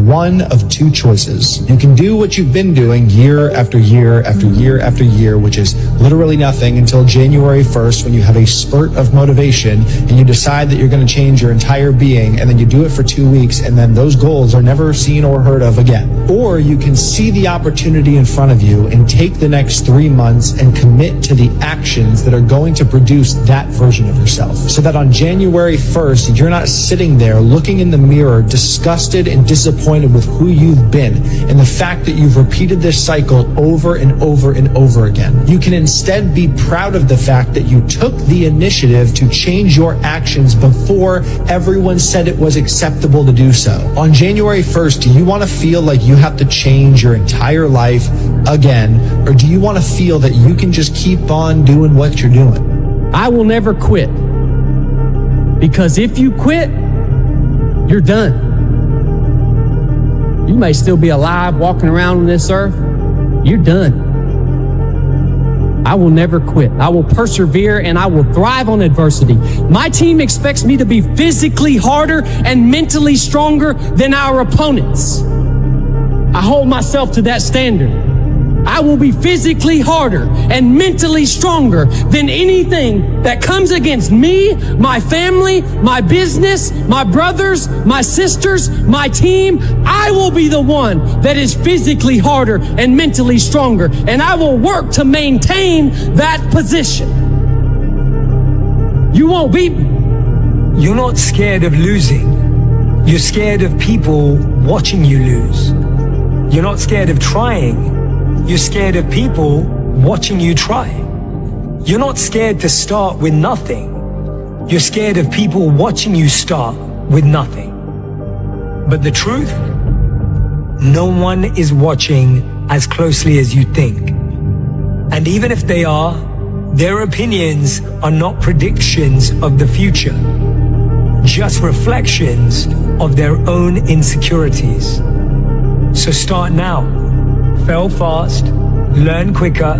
one of two choices. You can do what you've been doing year after year after year after year, which is literally nothing until January 1st when you have a spurt of motivation and you decide that you're going to change your entire being, and then you do it for 2 weeks, and then those goals are never seen or heard of again. Or you can see the opportunity in front of you and take the next 3 months and commit to the actions that are going to produce that version of yourself, so that on January 1st, you're not sitting there looking in the mirror, disgusted and disappointed with who you've been and the fact that you've repeated this cycle over and over and over again. You can instead be proud of the fact that you took the initiative to change your actions before everyone said it was acceptable to do so. On January 1st, do you want to feel like you have to change your entire life again, or do you want to feel that you can just keep on doing what you're doing? I will never quit, because if you quit, you're done. You may still be alive walking around on this earth. You're done. I will never quit. I will persevere and I will thrive on adversity. My team expects me to be physically harder and mentally stronger than our opponents. I hold myself to that standard. I will be physically harder and mentally stronger than anything that comes against me, my family, my business, my brothers, my sisters, my team. I will be the one that is physically harder and mentally stronger, and I will work to maintain that position. You won't beat me. You're not scared of losing. You're scared of people watching you lose. You're not scared of trying. You're scared of people watching you try. You're not scared to start with nothing. You're scared of people watching you start with nothing. But the truth, no one is watching as closely as you think. And even if they are, their opinions are not predictions of the future, just reflections of their own insecurities. So start now. Fail fast, learn quicker,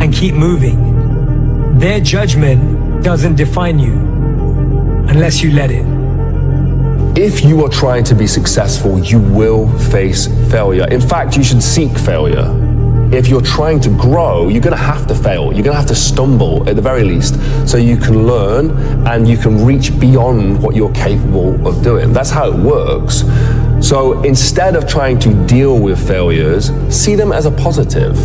and keep moving. Their judgment doesn't define you unless you let it. If you are trying to be successful, you will face failure. In fact, you should seek failure. If you're trying to grow, you're going to have to fail. You're going to have to stumble at the very least, so you can learn and you can reach beyond what you're capable of doing. That's how it works. So instead of trying to deal with failures, see them as a positive.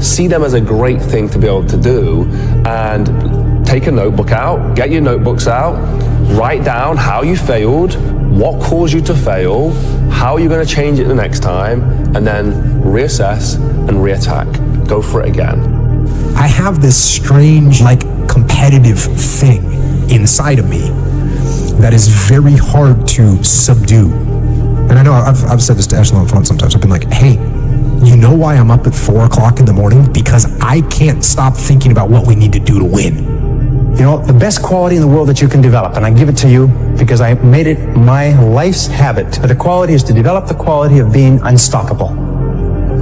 See them as a great thing to be able to do, and take a notebook out, get your notebooks out, write down how you failed, what caused you to fail, how you're going to change it the next time, and then reassess and reattack. Go for it again. I have this strange, competitive thing inside of me that is very hard to subdue. And I know I've said this to Ashley on the phone sometimes. I've been like, hey, you know why I'm up at 4 o'clock in the morning? Because I can't stop thinking about what we need to do to win. You know, the best quality in the world that you can develop, and I give it to you because I made it my life's habit, but the quality is to develop the quality of being unstoppable.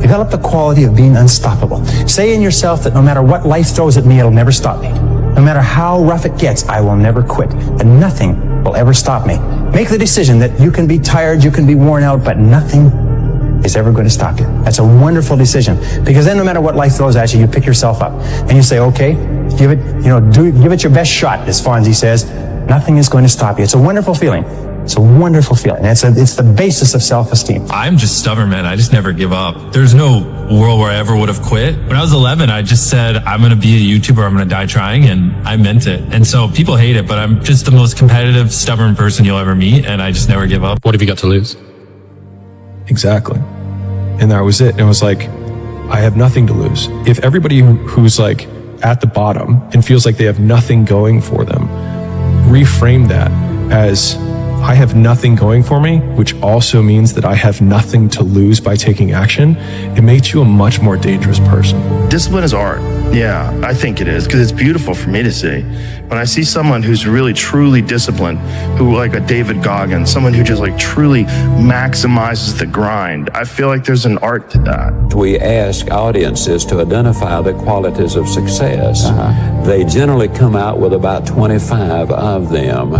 Develop the quality of being unstoppable. Say in yourself that no matter what life throws at me, it'll never stop me. No matter how rough it gets, I will never quit. And nothing will ever stop me. Make the decision that you can be tired, you can be worn out, but nothing is ever going to stop you. That's a wonderful decision, because then no matter what life throws at you, you pick yourself up and you say, okay, give it your best shot, as Fonzie says. Nothing is going to stop you. It's a wonderful feeling. It's a wonderful feeling. It's the basis of self-esteem. I'm just stubborn, man. I just never give up. There's no world where I ever would have quit. When I was 11, I just said, I'm going to be a YouTuber. I'm going to die trying. And I meant it. And so people hate it, but I'm just the most competitive, stubborn person you'll ever meet. And I just never give up. What have you got to lose? Exactly. And that was it. And it was like, I have nothing to lose. If everybody who's at the bottom and feels like they have nothing going for them, reframe that as, I have nothing going for me, which also means that I have nothing to lose by taking action. It makes you a much more dangerous person. Discipline is art. Yeah, I think it is, because it's beautiful for me to see. When I see someone who's really truly disciplined, who like a David Goggins, someone who just truly maximizes the grind, I feel like there's an art to that. We ask audiences to identify the qualities of success. They generally come out with about 25 of them.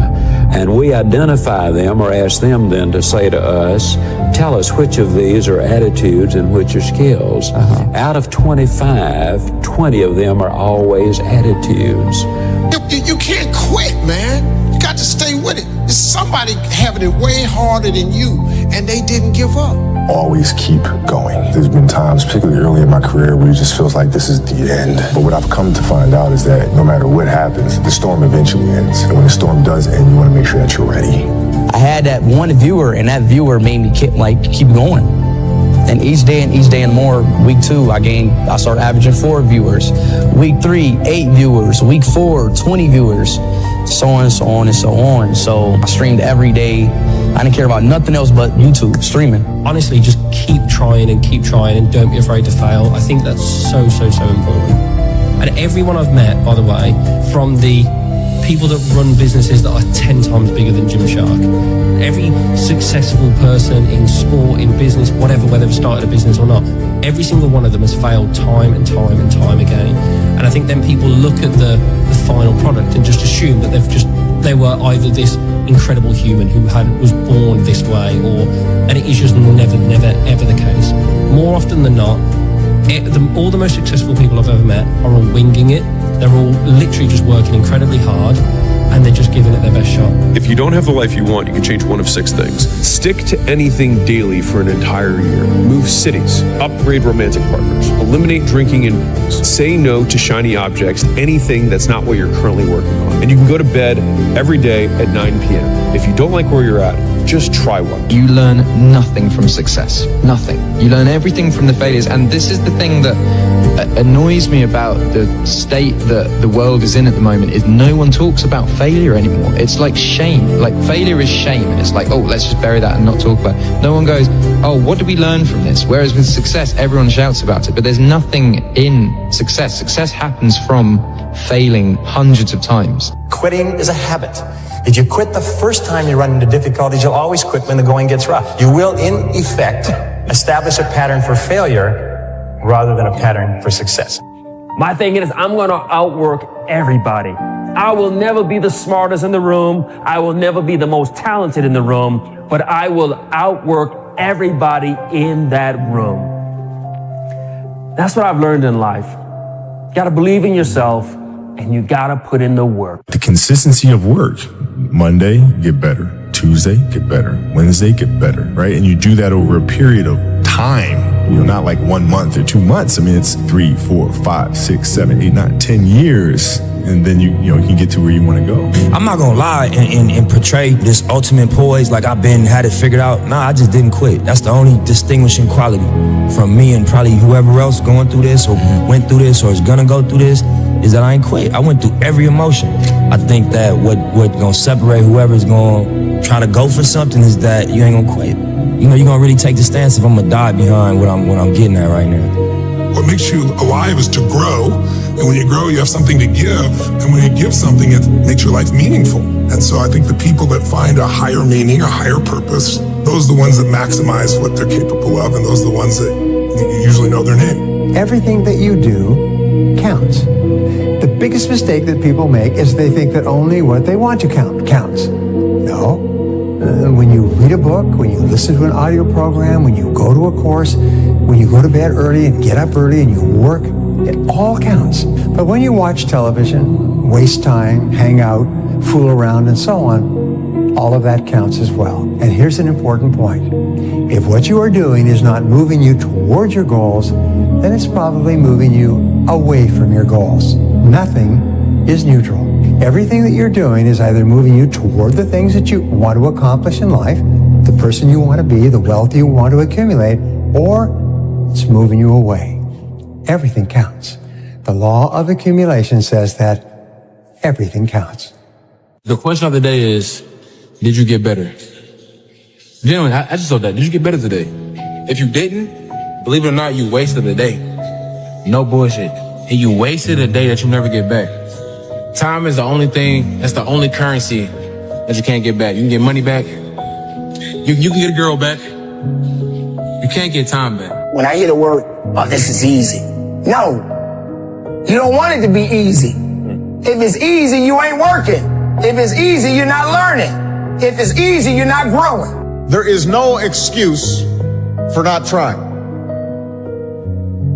And we identify them or ask them then to say to us, tell us which of these are attitudes and which are skills. Out of 25, 20 of them are always attitudes. You can't quit, man. You got to stay with it. It's somebody having it way harder than you, and they didn't give up. Always keep going. There's been times, particularly early in my career, where it just feels like this is the end. But what I've come to find out is that no matter what happens, the storm eventually ends. And when the storm does end, you want to make sure that you're ready. I had that one viewer, and that viewer made me keep going. And each day and more, week 2, I started averaging 4 viewers. Week 3, 8 viewers. Week 4, 20 viewers. So on and so on and so on. So I streamed every day. I didn't care about nothing else but YouTube, streaming. Honestly, just keep trying and don't be afraid to fail. I think that's so important. And everyone I've met, by the way, from the people that run businesses that are 10 times bigger than Gymshark, every successful person in sport, in business, whatever, whether they've started a business or not, every single one of them has failed time and time again. And I think then people look at the final product and just assume that they were either this incredible human who was born this way, and it is just never ever the case. More often than not, all the most successful people I've ever met are all winging it. They're all literally just working incredibly hard, and they're just giving it their best shot. If you don't have the life you want, you can change one of 6 things. Stick to anything daily for an entire year. Move cities. Upgrade romantic partners. Eliminate drinking and booze. Say no to shiny objects, anything that's not what you're currently working on. And you can go to bed every day at 9 p.m. If you don't like where you're at, just try one. You learn nothing from success. Nothing. You learn everything from the failures. And this is the thing that annoys me about the state that the world is in at the moment, is no one talks about failure anymore. It's like shame. Like failure is shame. And it's like, oh, let's just bury that and not talk about it. No one goes, oh, what do we learn from this? Whereas with success, everyone shouts about it. But there's nothing in success. Success happens from failing hundreds of times. Quitting is a habit. If you quit the first time you run into difficulties, you'll always quit when the going gets rough. You will, in effect, establish a pattern for failure rather than a pattern for success. My thing is, I'm going to outwork everybody. I will never be the smartest in the room. I will never be the most talented in the room, but I will outwork everybody in that room. That's what I've learned in life. You got to believe in yourself, and you got to put in the work. The consistency of work. Monday, get better. Tuesday, get better. Wednesday, get better, right? And you do that over a period of time, not like 1 month or 2 months. I mean, it's 3, 4, 5, 6, 7, 8, 9, 10 years. And then you can get to where you want to go. I'm not gonna lie and portray this ultimate poise like I've had it figured out. Nah, I just didn't quit. That's the only distinguishing quality from me and probably whoever else going through this or went through this or is gonna go through this, is that I ain't quit. I went through every emotion. I think that what gonna separate whoever's gonna try to go for something is that you ain't gonna quit. You're gonna really take the stance if I'm gonna die behind what I'm getting at right now. What makes you alive is to grow. And when you grow, you have something to give. And when you give something, it makes your life meaningful. And so I think the people that find a higher meaning, a higher purpose, those are the ones that maximize what they're capable of. And those are the ones that usually know their name. Everything that you do counts. The biggest mistake that people make is they think that only what they want to count counts. No. When you read a book, when you listen to an audio program, when you go to a course, when you go to bed early and get up early and you work, it all counts. But when you watch television, waste time, hang out, fool around, and so on, all of that counts as well. And here's an important point. If what you are doing is not moving you towards your goals, then it's probably moving you away from your goals. Nothing is neutral. Everything that you're doing is either moving you toward the things that you want to accomplish in life, the person you want to be, the wealth you want to accumulate, or it's moving you away. Everything counts. The law of accumulation says that everything counts. The question of the day is, did you get better? Gentlemen, I just saw that. Did you get better today? If you didn't, believe it or not, you wasted the day. No bullshit. And you wasted a day that you never get back. Time is the only thing, that's the only currency that you can't get back. You can get money back. You can get a girl back. You can't get time back. When I hear the word, oh, this is easy. No, you don't want it to be easy. If it's easy, you ain't working. If it's easy, you're not learning. If it's easy, you're not growing. There is no excuse for not trying.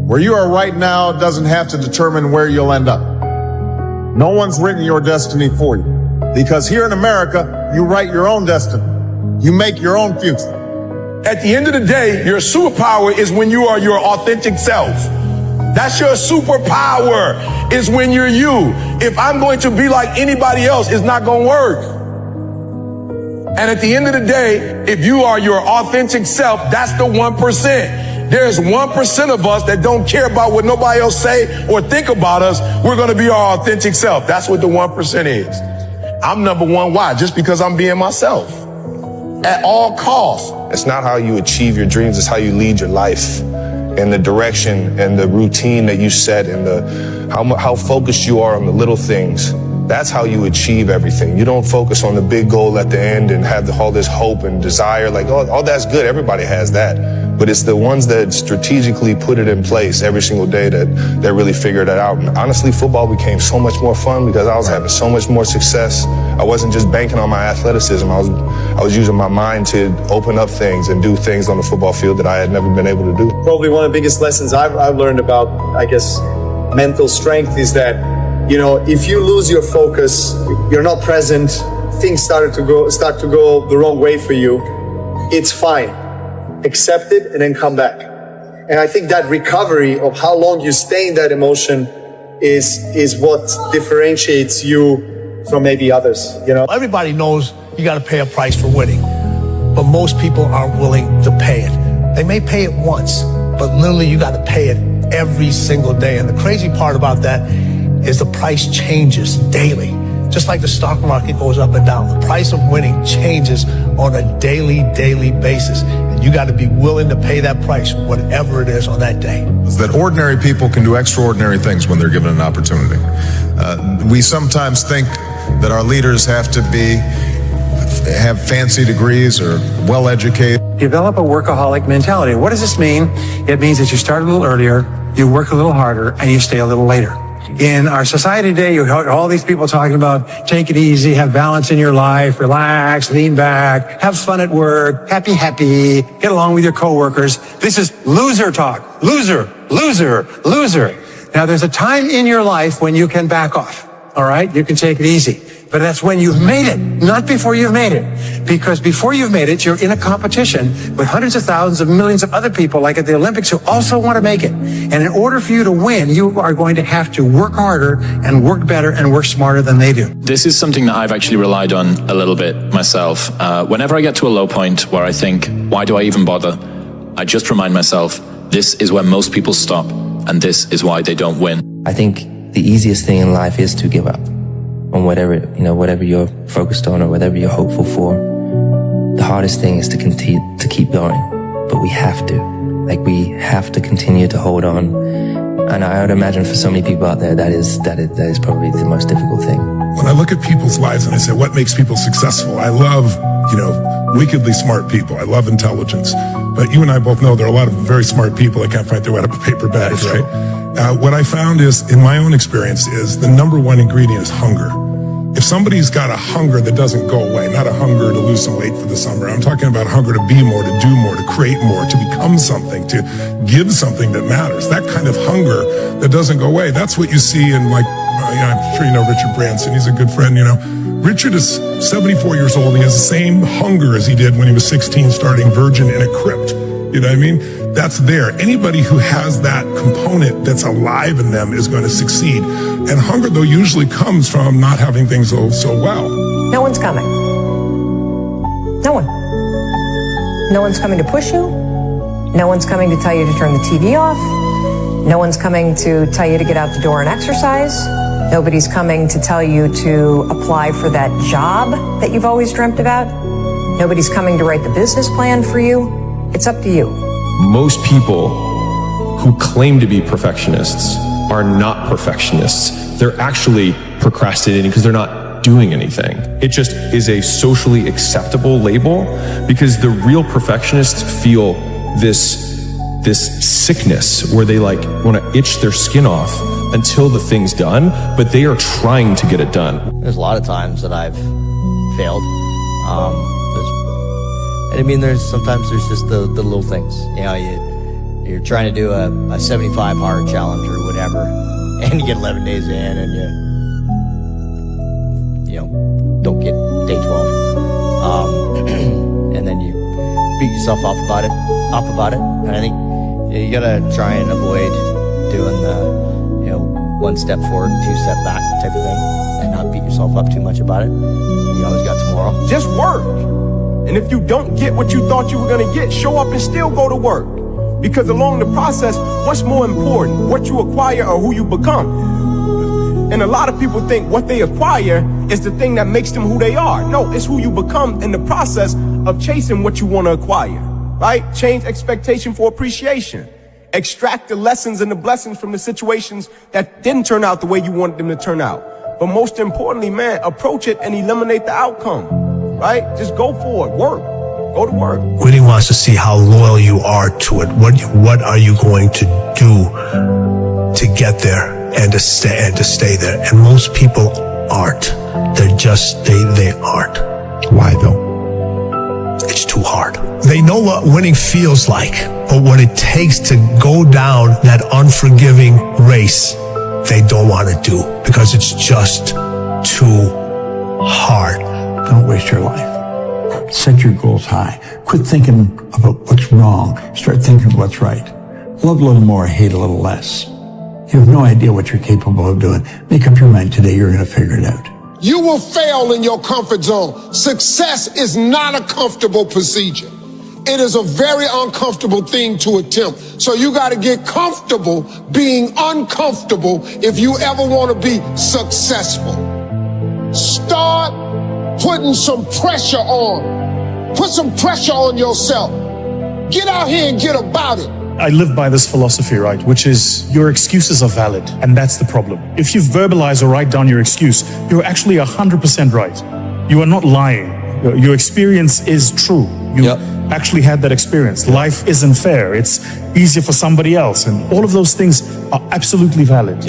Where you are right now doesn't have to determine where you'll end up. No one's written your destiny for you. Because here in America, you write your own destiny. You make your own future. At the end of the day, your superpower is when you are your authentic self. That's your superpower, is when you're you. If I'm going to be like anybody else, it's not going to work. And at the end of the day, if you are your authentic self, that's the 1%. There's 1% of us that don't care about what nobody else say or think about us. We're going to be our authentic self. That's what the 1% is. I'm number one. Why? Just because I'm being myself at all costs. It's not how you achieve your dreams. It's how you lead your life, and the direction and the routine that you set, and how focused you are on the little things. That's how you achieve everything. You don't focus on the big goal at the end and have all this hope and desire. Like, oh, that's good. Everybody has that. But it's the ones that strategically put it in place every single day that really figure that out. And honestly, football became so much more fun because I was having so much more success. I wasn't just banking on my athleticism. I was using my mind to open up things and do things on the football field that I had never been able to do. Probably one of the biggest lessons I've learned about, I guess, mental strength is that, you know, if you lose your focus, you're not present, things start to go the wrong way for you, it's fine. Accept it and then come back. And I think that recovery of how long you stay in that emotion is what differentiates you from maybe others, you know? Everybody knows you got to pay a price for winning, but most people aren't willing to pay it. They may pay it once, but literally you got to pay it every single day. And the crazy part about that is the price changes daily. Just like the stock market goes up and down, the price of winning changes on a daily basis. And you got to be willing to pay that price, whatever it is on that day. That ordinary people can do extraordinary things when they're given an opportunity. We sometimes think that our leaders have fancy degrees or well-educated. Develop a workaholic mentality. What does this mean? It means that you start a little earlier, you work a little harder, and you stay a little later. In our society today, you hear all these people talking about take it easy, have balance in your life, relax, lean back, have fun at work, happy, get along with your coworkers. This is loser talk. Loser. Now, there's a time in your life when you can back off. All right? You can take it easy. But that's when you've made it, not before you've made it. Because before you've made it, you're in a competition with hundreds of thousands of millions of other people, like at the Olympics, who also want to make it. And in order for you to win, you are going to have to work harder and work better and work smarter than they do. This is something that I've actually relied on a little bit myself. Whenever I get to a low point where I think, why do I even bother? I just remind myself, this is where most people stop, and this is why they don't win. I think the easiest thing in life is to give up on whatever you're focused on or whatever you're hopeful for. The hardest thing is to continue to keep going, but we have to continue to hold on. And I would imagine for so many people out there, that is probably the most difficult thing. When I look at people's lives and I say, what makes people successful? I love, wickedly smart people. I love intelligence. But you and I both know there are a lot of very smart people that can't find their way out of paper bags, right? What I found is, in my own experience, is the number one ingredient is hunger. If somebody's got a hunger that doesn't go away, not a hunger to lose some weight for the summer, I'm talking about hunger to be more, to do more, to create more, to become something, to give something that matters. That kind of hunger that doesn't go away. That's what you see in, I'm sure you know Richard Branson. He's a good friend, Richard is 74 years old. He has the same hunger as he did when he was 16, starting Virgin in a crypt. You know what I mean? That's there. Anybody who has that component that's alive in them is going to succeed. And hunger, though, usually comes from not having things go so well. No one's coming. No one. No one's coming to push you. No one's coming to tell you to turn the TV off. No one's coming to tell you to get out the door and exercise. Nobody's coming to tell you to apply for that job that you've always dreamt about. Nobody's coming to write the business plan for you. It's up to you. Most people who claim to be perfectionists are not perfectionists. They're actually procrastinating because they're not doing anything. It just is a socially acceptable label because the real perfectionists feel this sickness where they want to itch their skin off until the thing's done, but they are trying to get it done. There's a lot of times that I've failed. Sometimes there's just the little things. You know, you're trying to do a 75 hard challenge or whatever, and you get 11 days in, and you don't get day 12, and then you beat yourself up about it. And I think you gotta try and avoid doing the 1 step forward, 2 step back type of thing, and not beat yourself up too much about it. You always got tomorrow. Just work. And if you don't get what you thought you were going to get, show up and still go to work. Because along the process, what's more important, what you acquire or who you become? And a lot of people think what they acquire is the thing that makes them who they are. No, it's who you become in the process of chasing what you want to acquire, right? Change expectation for appreciation. Extract the lessons and the blessings from the situations that didn't turn out the way you wanted them to turn out. But most importantly, man, approach it and eliminate the outcome, right? Just go for it, work, go to work. Winning wants to see how loyal you are to it. What are you going to do to get there and to stay there? And most people aren't. They're just, they aren't. Why though? It's too hard. They know what winning feels like, but what it takes to go down that unforgiving race, they don't want to do because it's just too hard. Don't waste your life. Set your goals high. Quit thinking about what's wrong. Start thinking of what's right. Love a little more, hate a little less. You have no idea what you're capable of doing. Make up your mind today, you're going to figure it out. You will fail in your comfort zone. Success is not a comfortable procedure. It is a very uncomfortable thing to attempt. So you got to get comfortable being uncomfortable if you ever want to be successful. Start putting some pressure on. Put some pressure on yourself. Get out here and get about it. I live by this philosophy, right, which is your excuses are valid, and that's the problem. If you verbalize or write down your excuse, you're actually 100% right. You are not lying. Your experience is true. You actually had that experience. Life isn't fair. It's easier for somebody else, and all of those things are absolutely valid.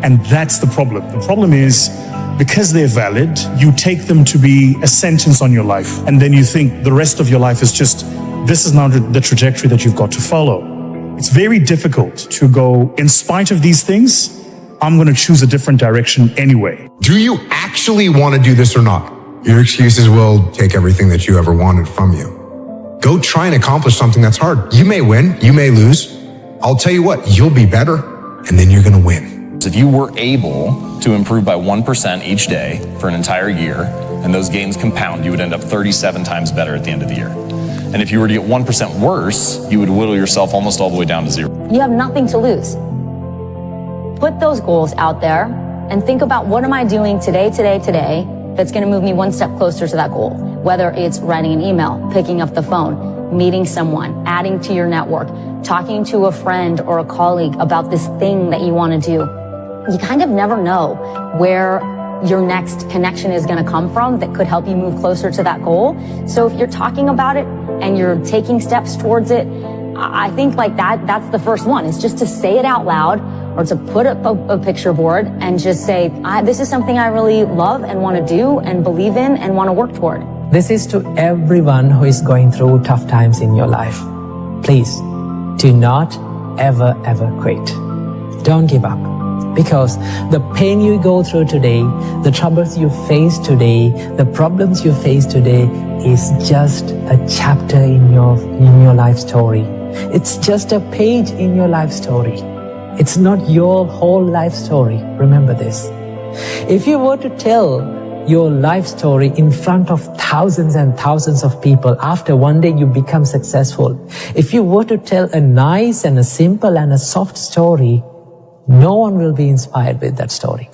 And that's the problem. The problem is, because they're valid, you take them to be a sentence on your life, and then you think the rest of your life is just, this is now the trajectory that you've got to follow. It's very difficult to go, in spite of these things, I'm going to choose a different direction anyway. Do you actually want to do this or not? Your excuses will take everything that you ever wanted from you. Go try and accomplish something that's hard. You may win, you may lose. I'll tell you what, you'll be better, and then you're going to win. If you were able to improve by 1% each day for an entire year, and those gains compound, you would end up 37 times better at the end of the year. And if you were to get 1% worse, you would whittle yourself almost all the way down to zero. You have nothing to lose. Put those goals out there and think about, what am I doing today that's going to move me one step closer to that goal? Whether it's writing an email, picking up the phone, meeting someone, adding to your network, talking to a friend or a colleague about this thing that you want to do. You kind of never know where your next connection is going to come from that could help you move closer to that goal. So if you're talking about it and you're taking steps towards it, I think like that's the first one. It's just to say it out loud, or to put up a picture board and just say, this is something I really love and want to do and believe in and want to work toward. This is to everyone who is going through tough times in your life. Please do not ever quit. Don't give up. Because the pain you go through today, the troubles you face today, the problems you face today is just a chapter in your life story. It's just a page in your life story. It's not your whole life story. Remember this. If you were to tell your life story in front of thousands and thousands of people after one day you become successful, if you were to tell a nice and a simple and a soft story, no one will be inspired with that story.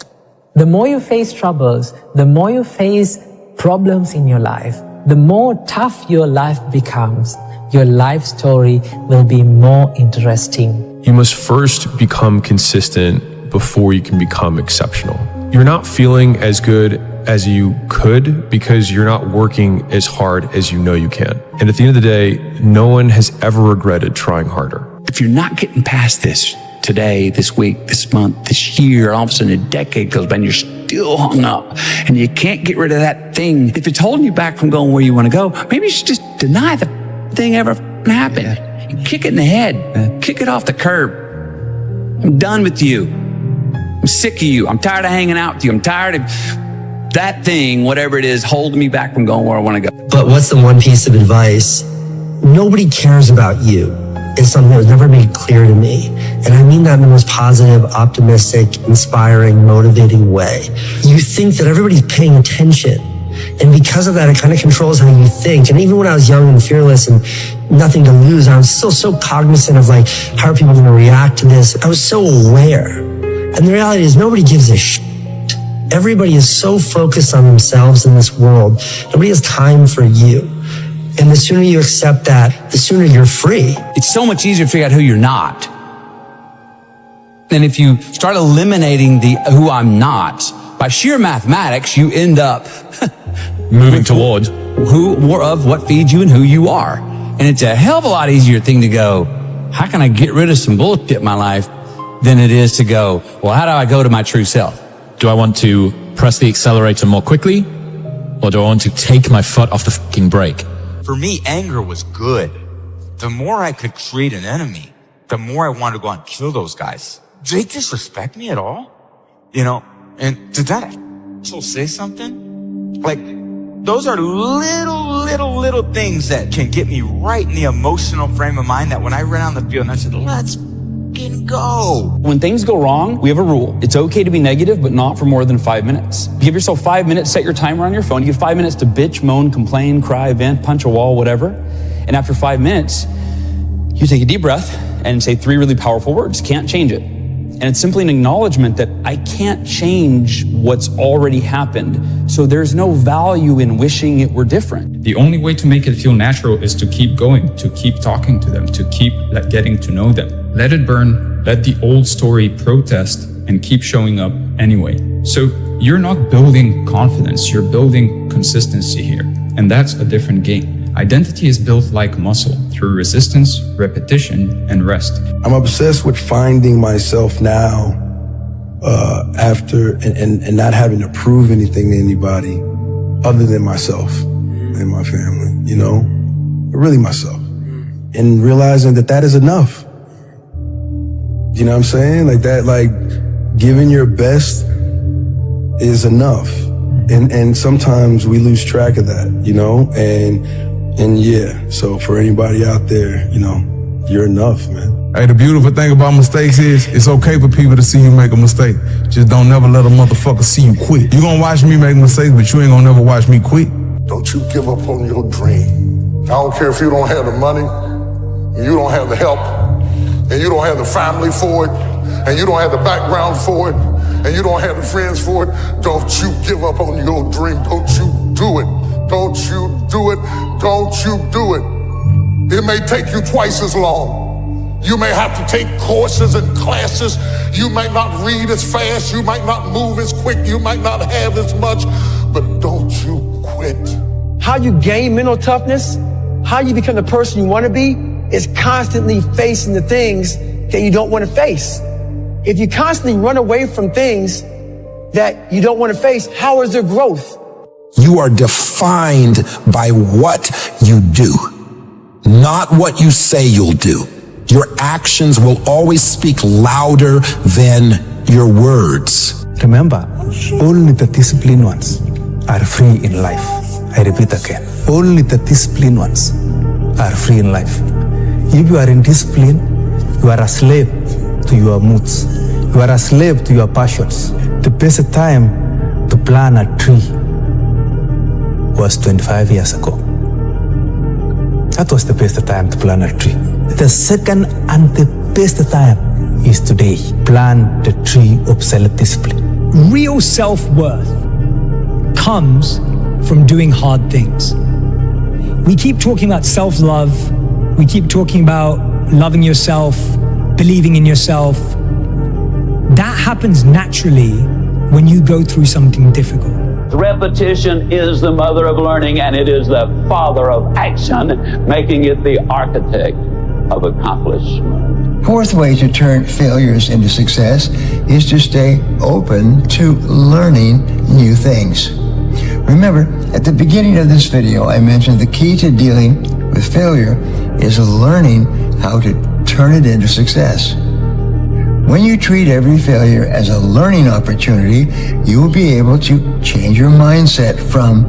The more you face troubles, the more you face problems in your life, the more tough your life becomes, your life story will be more interesting. You must first become consistent before you can become exceptional. You're not feeling as good as you could because you're not working as hard as you know you can. And at the end of the day, no one has ever regretted trying harder. If you're not getting past this, today, this week, this month, this year, all of a sudden a decade goes by and you're still hung up and you can't get rid of that thing. If it's holding you back from going where you want to go, maybe you should just deny the thing ever happened. And kick it in the head. Kick it off the curb. I'm done with you. I'm sick of you. I'm tired of hanging out with you. I'm tired of that thing, whatever it is, holding me back from going where I want to go. But what's the one piece of advice? Nobody cares about you. It's something that was never made clear to me. And I mean that in the most positive, optimistic, inspiring, motivating way. You think that everybody's paying attention. And because of that, it kind of controls how you think. And even when I was young and fearless and nothing to lose, I was still so cognizant of like, how are people going to react to this? I was so aware. And the reality is nobody gives a shit. Everybody is so focused on themselves in this world. Nobody has time for you. And the sooner you accept that, the sooner you're free. It's so much easier to figure out who you're not. And if you start eliminating the who I'm not, by sheer mathematics, you end up moving towards who more of what feeds you and who you are. And it's a hell of a lot easier thing to go, how can I get rid of some bullshit in my life, than it is to go, well, how do I go to my true self? Do I want to press the accelerator more quickly, or do I want to take my foot off the fucking brake? For me, anger was good. The more I could create an enemy, the more I wanted to go out and kill those guys. Did they disrespect me at all? You know, and did that asshole say something? Like, those are little things that can get me right in the emotional frame of mind that when I ran on the field and I said, let's fucking go. When things go wrong, we have a rule. It's okay to be negative, but not for more than 5 minutes. Give yourself 5 minutes, set your timer on your phone. You have 5 minutes to bitch, moan, complain, cry, vent, punch a wall, whatever. And after 5 minutes, you take a deep breath and say 3 really powerful words. Can't change it. And it's simply an acknowledgement that I can't change what's already happened. So there's no value in wishing it were different. The only way to make it feel natural is to keep going, to keep talking to them, to keep getting to know them. Let it burn, let the old story protest, and keep showing up anyway. So you're not building confidence, you're building consistency here. And that's a different game. Identity is built like muscle through resistance, repetition, and rest. I'm obsessed with finding myself now after and not having to prove anything to anybody other than myself and my family, you know, really myself. And realizing that that is enough. You know what I'm saying? Like that, like giving your best is enough. And sometimes we lose track of that, you know, and yeah, so for anybody out there, you know, you're enough, man. Hey, the beautiful thing about mistakes is it's okay for people to see you make a mistake. Just don't never let a motherfucker see you quit. You gonna watch me make mistakes, but you ain't gonna never watch me quit. Don't you give up on your dream. I don't care if you don't have the money, and you don't have the help, and you don't have the family for it, and you don't have the background for it, and you don't have the friends for it. Don't you give up on your dream. Don't you do it. Don't you do it. Don't you do it. It may take you twice as long. You may have to take courses and classes. You might not read as fast. You might not move as quick. You might not have as much, but don't you quit. How you gain mental toughness, how you become the person you want to be, is constantly facing the things that you don't want to face. If you constantly run away from things that you don't want to face, how is there growth? You are defined by what you do, not what you say you'll do. Your actions will always speak louder than your words. Remember, only the disciplined ones are free in life. I repeat again, only the disciplined ones are free in life. If you are in discipline, you are a slave to your moods. You are a slave to your passions. The best time to plant a tree was 25 years ago. That was the best time to plant a tree. The second and the best time is today. Plant the tree of self-discipline. Real self-worth comes from doing hard things. We keep talking about self-love. We keep talking about loving yourself, believing in yourself. That happens naturally when you go through something difficult. Repetition is the mother of learning, and it is the father of action, making it the architect of accomplishment. Fourth way to turn failures into success is to stay open to learning new things. Remember, at the beginning of this video, I mentioned the key to dealing with failure is learning how to turn it into success. When you treat every failure as a learning opportunity, you will be able to change your mindset from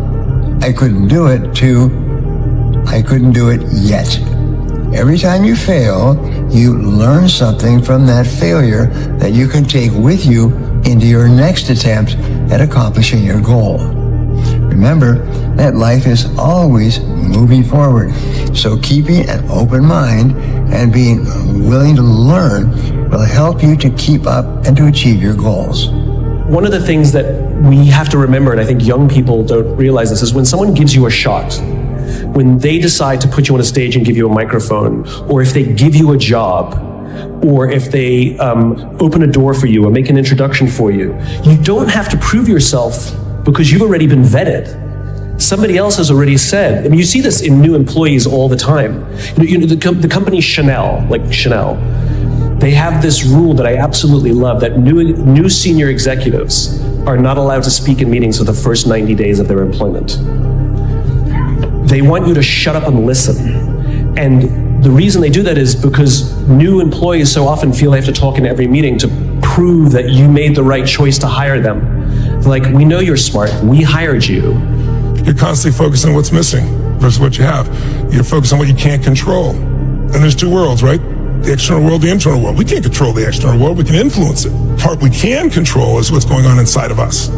I couldn't do it to I couldn't do it yet. Every time you fail, you learn something from that failure that you can take with you into your next attempt at accomplishing your goal. Remember that life is always moving forward, so keeping an open mind and being willing to learn will help you to keep up and to achieve your goals. One of the things that we have to remember, and I think young people don't realize this, is when someone gives you a shot, when they decide to put you on a stage and give you a microphone, or if they give you a job, or if they open a door for you or make an introduction for you, you don't have to prove yourself because you've already been vetted. Somebody else has already said, I mean, you see this in new employees all the time. The company Chanel, they have this rule that I absolutely love, that new senior executives are not allowed to speak in meetings for the first 90 days of their employment. They want you to shut up and listen. And the reason they do that is because new employees so often feel they have to talk in every meeting to prove that you made the right choice to hire them. Like, we know you're smart, we hired you. You're constantly focused on what's missing versus what you have. You're focused on what you can't control. And there's two worlds, right? The external world, the internal world. We can't control the external world, we can influence it. The part we can control is what's going on inside of us.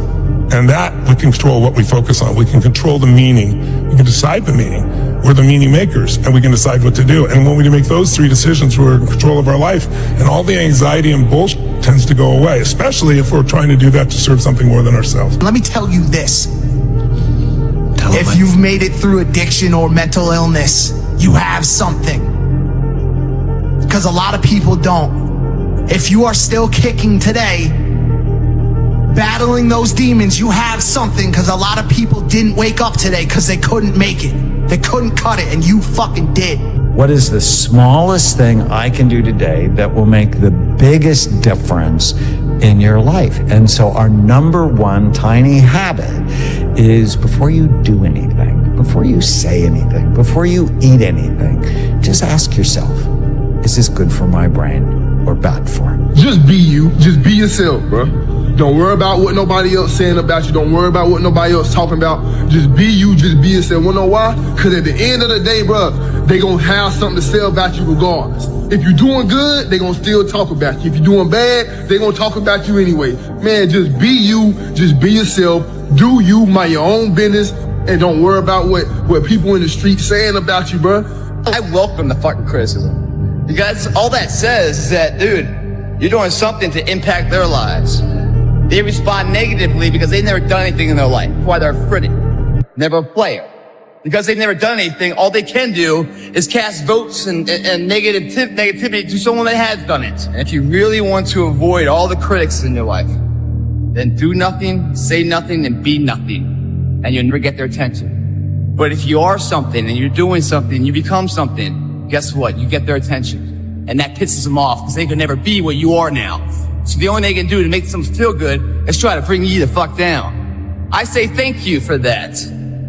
And that, we can control what we focus on. We can control the meaning. We can decide the meaning. We're the meaning makers, and we can decide what to do. And when we make those three decisions, we're in control of our life, and all the anxiety and bullshit tends to go away, especially if we're trying to do that to serve something more than ourselves. Let me tell you this. If you've made it through addiction or mental illness, you have something. Because a lot of people don't. If you are still kicking today, battling those demons, you have something, because a lot of people didn't wake up today because they couldn't make it. They couldn't cut it, and you fucking did. What is the smallest thing I can do today that will make the biggest difference in your life? And so our number one tiny habit is, before you do anything, before you say anything, before you eat anything, just ask yourself, is this good for my brain or bad for it? Just be you. Just be yourself, bro. Don't worry about what nobody else saying about you. Don't worry about what nobody else talking about. Just be you. Just be yourself. Wanna know why? Because at the end of the day, bro, they gonna have something to say about you regardless. If you're doing good, they gonna still talk about you. If you're doing bad, they gonna talk about you anyway. Man, just be you. Just be yourself. Do you, mind your own business, and don't worry about what people in the street saying about you, bro. I welcome the fucking criticism, because all that says is that, dude, you're doing something to impact their lives. They respond negatively because they've never done anything in their life. That's why they're a critic, never a player. Because they've never done anything, all they can do is cast votes and negativity to someone that has done it. And if you really want to avoid all the critics in your life, then do nothing, say nothing, and be nothing. And you'll never get their attention. But if you are something and you're doing something, you become something, guess what? You get their attention. And that pisses them off because they could never be what you are now. So the only thing they can do to make them feel good is try to bring you the fuck down. I say thank you for that.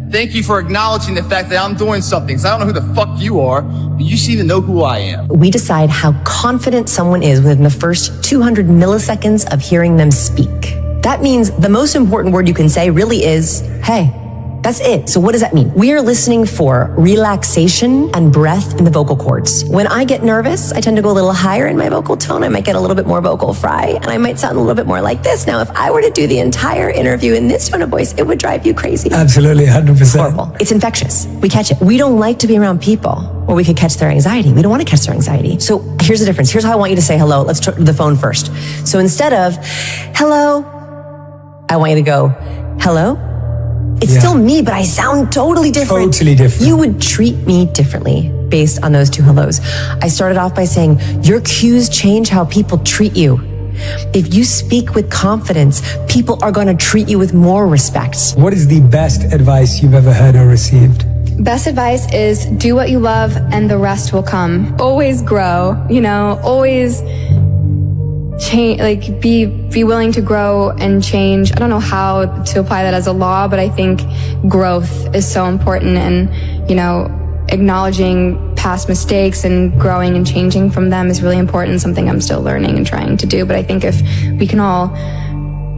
Thank you for acknowledging the fact that I'm doing something. So I don't know who the fuck you are, but you seem to know who I am. We decide how confident someone is within the first 200 milliseconds of hearing them speak. That means the most important word you can say really is, hey. That's it. So what does that mean? We are listening for relaxation and breath in the vocal cords. When I get nervous, I tend to go a little higher in my vocal tone. I might get a little bit more vocal fry, and I might sound a little bit more like this. Now, if I were to do the entire interview in this tone of voice, it would drive you crazy. Absolutely, 100%. Horrible. It's infectious. We catch it. We don't like to be around people where we could catch their anxiety. We don't want to catch their anxiety. So here's the difference. Here's how I want you to say hello. Let's try the phone first. So instead of hello, I want you to go, hello. It's still me, but I sound totally different. Totally different. You would treat me differently based on those two hellos. I started off by saying, your cues change how people treat you. If you speak with confidence, people are going to treat you with more respect. What is the best advice you've ever heard or received? Best advice is do what you love and the rest will come. Always grow, always change, like be willing to grow and change. I don't know how to apply that as a law, but I think growth is so important, and, acknowledging past mistakes and growing and changing from them is really important, something I'm still learning and trying to do. But I think if we can all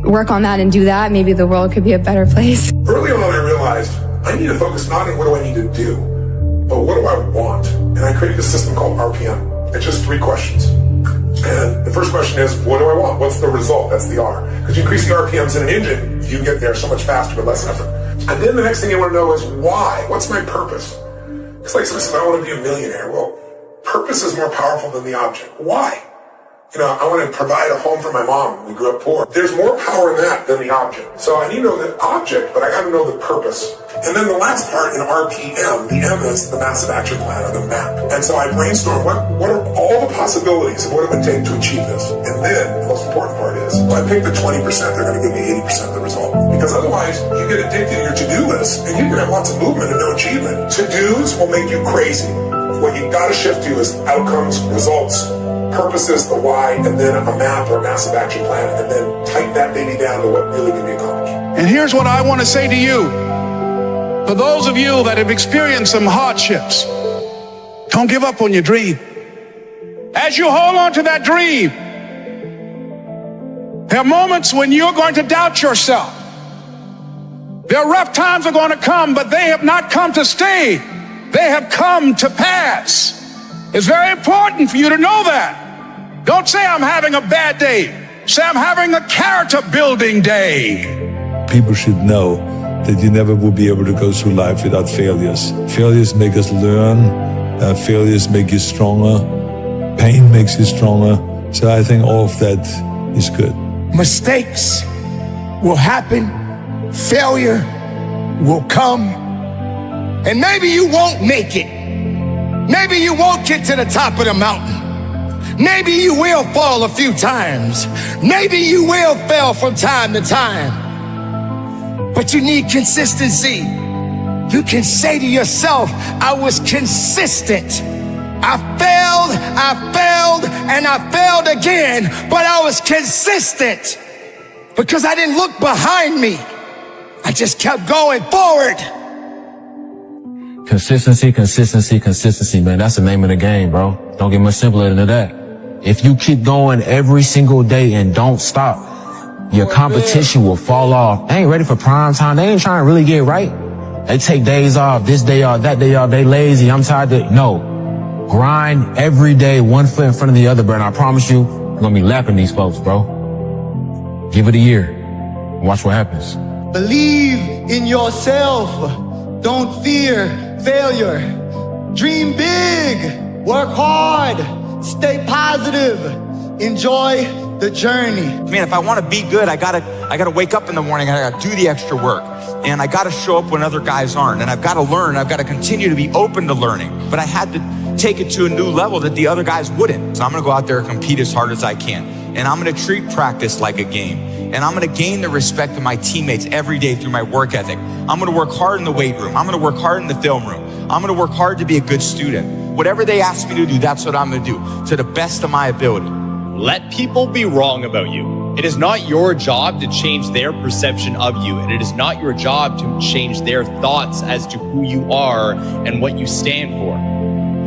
work on that and do that, maybe the world could be a better place. Early on, I realized I need to focus not on what do I need to do, but what do I want? And I created a system called RPM. It's just 3 questions. And the first question is, what do I want? What's the result? That's the R. Because you increase the RPMs in an engine, you get there so much faster with less effort. And then the next thing you want to know is why? What's my purpose? It's like somebody says, I want to be a millionaire. Well, purpose is more powerful than the object. Why? I want to provide a home for my mom. We grew up poor. There's more power in that than the object. So I need to know the object, but I got to know the purpose. And then the last part in RPM, the M is the massive action plan, or the map. And so I brainstorm what are all the possibilities of what it would take to achieve this. And then the most important part is, I pick the 20%, they're going to give me 80% of the result. Because otherwise, you get addicted to your to-do list, and you can have lots of movement and no achievement. To-dos will make you crazy. What you've got to shift to is outcomes, results, purposes, the why, and then a map or a massive action plan, and then tighten that baby down to what really can be accomplished. And here's what I want to say to you. For those of you that have experienced some hardships, don't give up on your dream. As you hold on to that dream, there are moments when you're going to doubt yourself. There are rough times are going to come, but they have not come to stay. They have come to pass. It's very important for you to know that. Don't say I'm having a bad day. Say I'm having a character building day. People should know that you never will be able to go through life without failures. Failures make us learn. Failures make you stronger. Pain makes you stronger. So I think all of that is good. Mistakes will happen. Failure will come. And maybe you won't make it. Maybe you won't get to the top of the mountain. Maybe you will fall a few times. Maybe you will fail from time to time. But you need consistency. You can say to yourself, I was consistent. I failed, and I failed again, but I was consistent because I didn't look behind me. I just kept going forward. Consistency, man. That's the name of the game, bro. Don't get much simpler than that. If you keep going every single day and don't stop, your competition will fall off. They ain't ready for prime time. They ain't trying to really get right. They take days off, this day off, that day off. They lazy. I'm tired. No. Grind every day, one foot in front of the other, bro. And I promise you, you're going to be lapping these folks, bro. Give it a year. Watch what happens. Believe in yourself. Don't fear failure. Dream big. Work hard. Stay positive. Enjoy the journey. Man, if I want to be good, I gotta wake up in the morning and I gotta do the extra work. And I gotta show up when other guys aren't. And I've gotta learn. I've gotta continue to be open to learning. But I had to take it to a new level that the other guys wouldn't. So I'm gonna go out there and compete as hard as I can. And I'm gonna treat practice like a game. And I'm gonna gain the respect of my teammates every day through my work ethic. I'm gonna work hard in the weight room. I'm gonna work hard in the film room. I'm gonna work hard to be a good student. Whatever they ask me to do, that's what I'm gonna do to the best of my ability. Let people be wrong about you. It is not your job to change their perception of you, and it is not your job to change their thoughts as to who you are and what you stand for.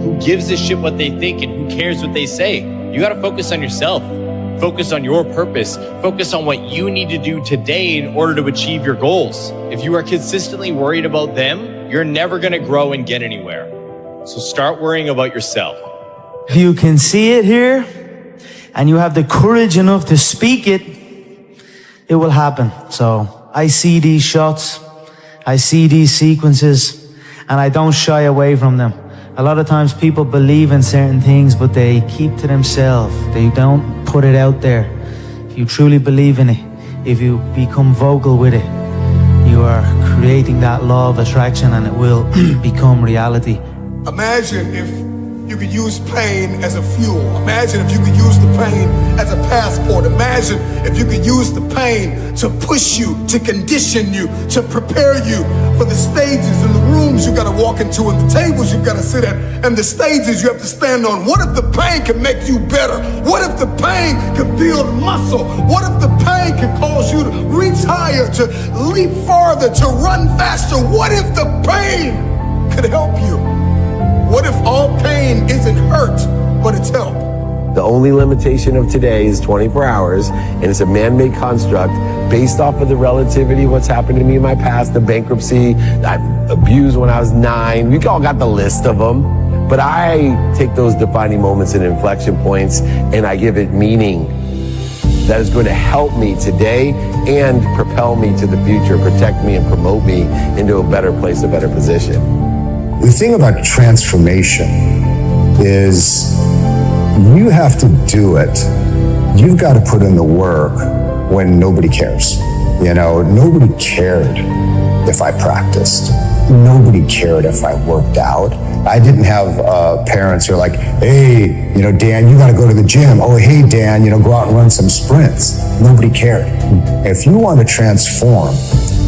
Who gives a shit what they think and who cares what they say? You gotta focus on yourself. Focus on your purpose. Focus on what you need to do today in order to achieve your goals. If you are consistently worried about them, you're never gonna grow and get anywhere. So start worrying about yourself. If you can see it here, and you have the courage enough to speak it, it will happen. So I see these shots, I see these sequences, and I don't shy away from them. A lot of times people believe in certain things, but they keep to themselves. They don't put it out there. If you truly believe in it, if you become vocal with it, you are creating that law of attraction and it will become reality. Imagine if you could use pain as a fuel. Imagine if you could use the pain as a passport. Imagine if you could use the pain to push you, to condition you, to prepare you for the stages and the rooms you got to walk into and the tables you got to sit at and the stages you have to stand on. What if the pain can make you better? What if the pain can build muscle? What if the pain can cause you to reach higher, to leap farther, to run faster? What if the pain could help you? What if all pain isn't hurt, but it's help? The only limitation of today is 24 hours, and it's a man-made construct based off of the relativity of what's happened to me in my past, the bankruptcy, I abused when I was 9. We all got the list of them. But I take those defining moments and inflection points, and I give it meaning that is going to help me today and propel me to the future, protect me and promote me into a better place, a better position. The thing about transformation is you have to do it. You've got to put in the work when nobody cares. You know, nobody cared if I practiced. Nobody cared if I worked out. I didn't have parents who are like, hey, you know, Dan, you got to go to the gym. Oh, hey, Dan, you know, go out and run some sprints. Nobody cared. If you want to transform,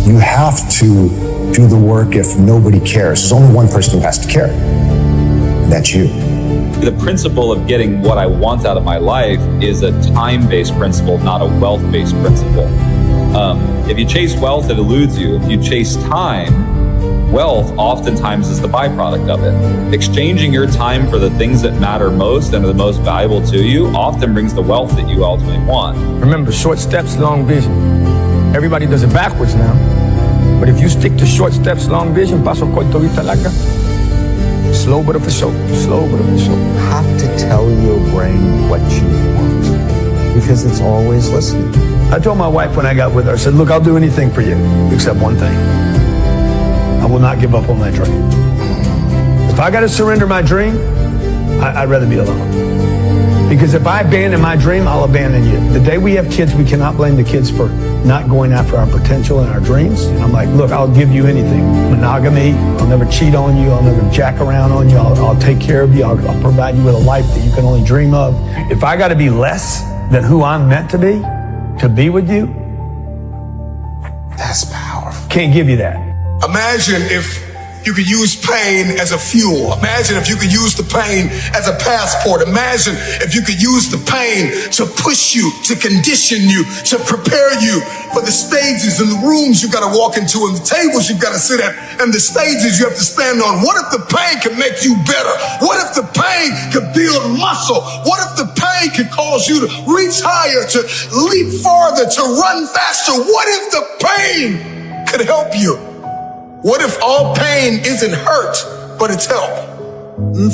you have to do the work if nobody cares. There's only one person who has to care. And that's you. The principle of getting what I want out of my life is a time-based principle, not a wealth-based principle. If you chase wealth, it eludes you. If you chase time, wealth oftentimes is the byproduct of it. Exchanging your time for the things that matter most and are the most valuable to you often brings the wealth that you ultimately want. Remember, short steps, long vision. Everybody does it backwards now. But if you stick to short steps, long vision, paso corto, vista larga, slow but for sure, slow but for sure. You have to tell your brain what you want because it's always listening. I told my wife when I got with her, I said, look, I'll do anything for you except one thing. I will not give up on my dream. If I got to surrender my dream, I'd rather be alone. Because if I abandon my dream, I'll abandon you. The day we have kids, we cannot blame the kids for not going after our potential and our dreams. And I'm like, look, I'll give you anything. Monogamy, I'll never cheat on you. I'll never jack around on you. I'll take care of you. I'll provide you with a life that you can only dream of. If I got to be less than who I'm meant to be with you, that's powerful. Can't give you that. Imagine if you could use pain as a fuel. Imagine if you could use the pain as a passport. Imagine if you could use the pain to push you, to condition you, to prepare you for the stages and the rooms you got to walk into and the tables you got to sit at and the stages you have to stand on. What if the pain could make you better? What if the pain could build muscle? What if the pain could cause you to reach higher, to leap farther, to run faster? What if the pain could help you? What if all pain isn't hurt, but it's help?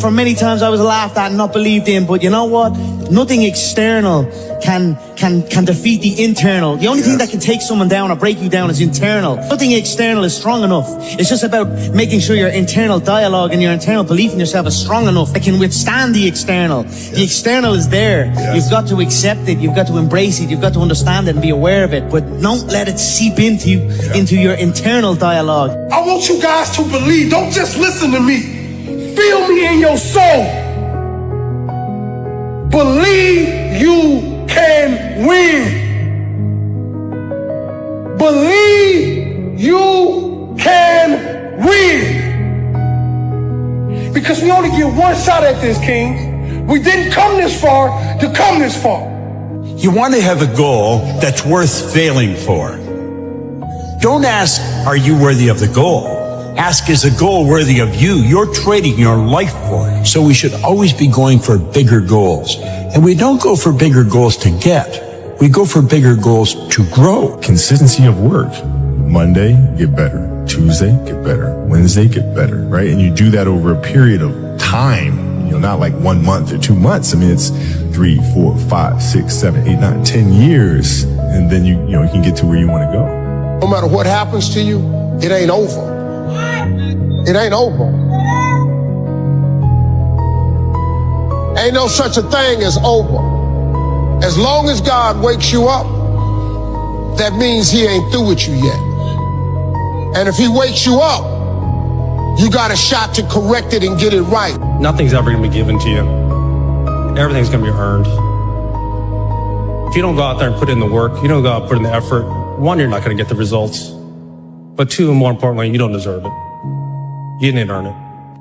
For many times I was laughed at and not believed in, but you know what? Nothing external can defeat the internal. The only thing that can take someone down or break you down is internal. Nothing external is strong enough. It's just about making sure your internal dialogue and your internal belief in yourself is strong enough that can withstand the external. The external is there. You've got to accept it. You've got to embrace it. You've got to understand it and be aware of it. But don't let it seep into your internal dialogue. I want you guys to believe. Don't just listen to me. Feel me in your soul. Believe you can win. Believe you can win. Because we only get one shot at this, King. We didn't come this far to come this far. You want to have a goal that's worth failing for. Don't ask, are you worthy of the goal? Ask, is a goal worthy of you? You're trading your life for it. So we should always be going for bigger goals. And we don't go for bigger goals to get. We go for bigger goals to grow. Consistency of work. Monday, get better. Tuesday, get better. Wednesday, get better, right? And you do that over a period of time, not like 1 month or 2 months. I mean, it's 3, 4, 5, 6, 7, 8, 9, 10 years. And then you can get to where you want to go. No matter what happens to you, it ain't over. It ain't over. Ain't no such a thing as over. As long as God wakes you up, that means he ain't through with you yet. And if he wakes you up, you got a shot to correct it and get it right. Nothing's ever going to be given to you. Everything's going to be earned. If you don't go out there and put in the work, you don't go out and put in the effort, one, you're not going to get the results. But two, and more importantly, you don't deserve it. You didn't earn it.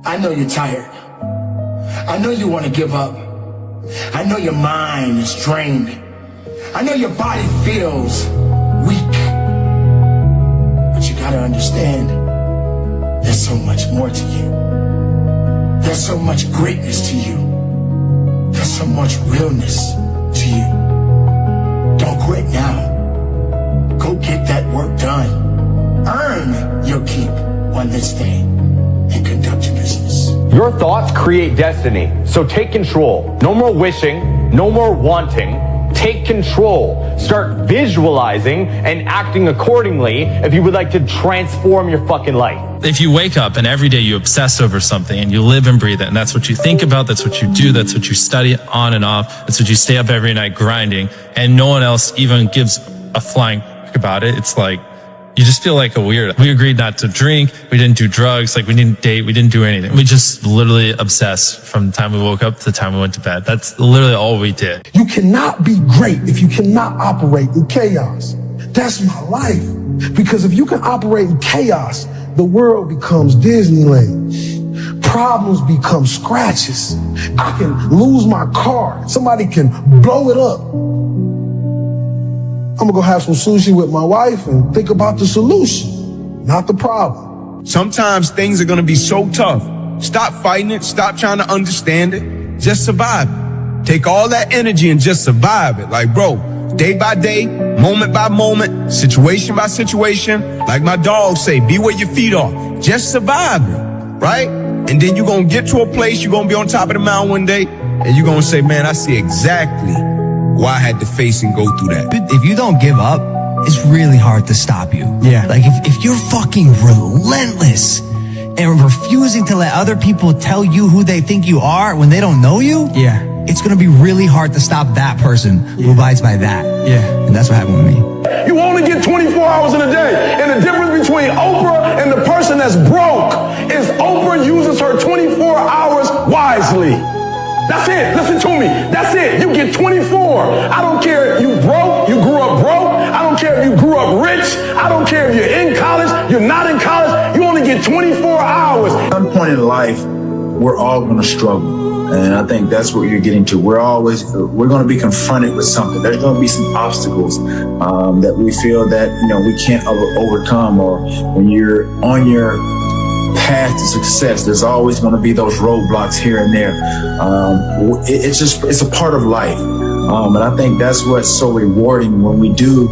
I know you're tired. I know you want to give up. I know your mind is drained. I know your body feels weak. But you gotta understand, there's so much more to you. There's so much greatness to you. There's so much realness to you. Don't quit now. Go get that work done. Earn your keep on this day and conduct your business. Your thoughts create destiny, so take control. No more wishing, no more wanting. Take control. Start visualizing and acting accordingly if you would like to transform your fucking life. If you wake up and every day you obsess over something and you live and breathe it, and that's what you think about, that's what you do, that's what you study on and off, that's what you stay up every night grinding, and no one else even gives a flying fuck about it, it's like, you just feel like a weirdo. We agreed not to drink. We didn't do drugs. Like, we didn't date. We didn't do anything. We just literally obsessed from the time we woke up to the time we went to bed. That's literally all we did. You cannot be great if you cannot operate in chaos. That's my life. Because if you can operate in chaos, the world becomes Disneyland. Problems become scratches. I can lose my car. Somebody can blow it up. I'm gonna go have some sushi with my wife and think about the solution, not the problem. Sometimes things are gonna be so tough. Stop fighting it. Stop trying to understand it. Just survive it. Take all that energy and just survive it. Like, bro, day by day, moment by moment, situation by situation. Like my dogs say, be where your feet are. Just survive it, right? And then you're gonna get to a place, you're gonna be on top of the mountain one day, and you're gonna say, man, I see exactly why I had to face and go through that. If you don't give up, it's really hard to stop you. Yeah. Like if you're fucking relentless and refusing to let other people tell you who they think you are when they don't know you, yeah, it's gonna be really hard to stop that person who abides by that. Yeah. And that's what happened with me. You only get 24 hours in a day. And the difference between Oprah and the person that's broke is Oprah uses her 24 hours wisely. That's it. Listen to me. That's it. You get 24. I don't care if you broke, you grew up broke. I don't care if you grew up rich. I don't care if you're in college, you're not in college. You only get 24 hours. At some point in life, we're all going to struggle. And I think that's what you're getting to. We're going to be confronted with something. There's going to be some obstacles that we feel that, we can't overcome. Or when you're on your path to success, there's always going to be those roadblocks here and there. It's a part of life. And I think that's what's so rewarding when we do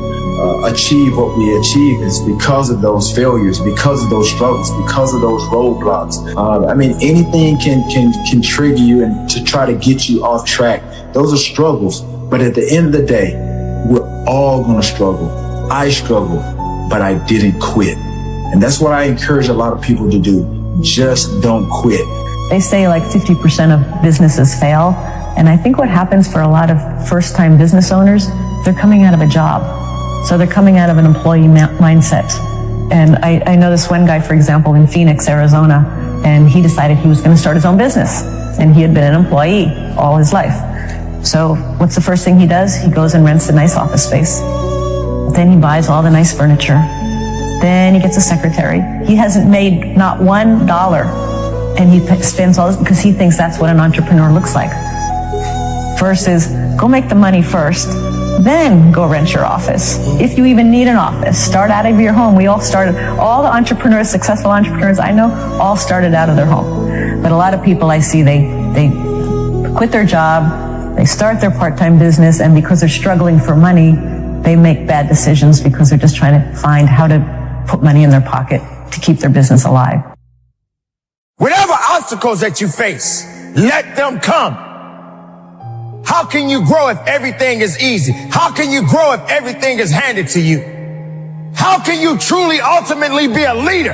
achieve what we achieve, is because of those failures, because of those struggles, because of those roadblocks. Anything can trigger you and to try to get you off track. Those are struggles. But at the end of the day, we're all going to struggle. I struggled, but I didn't quit. And that's what I encourage a lot of people to do. Just don't quit. They say like 50% of businesses fail. And I think what happens for a lot of first-time business owners, they're coming out of a job. So they're coming out of an employee mindset. And I know this one guy, for example, in Phoenix, Arizona, and he decided he was going to start his own business. And he had been an employee all his life. So what's the first thing he does? He goes and rents a nice office space. Then he buys all the nice furniture. Then he gets a secretary. He hasn't made not $1, and he spends all this because he thinks that's what an entrepreneur looks like. First is go make the money first, then go rent your office. If you even need an office, start out of your home. We all started, all the entrepreneurs, successful entrepreneurs I know, all started out of their home. But a lot of people I see, they quit their job, they start their part-time business, and because they're struggling for money, they make bad decisions because they're just trying to find how to put money in their pocket to keep their business alive. Whatever obstacles that you face, let them come. How can you grow if everything is easy? How can you grow if everything is handed to you? How can you truly ultimately be a leader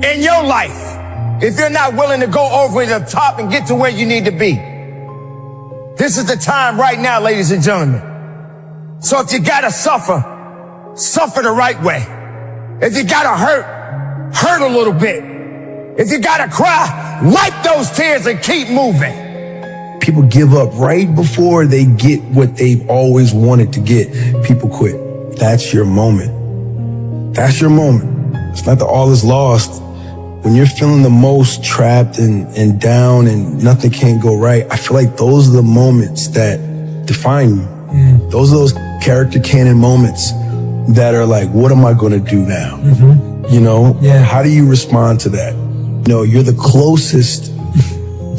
in your life if you're not willing to go over the top and get to where you need to be? This is the time right now, ladies and gentlemen. So if you gotta suffer, suffer the right way. If you gotta hurt a little bit. If you gotta cry, wipe those tears and keep moving. People give up right before they get what they've always wanted to get. People quit. That's your moment. That's your moment. It's not that all is lost. When you're feeling the most trapped and down and nothing can't go right, I feel like those are the moments that define you. Those are those character canon moments that are like, what am I going to do now? You know, how do you respond to that? You know, you're the closest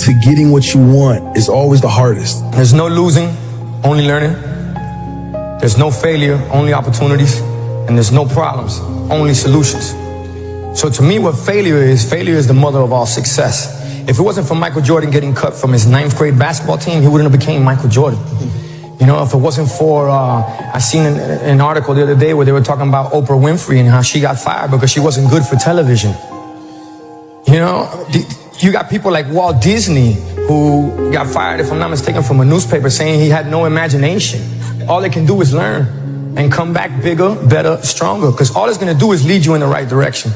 to getting what you want is always the hardest. There's no losing, only learning. There's no failure, only opportunities. And there's no problems, only solutions. So to me, what failure is the mother of all success. If it wasn't for Michael Jordan getting cut from his 9th grade basketball team, he wouldn't have became Michael Jordan. You know, if it wasn't for, I seen an article the other day where they were talking about Oprah Winfrey and how she got fired because she wasn't good for television. You know, you got people like Walt Disney who got fired, if I'm not mistaken, from a newspaper saying he had no imagination. All they can do is learn and come back bigger, better, stronger, because all it's going to do is lead you in the right direction.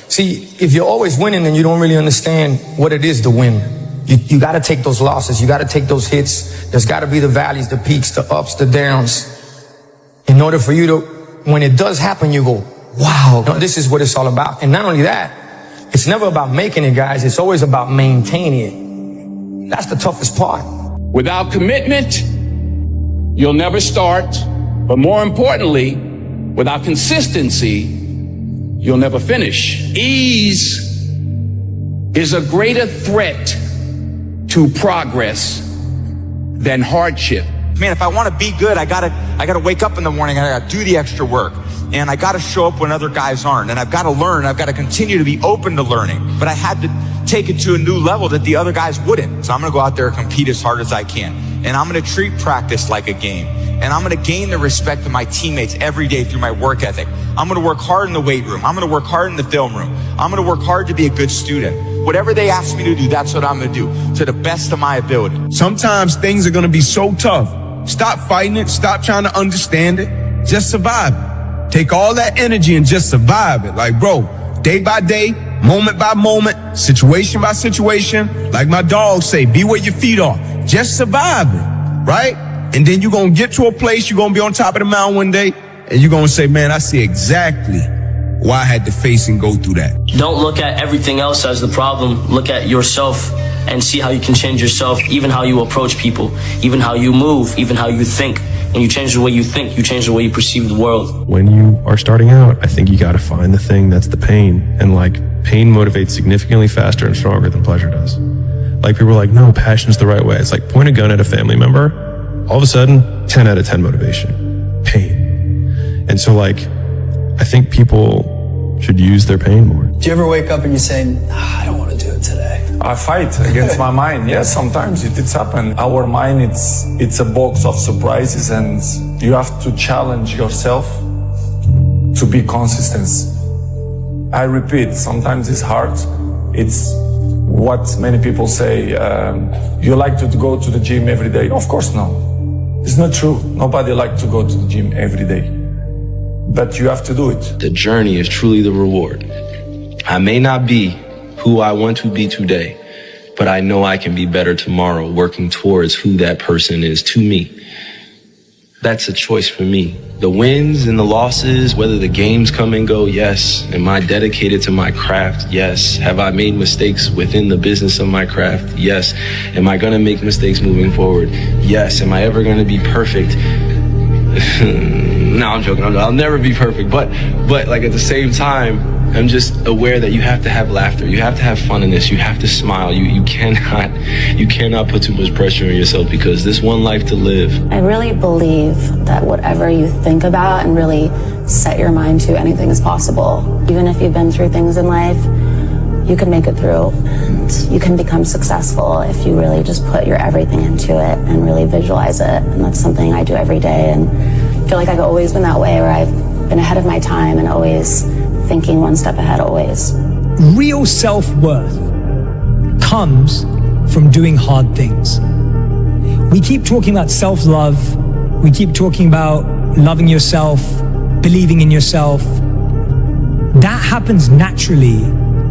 See, if you're always winning, then you don't really understand what it is to win. You got to take those losses. You got to take those hits. There's got to be the valleys, the peaks, the ups, the downs. In order for you to, when it does happen, you go, wow, no, this is what it's all about. And not only that, it's never about making it, guys. It's always about maintaining it. That's the toughest part. Without commitment, you'll never start. But more importantly, without consistency, you'll never finish. Ease is a greater threat to progress than hardship. Man, if I want to be good, I gotta wake up in the morning, I gotta do the extra work. And I gotta show up when other guys aren't. And I've gotta learn, I've gotta continue to be open to learning. But I had to take it to a new level that the other guys wouldn't. So I'm gonna go out there and compete as hard as I can. And I'm gonna treat practice like a game. And I'm gonna gain the respect of my teammates every day through my work ethic. I'm gonna work hard in the weight room. I'm gonna work hard in the film room. I'm gonna work hard to be a good student. Whatever they ask me to do, that's what I'm gonna do to the best of my ability. Sometimes things are gonna be so tough. Stop fighting it. Stop trying to understand it. Just survive it. Take all that energy and just survive it. Like, bro, day by day, moment by moment, situation by situation. Like my dogs say, be where your feet are. Just survive it, right? And then you're gonna get to a place, you're gonna be on top of the mountain one day, and you're gonna say, man, I see exactly why I had to face and go through that. Don't look at everything else as the problem. Look at yourself and see how you can change yourself, even how you approach people, even how you move, even how you think. When you change the way you think, you change the way you perceive the world. When you are starting out, I think you got to find the thing that's the pain. And like, pain motivates significantly faster and stronger than pleasure does. Like, people are like, no, passion's the right way. It's like, point a gun at a family member, all of a sudden, 10 out of 10 motivation. Pain. And so like, I think people should use their pain more. Do you ever wake up and you say, I don't want to do it today? I fight against my mind. Yes, sometimes it's happened. Our mind, it's a box of surprises, and you have to challenge yourself to be consistent. I repeat, sometimes it's hard. It's what many people say, you like to go to the gym every day. Of course, no. It's not true. Nobody likes to go to the gym every day. But you have to do it. The journey is truly the reward. I may not be who I want to be today, but I know I can be better tomorrow, working towards who that person is to me. That's a choice for me. The wins and the losses, whether the games come and go, yes. Am I dedicated to my craft? Yes. Have I made mistakes within the business of my craft? Yes. Am I gonna make mistakes moving forward? Yes. Am I ever gonna be perfect? No, I'm joking. I'll never be perfect. But like at the same time, I'm just aware that you have to have laughter. You have to have fun in this. You have to smile. You cannot put too much pressure on yourself, because this one life to live. I really believe that whatever you think about and really set your mind to, anything is possible. Even if you've been through things in life, you can make it through, and you can become successful if you really just put your everything into it and really visualize it. And that's something I do every day, and I feel like I've always been that way, where I've been ahead of my time and always thinking one step ahead, always. Real self-worth comes from doing hard things. We keep talking about self-love. We keep talking about loving yourself, believing in yourself. That happens naturally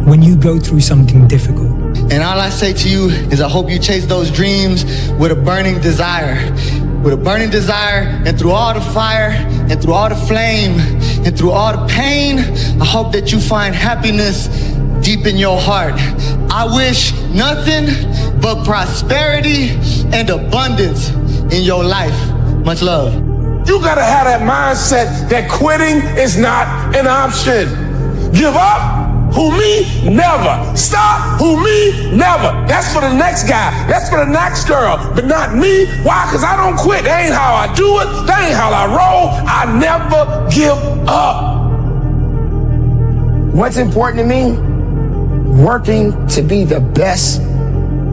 when you go through something difficult. And all I say to you is I hope you chase those dreams with a burning desire. With a burning desire, and through all the fire, and through all the flame, and through all the pain, I hope that you find happiness deep in your heart. I wish nothing but prosperity and abundance in your life. Much love. You gotta have that mindset that quitting is not an option. Give up? Who me? Never. Stop? Who me? Never. That's for the next guy. That's for the next girl. But not me. Why? Because I don't quit. That ain't how I do it. That ain't how I roll. I never give up. What's important to me? Working to be the best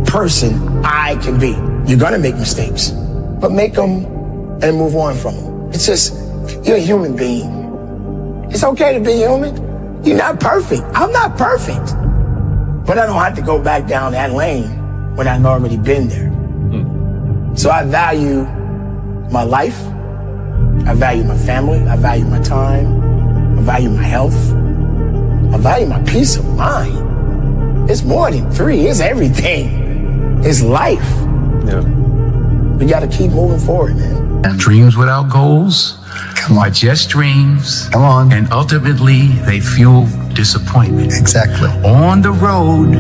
person I can be. You're gonna make mistakes, but make them and move on from them. It's just, you're a human being. It's okay to be human. You're not perfect. I'm not perfect. But I don't have to go back down that lane when I've already been there. So I value my life. I value my family. I value my time. I value my health. I value my peace of mind. It's more than 3. It's everything. It's life. Yeah. We got to keep moving forward, man. And dreams without goals are just dreams. Come on. And ultimately, they fuel disappointment. Exactly. On the road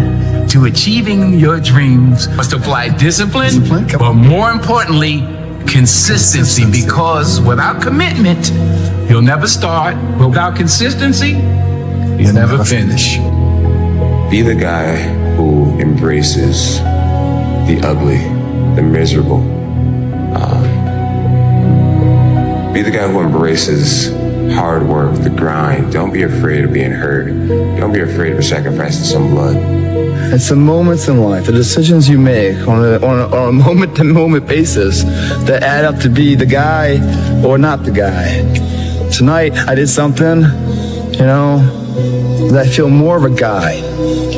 to achieving your dreams, must apply discipline, but more importantly, consistency. Because without commitment, you'll never start. Without consistency, you'll never finish. Be the guy who embraces the ugly, the miserable. Be the guy who embraces hard work, the grind. Don't be afraid of being hurt. Don't be afraid of sacrificing some blood. It's the moments in life, the decisions you make on a moment-to-moment basis that add up to be the guy or not the guy. Tonight, I did something, that I feel more of a guy.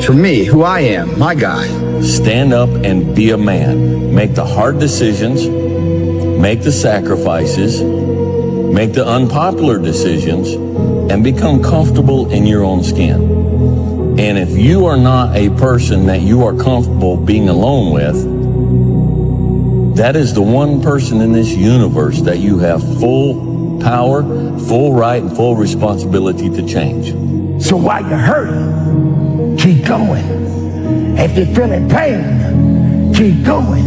For me, who I am, my guy. Stand up and be a man. Make the hard decisions. Make the sacrifices. Make the unpopular decisions and become comfortable in your own skin. And if you are not a person that you are comfortable being alone with, that is the one person in this universe that you have full power, full right, and full responsibility to change. So while you're hurting, keep going. If you're feeling pain, keep going.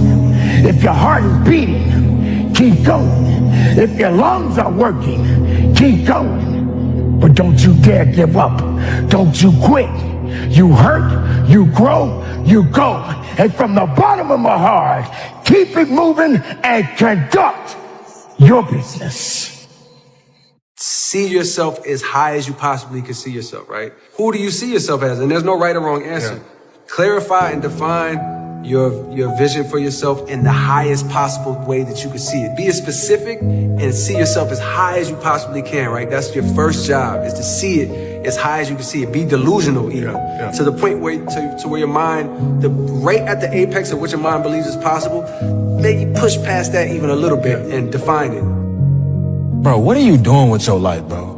If your heart is beating, keep going. If your lungs are working, keep going. But don't you dare give up. Don't you quit. You hurt, you grow, you go. And from the bottom of my heart, keep it moving and conduct your business. See yourself as high as you possibly can see yourself, right? Who do you see yourself as? And there's no right or wrong answer. Yeah. Clarify and define your vision for yourself in the highest possible way that you can see it. Be as specific and see yourself as high as you possibly can, right? That's your first job, is to see it as high as you can see it. Be delusional even, to the point where to where your mind, right at the apex of what your mind believes is possible, maybe push past that even a little bit and define it. Bro, what are you doing with your life, bro?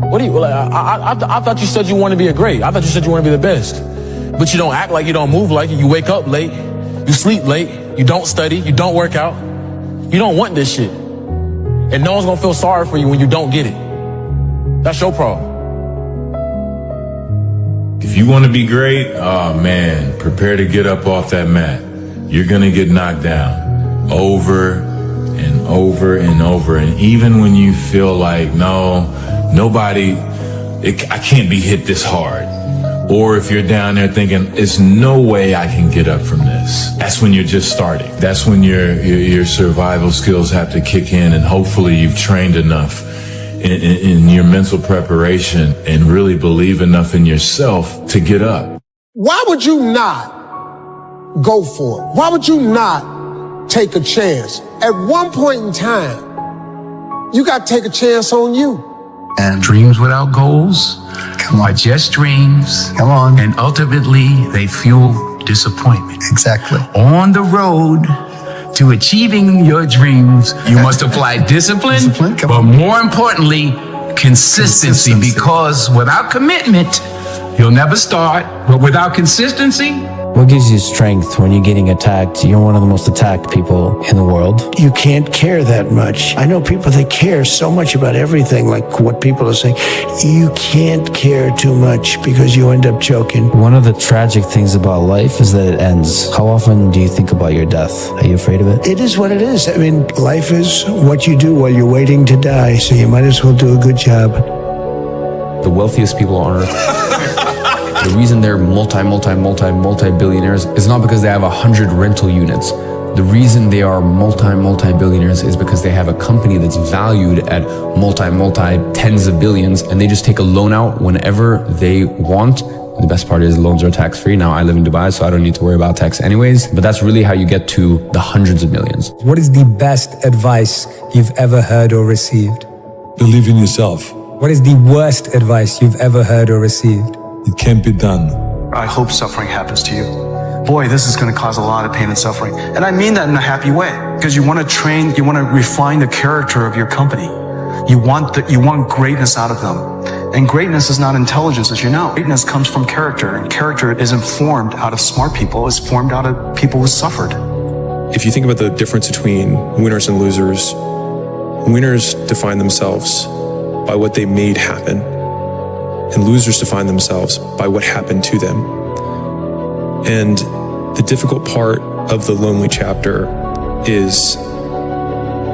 What are you, I thought you said you want to be a great. I thought you said you want to be the best. But you don't act like you don't move like it. You wake up late. You sleep late. You don't study. You don't work out. You don't want this shit. And no one's going to feel sorry for you when you don't get it. That's your problem. If you want to be great, oh man, prepare to get up off that mat. You're going to get knocked down over and over and over. And even when you feel like, I can't be hit this hard. Or if you're down there thinking, there's no way I can get up from this. That's when you're just starting. That's when your survival skills have to kick in, and hopefully you've trained enough in your mental preparation and really believe enough in yourself to get up. Why would you not go for it? Why would you not take a chance? At one point in time, you got to take a chance on you. And dreams without goals are just dreams. Come on. And ultimately, they fuel disappointment. Exactly. On the road to achieving your dreams, you must apply discipline, but more importantly, consistency. Because without commitment, You'll never start, but without consistency, What gives you strength when you're getting attacked? You're one of the most attacked people in the world. You can't care that much. I know people that care so much about everything, like what people are saying. You can't care too much because you end up choking. One of the tragic things about life is that it ends. How often do you think about your death? Are you afraid of it? It is what it is. I mean, life is what you do while you're waiting to die, so you might as well do a good job. The wealthiest people on earth, the reason they're multi-billionaires is not because they have 100 rental units. The reason they are multi-billionaires is because they have a company that's valued at tens of billions, and they just take a loan out whenever they want. The best part is loans are tax-free. Now I live in Dubai, so I don't need to worry about tax anyways, but that's really how you get to the hundreds of millions. What is the best advice you've ever heard or received? Believe in yourself. What is the worst advice you've ever heard or received? It can't be done. I hope suffering happens to you. Boy, this is going to cause a lot of pain and suffering. And I mean that in a happy way, because you want to train, you want to refine the character of your company. You want greatness out of them. And greatness is not intelligence, as you know. Greatness comes from character, and character isn't formed out of smart people, it's formed out of people who suffered. If you think about the difference between winners and losers, winners define themselves by what they made happen, and losers define themselves by what happened to them. And the difficult part of the lonely chapter is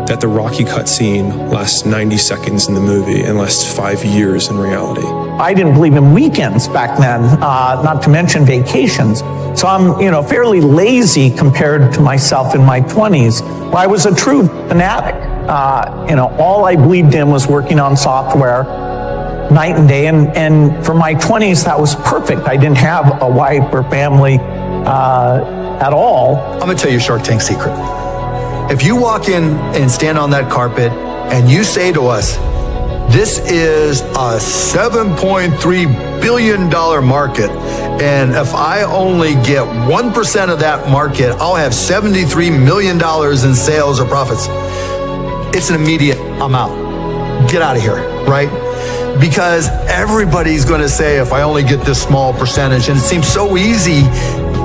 that the Rocky cutscene lasts 90 seconds in the movie and lasts 5 years in reality. I didn't believe in weekends back then, not to mention vacations. So I'm, fairly lazy compared to myself in my 20s, where I was a true fanatic. All I believed in was working on software night and day. And for my 20s, that was perfect. I didn't have a wife or family at all. I'm gonna tell you a Shark Tank secret. If you walk in and stand on that carpet and you say to us, this is a $7.3 billion market, and if I only get 1% of that market, I'll have $73 million in sales or profits. It's an immediate, I'm out. Get out of here, right? Because everybody's going to say, if I only get this small percentage, and it seems so easy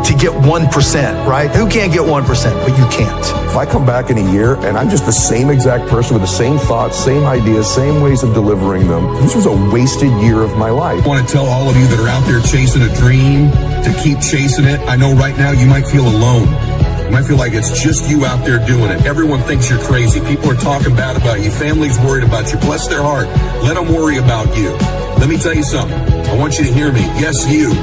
to get 1%, right? Who can't get 1%? But you can't. If I come back in a year and I'm just the same exact person with the same thoughts, same ideas, same ways of delivering them, this was a wasted year of my life. I want to tell all of you that are out there chasing a dream to keep chasing it. I know right now you might feel alone. You might feel like it's just you out there doing it. Everyone thinks you're crazy. People are talking bad about you. Family's worried about you. Bless their heart. Let them worry about you. Let me tell you something. I want you to hear me. Yes, you.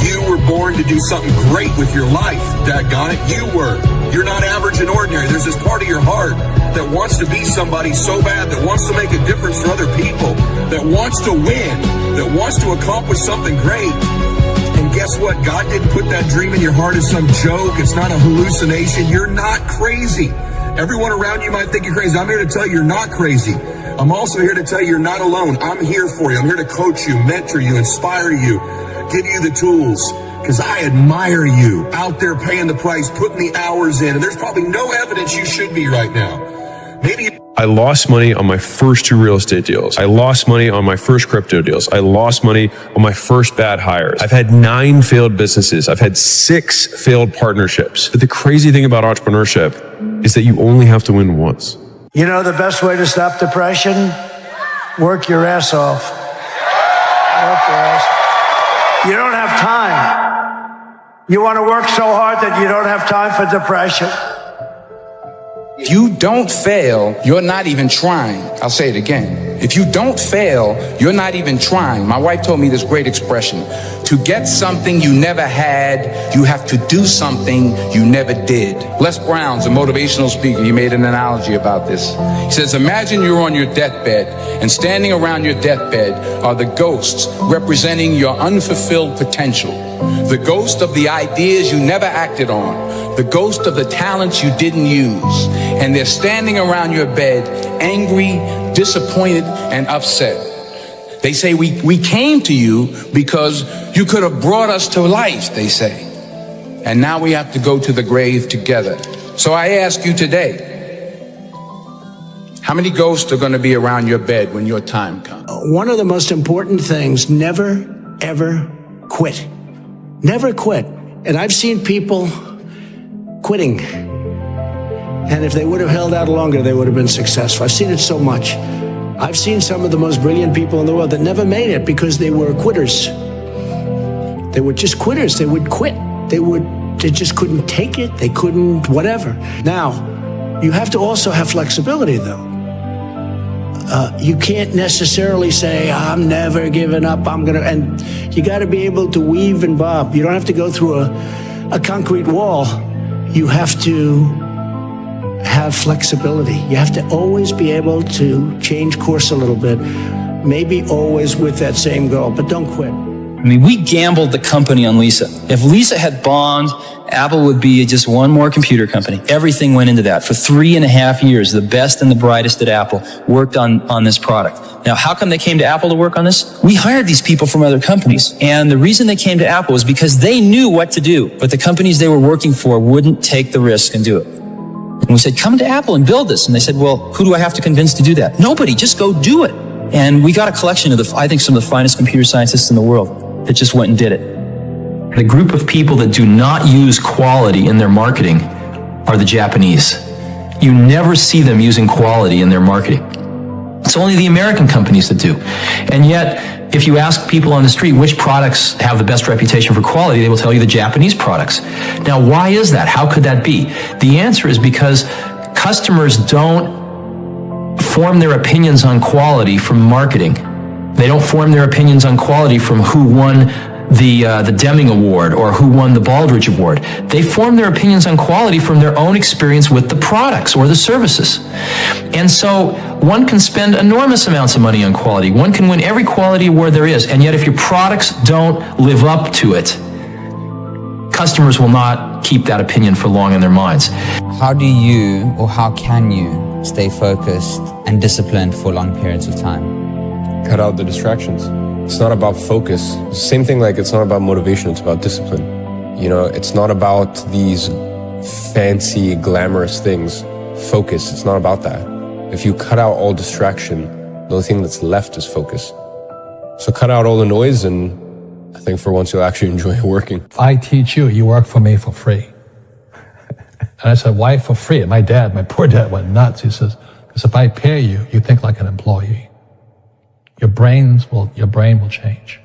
You were born to do something great with your life. Daggone it. You were. You're not average and ordinary. There's this part of your heart that wants to be somebody so bad, that wants to make a difference for other people, that wants to win, that wants to accomplish something great. And guess what? God didn't put that dream in your heart as some joke. It's not a hallucination. You're not crazy. Everyone around you might think you're crazy. I'm here to tell you you're not crazy. I'm also here to tell you you're not alone. I'm here for you. I'm here to coach you, mentor you, inspire you, give you the tools. Because I admire you out there paying the price, putting the hours in. And there's probably no evidence you should be right now. Maybe I lost money on my first 2 real estate deals. I lost money on my first crypto deals. I lost money on my first bad hires. I've had 9 failed businesses. I've had 6 failed partnerships. But the crazy thing about entrepreneurship is that you only have to win once. You know the best way to stop depression? Work your ass off. Work your ass off. You don't have time. You want to work so hard that you don't have time for depression. If you don't fail, you're not even trying. I'll say it again. If you don't fail, you're not even trying. My wife told me this great expression. To get something you never had, you have to do something you never did. Les Brown's a motivational speaker. He made an analogy about this. He says, imagine you're on your deathbed, and standing around your deathbed are the ghosts representing your unfulfilled potential. The ghost of the ideas you never acted on. The ghost of the talents you didn't use. And they're standing around your bed, angry, disappointed, and upset. They say, we came to you because you could have brought us to life, they say. And now we have to go to the grave together. So I ask you today, how many ghosts are going to be around your bed when your time comes? One of the most important things, never, ever quit. Never quit. And I've seen people quitting. And if they would have held out longer, they would have been successful. I've seen it so much. I've seen some of the most brilliant people in the world that never made it because they were quitters. They were just quitters. They would quit. They just couldn't take it. They couldn't whatever. Now, you have to also have flexibility, though. You can't necessarily say, I'm never giving up, and you got to be able to weave and bob. You don't have to go through a concrete wall. You have to have flexibility. You have to always be able to change course a little bit, maybe always with that same goal, but don't quit. I mean, we gambled the company on Lisa. If Lisa had bombed, Apple would be just one more computer company. Everything went into that. For 3.5 years, the best and the brightest at Apple worked on this product. Now, how come they came to Apple to work on this? We hired these people from other companies. And the reason they came to Apple was because they knew what to do, but the companies they were working for wouldn't take the risk and do it. And we said, come to Apple and build this. And they said, well, who do I have to convince to do that? Nobody, just go do it. And we got a collection of I think some of the finest computer scientists in the world that just went and did it. The group of people that do not use quality in their marketing are the Japanese. You never see them using quality in their marketing. It's only the American companies that do. And yet, if you ask people on the street which products have the best reputation for quality, they will tell you the Japanese products. Now, why is that? How could that be? The answer is because customers don't form their opinions on quality from marketing. They don't form their opinions on quality from who won the Deming Award or who won the Baldrige Award. They form their opinions on quality from their own experience with the products or the services. And so one can spend enormous amounts of money on quality. One can win every quality award there is. And yet if your products don't live up to it, customers will not keep that opinion for long in their minds. How do you, or how can you, stay focused and disciplined for long periods of time? Cut out the distractions. It's not about focus. Same thing like it's not about motivation, it's about discipline. You know, it's not about these fancy, glamorous things. Focus, it's not about that. If you cut out all distraction, the only thing that's left is focus. So cut out all the noise, and I think for once you'll actually enjoy working. If I teach you, you work for me for free. And I said, why for free? And my poor dad went nuts. He says, because if I pay you, you think like an employee. Your brain will change.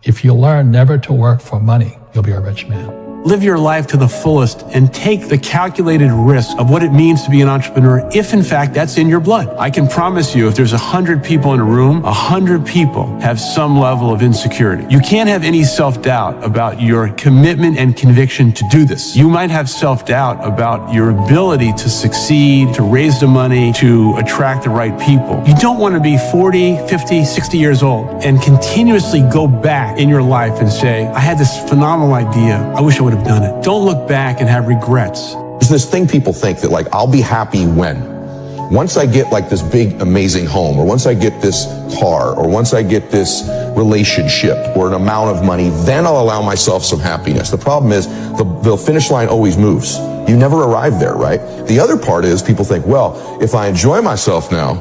If you learn never to work for money, you'll be a rich man. Live your life to the fullest and take the calculated risk of what it means to be an entrepreneur if in fact that's in your blood. I can promise you if there's 100 people in a room, 100 people have some level of insecurity. You can't have any self-doubt about your commitment and conviction to do this. You might have self-doubt about your ability to succeed, to raise the money, to attract the right people. You don't want to be 40, 50, 60 years old and continuously go back in your life and say, I had this phenomenal idea. I wish I would have done it. Don't look back and have regrets. There's this thing people think that like, I'll be happy once I get like this big, amazing home, or once I get this car, or once I get this relationship or an amount of money, then I'll allow myself some happiness. The problem is the finish line always moves. You never arrive there, right? The other part is people think, well, if I enjoy myself now,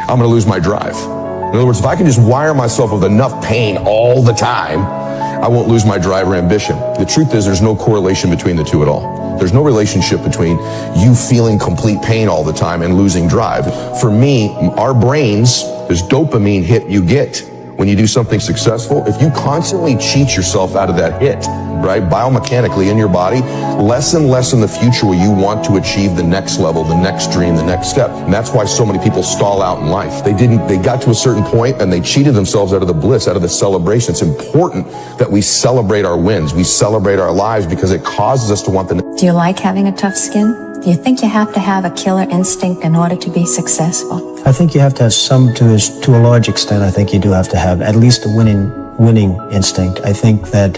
I'm going to lose my drive. In other words, if I can just wire myself with enough pain all the time, I won't lose my drive or ambition. The truth is there's no correlation between the two at all. There's no relationship between you feeling complete pain all the time and losing drive. For me, our brains, there's dopamine hit you get when you do something successful. If you constantly cheat yourself out of that hit, right, biomechanically in your body, less and less in the future will you want to achieve the next level, the next dream, the next step. And that's why so many people stall out in life. They got to a certain point and they cheated themselves out of the bliss, out of the celebration. It's important that we celebrate our wins. We celebrate our lives because it causes us to want the next. Do you like having a tough skin? Do you think you have to have a killer instinct in order to be successful? I think you have to have some, to a large extent, I think you do have to have at least a winning instinct. I think that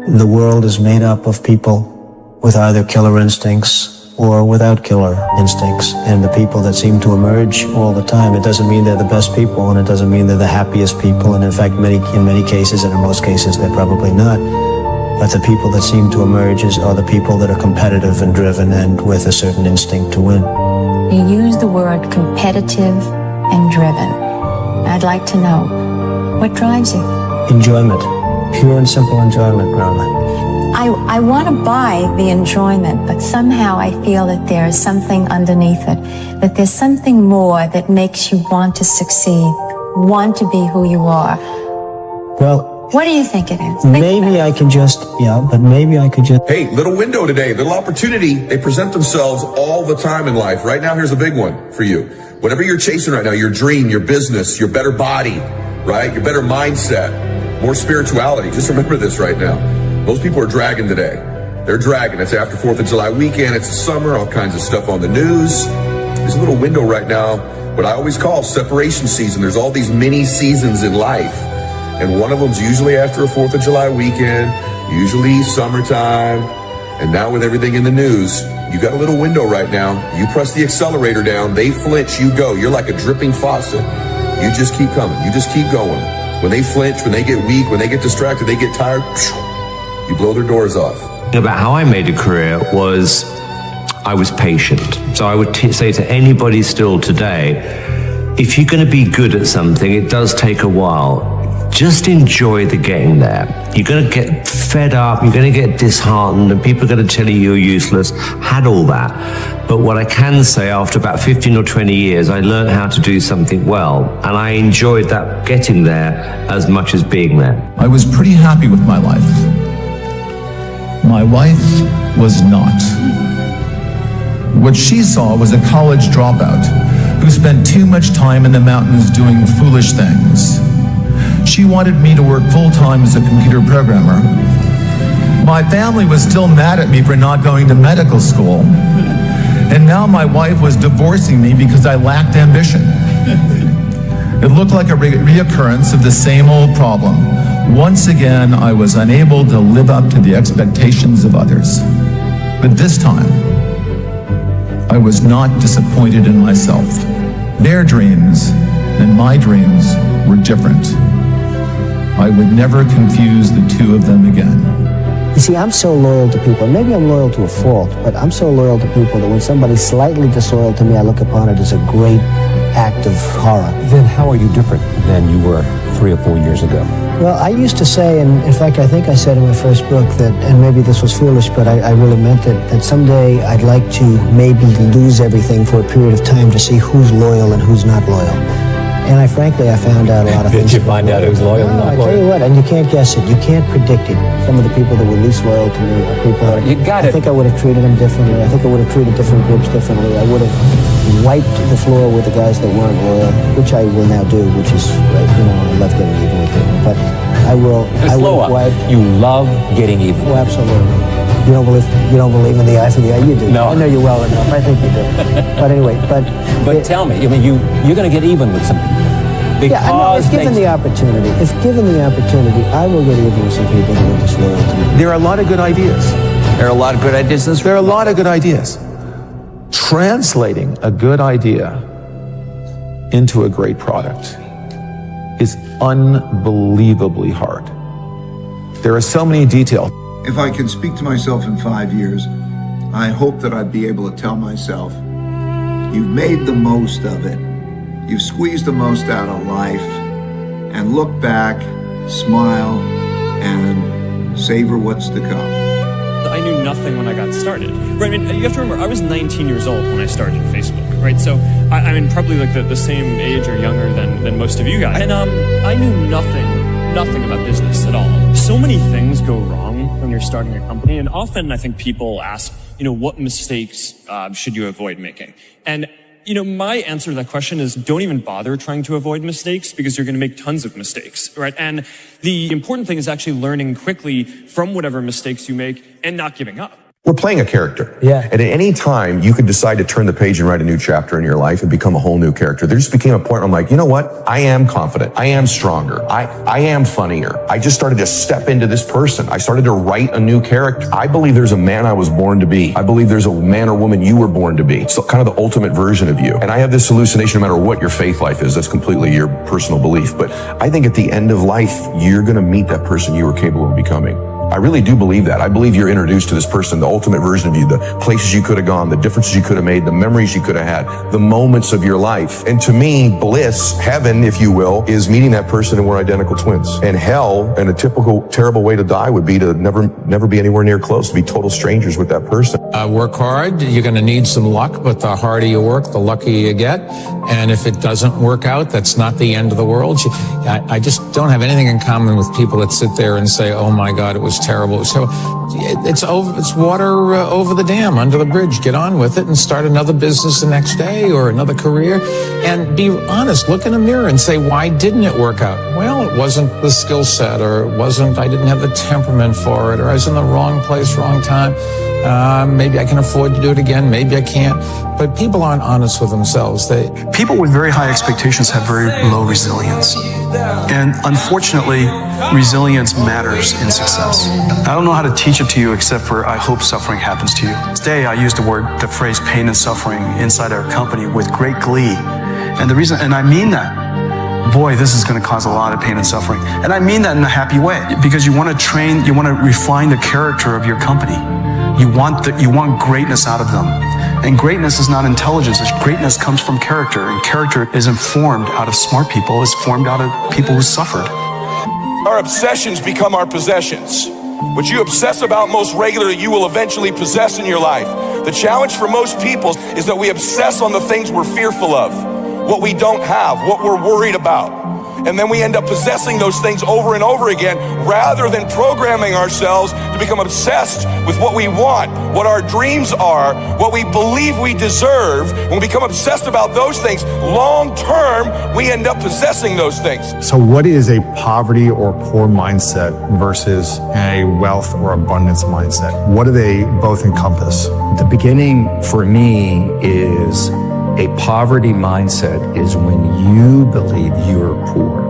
the world is made up of people with either killer instincts or without killer instincts. And the people that seem to emerge all the time, it doesn't mean they're the best people, and it doesn't mean they're the happiest people. And in fact, in many cases, and in most cases, they're probably not. But the people that seem to emerge are the people that are competitive and driven and with a certain instinct to win. You use the word competitive and driven. I'd like to know, what drives you? Enjoyment. Pure and simple enjoyment, Grandma. I want to buy the enjoyment, but somehow I feel that there is something underneath it, that there's something more that makes you want to succeed, want to be who you are. Well, what do you think it is? Maybe I could just, but maybe I could just... Hey, little window today, little opportunity. They present themselves all the time in life. Right now, here's a big one for you. Whatever you're chasing right now, your dream, your business, your better body, right? Your better mindset, more spirituality. Just remember this right now. Most people are dragging today. They're dragging. It's after 4th of July weekend. It's the summer, all kinds of stuff on the news. There's a little window right now, what I always call separation season. There's all these mini seasons in life. And one of them's usually after a 4th of July weekend, usually summertime. And now with everything in the news, you got a little window right now. You press the accelerator down, they flinch, you go. You're like a dripping faucet. You just keep coming. You just keep going. When they flinch, when they get weak, when they get distracted, they get tired, you blow their doors off. About how I made a career was I was patient. So I would say to anybody still today, if you're going to be good at something, it does take a while. Just enjoy the getting there. You're going to get fed up, you're going to get disheartened, and people are going to tell you you're useless. Had all that. But what I can say, after about 15 or 20 years, I learned how to do something well. And I enjoyed that getting there as much as being there. I was pretty happy with my life. My wife was not. What she saw was a college dropout who spent too much time in the mountains doing foolish things. She wanted me to work full-time as a computer programmer. My family was still mad at me for not going to medical school. And now my wife was divorcing me because I lacked ambition. It looked like a reoccurrence of the same old problem. Once again, I was unable to live up to the expectations of others. But this time, I was not disappointed in myself. Their dreams and my dreams were different. I would never confuse the two of them again. You see, I'm so loyal to people. Maybe I'm loyal to a fault, but I'm so loyal to people that when somebody's slightly disloyal to me, I look upon it as a great act of horror. Then how are you different than you were 3 or 4 years ago? Well, I used to say, and in fact, I think I said in my first book that, and maybe this was foolish, but I really meant it, that someday I'd like to maybe lose everything for a period of time to see who's loyal and who's not loyal. And I found out a lot of things. Did you find out who's loyal and not loyal? I tell you what, and you can't guess it. You can't predict it. Some of the people that were least loyal to me are people that I think I would have treated them differently. I think I would have treated different groups differently. I would have wiped the floor with the guys that weren't loyal, which I will now do, which is, I love getting even with people. But I will wipe. You love getting even. Oh, absolutely. You don't believe in the eye for the eye? You do. No. I know you well enough. I think you do. But anyway, But tell me, you're going to get even with some people. Yeah, I know, if given the opportunity, I will get even with some people who are disloyal to me. There are a lot of good ideas. There are a lot of good ideas. There are a lot of good ideas. Translating a good idea into a great product is unbelievably hard. There are so many details. If I can speak to myself in 5 years, I hope that I'd be able to tell myself, you've made the most of it. You've squeezed the most out of life, and look back, smile, and savor what's to come. I knew nothing when I got started. Right? I mean, you have to remember, I was 19 years old when I started Facebook, right? So, I mean, probably like the same age or younger than most of you guys. And I knew nothing about business at all. So many things go wrong when you're starting a company, and often I think people ask, what mistakes should you avoid making? And my answer to that question is don't even bother trying to avoid mistakes because you're going to make tons of mistakes, right? And the important thing is actually learning quickly from whatever mistakes you make and not giving up. We're playing a character. Yeah. And at any time, you could decide to turn the page and write a new chapter in your life and become a whole new character. There just became a point where I'm like, you know what? I am confident. I am stronger. I am funnier. I just started to step into this person. I started to write a new character. I believe there's a man I was born to be. I believe there's a man or woman you were born to be. It's kind of the ultimate version of you. And I have this hallucination no matter what your faith life is. That's completely your personal belief. But I think at the end of life, you're going to meet that person you were capable of becoming. I really do believe that. I believe you're introduced to this person, the ultimate version of you, the places you could have gone, the differences you could have made, the memories you could have had, the moments of your life. And to me, bliss, heaven, if you will, is meeting that person and we're identical twins. And hell, and a typical terrible way to die would be to never be anywhere near close, to be total strangers with that person. Work hard. You're going to need some luck, but the harder you work, the luckier you get. And if it doesn't work out, that's not the end of the world. I just don't have anything in common with people that sit there and say, oh my God, it was terrible. So it's water over the dam, under the bridge. Get on with it and start another business the next day or another career. And be honest, look in the mirror and say, why didn't it work out? Well, it wasn't the skill set, or I didn't have the temperament for it, or I was in the wrong place, wrong time. Maybe I can afford to do it again, maybe I can't. But people aren't honest with themselves. People with very high expectations have very low resilience. And unfortunately, resilience matters in success. I don't know how to teach it to you except for I hope suffering happens to you. Today, I use the phrase pain and suffering inside our company with great glee. And I mean that. Boy, this is going to cause a lot of pain and suffering. And I mean that in a happy way, because you want to refine the character of your company. You want greatness out of them. And greatness is not intelligence. Greatness comes from character, and character isn't formed out of smart people. It's formed out of people who suffered. Our obsessions become our possessions. What you obsess about most regularly, you will eventually possess in your life. The challenge for most people is that we obsess on the things we're fearful of, what we don't have, what we're worried about. And then we end up possessing those things over and over again, rather than programming ourselves to become obsessed with what we want, what our dreams are, what we believe we deserve. When we become obsessed about those things, long term, we end up possessing those things. So what is a poverty or poor mindset versus a wealth or abundance mindset? What do they both encompass? The beginning for me is a poverty mindset is when you believe you're poor,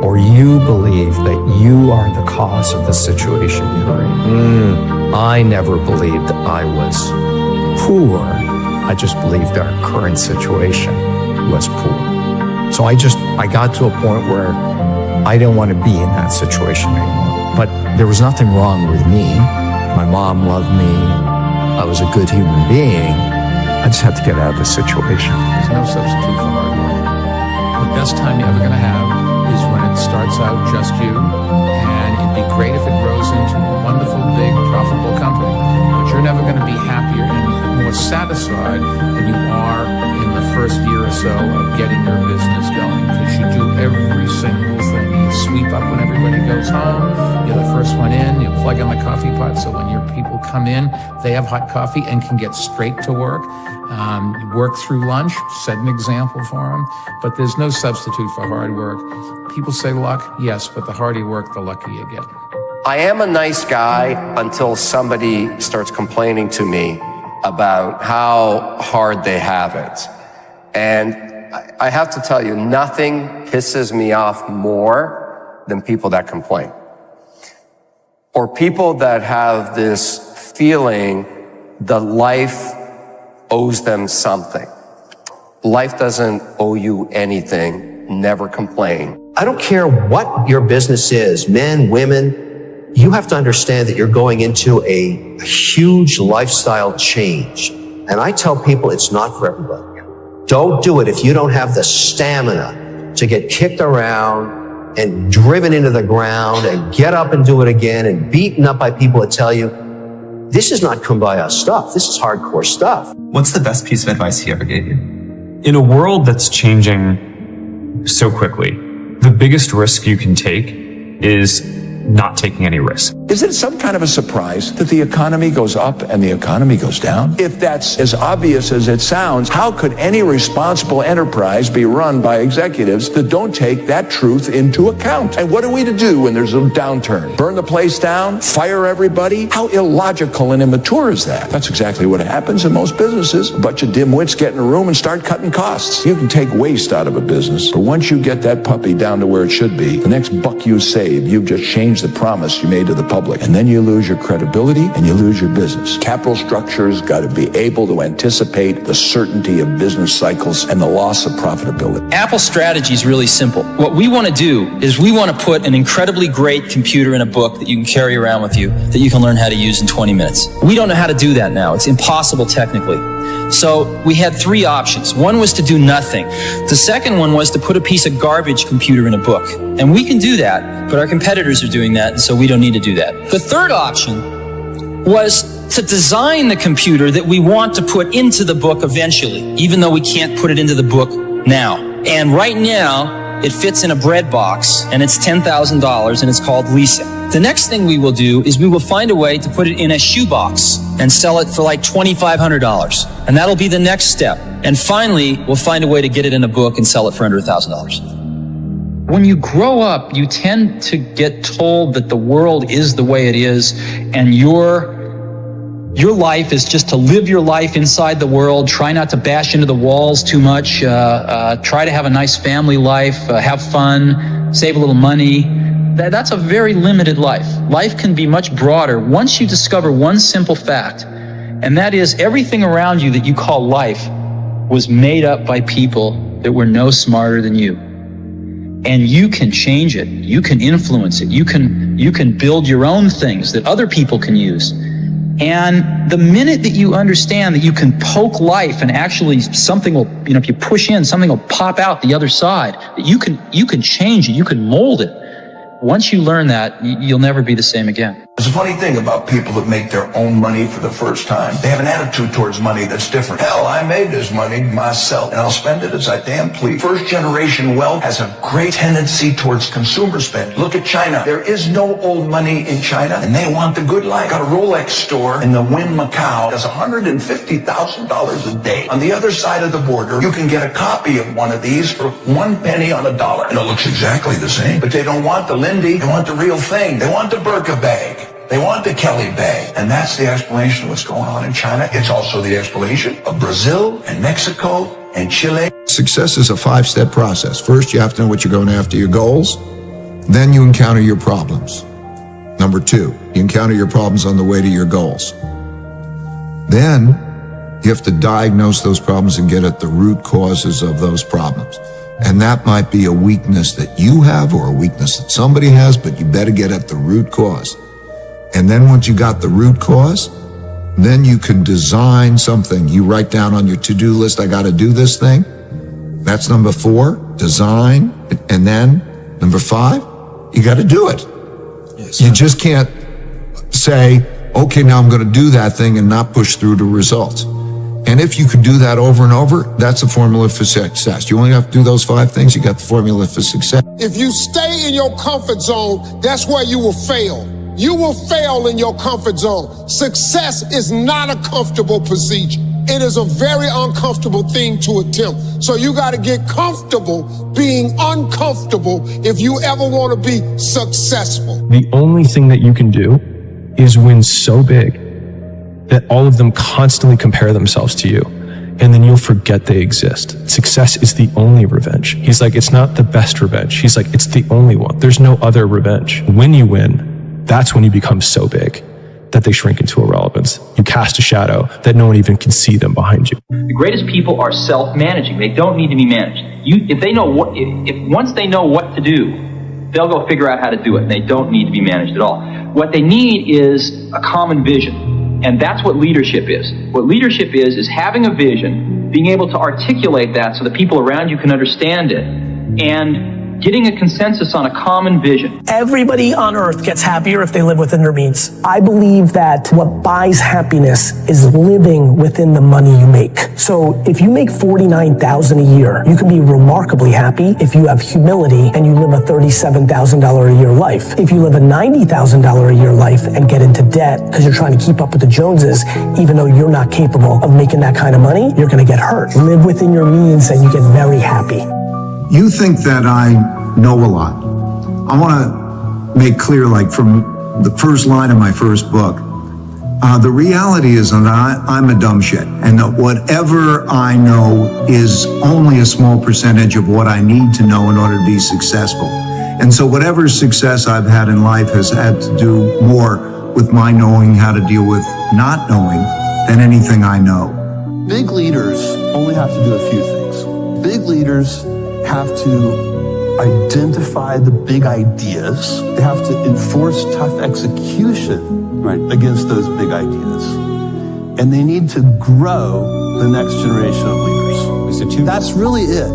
or you believe that you are the cause of the situation you're in. I never believed I was poor. I just believed our current situation was poor. So I got to a point where I didn't want to be in that situation anymore. But there was nothing wrong with me. My mom loved me. I was a good human being. I just had to get out of the situation. There's no substitute for hard work. The best time you're ever going to have is when it starts out just you, and it'd be great if it grows into a wonderful, big, profitable company. But you're never going to be happier and more satisfied than you are in the first year or so of getting your business going, because you do every single thing. You sweep up when everybody goes home. You're the first one in. You plug in the coffee pot, so when your people come in, they have hot coffee and can get straight to work. You work through lunch, set an example for them, but there's no substitute for hard work. People say luck, yes, but the harder you work, the luckier you get. I am a nice guy until somebody starts complaining to me about how hard they have it. And I have to tell you, nothing pisses me off more than people that complain. Or people that have this feeling that life owes them something. Life doesn't owe you anything. Never complain. I don't care what your business is, men, women, you have to understand that you're going into a huge lifestyle change. And I tell people it's not for everybody. Don't do it if you don't have the stamina to get kicked around and driven into the ground and get up and do it again and beaten up by people that tell you, this is not kumbaya stuff. This is hardcore stuff. What's the best piece of advice he ever gave you? In a world that's changing so quickly, the biggest risk you can take is not taking any risk. Is it some kind of a surprise that the economy goes up and the economy goes down? If that's as obvious as it sounds, how could any responsible enterprise be run by executives that don't take that truth into account? And what are we to do when there's a downturn? Burn the place down? Fire everybody? How illogical and immature is that? That's exactly what happens in most businesses. A bunch of dimwits get in a room and start cutting costs. You can take waste out of a business, but once you get that puppy down to where it should be, the next buck you save, you've just changed the promise you made to the public public. And then you lose your credibility and you lose your business. Capital structure's got to be able to anticipate the certainty of business cycles and the loss of profitability. Apple's strategy is really simple. What we want to do is we want to put an incredibly great computer in a book that you can carry around with you that you can learn how to use in 20 minutes. We don't know how to do that now. It's impossible technically. So we had three options. One was to do nothing. The second one was to put a piece of garbage computer in a book. And we can do that, but our competitors are doing that, and so we don't need to do that. The third option was to design the computer that we want to put into the book eventually, even though we can't put it into the book now. And right now, it fits in a bread box, and it's $10,000, and it's called Lisa. The next thing we will do is we will find a way to put it in a shoebox and sell it for like $2,500. And that'll be the next step. And finally, we'll find a way to get it in a book and sell it for under $1,000. When you grow up, you tend to get told that the world is the way it is, and your life is just to live your life inside the world, try not to bash into the walls too much, try to have a nice family life, have fun, save a little money. That's a very limited life. Life can be much broader once you discover one simple fact, and that is everything around you that you call life was made up by people that were no smarter than you. And you can change it. You can influence it. You can build your own things that other people can use. And the minute that you understand that you can poke life and actually something will, if you push in, something will pop out the other side, that you can change it, you can mold it. Once you learn that, you'll never be the same again. There's a funny thing about people that make their own money for the first time. They have an attitude towards money that's different. Hell, I made this money myself, and I'll spend it as I damn please. First generation wealth has a great tendency towards consumer spend. Look at China. There is no old money in China, and they want the good life. Got a Rolex store in the Wynn, Macau. Does $150,000 a day. On the other side of the border, you can get a copy of one of these for 1 penny on a dollar. And it looks exactly the same, but they don't want the Lindy. They want the real thing. They want the Birka bag. They want the Kelly bag. And that's the explanation of what's going on in China. It's also the explanation of Brazil and Mexico and Chile. Success is a 5-step process. First, you have to know what you're going after, your goals. Then you encounter your problems. Number 2, you encounter your problems on the way to your goals. Then you have to diagnose those problems and get at the root causes of those problems. And that might be a weakness that you have or a weakness that somebody has, but you better get at the root cause. And then once you got the root cause, then you can design something. You write down on your to-do list, I got to do this thing. That's number 4, design. And then number 5, you got to do it. Yes, you just can't say, okay, now I'm going to do that thing and not push through to results. And if you could do that over and over, that's a formula for success. You only have to do those 5 things, you got the formula for success. If you stay in your comfort zone, that's where you will fail. You will fail in your comfort zone. Success is not a comfortable procedure. It is a very uncomfortable thing to attempt. So you got to get comfortable being uncomfortable if you ever want to be successful. The only thing that you can do is win so big that all of them constantly compare themselves to you, and then you'll forget they exist. Success is the only revenge. He's like, it's not the best revenge. He's like, it's the only one. There's no other revenge. When you win, that's when you become so big that they shrink into irrelevance. You cast a shadow that no one even can see them behind you. The greatest people are self-managing. They don't need to be managed. Once they know what to do, they'll go figure out how to do it. They don't need to be managed at all. What they need is a common vision. And that's what leadership is. What leadership is having a vision, being able to articulate that so the people around you can understand it, and getting a consensus on a common vision. Everybody on earth gets happier if they live within their means. I believe that what buys happiness is living within the money you make. So if you make $49,000 a year, you can be remarkably happy if you have humility and you live a $37,000 a year life. If you live a $90,000 a year life and get into debt because you're trying to keep up with the Joneses, even though you're not capable of making that kind of money, you're going to get hurt. Live within your means and you get very happy. You think that I know a lot. I want to make clear, like from the first line of my first book, the reality is that I'm a dumb shit, and that whatever I know is only a small percentage of what I need to know in order to be successful. And so whatever success I've had in life has had to do more with my knowing how to deal with not knowing than anything I know. Big leaders only have to do a few things. Big leaders have to identify the big ideas. They have to enforce tough execution against those big ideas. And they need to grow the next generation of leaders. That's really it.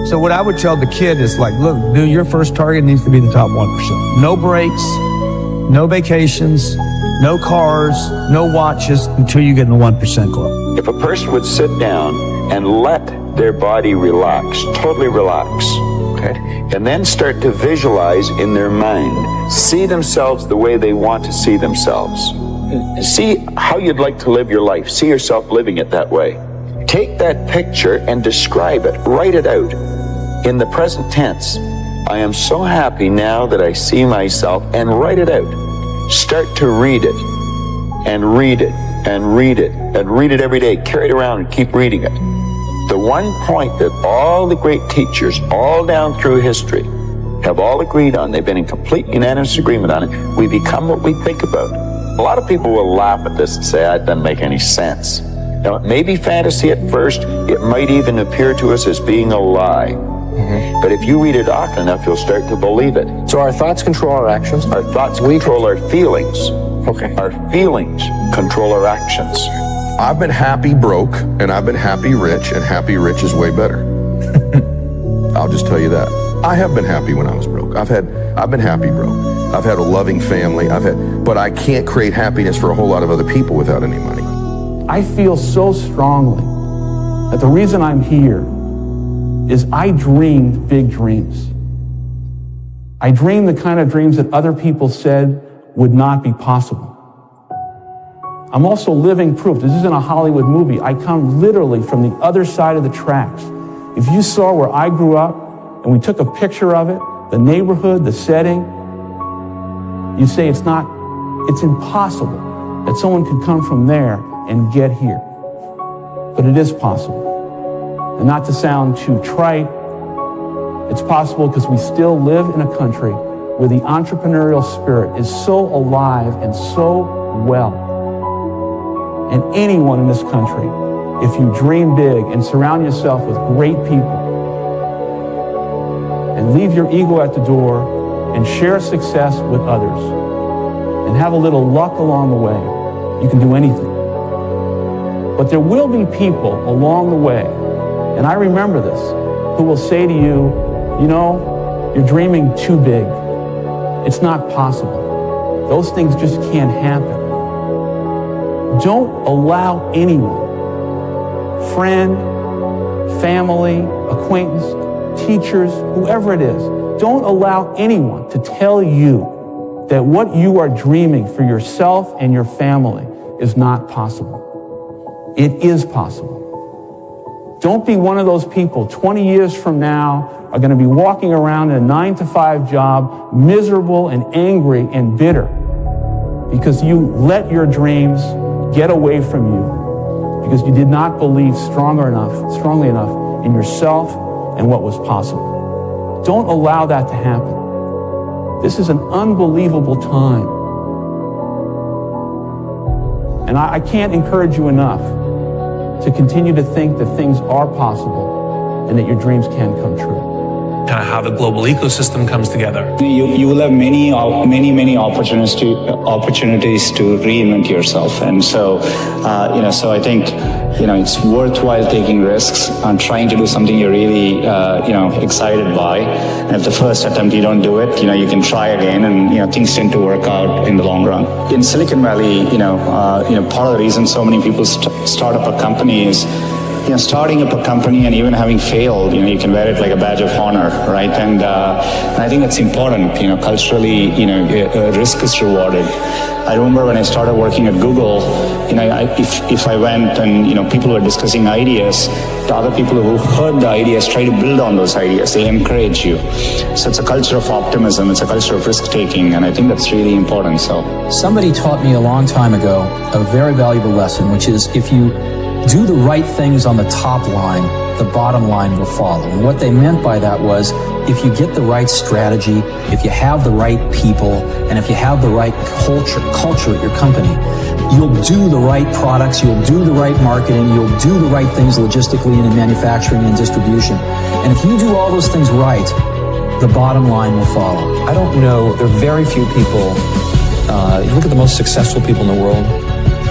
So what I would tell the kid is like, look, dude, your first target needs to be the top 1%. No breaks, no vacations, no cars, no watches until you get in the 1% club. If a person would sit down and let their body relax, totally relax, okay, and then start to visualize in their mind, see themselves the way they want to see themselves. See how you'd like to live your life. See yourself living it that way. Take that picture and describe it. Write it out in the present tense. I am so happy now that I see myself, and write it out. Start to read it and read it and read it and read it every day. Carry it around and keep reading it. The one point that all the great teachers all down through history have all agreed on, they've been in complete unanimous agreement on it, we become what we think about. A lot of people will laugh at this and say, that doesn't make any sense. Now, it may be fantasy at first. It might even appear to us as being a lie. But if you read it often enough, you'll start to believe it. So our thoughts control our actions? Our thoughts control our feelings. Okay. Our feelings control our actions. I've been happy broke, and I've been happy rich, and happy rich is way better. I'll just tell you that. I have been happy when I was broke. I've been happy broke. I've had a loving family. But I can't create happiness for a whole lot of other people without any money. I feel so strongly that the reason I'm here is I dreamed big dreams. I dreamed the kind of dreams that other people said would not be possible. I'm also living proof. This isn't a Hollywood movie. I come literally from the other side of the tracks. If you saw where I grew up and we took a picture of it, the neighborhood, the setting, you say it's impossible that someone could come from there and get here. But it is possible. And not to sound too trite, it's possible because we still live in a country where the entrepreneurial spirit is so alive and so well. And anyone in this country, if you dream big and surround yourself with great people and leave your ego at the door and share success with others and have a little luck along the way, you can do anything. But there will be people along the way, and I remember this, who will say to you, you know, you're dreaming too big. It's not possible. Those things just can't happen. Don't allow anyone, friend, family, acquaintance, teachers, whoever it is, don't allow anyone to tell you that what you are dreaming for yourself and your family is not possible. It is possible. Don't be one of those people 20 years from now are going to be walking around in a 9-to-5 job, miserable and angry and bitter because you let your dreams get away from you because you did not believe strongly enough in yourself and what was possible. Don't allow that to happen. This is an unbelievable time. And I can't encourage you enough to continue to think that things are possible and that your dreams can come true. Kind of how the global ecosystem comes together. You will have many opportunities to reinvent yourself, and so so I think it's worthwhile taking risks and trying to do something you're really excited by. And if the first attempt you don't do it, you can try again, and things tend to work out in the long run. In Silicon Valley, part of the reason so many people start up a company is, starting up a company and even having failed, you can wear it like a badge of honor, right? And I think that's important. Culturally, risk is rewarded. I remember when I started working at Google, if I went and people were discussing ideas, the other people who heard the ideas try to build on those ideas. They encourage you. So it's a culture of optimism. It's a culture of risk taking, and I think that's really important. So somebody taught me a long time ago a very valuable lesson, which is if you do the right things on the top line, the bottom line will follow. And what they meant by that was, if you get the right strategy, if you have the right people, and if you have the right culture at your company, you'll do the right products, you'll do the right marketing, you'll do the right things logistically and in manufacturing and distribution. And if you do all those things right, the bottom line will follow. I don't know, there are very few people, you look at the most successful people in the world,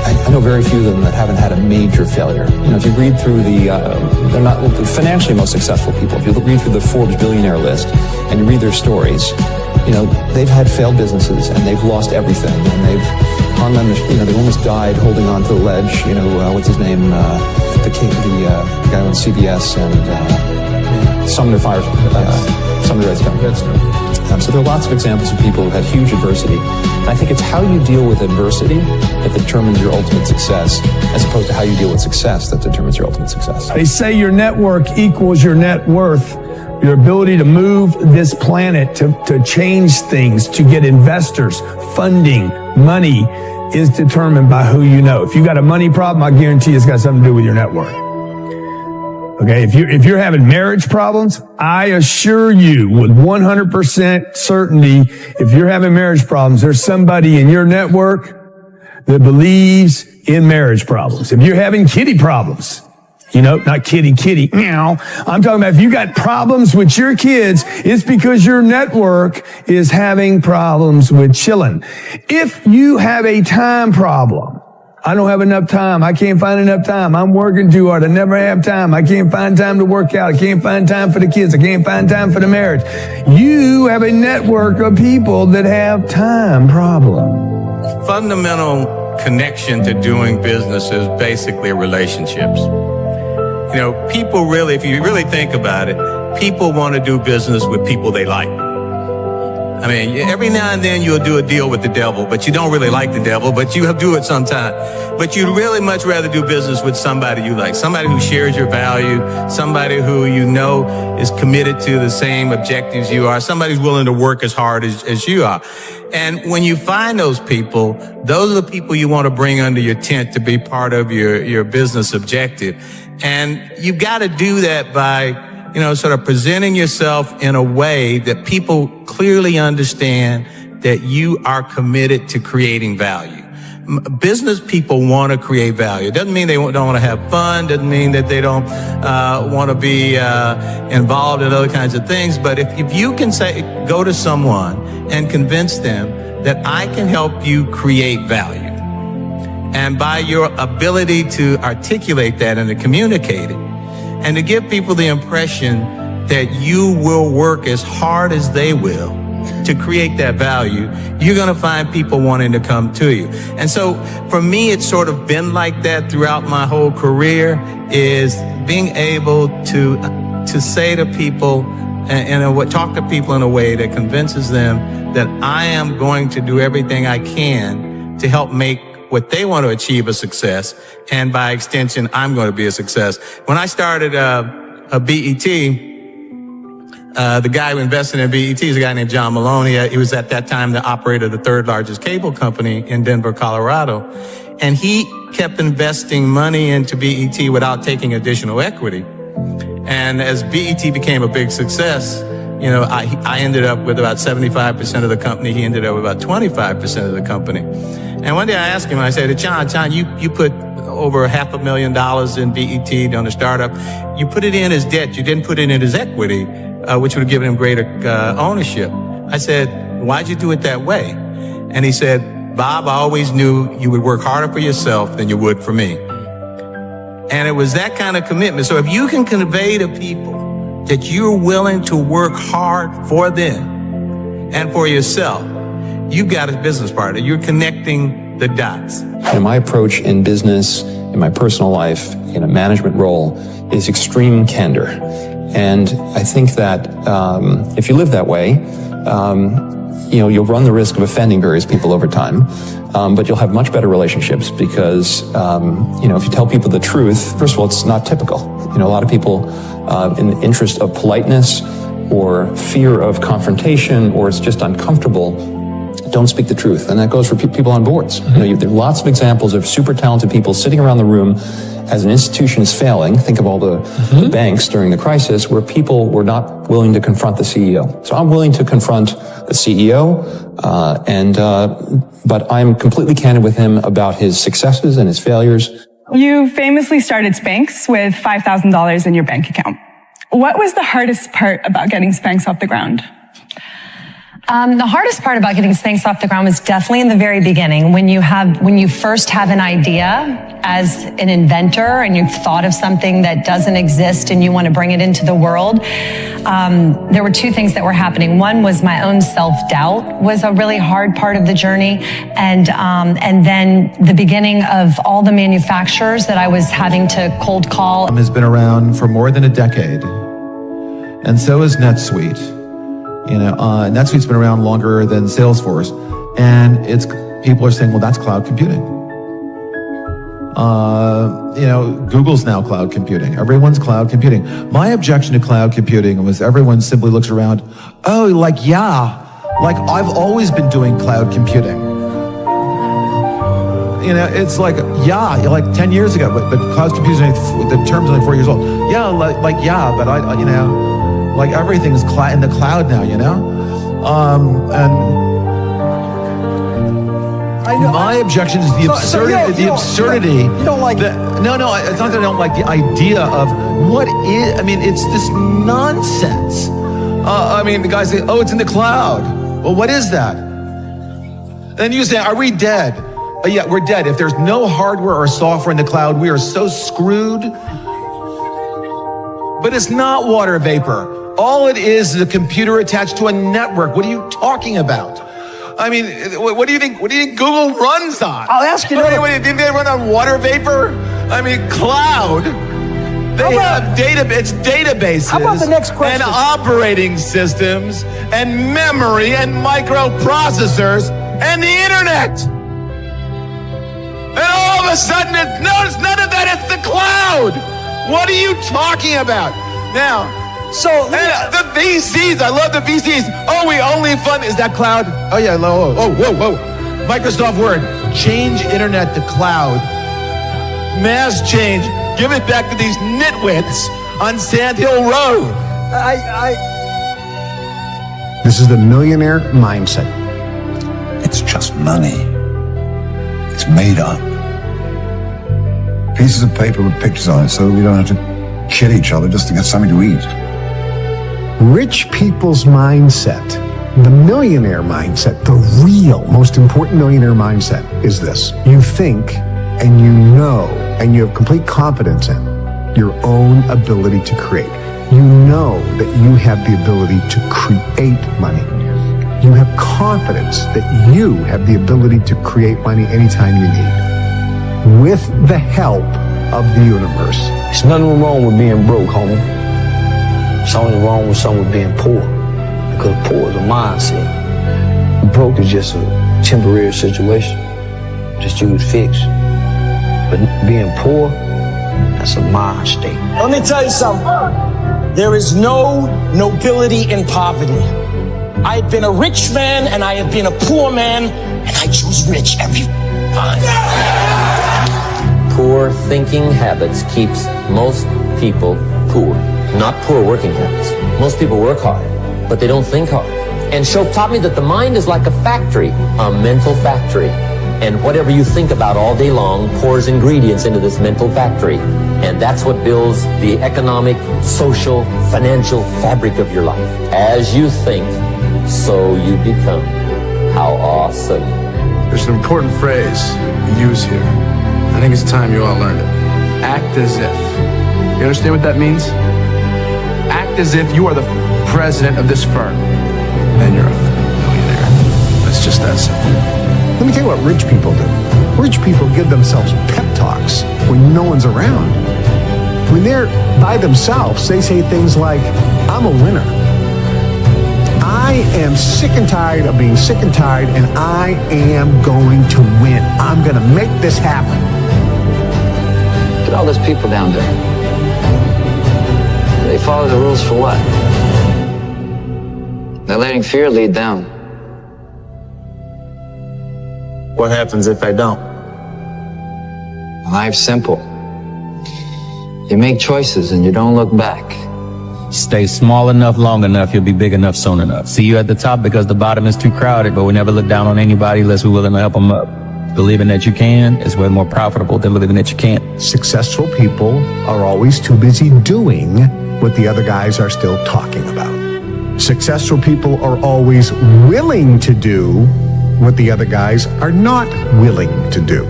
I know very few of them that haven't had a major failure. You know, if you read through they're not the financially most successful people. If you read through the Forbes billionaire list and you read their stories, you know, they've had failed businesses and they've lost everything and they've hung on the, you know, they almost died holding on to the ledge. You know, what's his name? The guy on CBS and Sumner Redstone. So there are lots of examples of people who had huge adversity. And I think it's how you deal with adversity that determines your ultimate success, as opposed to how you deal with success that determines your ultimate success. They say your network equals your net worth. Your ability to move this planet, to change things, to get investors, funding, money, is determined by who you know. If you got a money problem, I guarantee it's got something to do with your network. Okay, if you're having marriage problems, I assure you with 100% certainty, if you're having marriage problems, there's somebody in your network that believes in marriage problems. If you're having kitty problems, you know, not kitty, meow. I'm talking about if you got problems with your kids, it's because your network is having problems with chilling. If you have a time problem, I don't have enough time. I can't find enough time. I'm working too hard. I never have time. I can't find time to work out. I can't find time for the kids. I can't find time for the marriage. You have a network of people that have time problems. Fundamental connection to doing business is basically relationships. You know, people really, if you really think about it, people want to do business with people they like. I mean, every now and then you'll do a deal with the devil, but you don't really like the devil, but you do it sometime. But you'd really much rather do business with somebody you like, somebody who shares your value, somebody who you know is committed to the same objectives you are, somebody who's willing to work as hard as you are. And when you find those people, those are the people you want to bring under your tent to be part of your business objective. And you've got to do that by, you know, sort of presenting yourself in a way that people clearly understand that you are committed to creating value. Business people want to create value. It doesn't mean they don't want to have fun. Doesn't mean that they don't want to be involved in other kinds of things. But if you can go to someone and convince them that I can help you create value, and by your ability to articulate that and to communicate it, and to give people the impression that you will work as hard as they will to create that value, you're going to find people wanting to come to you. And so for me, it's sort of been like that throughout my whole career, is being able to say to people and talk to people in a way that convinces them that I am going to do everything I can to help make what they want to achieve a success, and by extension, I'm going to be a success. When I started BET, the guy who invested in BET is a guy named John Maloney. He was at that time the operator of the third largest cable company in Denver, Colorado. And he kept investing money into BET without taking additional equity. And as BET became a big success, you know, I ended up with about 75% of the company. He ended up with about 25% of the company. And one day I asked him, I said, John, you put over $500,000 in BET on the startup. You put it in as debt. You didn't put it in as equity, which would have given him greater ownership. I said, why'd you do it that way? And he said, Bob, I always knew you would work harder for yourself than you would for me. And it was that kind of commitment. So if you can convey to people that you're willing to work hard for them and for yourself, you've got a business partner. You're connecting the dots. And my approach in business, in my personal life, in a management role, is extreme candor. And I think that if you live that way, you know, you'll run the risk of offending various people over time, but you'll have much better relationships because, you know, if you tell people the truth, first of all, it's not typical. You know, a lot of people, in the interest of politeness or fear of confrontation, or it's just uncomfortable don't speak the truth. And that goes for people on boards. There are lots of examples of super talented people sitting around the room as an institution is failing. Think of all the banks during the crisis where people were not willing to confront the CEO. So I'm willing to confront the CEO, but I'm completely candid with him about his successes and his failures. You famously started Spanx with $5,000 in your bank account. What was the hardest part about getting Spanx off the ground? The hardest part about getting Spanx off the ground was definitely in the very beginning, when you first have an idea as an inventor and you've thought of something that doesn't exist and you want to bring it into the world. There were two things that were happening. One was my own self-doubt was a really hard part of the journey, and then the beginning of all the manufacturers that I was having to cold call. Has been around for more than a decade, and so is NetSuite. NetSuite's been around longer than Salesforce, and people are saying, well, that's cloud computing. Google's now cloud computing. Everyone's cloud computing. My objection to cloud computing was everyone simply looks around, like I've always been doing cloud computing. It's like 10 years ago, but cloud computing, the term's only 4 years old. But like everything's in the cloud now, my objection is the absurdity. You don't like no, it's not that I don't like the idea of it's this nonsense. The guys say, it's in the cloud. Well, what is that? Then you say, are we dead? Yeah, we're dead. If there's no hardware or software in the cloud, we are so screwed. But it's not water vapor. All it is a computer attached to a network. What are you talking about? What do you think Google runs on? I'll ask you. Do you think they run on water vapor? Cloud. They have databases. How about the next question? And operating systems and memory and microprocessors and the internet. And all of a sudden, it's none of that. It's the cloud. What are you talking about? Now, the VCs, I love the VCs. We only fund, is that cloud? Whoa. Microsoft Word, change internet to cloud. Mass change, give it back to these nitwits on Sand Hill Road. This is the millionaire mindset. It's just money. It's made up. Pieces of paper with pictures on it so we don't have to kill each other just to get something to eat. Rich people's mindset, the millionaire mindset, the real, most important millionaire mindset is this. You think and you know and you have complete confidence in your own ability to create. You know that you have the ability to create money. You have confidence that you have the ability to create money anytime you need. With the help of the universe. There's nothing wrong with being broke, homie. It's only wrong with someone being poor. Because poor is a mindset. Broke is just a temporary situation. Just you would fix. But being poor, that's a mind state. Let me tell you something. There is no nobility in poverty. I have been a rich man and I have been a poor man, and I choose rich every time. Poor thinking habits keeps most people poor. Not poor working habits. Most people work hard, but they don't think hard. And Shope taught me that the mind is like a factory, a mental factory. And whatever you think about all day long pours ingredients into this mental factory. And that's what builds the economic, social, financial fabric of your life. As you think, so you become. How awesome. There's an important phrase you use here. I think it's time you all learned it. Act as if. You understand what that means? Act as if you are the president of this firm. Then you're a millionaire. It's just that simple. Let me tell you what rich people do. Rich people give themselves pep talks when no one's around. When they're by themselves, they say things like, I'm a winner. I am sick and tired of being sick and tired, and I am going to win. I'm going to make this happen. Look at all those people down there. They follow the rules for what? They're letting fear lead them. What happens if I don't? Life's simple. You make choices and you don't look back. Stay small enough, long enough, you'll be big enough soon enough. See you at the top because the bottom is too crowded, but we never look down on anybody unless we're willing to help them up. Believing that you can is way more profitable than believing that you can't. Successful people are always too busy doing what the other guys are still talking about. Successful people are always willing to do what the other guys are not willing to do.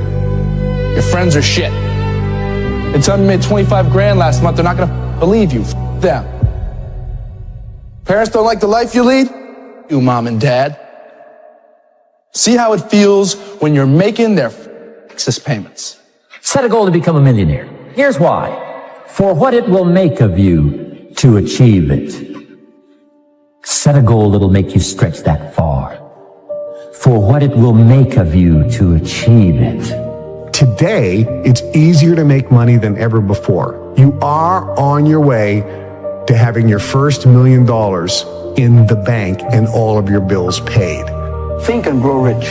Your friends are shit. They tell me you made 25 grand last month. They're not gonna believe you. F them. Parents don't like the life you lead? You, mom and dad. See how it feels when you're making their excess payments. Set a goal to become a millionaire. Here's why. For what it will make of you to achieve it. Set a goal that'll make you stretch that far. For what it will make of you to achieve it. Today, it's easier to make money than ever before. You are on your way to having your first $1 million in the bank and all of your bills paid. Think and grow rich.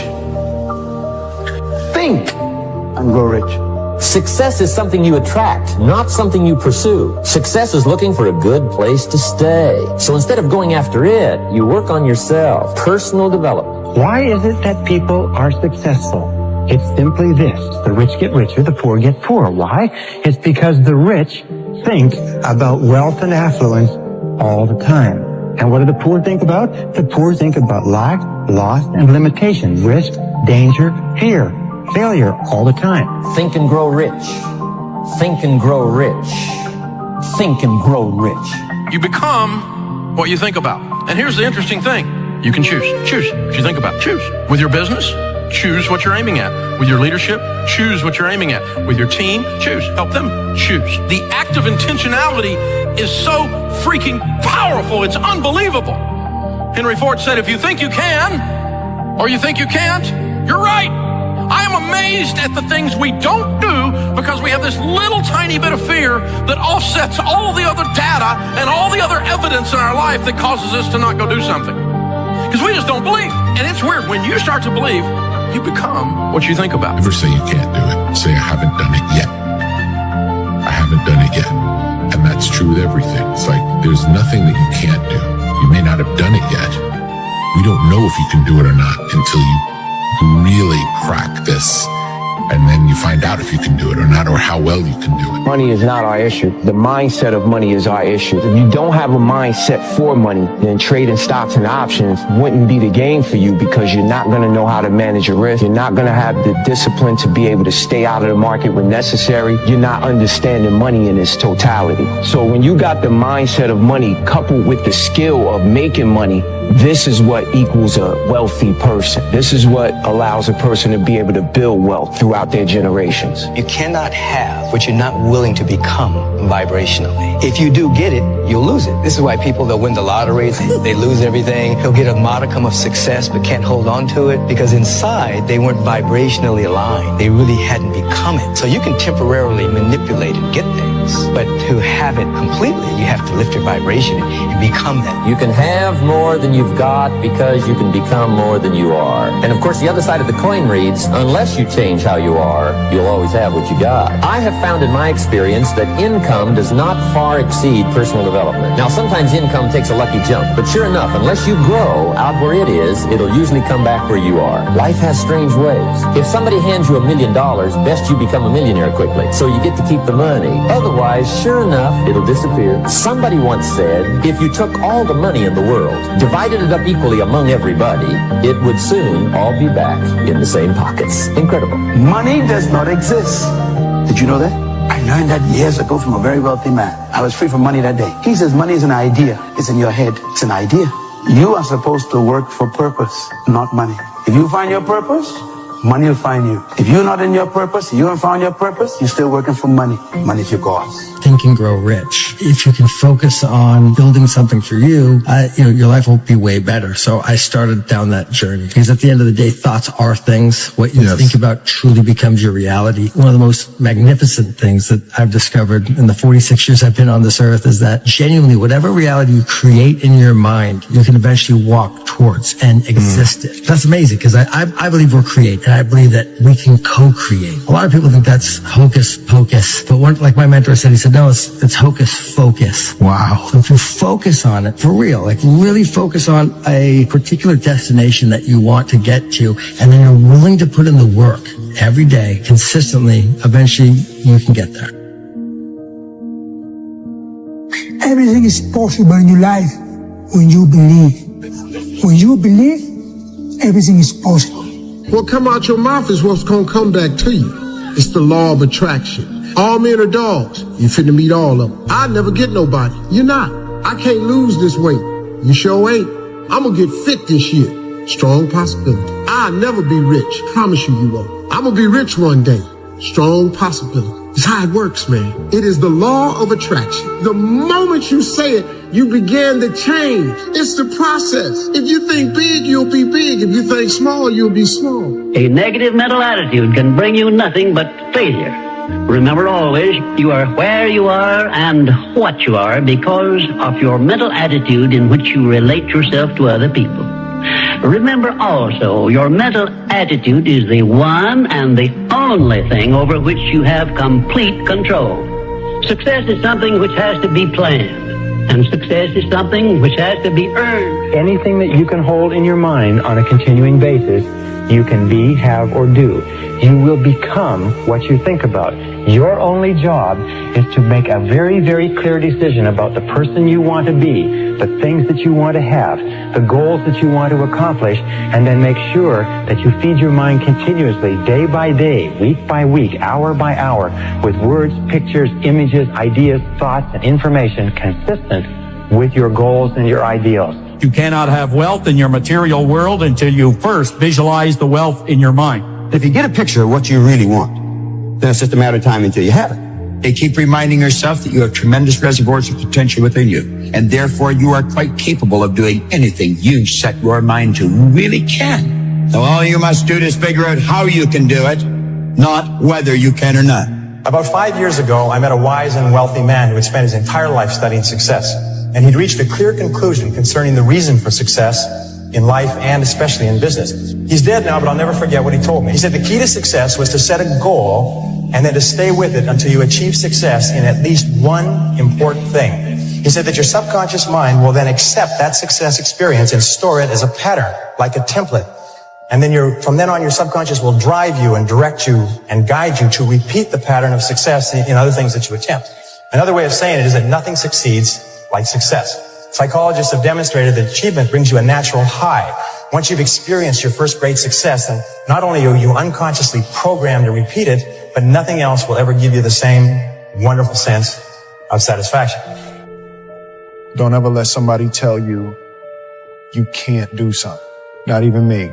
Think and grow rich. Success is something you attract, not something you pursue. Success is looking for a good place to stay. So instead of going after it, you work on yourself. Personal development. Why is it that people are successful? It's simply this. The rich get richer, the poor get poorer. Why? It's because the rich think about wealth and affluence all the time. And what do the poor think about? The poor think about lack, loss, and limitation, risk, danger, fear, failure all the time. Think and grow rich. Think and grow rich. Think and grow rich. You become what you think about. And here's the interesting thing. You can choose. Choose what you think about. Choose. With your business, choose what you're aiming at. With your leadership, choose what you're aiming at. With your team, choose. Help them choose. The act of intentionality is so freaking powerful. It's unbelievable. Henry Ford said, if you think you can, or you think you can't, you're right. I am amazed at the things we don't do because we have this little tiny bit of fear that offsets all the other data and all the other evidence in our life that causes us to not go do something. Because we just don't believe. And it's weird. When you start to believe, you become what you think about. Never say you can't do it. Say, I haven't done it yet. I haven't done it yet. And that's true with everything. It's like, there's nothing that you can't do. You may not have done it yet. We don't know if you can do it or not until you really practice. And then you find out if you can do it or not, or how well you can do it. Money is not our issue. The mindset of money is our issue. If you don't have a mindset for money, then trading stocks and options wouldn't be the game for you because you're not going to know how to manage your risk. You're not going to have the discipline to be able to stay out of the market when necessary. You're not understanding money in its totality. So when you got the mindset of money coupled with the skill of making money, this is what equals a wealthy person. This is what allows a person to be able to build wealth throughout their generations. You cannot have what you're not willing to become vibrationally. If you do get it, you'll lose it. This is why people, they'll win the lottery, they lose everything, they'll get a modicum of success but can't hold on to it because inside they weren't vibrationally aligned. They really hadn't become it. So you can temporarily manipulate and get things, but to have it completely, you have to lift your vibration and become that. You can have more than you've got because you can become more than you are. And of course, the other side of the coin reads, unless you change how you are, you'll always have what you got. I have found in my experience that income does not far exceed personal development. Now, sometimes income takes a lucky jump, but sure enough, unless you grow out where it is, it'll usually come back where you are. Life has strange ways. If somebody hands you $1 million, best you become a millionaire quickly, so you get to keep the money. Otherwise, sure enough, it'll disappear. Somebody once said, if you took all the money in the world, divided it up equally among everybody, it would soon all be back in the same pockets. Incredible. Money does not exist. Did you know that? I learned that years ago from a very wealthy man. I was free from money that day. He says money is an idea. It's in your head. It's an idea. You are supposed to work for purpose, not money. If you find your purpose, money will find you. If you're not in your purpose, you haven't found your purpose, you're still working for money. Money's your cause. Can Think and Grow Rich. If you can focus on building something for you, your life will be way better. So I started down that journey because at the end of the day, thoughts are things. What you think about truly becomes your reality. One of the most magnificent things that I've discovered in the 46 years I've been on this earth is that genuinely whatever reality you create in your mind, you can eventually walk towards and exist it. That's amazing because I believe we're creative, and I believe that we can co-create. A lot of people think that's hocus pocus, but like my mentor said, he said, no, it's hocus focus. Wow. So if you focus on it for real, like really focus on a particular destination that you want to get to, and then you're willing to put in the work every day, consistently, eventually you can get there. Everything is possible in your life when you believe. When you believe, everything is possible. What come out your mouth is what's gonna come back to you. It's the law of attraction. All men are dogs. You finna meet all of them. I never get nobody. You're not. I can't lose this weight. You sure ain't. I'm gonna get fit this year. Strong possibility. I'll never be rich. Promise you won't. I'm gonna be rich one day. Strong possibility. It's how it works, man. It is the law of attraction. The moment you say it, you begin to change. It's the process. If you think big, you'll be big. If you think small, you'll be small. A negative mental attitude can bring you nothing but failure. Remember always, you are where you are and what you are because of your mental attitude in which you relate yourself to other people. Remember also, your mental attitude is the one and the only thing over which you have complete control. Success is something which has to be planned, and success is something which has to be earned. Anything that you can hold in your mind on a continuing basis, you can be, have, or do. You will become what you think about. Your only job is to make a very, very clear decision about the person you want to be, the things that you want to have, the goals that you want to accomplish, and then make sure that you feed your mind continuously, day by day, week by week, hour by hour, with words, pictures, images, ideas, thoughts, and information consistent with your goals and your ideals. You cannot have wealth in your material world until you first visualize the wealth in your mind. If you get a picture of what you really want, then it's just a matter of time until you have it. And keep reminding yourself that you have tremendous reservoirs of potential within you, and therefore you are quite capable of doing anything you set your mind to. You really can. So all you must do is figure out how you can do it, not whether you can or not. About 5 years ago, I met a wise and wealthy man who had spent his entire life studying success. And he'd reached a clear conclusion concerning the reason for success in life and especially in business. He's dead now, but I'll never forget what he told me. He said the key to success was to set a goal and then to stay with it until you achieve success in at least one important thing. He said that your subconscious mind will then accept that success experience and store it as a pattern, like a template. And then from then on, your subconscious will drive you and direct you and guide you to repeat the pattern of success in other things that you attempt. Another way of saying it is that nothing succeeds like success. Psychologists have demonstrated that achievement brings you a natural high. Once you've experienced your first great success, then not only are you unconsciously programmed to repeat it, but nothing else will ever give you the same wonderful sense of satisfaction. Don't ever let somebody tell you you can't do something. Not even me.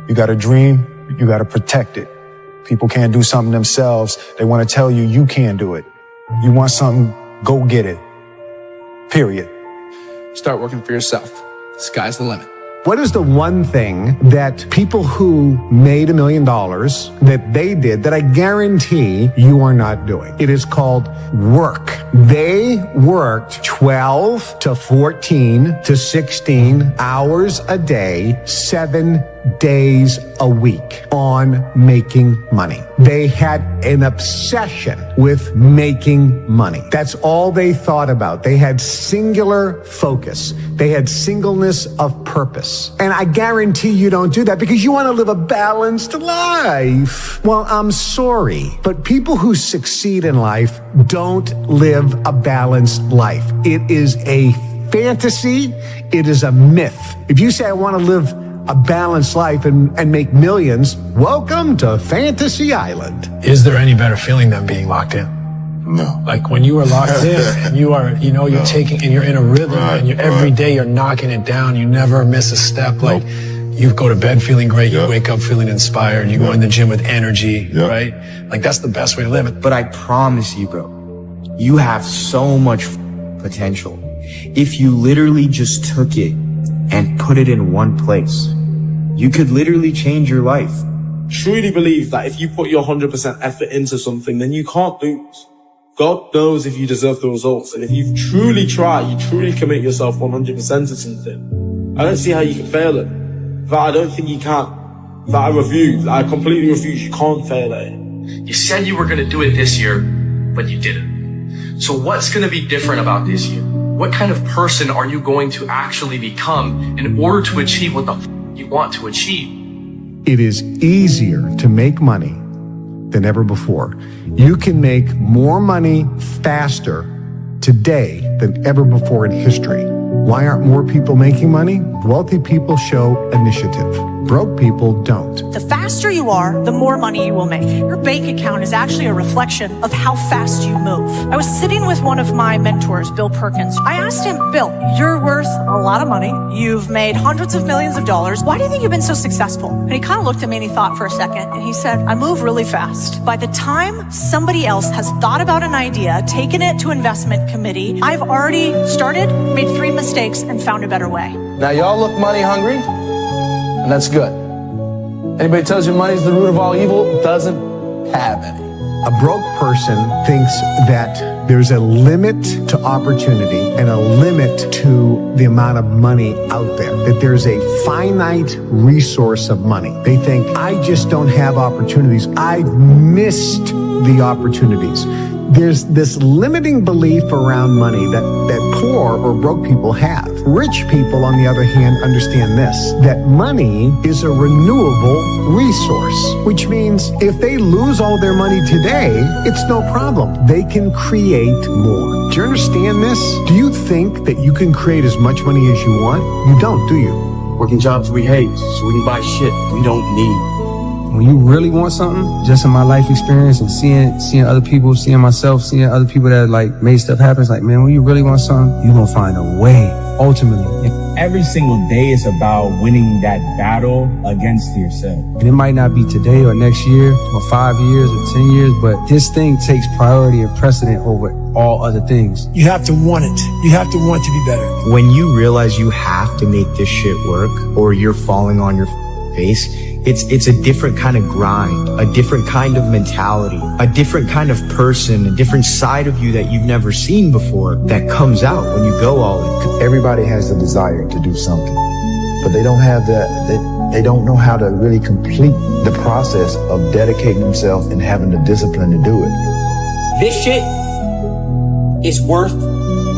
You got a dream, you got to protect it. People can't do something themselves. They want to tell you you can't do it. You want something, go get it. Period. Start working for yourself. The sky's the limit. What is the one thing that people who made $1 million that they did that I guarantee you are not doing? It is called work. They worked 12 to 14 to 16 hours a day, 7 days a week on making money. They had an obsession with making money. That's all they thought about. They had singular focus. They had singleness of purpose. And I guarantee you don't do that because you want to live a balanced life. Well, I'm sorry, but people who succeed in life don't live a balanced life. It is a fantasy. It is a myth. If you say, I want to live a balanced life and make millions, welcome to Fantasy Island. Is there any better feeling than being locked in? No. Like when you are locked in and you are, you're taking, and you're in a rhythm and every day you're knocking it down. You never miss a step. Like you go to bed feeling great. You wake up feeling inspired. You go in the gym with energy, right? Like that's the best way to live it. But I promise you, bro, You have so much potential. If you literally just took it and put it in one place, you could literally change your life. Truly believe that if you put your 100% effort into something, then you can't lose. God knows if you deserve the results. And if you truly try, you truly commit yourself 100% to something, I don't see how you can fail it. That I don't think you can. That I completely refuse. You can't fail at it. You said you were going to do it this year, but you didn't. So what's going to be different about this year? What kind of person are you going to actually become in order to achieve what the you want to achieve? It is easier to make money than ever before. You can make more money faster today than ever before in history. Why aren't more people making money? Wealthy people show initiative. Broke people don't. The faster you are, the more money you will make. Your bank account is actually a reflection of how fast you move. I was sitting with one of my mentors, Bill Perkins. I asked him, Bill, you're worth a lot of money. You've made hundreds of millions of dollars. Why do you think you've been so successful? And he kind of looked at me and he thought for a second. And he said, I move really fast. By the time somebody else has thought about an idea, taken it to investment committee, I've already started, made 3 mistakes, and found a better way. Now y'all look money hungry, and that's good. Anybody tells you money's the root of all evil doesn't have any. A broke person thinks that there's a limit to opportunity and a limit to the amount of money out there, that there's a finite resource of money. They think, I just don't have opportunities. I've missed the opportunities. There's this limiting belief around money that poor or broke people have. Rich people, on the other hand, understand this, that money is a renewable resource, which means if they lose all their money today, it's no problem. They can create more. Do you understand this? Do you think that you can create as much money as you want? You don't, do you? Working jobs we hate, so we can buy shit we don't need. When you really want something, just in my life experience and seeing other people, seeing myself, seeing other people that like made stuff happen, it's like, man, when you really want something, you're gonna find a way, ultimately. Every single day is about winning that battle against yourself. And it might not be today or next year or 5 years or 10 years, but this thing takes priority and precedent over all other things. You have to want it. You have to want to be better. When you realize you have to make this shit work or you're falling on your face, it's a different kind of grind, a different kind of mentality, a different kind of person, a different side of you that you've never seen before that comes out when you go all in. Everybody has the desire to do something, but they don't have they don't know how to really complete the process of dedicating themselves and having the discipline to do it. This shit is worth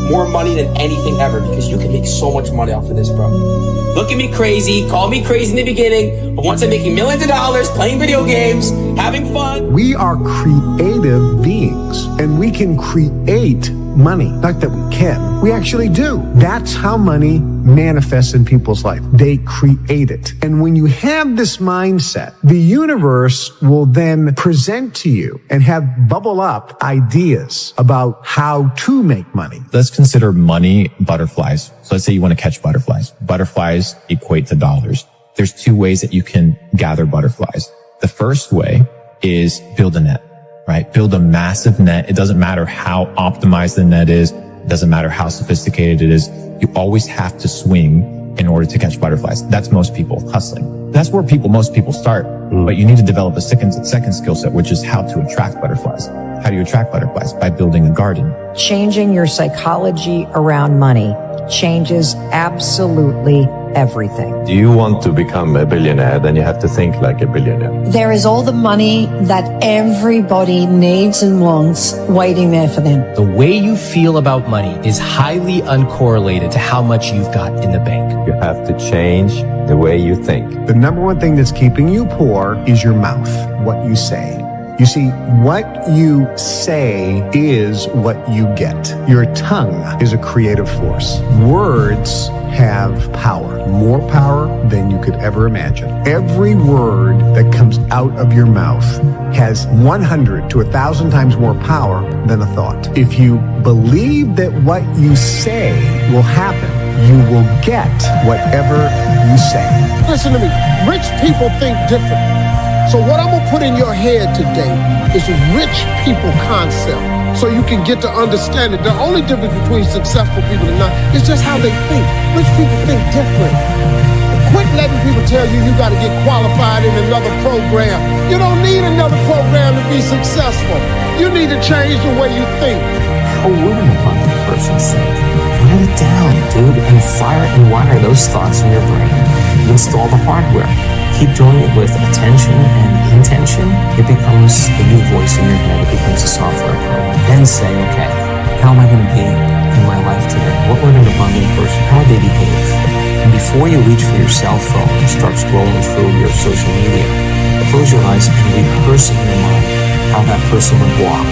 more money than anything ever because you can make so much money off of this, bro. Look at me crazy, call me crazy in the beginning, but once I'm making millions of dollars, playing video games, having fun. We are creative beings, and we can create money. Not that we can, we actually do. That's how money manifests in people's life. They create it. And when you have this mindset, the universe will then present to you and have bubble up ideas about how to make money. Let's consider money butterflies. So let's say you want to catch butterflies. Butterflies equate to dollars. There's 2 ways that you can gather butterflies. The first way is build a net, right? Build a massive net. It doesn't matter how optimized the net is. It doesn't matter how sophisticated it is. You always have to swing in order to catch butterflies. That's most people hustling. That's where most people start. But you need to develop a second skill set, which is how to attract butterflies. How do you attract butterflies? By building a garden. Changing your psychology around money changes absolutely everything. Do you want to become a billionaire? Then you have to think like a billionaire. There is all the money that everybody needs and wants waiting there for them. The way you feel about money is highly uncorrelated to how much you've got in the bank. You have to change the way you think. The number one thing that's keeping you poor is your mouth, what you say. You see, what you say is what you get. Your tongue is a creative force. Words have power, more power than you could ever imagine. Every word that comes out of your mouth has 100 to 1,000 times more power than a thought. If you believe that what you say will happen, you will get whatever you say. Listen to me. Rich people think different. So what I'm gonna put in your head today is rich people concept, so you can get to understand it. The only difference between successful people and not is just how they think. Rich people think different. Quit letting people tell you you gotta get qualified in another program. You don't need another program to be successful. You need to change the way you think. How would an abundant person think? Write it down, dude, and fire and wire those thoughts in your brain. Install the hardware. Keep doing it with attention and intention. It becomes a new voice in your head. It becomes a software program. Then say, okay, how am I going to be in my life today? What would an abundant person, how would they behave? And before you reach for your cell phone and start scrolling through your social media, close your eyes and rehearse in your mind how that person would walk,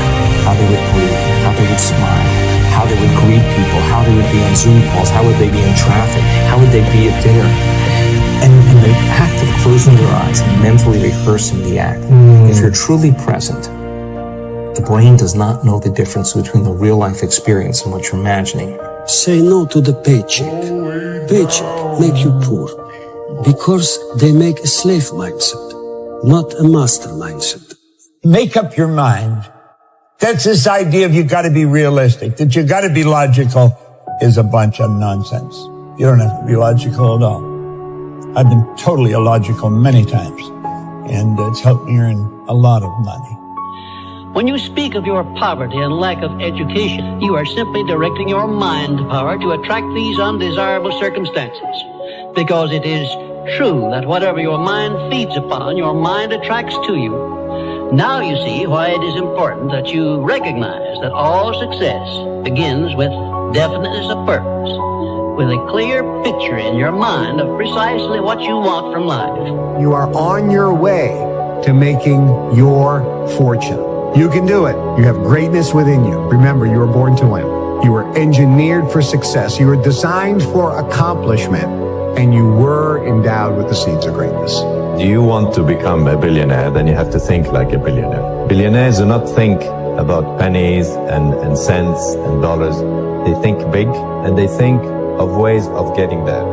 how they would breathe, how they would smile, how they would greet people, how they would be on Zoom calls, how would they be in traffic, how would they be at dinner. And the act of closing your eyes and mentally rehearsing the act, if you're truly present, the brain does not know the difference between the real life experience and what you're imagining. Say no to the paycheck. Paycheck make you poor because they make a slave mindset, not a master mindset. Make up your mind. That's this idea of you got to be realistic, that you got to be logical is a bunch of nonsense. You don't have to be logical at all. I've been totally illogical many times, and it's helped me earn a lot of money. When you speak of your poverty and lack of education, you are simply directing your mind power to attract these undesirable circumstances. Because it is true that whatever your mind feeds upon, your mind attracts to you. Now you see why it is important that you recognize that all success begins with definiteness of purpose, with a clear picture in your mind of precisely what you want from life. You are on your way to making your fortune. You can do it. You have greatness within you. Remember, you were born to win. You were engineered for success. You were designed for accomplishment, and you were endowed with the seeds of greatness. Do you want to become a billionaire? Then you have to think like a billionaire. Billionaires do not think about pennies and cents and dollars. They think big, and they think of ways of getting there,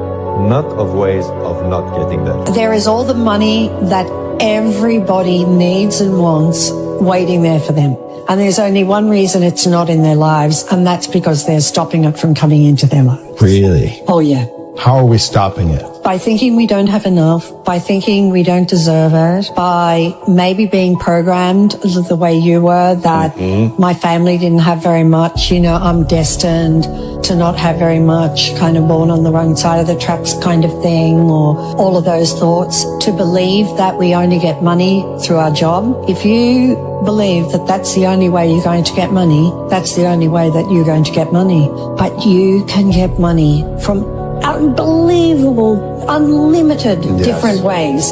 not of ways of not getting there. There is all the money that everybody needs and wants waiting there for them. And there's only one reason it's not in their lives, and that's because they're stopping it from coming into their lives. Really? Oh, yeah. How are we stopping it? By thinking we don't have enough, by thinking we don't deserve it, by maybe being programmed the way you were, that my family didn't have very much, you know, I'm destined to not have very much, kind of born on the wrong side of the tracks kind of thing, or all of those thoughts, to believe that we only get money through our job. If you believe that that's the only way you're going to get money, that's the only way that you're going to get money. But you can get money from unbelievable, unlimited different ways.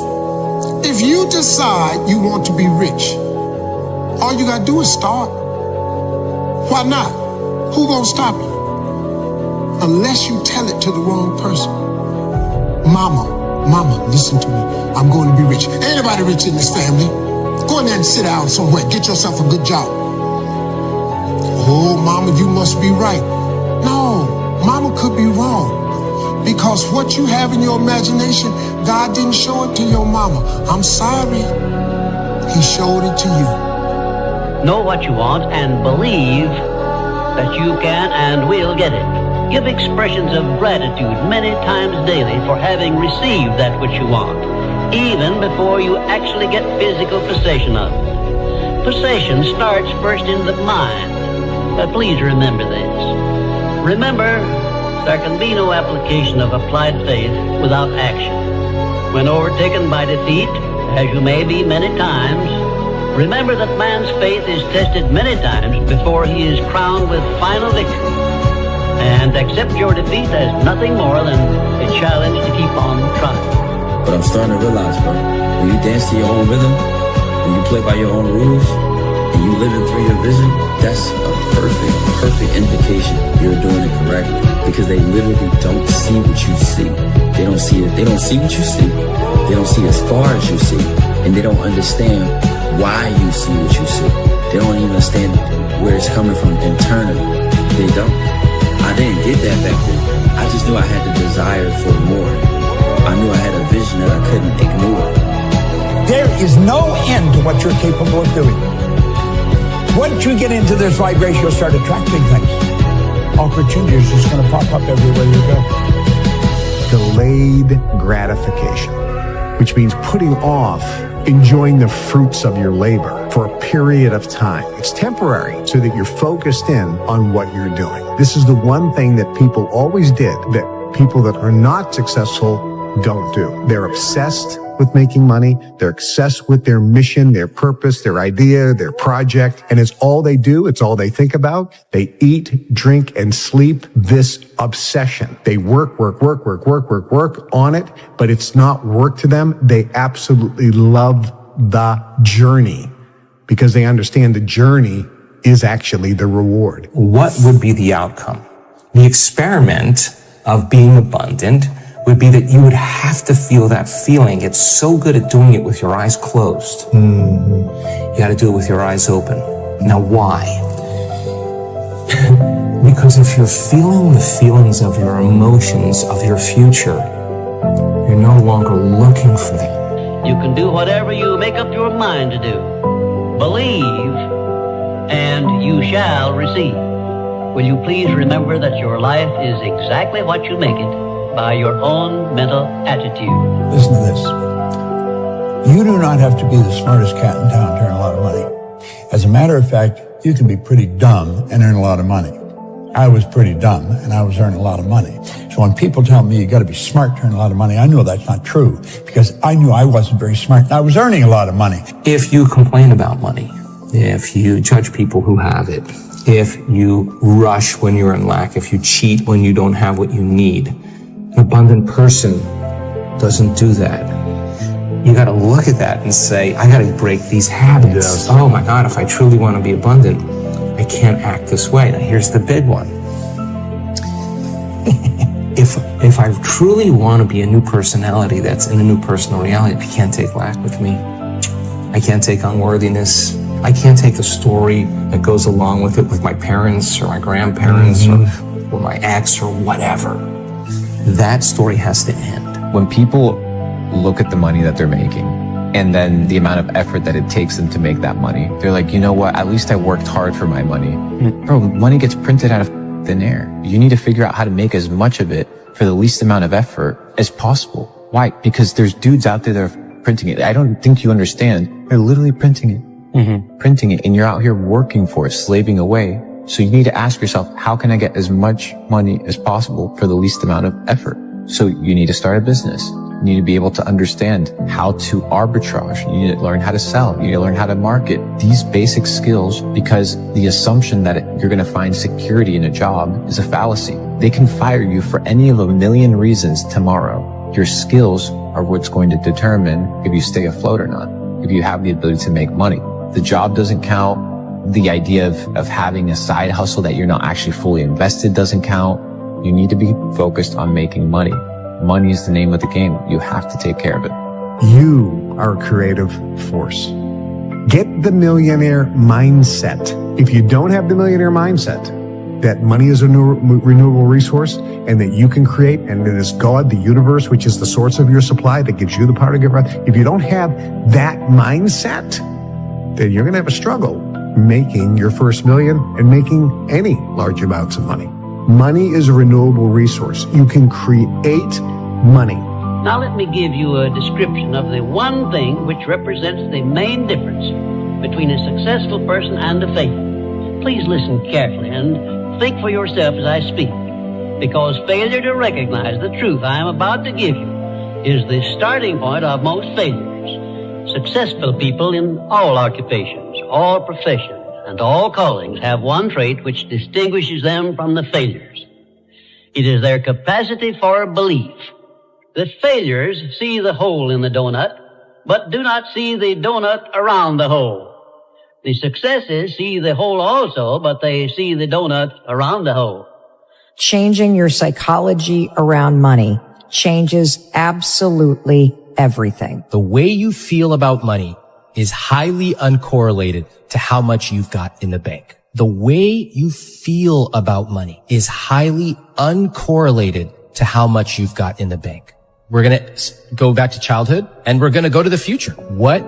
If you decide you want to be rich, all you gotta do is start. Why not? Who gonna stop you? Unless you tell it to the wrong person. Mama, listen to me. I'm going to be rich. Ain't nobody rich in this family. Go in there and sit down somewhere. Get yourself a good job. Oh, mama, you must be right. No, mama could be wrong. Because what you have in your imagination, God didn't show it to your mama. I'm sorry. He showed it to you. Know what you want and believe that you can and will get it. Give expressions of gratitude many times daily for having received that which you want, even before you actually get physical possession of it. Possession starts first in the mind, but please remember this. Remember, there can be no application of applied faith without action. When overtaken by defeat, as you may be many times, remember that man's faith is tested many times before he is crowned with final victory. And accept your defeat as nothing more than a challenge to keep on trying. But I'm starting to realize, bro, when you dance to your own rhythm, when you play by your own rules, and you living through your vision, that's a perfect indication you're doing it correctly. Because they literally don't see what you see. They don't see it. They don't see what you see. They don't see as far as you see. And they don't understand why you see what you see. They don't even understand where it's coming from internally. They don't. I didn't get that back then. I just knew I had the desire for more. I knew I had a vision that I couldn't ignore. There is no end to what you're capable of doing. Once you get into this vibration, you'll start attracting things. Opportunity is just going to pop up everywhere you go. Delayed gratification, which means putting off enjoying the fruits of your labor for a period of time. It's temporary so that you're focused in on what you're doing. This is the one thing that people always did that people that are not successful don't do. They're obsessed with making money. They're obsessed with their mission, their purpose, their idea, their project. And it's all they do. It's all they think about. They eat, drink, and sleep this obsession. They work on it, but it's not work to them. They absolutely love the journey because they understand the journey is actually the reward. What would be the outcome? The experiment of being abundant would be that you would have to feel that feeling. Get so good at doing it with your eyes closed. You got to do it with your eyes open. Now, why? Because if you're feeling the feelings of your emotions, of your future, you're no longer looking for them. You can do whatever you make up your mind to do. Believe, and you shall receive. Will you please remember that your life is exactly what you make it by your own mental attitude. Listen to this. You do not have to be the smartest cat in town to earn a lot of money. As a matter of fact, you can be pretty dumb and earn a lot of money. I was pretty dumb and I was earning a lot of money. So when people tell me you got to be smart to earn a lot of money, I know that's not true because I knew I wasn't very smart and I was earning a lot of money. If you complain about money, if you judge people who have it, if you rush when you're in lack, if you cheat when you don't have what you need, an abundant person doesn't do that. You got to look at that and say, I got to break these habits. Yes. Oh my God, if I truly want to be abundant, I can't act this way. Now here's the big one. If I truly want to be a new personality that's in a new personal reality, I can't take lack with me. I can't take unworthiness. I can't take the story that goes along with it with my parents or my grandparents or my ex or whatever. That story has to end. When people look at the money that they're making and then the amount of effort that it takes them to make that money, they're like, you know what? At least I worked hard for my money. Bro, money gets printed out of thin air. You need to figure out how to make as much of it for the least amount of effort as possible. Why? Because there's dudes out there that are printing it. I don't think you understand. They're literally printing it. Printing it. And you're out here working for it, slaving away. So you need to ask yourself, how can I get as much money as possible for the least amount of effort? So you need to start a business. You need to be able to understand how to arbitrage. You need to learn how to sell. You need to learn how to market. These basic skills, because the assumption that you're going to find security in a job is a fallacy. They can fire you for any of a million reasons tomorrow. Your skills are what's going to determine if you stay afloat or not, if you have the ability to make money. The job doesn't count. The idea of having a side hustle that you're not actually fully invested doesn't count. You need to be focused on making money. Money is the name of the game. You have to take care of it. You are a creative force. Get the millionaire mindset. If you don't have the millionaire mindset, that money is a renewable resource and that you can create, and it is God, the universe, which is the source of your supply that gives you the power to get right. If you don't have that mindset, then you're going to have a struggle making your first million and making any large amounts of money. Money is a renewable resource. You can create money. Now let me give you a description of the one thing which represents the main difference between a successful person and a failure. Please listen carefully and think for yourself as I speak, because failure to recognize the truth I am about to give you is the starting point of most failures. Successful people in all occupations, all professions, and all callings have one trait which distinguishes them from the failures. It is their capacity for belief. The failures see the hole in the donut, but do not see the donut around the hole. The successes see the hole also, but they see the donut around the hole. Changing your psychology around money changes absolutely everything. The way you feel about money is highly uncorrelated to how much you've got in the bank. The way you feel about money is highly uncorrelated to how much you've got in the bank. We're going to go back to childhood, and we're going to go to the future. What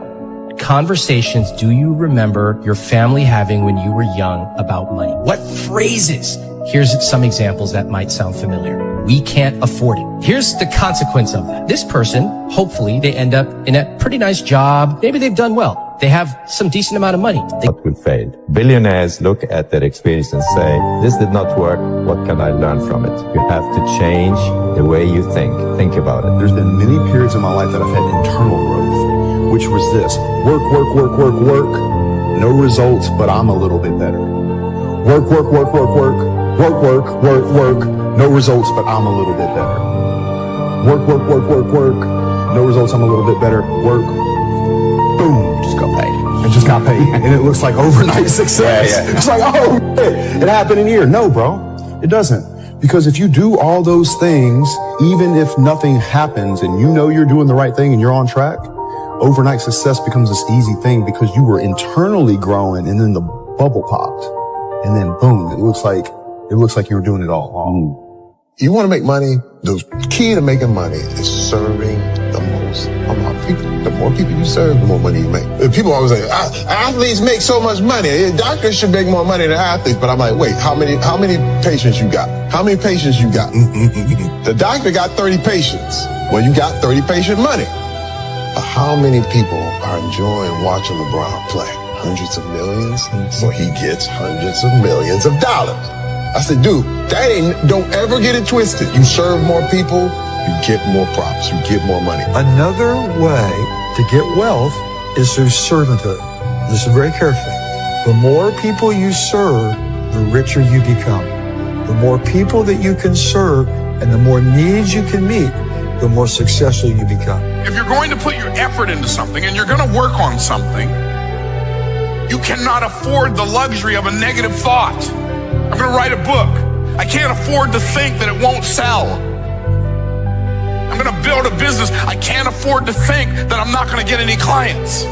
conversations do you remember your family having when you were young about money? What phrases? Here's some examples that might sound familiar. We can't afford it. Here's the consequence of that. This person, hopefully, they end up in a pretty nice job. Maybe they've done well. They have some decent amount of money. What will fail? Billionaires look at their experience and say, this did not work. What can I learn from it? You have to change the way you think. Think about it. There's been many periods in my life that I've had internal growth, which was this: work, no results, but I'm a little bit better. Work, no results, but I'm a little bit better. Work, no results, I'm a little bit better. Work, boom, just got paid. I just got paid. And it looks like overnight success. Yeah. It's like, oh, it happened in a year. No, bro, it doesn't. Because if you do all those things, even if nothing happens and you know you're doing the right thing and you're on track, overnight success becomes this easy thing because you were internally growing and then the bubble popped. And then boom, it looks like you were doing it all wrong. You want to make money? The key to making money is serving the most amount of people. The more people you serve, the more money you make. People always say, athletes make so much money. Doctors should make more money than athletes. But I'm like, wait, how many patients you got? How many patients you got? The doctor got 30 patients. Well, you got 30 patient money. But how many people are enjoying watching LeBron play? Hundreds of millions. So he gets hundreds of millions of dollars. I said, dude, don't ever get it twisted. You serve more people, you get more props, you get more money. Another way to get wealth is through servanthood. Listen very carefully. The more people you serve, the richer you become. The more people that you can serve and the more needs you can meet, the more successful you become. If you're going to put your effort into something and you're going to work on something, you cannot afford the luxury of a negative thought. I'm going to write a book. I can't afford to think that it won't sell. I'm going to build a business. I can't afford to think that I'm not going to get any clients.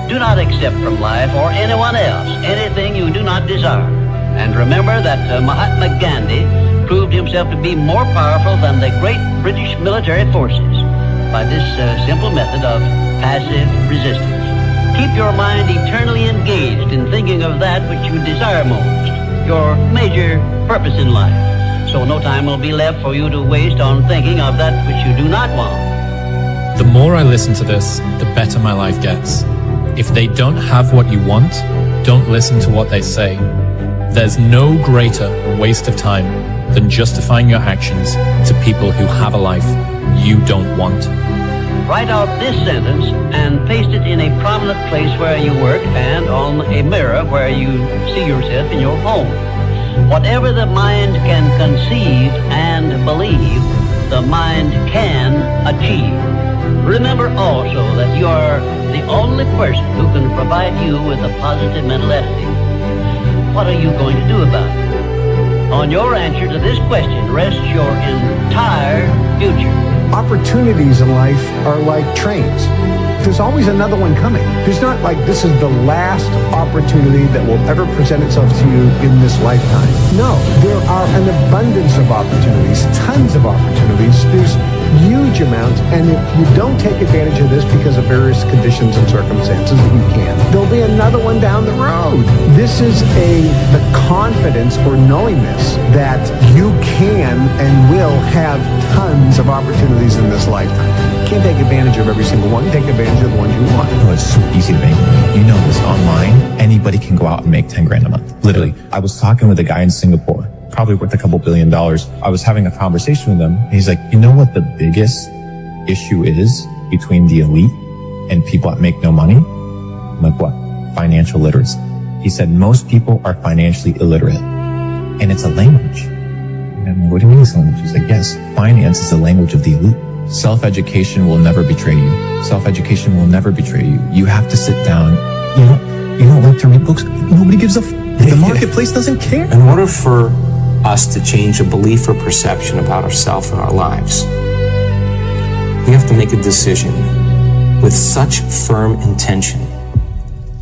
Do not accept from life or anyone else anything you do not desire. And remember that Mahatma Gandhi proved himself to be more powerful than the great British military forces by this simple method of passive resistance. Keep your mind eternally engaged in thinking of that which you desire most, your major purpose in life, so no time will be left for you to waste on thinking of that which you do not want. The more I listen to this, the better my life gets. If they don't have what you want, don't listen to what they say. There's no greater waste of time than justifying your actions to people who have a life you don't want. Write out this sentence and paste it in a prominent place where you work and on a mirror where you see yourself in your home. Whatever the mind can conceive and believe, the mind can achieve. Remember also that you are the only person who can provide you with a positive mental attitude. What are you going to do about it? On your answer to this question rests your entire future. Opportunities in life are like trains. There's always another one coming. There's not like this is the last opportunity that will ever present itself to you in this lifetime. No, there are an abundance of opportunities, tons of opportunities. There's huge amounts, and if you don't take advantage of this because of various conditions and circumstances that you can, there'll be another one down the road. This is the confidence or knowingness that you can and will have tons of opportunities in this lifetime. You can't take advantage of every single one. Take advantage of the ones you want. Oh, it's so easy to make money. You know this online. Anybody can go out and make 10 grand a month. Literally. I was talking with a guy in Singapore, probably worth a couple $1 billion. I was having a conversation with him. And he's like, you know what the biggest issue is between the elite and people that make no money? I'm like, what? Financial literacy. He said, most people are financially illiterate. And it's a language. And I'm like, what do you mean it's a language? He's like, yes, finance is the language of the elite. Self-education will never betray you. Self-education will never betray you. You have to sit down. You don't like to read books? Nobody gives a the marketplace doesn't care. In order for us to change a belief or perception about ourselves and our lives, we have to make a decision with such firm intention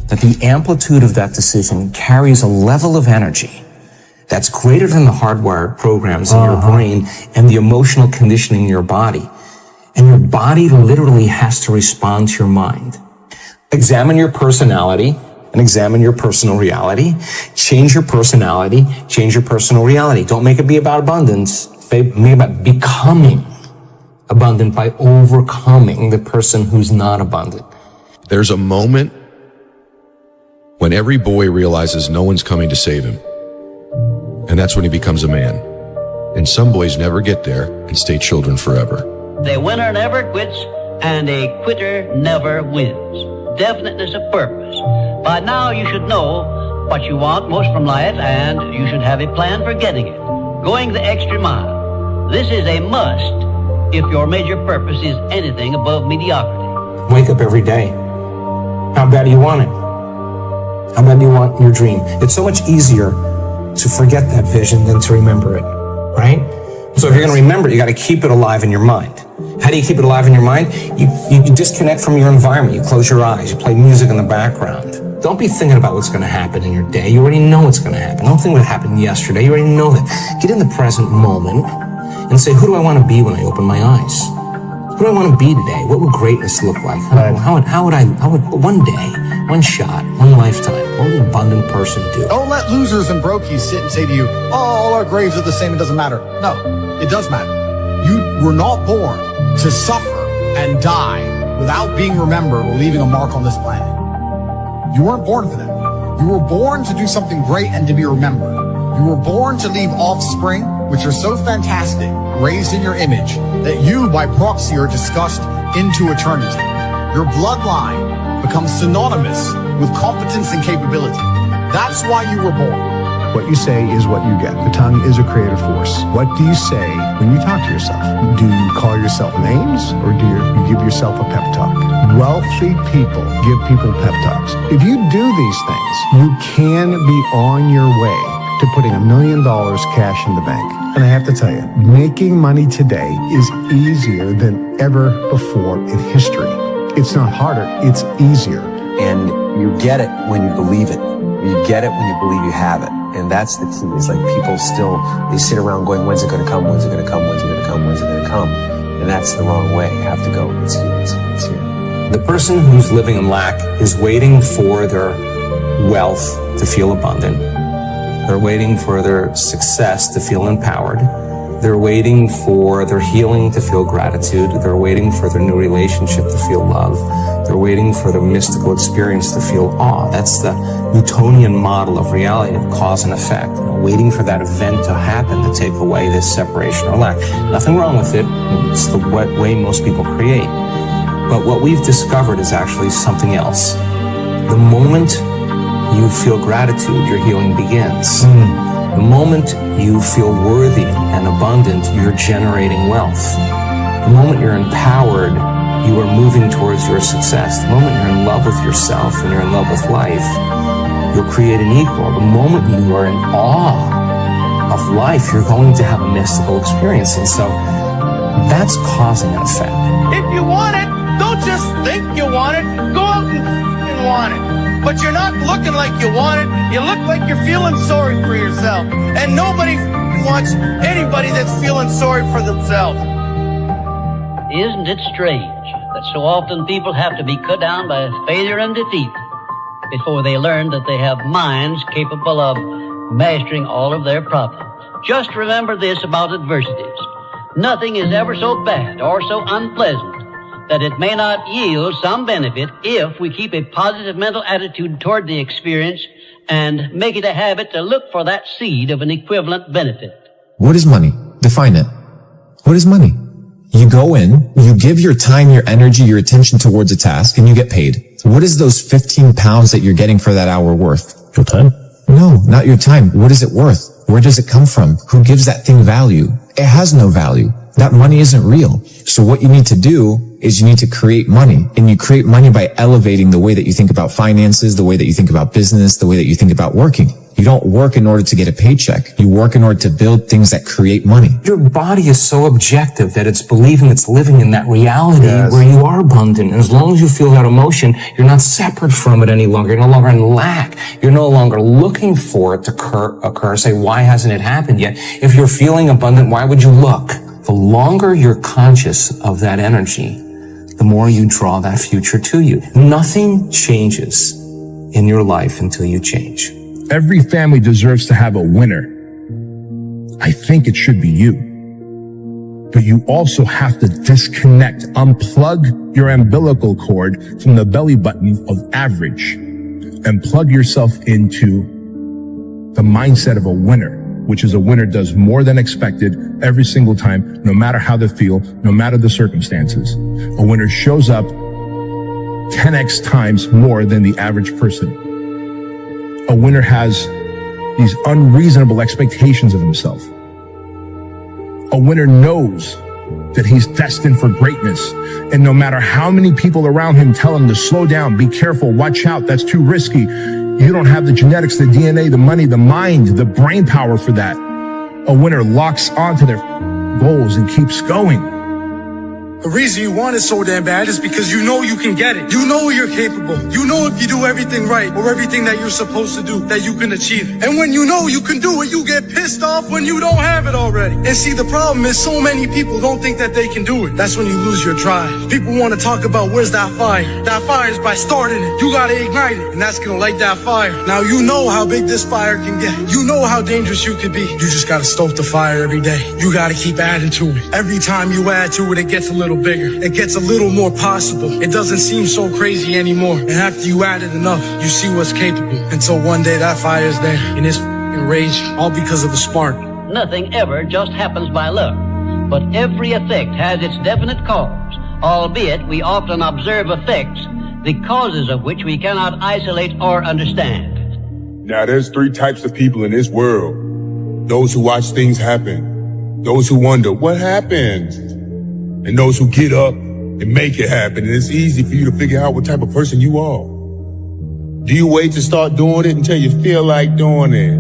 that the amplitude of that decision carries a level of energy that's greater than the hardwired programs in your brain and the emotional conditioning in your body. And your body literally has to respond to your mind. Examine your personality and examine your personal reality. Change your personality, change your personal reality. Don't make it be about abundance. Make it about becoming abundant by overcoming the person who's not abundant. There's a moment when every boy realizes no one's coming to save him. And that's when he becomes a man. And some boys never get there and stay children forever. The winner never quits, and a quitter never wins. Definiteness of purpose. By now you should know what you want most from life, and you should have a plan for getting it. Going the extra mile. This is a must if your major purpose is anything above mediocrity. Wake up every day. How bad do you want it? How bad do you want your dream? It's so much easier to forget that vision than to remember it, right? So if you're going to remember it, you got to keep it alive in your mind. How do you keep it alive in your mind? You disconnect from your environment. You close your eyes. You play music in the background. Don't be thinking about what's going to happen in your day. You already know what's going to happen. Don't think what happened yesterday. You already know that. Get in the present moment and say, who do I want to be when I open my eyes? Who do I want to be today? What would greatness look like? How would one day, one shot, one lifetime, what would an abundant person do? Don't let losers and brokies sit and say to you, oh, all our graves are the same, it doesn't matter. No, it does matter. You were not born to suffer and die without being remembered or leaving a mark on this planet. You weren't born for that. You were born to do something great and to be remembered. You were born to leave offspring, which are so fantastic, raised in your image, that you, by proxy, are discussed into eternity. Your bloodline becomes synonymous with competence and capability. That's why you were born. What you say is what you get. The tongue is a creative force. What do you say when you talk to yourself? Do you call yourself names, or do you give yourself a pep talk? Wealthy people give people pep talks. If you do these things, you can be on your way to putting $1 million cash in the bank. And I have to tell you, making money today is easier than ever before in history. It's not harder, it's easier. And you get it when you believe it. You get it when you believe you have it. And that's the key. It's like people still, they sit around going, when's it going to come? When's it going to come? When's it going to come? When's it going to come? And that's the wrong way. You have to go, it's here, it's here, it's here. The person who's living in lack is waiting for their wealth to feel abundant. They're waiting for their success to feel empowered. They're waiting for their healing to feel gratitude. They're waiting for their new relationship to feel love. They're waiting for their mystical experience to feel awe. That's the Newtonian model of reality, of cause and effect. Waiting for that event to happen to take away this separation or lack. Nothing wrong with it. It's the way most people create. But what we've discovered is actually something else. The moment you feel gratitude, your healing begins. The moment you feel worthy and abundant, you're generating wealth. The moment you're empowered, you are moving towards your success. The moment you're in love with yourself and you're in love with life, you'll create an equal. The moment you are in awe of life, you're going to have a mystical experience. And so that's causing an effect. If you want it, don't just think you want it. Go out and want it. But you're not looking like you want it. You look like you're feeling sorry for yourself. And nobody wants anybody that's feeling sorry for themselves. Isn't it strange that so often people have to be cut down by failure and defeat before they learn that they have minds capable of mastering all of their problems? Just remember this about adversities. Nothing is ever so bad or so unpleasant that it may not yield some benefit if we keep a positive mental attitude toward the experience and make it a habit to look for that seed of an equivalent benefit. What is money? Define it. What is money? You go in, you give your time, your energy, your attention towards a task, and you get paid. What is those 15 pounds that you're getting for that hour worth? Your time? No, not your time. What is it worth? Where does it come from? Who gives that thing value? It has no value. That money isn't real. So what you need to do is you need to create money. And you create money by elevating the way that you think about finances, the way that you think about business, the way that you think about working. You don't work in order to get a paycheck. You work in order to build things that create money. Your body is so objective that it's believing it's living in that reality where you are abundant. And as long as you feel that emotion, you're not separate from it any longer. You're no longer in lack. You're no longer looking for it to occur. Say, why hasn't it happened yet? If you're feeling abundant, why would you look? The longer you're conscious of that energy, the more you draw that future to you. Nothing changes in your life until you change. Every family deserves to have a winner. I think it should be you. But you also have to disconnect, unplug your umbilical cord from the belly button of average and plug yourself into the mindset of a winner, which is a winner does more than expected every single time, no matter how they feel, no matter the circumstances. A winner shows up 10x times more than the average person. A winner has these unreasonable expectations of himself. A winner knows that he's destined for greatness. And no matter how many people around him tell him to slow down, be careful, watch out, that's too risky, you don't have the genetics, the DNA, the money, the mind, the brain power for that. A winner locks onto their goals and keeps going. The reason you want it so damn bad is because you know you can get it. You know you're capable. You know if you do everything right or everything that you're supposed to do, that you can achieve it. And when you know you can do it, you get pissed off when you don't have it already. And see, the problem is so many people don't think that they can do it. That's when you lose your drive. People want to talk about where's that fire. That fire is by starting it. You got to ignite it. And that's going to light that fire. Now you know how big this fire can get. You know how dangerous you could be. You just got to stoke the fire every day. You got to keep adding to it. Every time you add to it, it gets a little bigger. It gets a little more possible. It doesn't seem so crazy anymore. And after you add it enough, you see what's capable. Until one day that fire is there and it's rage, all because of a spark. Nothing ever just happens by luck, but every effect has its definite cause, albeit we often observe effects, the causes of which we cannot isolate or understand. Now there's three types of people in this world. Those who watch things happen, those who wonder what happened, and those who get up and make it happen. And it's easy for you to figure out what type of person you are. Do you wait to start doing it until you feel like doing it?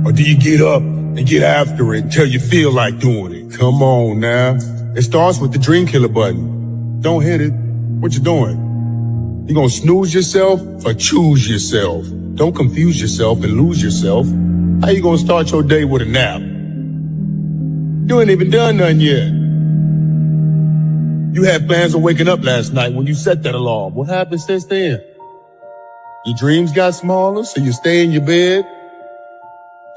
Or do you get up and get after it until you feel like doing it? Come on now. It starts with the dream killer button. Don't hit it. What you doing? You gonna snooze yourself or choose yourself? Don't confuse yourself and lose yourself. How you gonna start your day with a nap? You ain't even done nothing yet. You had plans on waking up last night when you set that alarm. What happened since then? Your dreams got smaller, so you stay in your bed.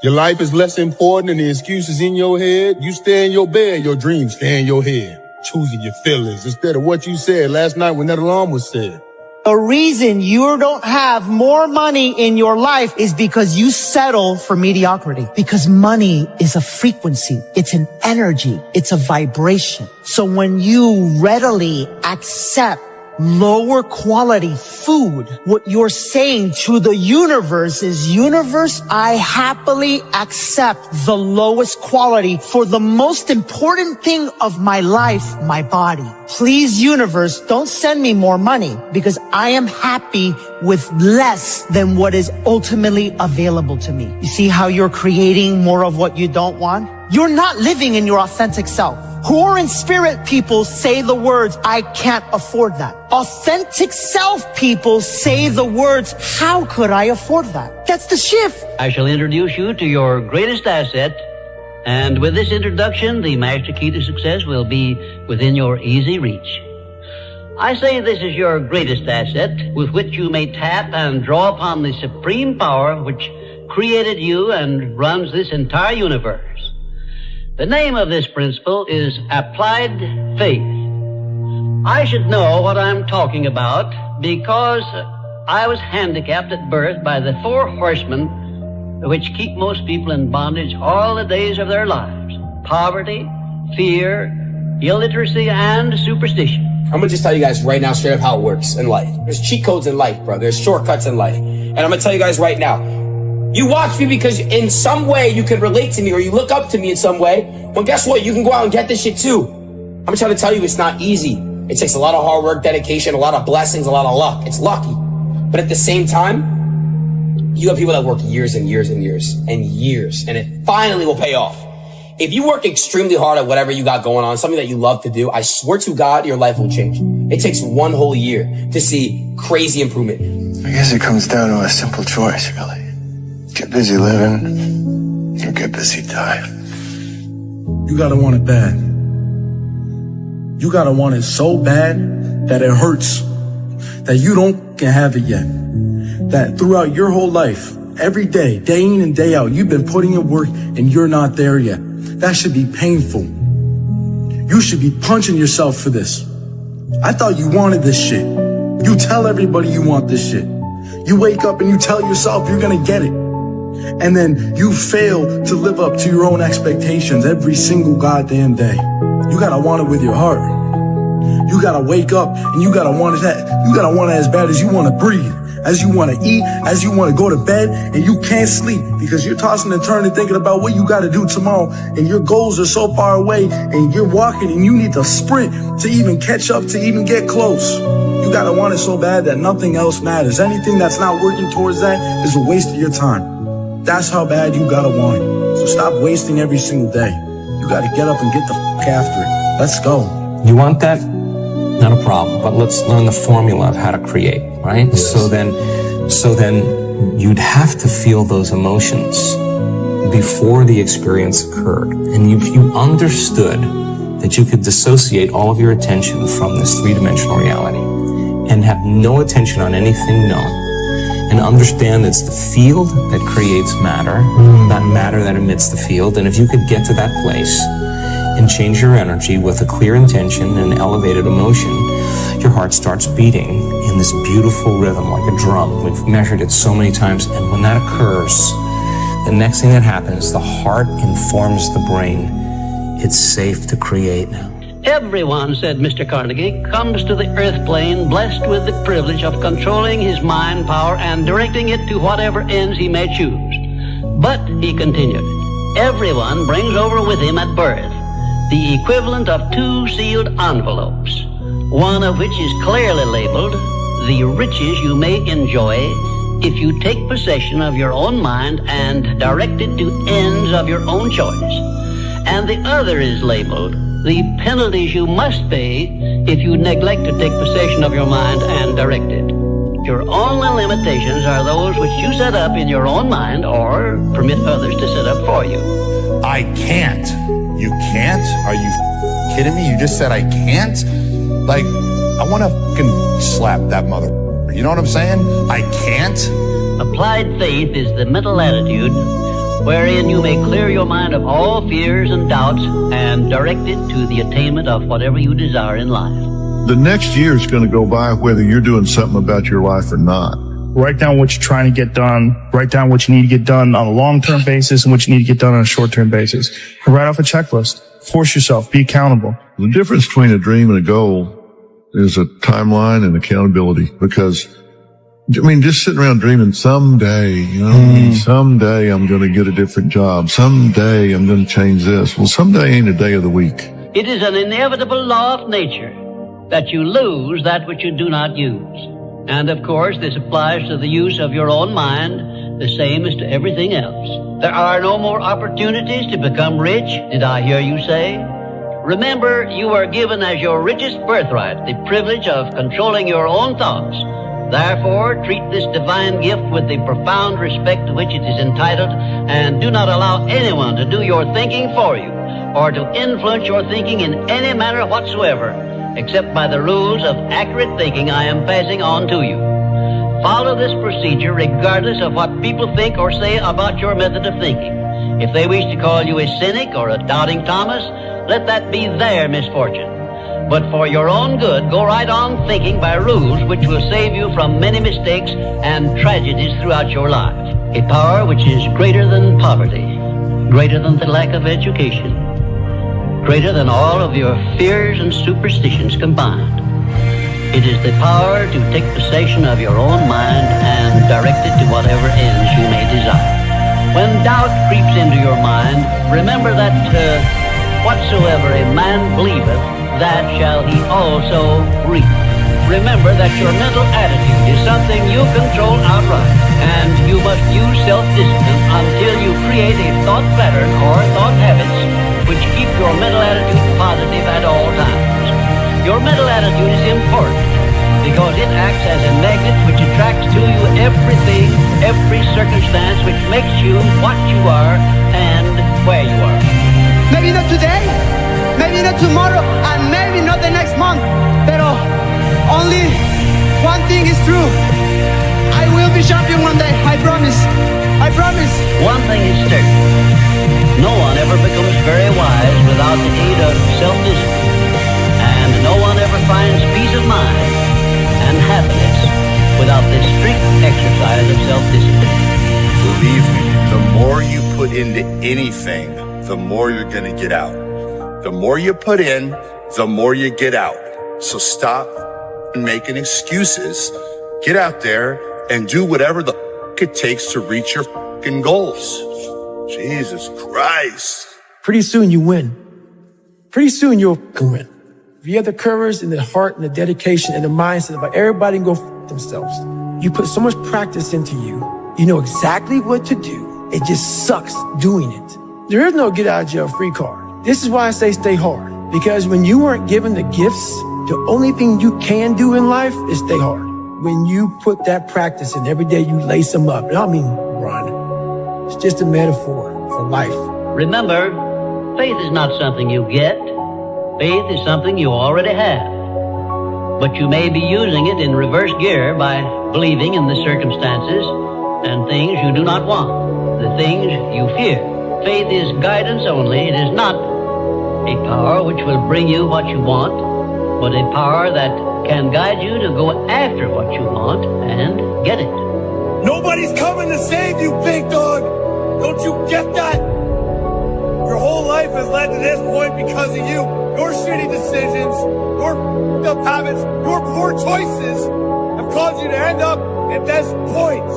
Your life is less important than the excuses in your head. You stay in your bed, your dreams stay in your head. Choosing your feelings instead of what you said last night when that alarm was said. The reason you don't have more money in your life is because you settle for mediocrity. Because money is a frequency. It's an energy. It's a vibration. So when you readily accept lower quality food, what you're saying to the universe is, universe, I happily accept the lowest quality for the most important thing of my life, my body. Please, universe, don't send me more money because I am happy with less than what is ultimately available to me. You see how you're creating more of what you don't want? You're not living in your authentic self. Poor in spirit people say the words, I can't afford that. Authentic self people say the words, how could I afford that? That's the shift. I shall introduce you to your greatest asset, and with this introduction, the master key to success will be within your easy reach. I say this is your greatest asset with which you may tap and draw upon the supreme power which created you and runs this entire universe. The name of this principle is applied faith. I should know what I'm talking about because I was handicapped at birth by the four horsemen which keep most people in bondage all the days of their lives: poverty, fear, illiteracy, and superstition. I'm gonna just tell you guys right now straight up how it works in life. There's cheat codes in life, bro. There's shortcuts in life. And I'm gonna tell you guys right now, you watch me because in some way you can relate to me or you look up to me in some way. Well, guess what? You can go out and get this shit too. I'm gonna try to tell you it's not easy. It takes a lot of hard work, dedication, a lot of blessings, a lot of luck. It's lucky. But at the same time, you have people that work years and years and years and years, and it finally will pay off. If you work extremely hard at whatever you got going on, something that you love to do, I swear to God, your life will change. It takes one whole year to see crazy improvement. I guess it comes down to a simple choice, really. Get busy living, or get busy dying. you gotta want it bad. You gotta want it so bad that it hurts, that you don't have it yet. That throughout your whole life, every day, day in and day out, you've been putting in work and you're not there yet. That should be painful. You should be punching yourself for this. I thought you wanted this shit. You tell everybody you want this shit. You wake up and you tell yourself you're gonna get it. And then you fail to live up to your own expectations every single goddamn day. You gotta want it with your heart. You gotta wake up and you gotta want it as bad as you wanna breathe, as you wanna eat, as you wanna go to bed, and you can't sleep because you're tossing and turning thinking about what you gotta do tomorrow, and your goals are so far away, and you're walking and you need to sprint to even catch up, to even get close. You gotta want it so bad that nothing else matters. Anything that's not working towards that is a waste of your time. That's how bad you gotta want it. So stop wasting every single day. You gotta get up and get the fuck after it. Let's go. You want that? Not a problem, but let's learn the formula of how to create, right? Yes. So then you'd have to feel those emotions before the experience occurred. And if you understood that you could dissociate all of your attention from this three-dimensional reality and have no attention on anything known, and understand it's the field that creates matter, not matter that emits the field, and if you could get to that place and change your energy with a clear intention and elevated emotion, your heart starts beating in this beautiful rhythm like a drum. We've measured it so many times, and when that occurs, the next thing that happens, the heart informs the brain, it's safe to create now. Everyone, said Mr. Carnegie, comes to the earth plane blessed with the privilege of controlling his mind power and directing it to whatever ends he may choose. But, he continued, everyone brings over with him at birth the equivalent of 2 sealed envelopes, one of which is clearly labeled, the riches you may enjoy if you take possession of your own mind and direct it to ends of your own choice. And the other is labeled, the penalties you must pay if you neglect to take possession of your mind and direct it. Your only limitations are those which you set up in your own mind or permit others to set up for you. I can't. You can't? Are you kidding me? You just said I can't? Like, I want to fucking slap that mother. You know what I'm saying? I can't? Applied faith is the mental attitude wherein you may clear your mind of all fears and doubts and direct it to the attainment of whatever you desire in life. The next year is going to go by whether you're doing something about your life or not. Write down what you're trying to get done. Write down what you need to get done on a long-term basis and what you need to get done on a short-term basis. And write off a checklist. Force yourself. Be accountable. The difference between a dream and a goal is a timeline and accountability. Because, I mean, just sitting around dreaming someday, you know, someday I'm going to get a different job. Someday I'm going to change this. Well, someday ain't a day of the week. It is an inevitable law of nature that you lose that which you do not use. And of course, this applies to the use of your own mind, the same as to everything else. There are no more opportunities to become rich, did I hear you say? Remember, you are given as your richest birthright the privilege of controlling your own thoughts. Therefore, treat this divine gift with the profound respect to which it is entitled, and do not allow anyone to do your thinking for you, or to influence your thinking in any manner whatsoever, except by the rules of accurate thinking I am passing on to you. Follow this procedure regardless of what people think or say about your method of thinking. If they wish to call you a cynic or a doubting Thomas, let that be their misfortune. But for your own good, go right on thinking by rules which will save you from many mistakes and tragedies throughout your life. A power which is greater than poverty, greater than the lack of education, greater than all of your fears and superstitions combined. It is the power to take possession of your own mind and direct it to whatever ends you may desire. When doubt creeps into your mind, remember that whatsoever a man believeth, that shall he also reap. Remember that your mental attitude is something you control outright, and you must use self-discipline until you create a thought pattern or thought habits which keep your mental attitude positive at all times. Your mental attitude is important because it acts as a magnet which attracts to you everything, every circumstance which makes you what you are and where you are. Maybe not today. maybe not tomorrow, and maybe not the next month. Pero only one thing is true. I will be champion one day. I promise. I promise. One thing is certain. No one ever becomes very wise without the aid of self-discipline. And no one ever finds peace of mind and happiness without this strict exercise of self-discipline. Believe me, the more you put into anything, the more you're going to get out. The more you put in, the more you get out. So stop making excuses. Get out there and do whatever the it takes to reach your goals. Jesus Christ. Pretty soon you win. Pretty soon you'll win. If you have the courage and the heart and the dedication and the mindset about everybody can go themselves, you put so much practice into you, you know exactly what to do. It just sucks doing it. There is no get out of jail free card. This is why I say stay hard. Because when you weren't given the gifts, the only thing you can do in life is stay hard. When you put that practice in every day, you lace them up. And I don't mean run. It's just a metaphor for life. Remember, faith is not something you get. Faith is something you already have. But you may be using it in reverse gear by believing in the circumstances and things you do not want, the things you fear. Faith is guidance only. It is not a power which will bring you what you want, but a power that can guide you to go after what you want and get it. Nobody's coming to save you, big dog. Don't you get that? Your whole life has led to this point because of you. Your shitty decisions, your f***ed up habits, your poor choices have caused you to end up at this point.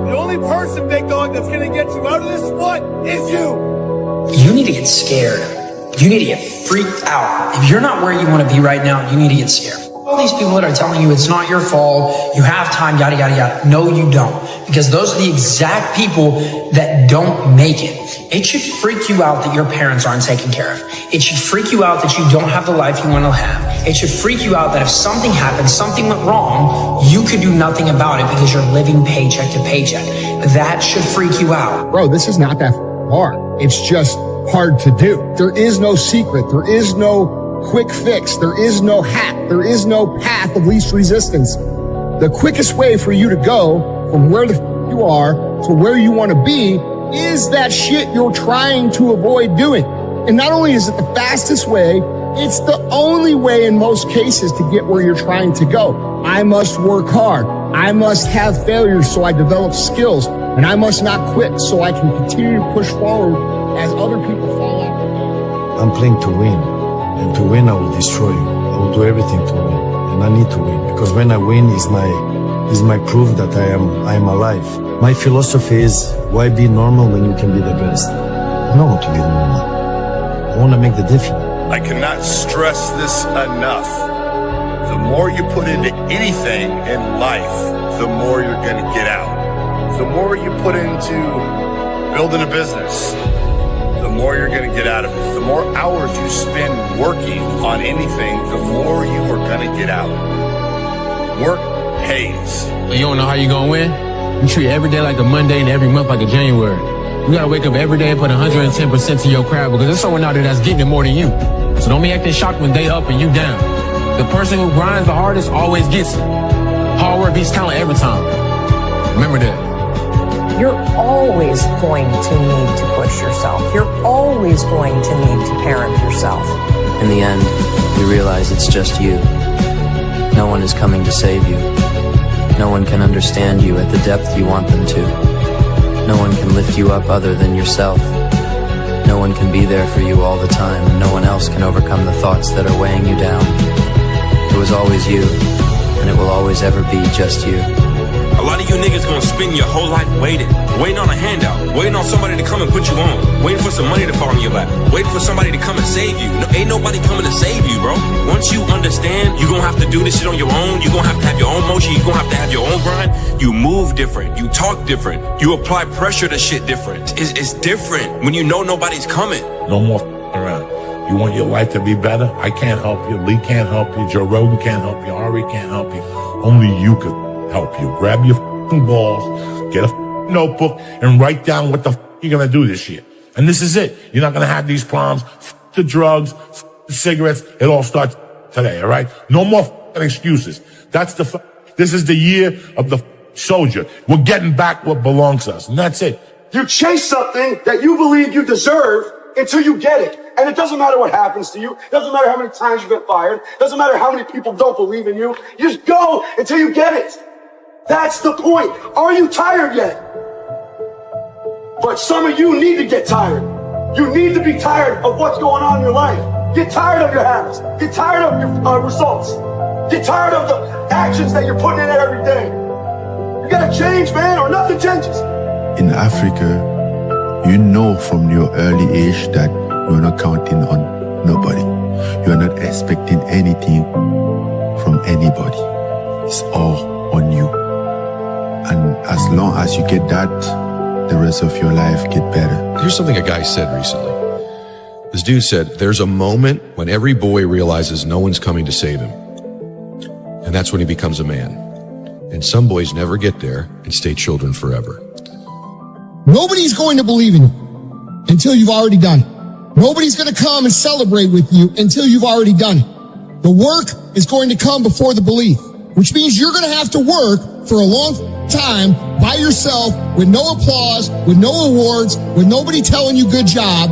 The only person, big dog, that's going to get you out of this spot is you. You need to get scared. You need to get freaked out. If you're not where you want to be right now, you need to get scared. All these people that are telling you it's not your fault, you have time, yada, yada, yada. No, you don't. Because those are the exact people that don't make it. It should freak you out that your parents aren't taken care of. It should freak you out that you don't have the life you want to have. It should freak you out that if something happened, something went wrong, you could do nothing about it because you're living paycheck to paycheck. That should freak you out. Bro, this is not that hard. It's just hard to do. There is no secret. There is no quick fix. There is no hack. There is no path of least resistance. The quickest way for you to go from where you are to where you want to be is that shit you're trying to avoid doing. And not only is it the fastest way, it's the only way in most cases to get where you're trying to go. I must work hard. I must have failures so I develop skills. And I must not quit so I can continue to push forward as other people fall out. I'm playing to win. And to win, I will destroy you. I will do everything to win. And I need to win. Because when I win is my proof that I am alive. My philosophy is, why be normal when you can be the best? I don't want to be normal. I want to make the difference. I cannot stress this enough. The more you put into anything in life, the more you're going to get out. The more you put into building a business, the more you're going to get out of it. The more hours you spend working on anything, the more you are going to get out. Work pays. When you don't know how you're going to win, you treat every day like a Monday and every month like a January. You got to wake up every day and put 110% to your craft because there's someone out there that's getting it more than you. So don't be acting shocked when they up and you down. The person who grinds the hardest always gets it. Hard work beats talent every time. Remember that. You're always going to need to push yourself. You're always going to need to parent yourself. In the end, you realize it's just you. No one is coming to save you. No one can understand you at the depth you want them to. No one can lift you up other than yourself. No one can be there for you all the time, and no one else can overcome the thoughts that are weighing you down. It was always you, and it will always ever be just you. A lot of you niggas gonna spend your whole life waiting on a handout, waiting on somebody to come and put you on, waiting for some money to fall in your lap, waiting for somebody to come and save you. No, ain't nobody coming to save you, bro. Once you understand, you're gonna have to do this shit on your own. You're gonna have to have your own motion. You're gonna have to have your own grind. You move different. You talk different. You apply pressure to shit different. It's different when you know nobody's coming. No more around. You want your life to be better? I can't help you. Lee can't help you. Joe Rogan can't help you. Ari can't help you. Only you can help you. Grab your balls, get a notebook, and write down what the you're gonna do this year. And this is it. You're not gonna have these problems. The drugs, cigarettes. It all starts today, all right? No more excuses. This is the year of the soldier. We're getting back what belongs to us, and that's it. You chase something that you believe you deserve until you get it. And it doesn't matter what happens to you. It doesn't matter how many times you get fired. It doesn't matter how many people don't believe in you. You just go until you get it. That's the point. Are you tired yet? But some of you need to get tired. You need to be tired of what's going on in your life. Get tired of your habits. Get tired of your results. Get tired of the actions that you're putting in every day. You gotta change, man, or nothing changes. In Africa, you know from your early age that you're not counting on nobody. You're not expecting anything from anybody. It's all on you. And as long as you get that, the rest of your life get better. Here's something a guy said recently. This dude said, there's a moment when every boy realizes no one's coming to save him. And that's when he becomes a man. And some boys never get there and stay children forever. Nobody's going to believe in you until you've already done it. Nobody's going to come and celebrate with you until you've already done it. The work is going to come before the belief, which means you're going to have to work for a long time by yourself with no applause, with no awards, with nobody telling you good job.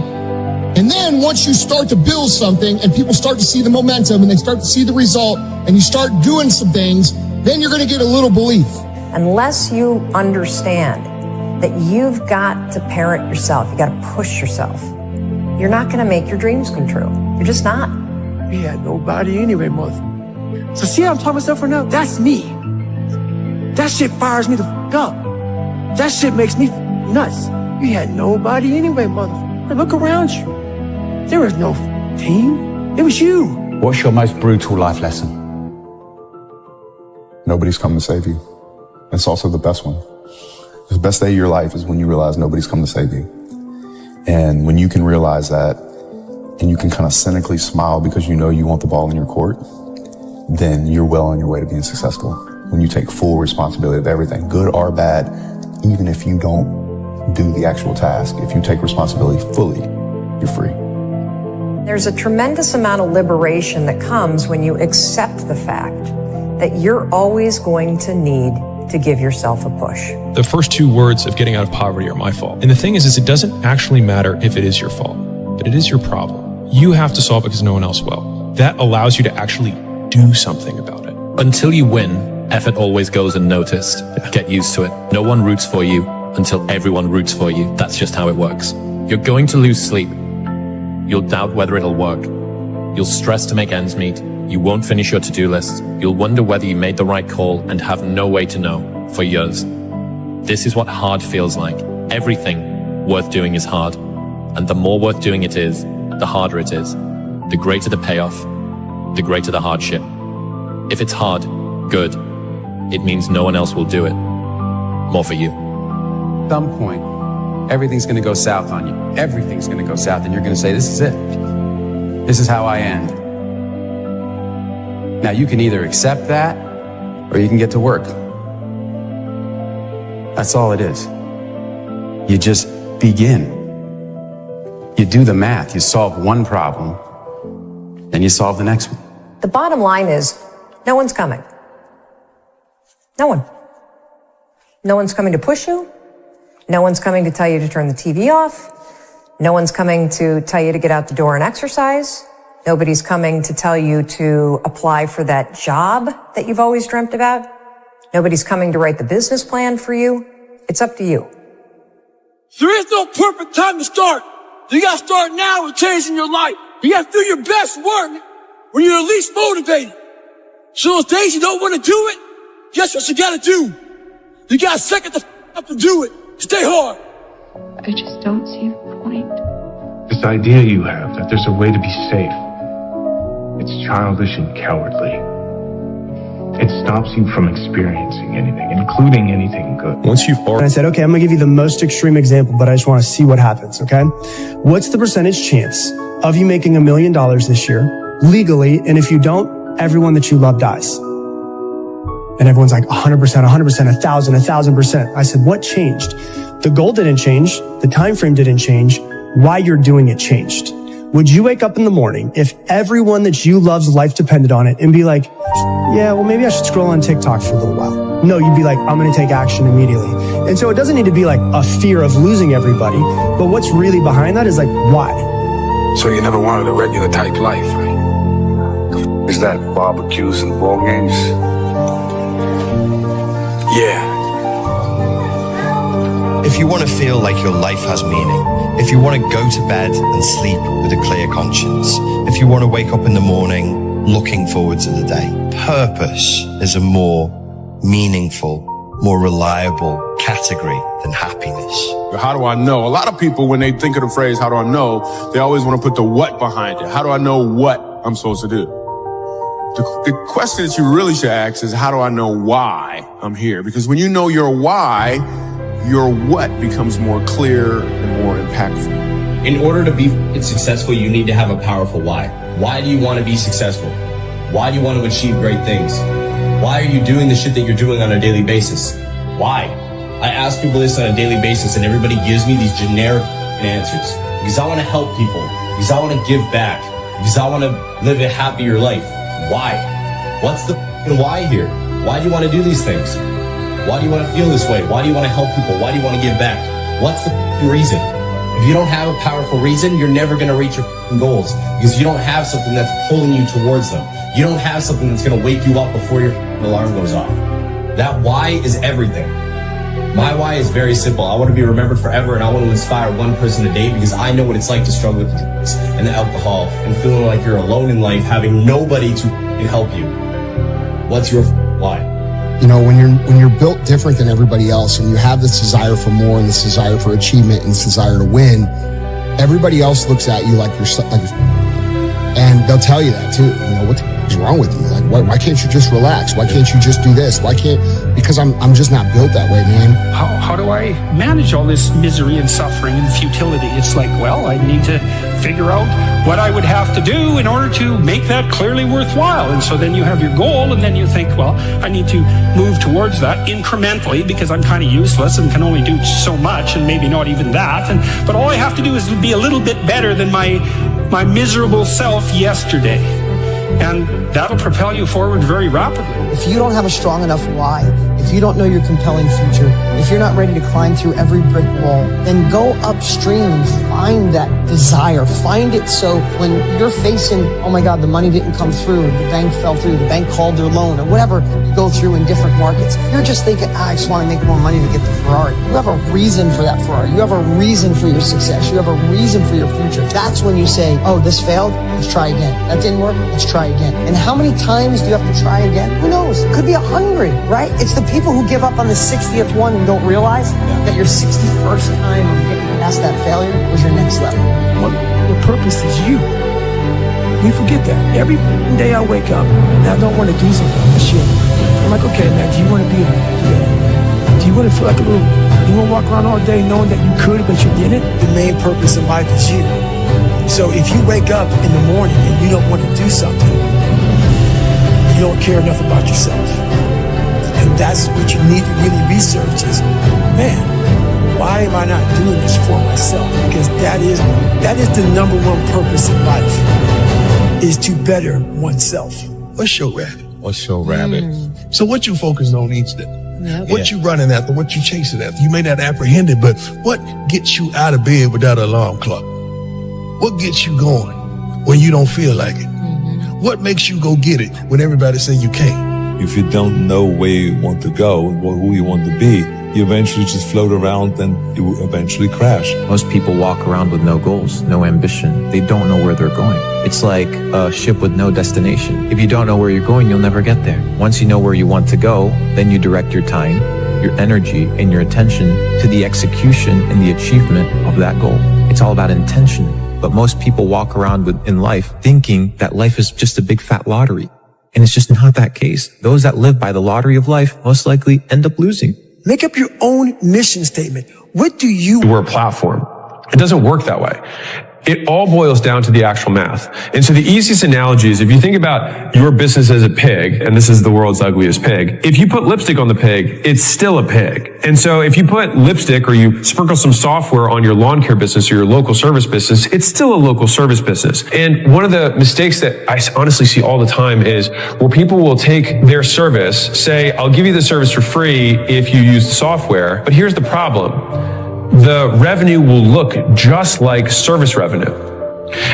And then once you start to build something and people start to see the momentum and they start to see the result and you start doing some things, then you're going to get a little belief. Unless you understand that you've got to parent yourself, you got to push yourself, you're not going to make your dreams come true. You're just not. We had nobody anyway, mother. So see how I'm talking myself right now? That's me. That shit fires me the fuck up. That shit makes me nuts. We had nobody anyway, mother. Look around you. There was no team. It was you. What's your most brutal life lesson? Nobody's coming to save you. It's also the best one. The best day of your life is when you realize nobody's coming to save you. And when you can realize that and you can kind of cynically smile because you know you want the ball in your court, then you're well on your way to being successful. When you take full responsibility of everything, good or bad, even if you don't do the actual task, if you take responsibility fully, you're free. There's a tremendous amount of liberation that comes when you accept the fact that you're always going to need to give yourself a push. The first two words of getting out of poverty are my fault. And the thing is it doesn't actually matter if it is your fault, but it is your problem. You have to solve it because no one else will. That allows you to actually do something about it. Until you win, effort always goes unnoticed. Get used to it. No one roots for you until everyone roots for you. That's just how it works. You're going to lose sleep. You'll doubt whether it'll work. You'll stress to make ends meet. You won't finish your to-do list. You'll wonder whether you made the right call and have no way to know for years. This is what hard feels like. Everything worth doing is hard. And the more worth doing it is, the harder it is. The greater the payoff, the greater the hardship. If it's hard, good. It means no one else will do it. More for you. At some point, everything's going to go south on you. Everything's going to go south, and you're going to say, this is it. This is how I end. Now, you can either accept that, or you can get to work. That's all it is. You just begin. You do the math. You solve one problem, then you solve the next one. The bottom line is, no one's coming. No one. No one's coming to push you. No one's coming to tell you to turn the TV off. No one's coming to tell you to get out the door and exercise. Nobody's coming to tell you to apply for that job that you've always dreamt about. Nobody's coming to write the business plan for you. It's up to you. There is no perfect time to start. You gotta start now with changing your life. You gotta do your best work when you're least motivated. So those days you don't want to do it, guess what you gotta do? You gotta suck it the up and do it. Stay hard. I just don't see the point. This idea you have that there's a way to be safe, it's childish and cowardly. It stops you from experiencing anything, including anything good. Once you've And I said, okay, I'm gonna give you the most extreme example, but I just want to see what happens, okay? What's the percentage chance of you making $1 million this year, legally, and if you don't, everyone that you love dies? And everyone's like, 100%, 100%, 1,000%. I said, what changed? The goal didn't change. The time frame didn't change. Why you're doing it changed. Would you wake up in the morning if everyone that you love's life depended on it and be like, yeah, well, maybe I should scroll on TikTok for a little while? No, you'd be like, I'm going to take action immediately. And so it doesn't need to be like a fear of losing everybody, but what's really behind that is like, why? So you never wanted a regular type life, right? Is that barbecues and ball games? Yeah. If you want to feel like your life has meaning, if you want to go to bed and sleep with a clear conscience, if you want to wake up in the morning looking forward to the day, purpose is a more meaningful, more reliable category than happiness. How do I know? A lot of people, when they think of the phrase, how do I know, they always want to put the what behind it. How do I know what I'm supposed to do? The question that you really should ask is, how do I know why I'm here? Because when you know your why, your what becomes more clear and more impactful. In order to be successful, you need to have a powerful why. Why do you want to be successful? Why do you want to achieve great things? Why are you doing the shit that you're doing on a daily basis? Why? I ask people this on a daily basis and everybody gives me these generic answers. Because I want to help people. Because I want to give back. Because I want to live a happier life. Why? What's the why here? Why do you want to do these things? Why do you want to feel this way? Why do you want to help people? Why do you want to give back? What's the reason? If you don't have a powerful reason, you're never going to reach your goals because you don't have something that's pulling you towards them. You don't have something that's going to wake you up before your alarm goes off. That why is everything. My why is very simple. I want to be remembered forever and I want to inspire one person a day because I know what it's like to struggle with the drugs and the alcohol and feeling like you're alone in life, having nobody to help you. What's your why? You know, when you're built different than everybody else and you have this desire for more and this desire for achievement and this desire to win, everybody else looks at you like you're and they'll tell you that too. You know, what the is wrong with you? Like, why can't you just relax? Why can't you just do this? Why can't, because I'm just not built that way, man. How do I manage all this misery and suffering and futility? It's like, well, I need to figure out what I would have to do in order to make that clearly worthwhile. And so then you have your goal and then you think, well, I need to move towards that incrementally because I'm kind of useless and can only do so much and maybe not even that. But all I have to do is be a little bit better than my miserable self yesterday. And that'll propel you forward very rapidly. If you don't have a strong enough why, if you don't know your compelling future, if you're not ready to climb through every brick wall, then go upstream and find that desire. Find it so when you're facing, oh my God, the money didn't come through, the bank fell through, the bank called their loan, or whatever you go through in different markets. You're just thinking, I just want to make more money to get the Ferrari. You have a reason for that Ferrari. You have a reason for your success. You have a reason for your future. That's when you say, oh, this failed, let's try again. That didn't work, let's try again. And how many times do you have to try again? Who knows? It could be 100, right? It's the people who give up on the 60th one and don't realize that your 61st time of getting past that failure was your next level. The purpose is you. We forget that. Every day I wake up and I don't want to do something. Shit. I'm like, okay, man, do you want to be do you want to feel like a little, you want to walk around all day knowing that you could, but you didn't? The main purpose in life is you. So if you wake up in the morning and you don't want to do something, you don't care enough about yourself. And that's what you need to really research is, man, why am I not doing this for myself? Because that is the number one purpose in life, is to better oneself. What's your rabbit? What's your rabbit? So what you focusing on each day? What you running after? What you chasing after? You may not apprehend it, but what gets you out of bed without an alarm clock? What gets you going when you don't feel like it? What makes you go get it when everybody say you can't? If you don't know where you want to go, who you want to be, you eventually just float around and you eventually crash. Most people walk around with no goals, no ambition. They don't know where they're going. It's like a ship with no destination. If you don't know where you're going, you'll never get there. Once you know where you want to go, then you direct your time, your energy, and your attention to the execution and the achievement of that goal. It's all about intention. But most people walk around in life thinking that life is just a big fat lottery. And it's just not that case. Those that live by the lottery of life most likely end up losing. Make up your own mission statement. What do you... We're a platform. It doesn't work that way. It all boils down to the actual math. And so the easiest analogy is if you think about your business as a pig, and this is the world's ugliest pig, if you put lipstick on the pig, it's still a pig. And so if you put lipstick or you sprinkle some software on your lawn care business or your local service business, it's still a local service business. And one of the mistakes that I honestly see all the time is where people will take their service, say, I'll give you the service for free if you use the software, but here's the problem. The revenue will look just like service revenue.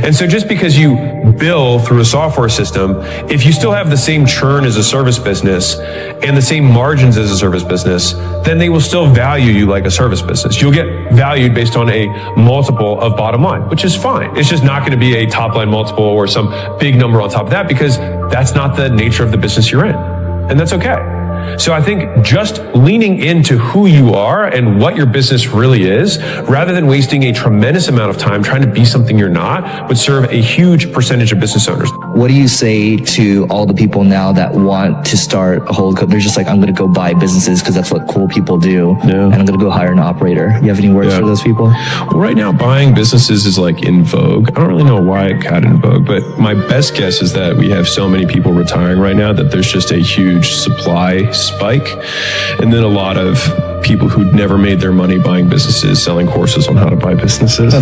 And so just because you bill through a software system, if you still have the same churn as a service business and the same margins as a service business, then they will still value you like a service business. You'll get valued based on a multiple of bottom line, which is fine. It's just not going to be a top line multiple or some big number on top of that because that's not the nature of the business you're in. And that's okay. So I think just leaning into who you are and what your business really is, rather than wasting a tremendous amount of time trying to be something you're not, would serve a huge percentage of business owners. What do you say to all the people now that want to start a whole, they're just like, I'm going to go buy businesses because that's what cool people do. Yeah. And I'm going to go hire an operator. You have any words for those people? Well, right now, buying businesses is like in vogue. I don't really know why it got in vogue, but my best guess is that we have so many people retiring right now that there's just a huge supply spike, and then a lot of people who'd never made their money buying businesses selling courses on how to buy businesses.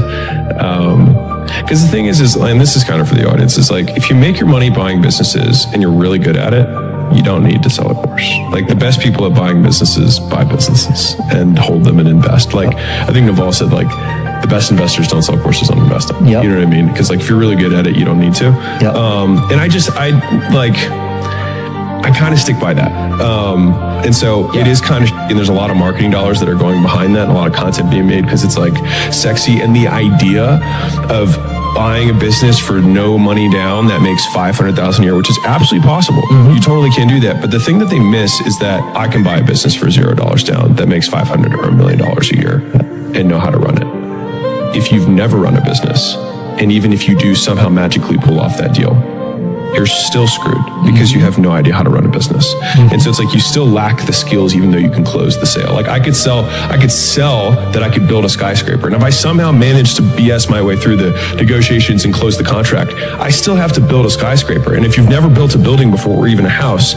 Because the thing is, and this is kind of for the audience, is like if you make your money buying businesses and you're really good at it, you don't need to sell a course. Like the best people at buying businesses buy businesses and hold them and invest. Like I think Naval said, like the best investors don't sell courses, don't invest in. Yep. You know what I mean? Because like if you're really good at it, you don't need to. Yep. And I kind of stick by that. And so it is kind of, and there's a lot of marketing dollars that are going behind that and a lot of content being made because it's like sexy. And the idea of buying a business for no money down that makes $500,000 a year, which is absolutely possible. Mm-hmm. You totally can do that. But the thing that they miss is that I can buy a business for $0 down that makes $500,000 or $1 million a year and know how to run it. If you've never run a business, and even if you do somehow magically pull off that deal, you're still screwed because you have no idea how to run a business. Mm-hmm. And so it's like you still lack the skills even though you can close the sale. Like I could sell that I could build a skyscraper. And if I somehow manage to BS my way through the negotiations and close the contract, I still have to build a skyscraper. And if you've never built a building before or even a house,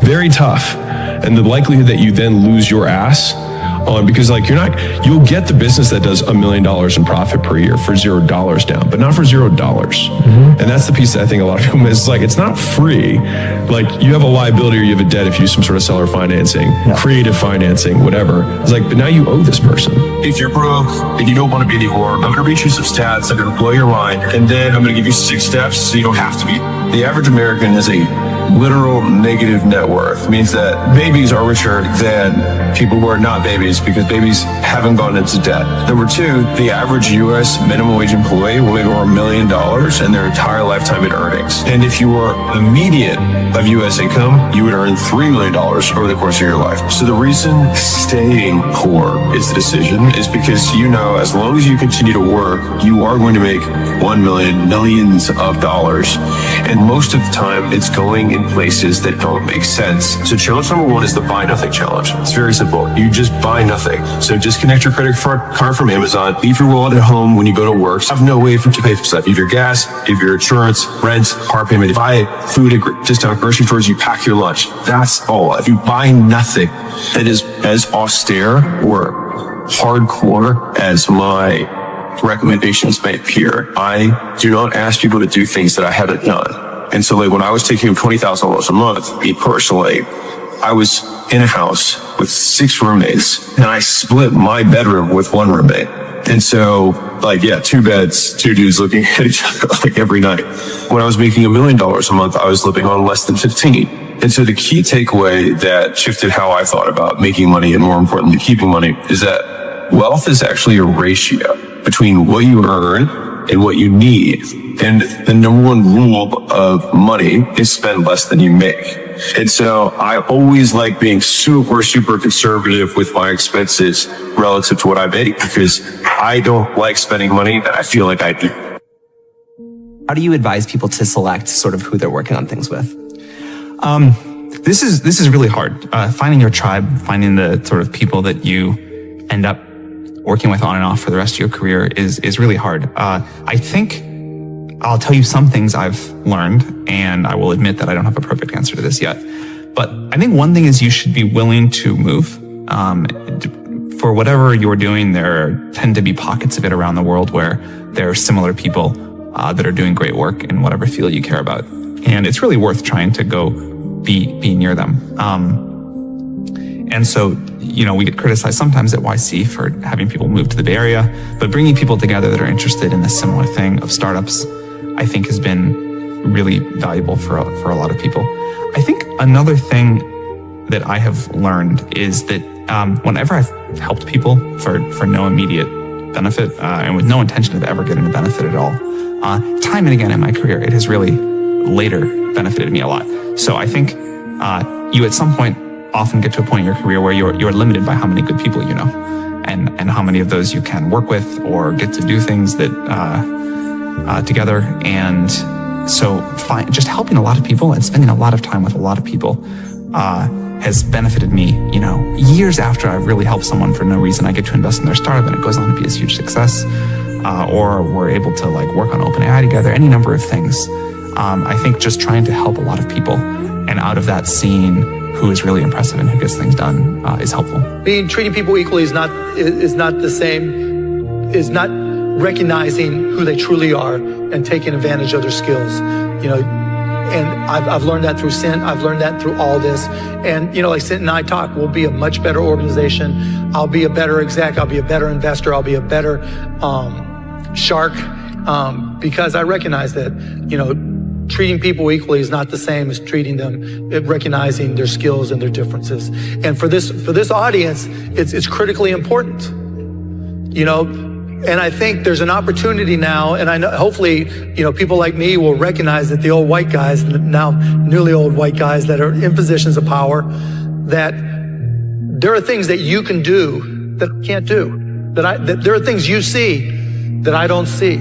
very tough. And the likelihood that you then lose your ass on, because like you'll get the business that does $1 million in profit per year for $0 down, but not for $0. Mm-hmm. And that's the piece that I think a lot of people miss. It's like, it's not free. Like you have a liability or you have a debt if you use some sort of seller financing, creative financing, whatever. It's like, but now you owe this person. If you're broke and you don't want to be anymore, I'm going to read you some stats that are going to blow your mind. And then I'm going to give you 6 steps so you don't have to be. The average American has a literal negative net worth. It means that babies are richer than people who are not babies because babies haven't gone into debt. Number 2, the average U.S. minimum wage employee will make over $1 million in their entire lifetime in earnings. And if you were the median of U.S. income, you would earn $3 million over the course of your life. So the reason staying poor is the decision is because you know as long as you continue to work, you are going to make $1 million, millions of dollars. And most of the time, it's going in places that don't make sense. So challenge number 1 is the buy nothing challenge. It's very simple. You just buy nothing. So disconnect your credit card from Amazon, leave your wallet at home when you go to work, have no way to pay for stuff. You have your gas, you have your insurance, rent, car payment. If you buy food at discount grocery stores, you pack your lunch. That's all. If you buy nothing that is as austere or hardcore as my recommendations may appear, I do not ask people to do things that I haven't done. And so like when I was taking home $20,000 a month, me personally, I was in a house with 6 roommates and I split my bedroom with 1 roommate. And so like, 2 beds, 2 dudes looking at each other like every night. When I was making $1 million a month, I was living on less than 15. And so the key takeaway that shifted how I thought about making money and more importantly, keeping money is that wealth is actually a ratio between what you earn and what you need. And the number 1 rule of money is spend less than you make. And so I always like being super, super conservative with my expenses relative to what I make because I don't like spending money that I feel like I do. How do you advise people to select sort of who they're working on things with? This is really hard. Finding your tribe, finding the sort of people that you end up working with on and off for the rest of your career is really hard. I think I'll tell you some things I've learned, and I will admit that I don't have a perfect answer to this yet. But I think one thing is you should be willing to move. For whatever you're doing, there tend to be pockets of it around the world where there are similar people that are doing great work in whatever field you care about. And it's really worth trying to go be near them. And so, we get criticized sometimes at YC for having people move to the Bay Area, but bringing people together that are interested in this similar thing of startups, I think has been really valuable for a lot of people. I think another thing that I have learned is that whenever I've helped people for no immediate benefit and with no intention of ever getting a benefit at all, time and again in my career, it has really later benefited me a lot. So I think you at some point often get to a point in your career where you're limited by how many good people you know, and how many of those you can work with or get to do things that together. And so just helping a lot of people and spending a lot of time with a lot of people has benefited me, years after I've really helped someone for no reason. I get to invest in their startup and it goes on to be this huge success. Or we're able to work on OpenAI together, any number of things. I think just trying to help a lot of people and out of that seeing who is really impressive and who gets things done is helpful. Treating people equally is not the same, is not recognizing who they truly are and taking advantage of their skills, and I've learned that through Cent. I've learned that through all this. And, like Cent and I talk, we'll be a much better organization. I'll be a better exec. I'll be a better investor. I'll be a better shark because I recognize that, treating people equally is not the same as treating them, recognizing their skills and their differences. And for this audience, it's critically important, And I think there's an opportunity now, and I know hopefully, people like me will recognize that the old white guys, now newly old white guys that are in positions of power, that there are things that you can do that I can't do. That there are things you see that I don't see.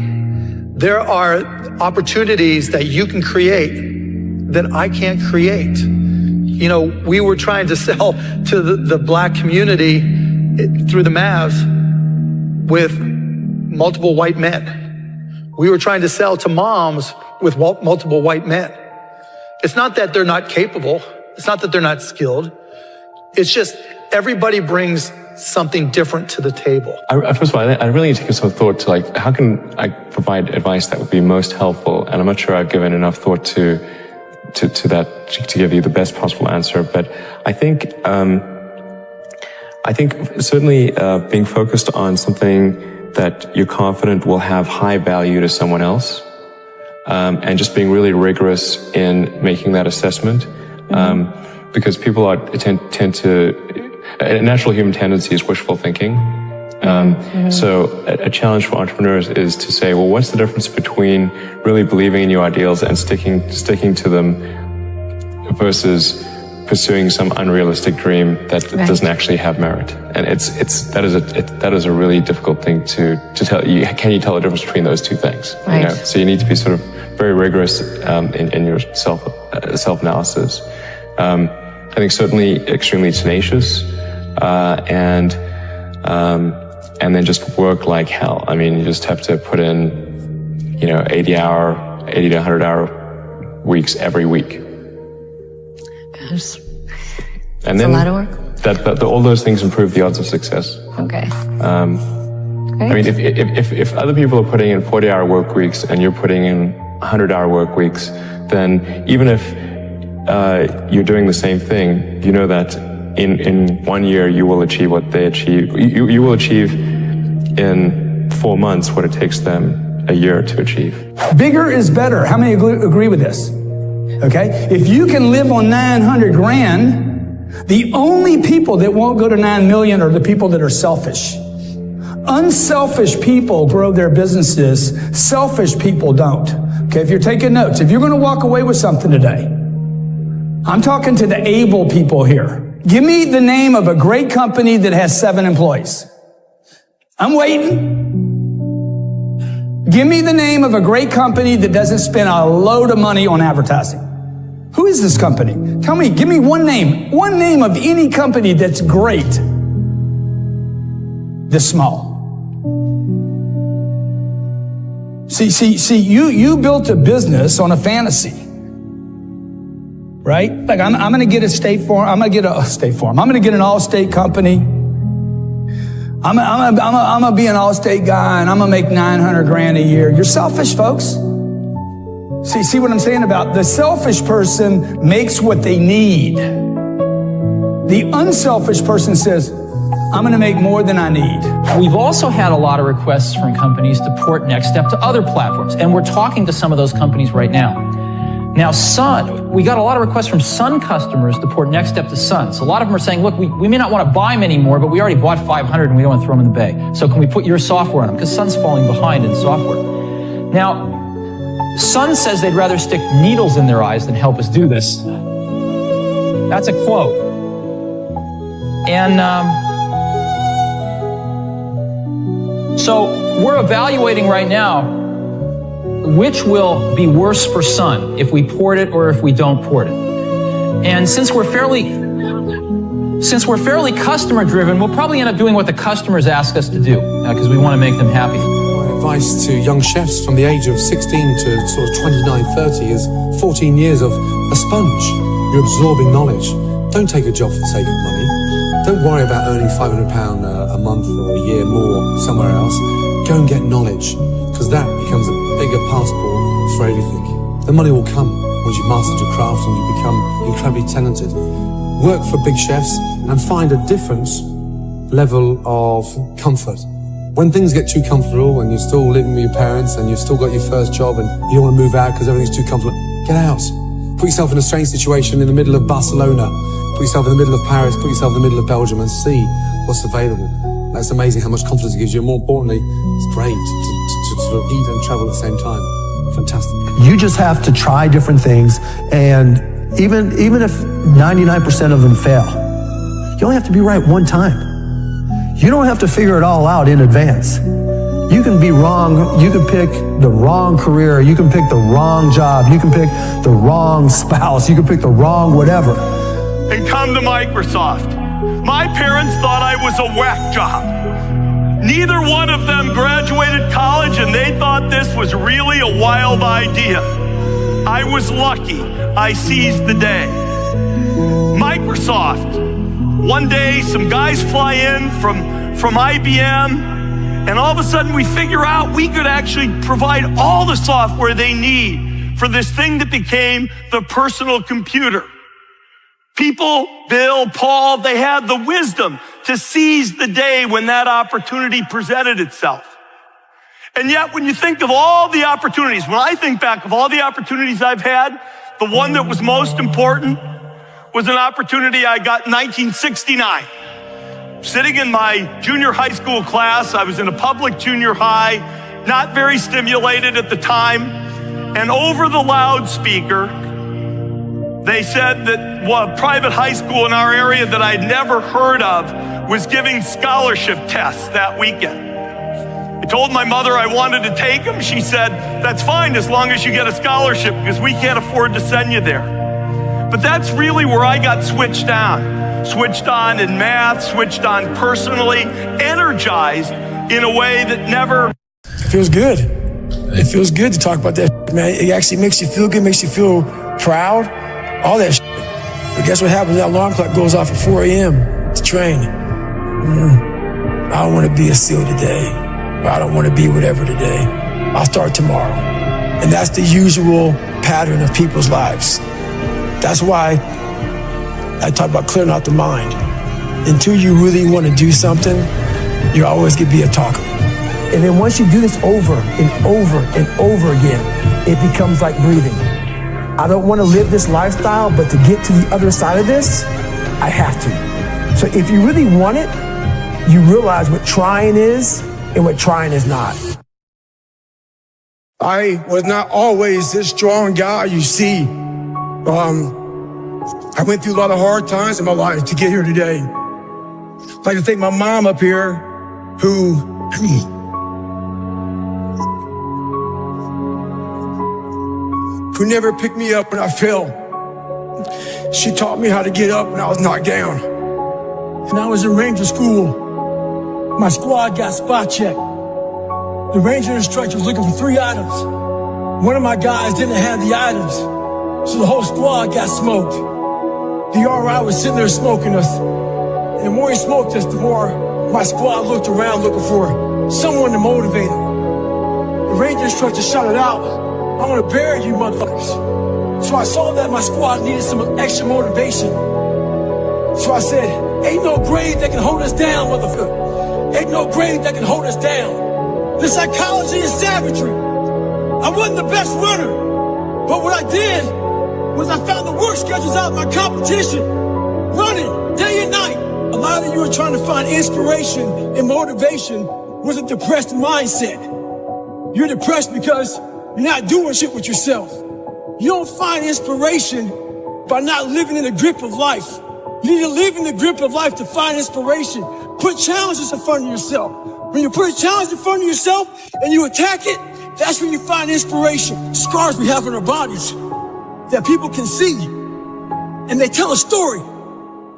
There are opportunities that you can create that I can't create. We were trying to sell to the black community through the Mavs with multiple white men. We were trying to sell to moms with multiple white men. It's not that they're not capable. It's not that they're not skilled. It's just everybody brings something different to the table. First of all, I really need to give some thought to how can I provide advice that would be most helpful? And I'm not sure I've given enough thought to that to give you the best possible answer. But I think certainly being focused on something that you're confident will have high value to someone else, and just being really rigorous in making that assessment, because people tend to. A natural human tendency is wishful thinking. So a challenge for entrepreneurs is to say, well, what's the difference between really believing in your ideals and sticking to them versus pursuing some unrealistic dream that doesn't actually have merit? And that is a really difficult thing to tell. Can you tell the difference between those two things? Right. So you need to be sort of very rigorous in your self-analysis. I think certainly extremely tenacious, and then just work like hell. I mean, you just have to put in, 80 to 100 hour weeks every week. Gosh. And That's then a lot of work. All those things improve the odds of success. Okay. I mean, if other people are putting in 40-hour work weeks and you're putting in 100-hour work weeks, then even if you're doing the same thing, you know that in 1 year you will achieve what they achieve. You will achieve in 4 months what it takes them a year to achieve. Bigger is better. How many agree with this? Okay? If you can live on 900 grand, the only people that won't go to 9 million are the people that are selfish. Unselfish people grow their businesses. Selfish people don't. Okay, if you're taking notes, if you're going to walk away with something today, I'm talking to the able people here. Give me the name of a great company that has 7 employees. I'm waiting. Give me the name of a great company that doesn't spend a load of money on advertising. Who is this company? Tell me, give me one name of any company that's great, this small. See, you built a business on a fantasy, right? Like I'm going to get a State Farm. I'm going to get a State Farm. I'm going to get an All-State company. I'm going to be an All-State guy, and I'm going to make $900,000 a year. You're selfish, folks. See what I'm saying about the selfish person makes what they need. The unselfish person says, I'm going to make more than I need. We've also had a lot of requests from companies to port Next Step to other platforms, and we're talking to some of those companies right now. Now, Sun, we got a lot of requests from Sun customers to port Next Step to Sun. So a lot of them are saying, look, we may not want to buy them anymore, but we already bought 500 and we don't want to throw them in the bay. So can we put your software on them? Because Sun's falling behind in software. Now, Sun says they'd rather stick needles in their eyes than help us do this. That's a quote. And so we're evaluating right now which will be worse for Sun, if we port it or if we don't port it. And since we're fairly customer driven, we'll probably end up doing what the customers ask us to do because we want to make them happy. Advice to young chefs from the age of 16 to sort of 29, 30 is 14 years of a sponge. You're absorbing knowledge. Don't take a job for the sake of money. Don't worry about earning £500 a month or a year more somewhere else. Go and get knowledge, because that becomes a bigger passport for everything. The money will come once you've mastered your craft and you become incredibly talented. Work for big chefs and find a different level of comfort. When things get too comfortable and you're still living with your parents and you've still got your first job and you don't want to move out because everything's too comfortable, get out. Put yourself in a strange situation in the middle of Barcelona. Put yourself in the middle of Paris. Put yourself in the middle of Belgium and see what's available. That's amazing how much confidence it gives you. And more importantly, it's great to sort of eat and travel at the same time. Fantastic. You just have to try different things, and even if 99% of them fail, you only have to be right one time. You don't have to figure it all out in advance. You can be wrong. You can pick the wrong career. You can pick the wrong job. You can pick the wrong spouse. You can pick the wrong whatever. And come to Microsoft. My parents thought I was a whack job. Neither one of them graduated college, and they thought this was really a wild idea. I was lucky. I seized the day. Microsoft. One day, some guys fly in from IBM, and all of a sudden we figure out we could actually provide all the software they need for this thing that became the personal computer. People, Bill, Paul, they had the wisdom to seize the day when that opportunity presented itself. And yet, when you think of all the opportunities, when I think back of all the opportunities I've had, the one that was most important was an opportunity I got in 1969. Sitting in my junior high school class, I was in a public junior high, not very stimulated at the time, and over the loudspeaker, they said that a private high school in our area that I'd never heard of was giving scholarship tests that weekend. I told my mother I wanted to take them. She said, that's fine as long as you get a scholarship because we can't afford to send you there. But that's really where I got switched on. Switched on in math, switched on personally, energized in a way that never... It feels good. It feels good to talk about that, man. It actually makes you feel good, makes you feel proud, all that shit. But guess what happens? That alarm clock goes off at 4 a.m. to train. I don't want to be a SEAL today. Or I don't want to be whatever today. I'll start tomorrow. And that's the usual pattern of people's lives. That's why I talk about clearing out the mind. Until you really want to do something, you're always going to be a talker. And then once you do this over and over and over again, it becomes like breathing. I don't want to live this lifestyle, but to get to the other side of this, I have to. So if you really want it, you realize what trying is and what trying is not. I was not always this strong guy you see. I went through a lot of hard times in my life to get here today. I'd like to thank my mom up here who never picked me up when I fell. She taught me how to get up when I was knocked down. And I was in Ranger School. My squad got spot checked. The ranger instructor was looking for 3 items. One of my guys didn't have the items, so the whole squad got smoked. The RI was sitting there smoking us. And the more he smoked us, the more my squad looked around looking for someone to motivate them. The ranger instructor shouted out, "I'm gonna bury you motherfuckers." So I saw that my squad needed some extra motivation. So I said, "Ain't no grave that can hold us down, motherfucker. Ain't no grave that can hold us down." The psychology is savagery. I wasn't the best runner, but what I did was I found the work schedules out of my competition, running day and night. A lot of you are trying to find inspiration and motivation with a depressed mindset. You're depressed because you're not doing shit with yourself. You don't find inspiration by not living in the grip of life. You need to live in the grip of life to find inspiration. Put challenges in front of yourself. When you put a challenge in front of yourself and you attack it, that's when you find inspiration. Scars we have on our bodies that people can see, and they tell a story.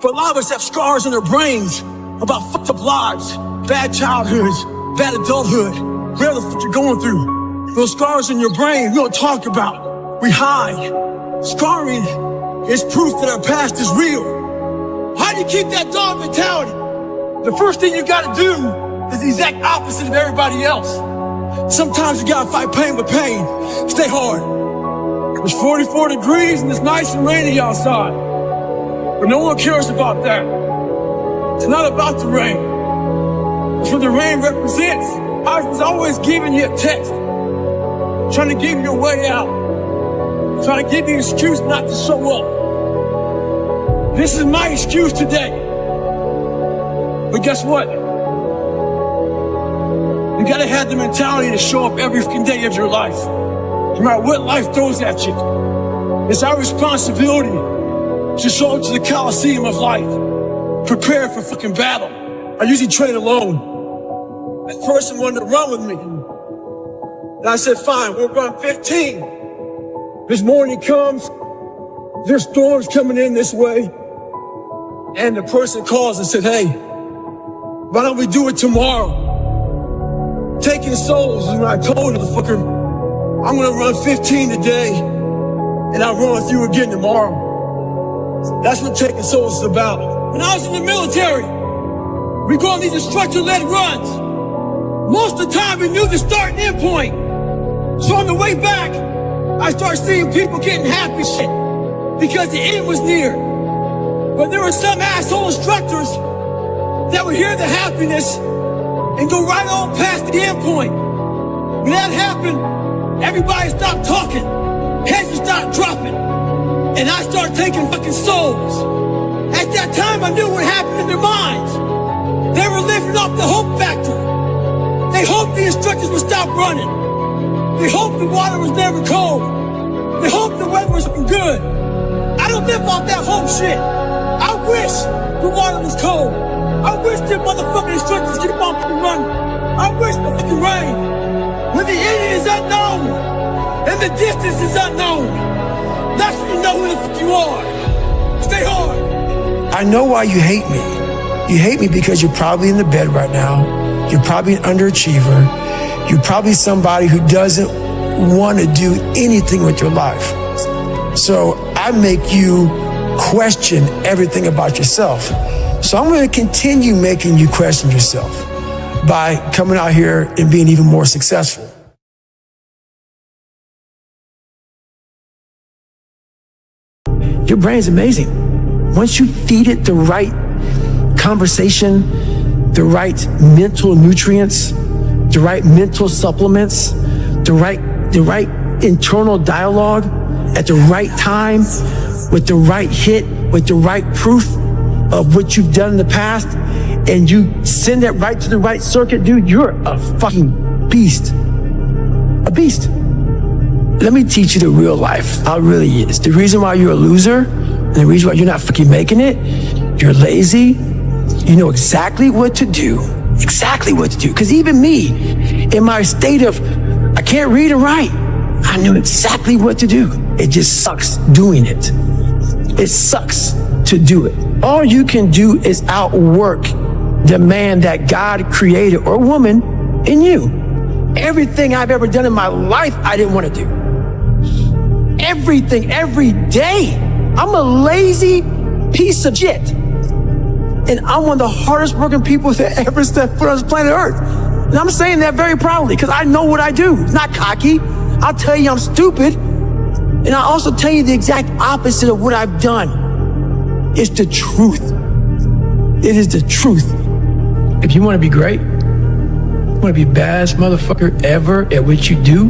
But a lot of us have scars in our brains about fucked up lives, bad childhoods, bad adulthood, whatever the fuck you're going through. Those scars in your brain we don't talk about. We hide. Scarring is proof that our past is real. How do you keep that dog mentality? The first thing you gotta do is the exact opposite of everybody else. Sometimes you gotta fight pain with pain. Stay hard. It's 44 degrees and it's nice and rainy outside. But no one cares about that. It's not about the rain. It's what the rain represents. I was always giving you a text, trying to give you a way out, trying to give you an excuse not to show up. This is my excuse today. But guess what? You gotta have the mentality to show up every fucking day of your life, no matter what life throws at you. It's our responsibility to show up to the Coliseum of life, prepare for fucking battle. I usually train alone. That person wanted to run with me. And I said, fine, we'll run 15. This morning comes, there's storms coming in this way. And the person calls and said, hey, why don't we do it tomorrow? Taking souls is when I told the fucker, I'm gonna run 15 today, and I'll run with you again tomorrow. That's what taking souls is about. When I was in the military, we go on these instructor-led runs. Most of the time, we knew the start and end point. So on the way back, I started seeing people getting happy shit because the end was near. But there were some asshole instructors that would hear the happiness and go right on past the end point. When that happened, everybody stopped talking, heads would start dropping, and I started taking fucking souls. At that time, I knew what happened in their minds. They were living off the hope factor. They hoped the instructors would stop running. They hoped the water was never cold. They hoped the weather was good. I don't live off that hope shit. I wish the water was cold. I wish the motherfucking instructors keep on fucking running. I wish the fucking rain. When the end is unknown and the distance is unknown, that's when you know who the fuck you are. Stay hard. I know why you hate me. You hate me because you're probably in the bed right now. You're probably an underachiever. You're probably somebody who doesn't want to do anything with your life. So I make you question everything about yourself. So I'm going to continue making you question yourself by coming out here and being even more successful. Your brain's amazing. Once you feed it the right conversation, the right mental nutrients, the right mental supplements, the right internal dialogue at the right time, with the right hit, with the right proof of what you've done in the past, and you send that right to the right circuit, dude, you're a fucking beast. A beast. Let me teach you the real life, how it really is. The reason why you're a loser, and the reason why you're not fucking making it, you're lazy, you know exactly what to do. Exactly what to do. Because even me, in my state of, I can't read and write, I knew exactly what to do. It just sucks doing it. It sucks to do it. All you can do is outwork the man that God created, or woman, in you. Everything I've ever done in my life, I didn't want to do. Everything, every day. I'm a lazy piece of shit. And I'm one of the hardest working people that ever stepped foot on this planet Earth. And I'm saying that very proudly because I know what I do. It's not cocky. I'll tell you I'm stupid. And I'll also tell you the exact opposite of what I've done. It's the truth. It is the truth. If you want to be great, you want to be the baddest motherfucker ever at what you do,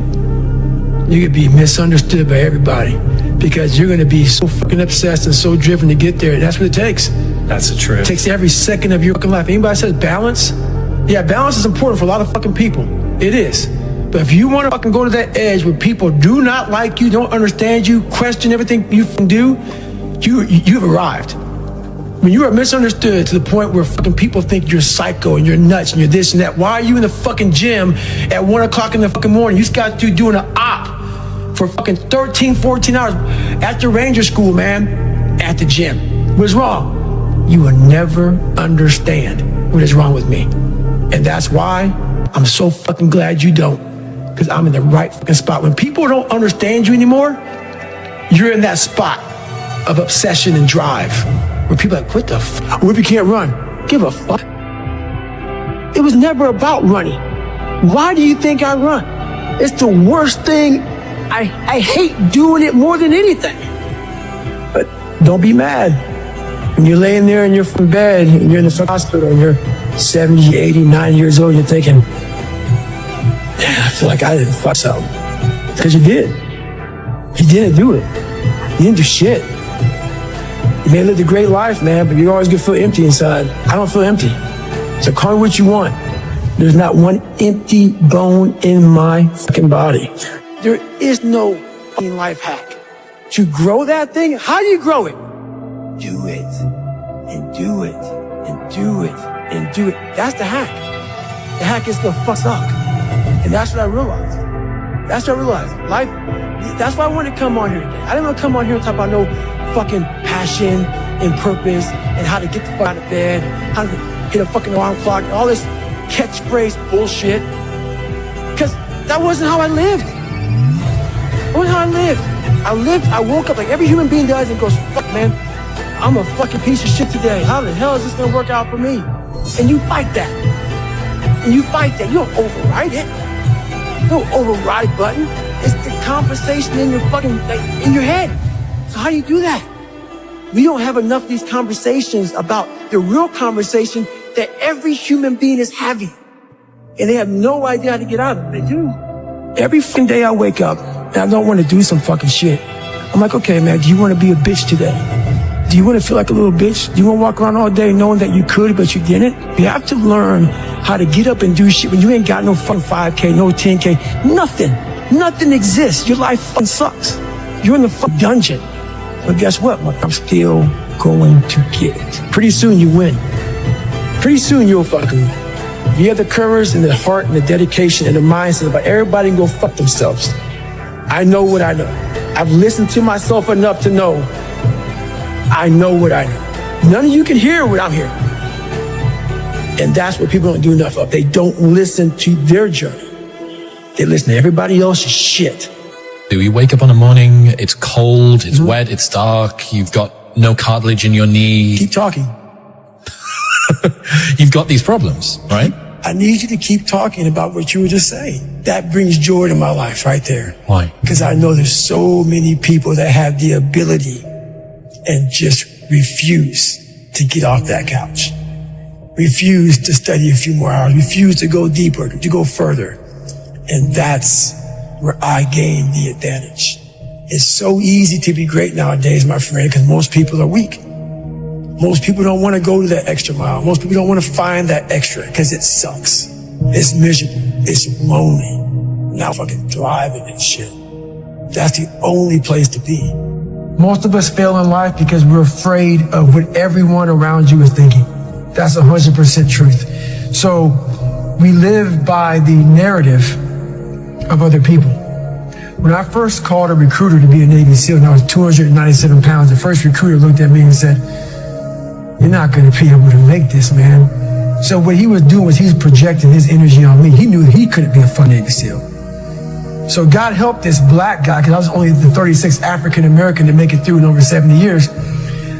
you're going to be misunderstood by everybody because you're going to be so fucking obsessed and so driven to get there. And that's what it takes. That's the truth. It takes every second of your fucking life. Anybody says balance? Yeah, balance is important for a lot of fucking people. It is. But if you want to fucking go to that edge where people do not like you, don't understand you, question everything you can do, you've arrived. When you are misunderstood to the point where fucking people think you're psycho and you're nuts and you're this and that, why are you in the fucking gym at 1 o'clock in the fucking morning? You just got to doing an op for fucking 13, 14 hours at the Ranger School, man, at the gym. What's wrong? You will never understand what is wrong with me. And that's why I'm so fucking glad you don't. Because I'm in the right fucking spot. When people don't understand you anymore, you're in that spot of obsession and drive. Where people are like, what the fuck? What if you can't run? Give a fuck. It was never about running. Why do you think I run? It's the worst thing. I hate doing it more than anything. But don't be mad. When you're laying there in your bed and you're in the hospital and you're 70, 80, 90 years old, you're thinking, I feel like I didn't fuck something. Because you did. You didn't do it. You didn't do shit. You may have lived a great life, man, but you're always gonna feel empty inside. I don't feel empty. So call me what you want. There's not one empty bone in my fucking body. There is no fucking life hack. To grow that thing, how do you grow it? Do it. And do it. And do it. And do it. That's the hack. The hack is gonna fuck up. And that's what I realized. That's what I realized. Life, that's why I wanted to come on here today. I didn't want to come on here and talk about no fucking passion and purpose and how to get the fuck out of bed, how to hit a fucking alarm clock, all this catchphrase bullshit. Because that wasn't how I lived. That wasn't how I lived. I woke up like every human being does and goes, fuck, man, I'm a fucking piece of shit today. How the hell is this gonna work out for me? And you fight that. And you fight that. You don't override it. You don't override button. It's the conversation in your fucking, like, in your head. So how do you do that? We don't have enough of these conversations about the real conversation that every human being is having. And they have no idea how to get out of it. They do. Every fucking day I wake up and I don't want to do some fucking shit. I'm like, okay, man, do you want to be a bitch today? Do you want to feel like a little bitch? Do you want to walk around all day knowing that you could, but you didn't? You have to learn how to get up and do shit when you ain't got no fucking 5K, no 10K, nothing. Nothing exists. Your life fucking sucks. You're in the fucking dungeon. But guess what? I'm still going to get it. Pretty soon you win. Pretty soon you'll fucking win. If you have the courage and the heart and the dedication and the mindset about everybody can go fuck themselves. I know what I know. I've listened to myself enough to know I know what I know. None of you can hear what I'm hearing. And that's what people don't do enough of. They don't listen to their journey. They listen to everybody else's shit. You wake up on a morning, it's cold, it's wet, it's dark, you've got no cartilage in your knee. Keep talking. You've got these problems, right? I need you to keep talking about what you were just saying. That brings joy to my life right there. Why? Because I know there's so many people that have the ability and just refuse to get off that couch. Refuse to study a few more hours. Refuse to go deeper, to go further. And that's where I gain the advantage. It's so easy to be great nowadays, my friend, because most people are weak. Most people don't want to go to that extra mile. Most people don't want to find that extra because it sucks. It's miserable. It's lonely. Now fucking driving and shit. That's the only place to be. Most of us fail in life because we're afraid of what everyone around you is thinking. That's 100% truth. So we live by the narrative of other people. When I first called a recruiter to be a Navy SEAL and I was 297 pounds, the first recruiter looked at me and said, "You're not going to be able to make this, man. So what he was doing was he was projecting his energy on me. He knew he couldn't be a fucking Navy SEAL. So God helped this black guy, because I was only the 36th African American to make it through in over 70 years.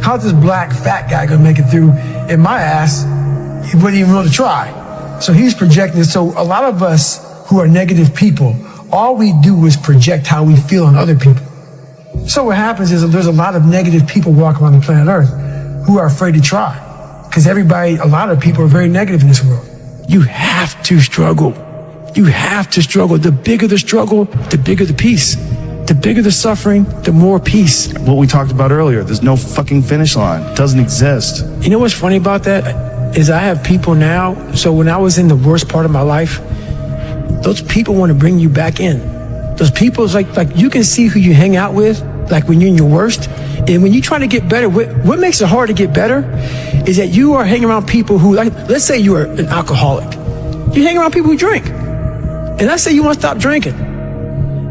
How's this black fat guy gonna make it through in my ass? He wouldn't even want to try. So he's projecting it. So a lot of us who are negative people, all we do is project how we feel on other people. So what happens is that there's a lot of negative people walking around the planet Earth who are afraid to try. Because a lot of people are very negative in this world. You have to struggle. You have to struggle. The bigger the struggle, the bigger the peace. The bigger the suffering, the more peace. What we talked about earlier, there's no fucking finish line. It doesn't exist. You know what's funny about that? Is I have people now, so when I was in the worst part of my life, those people want to bring you back in. Those people, like you can see who you hang out with, like when you're in your worst. And when you try to get better, what makes it hard to get better is that you are hanging around people who, like, let's say you are an alcoholic. You hang around people who drink. And let's say you want to stop drinking.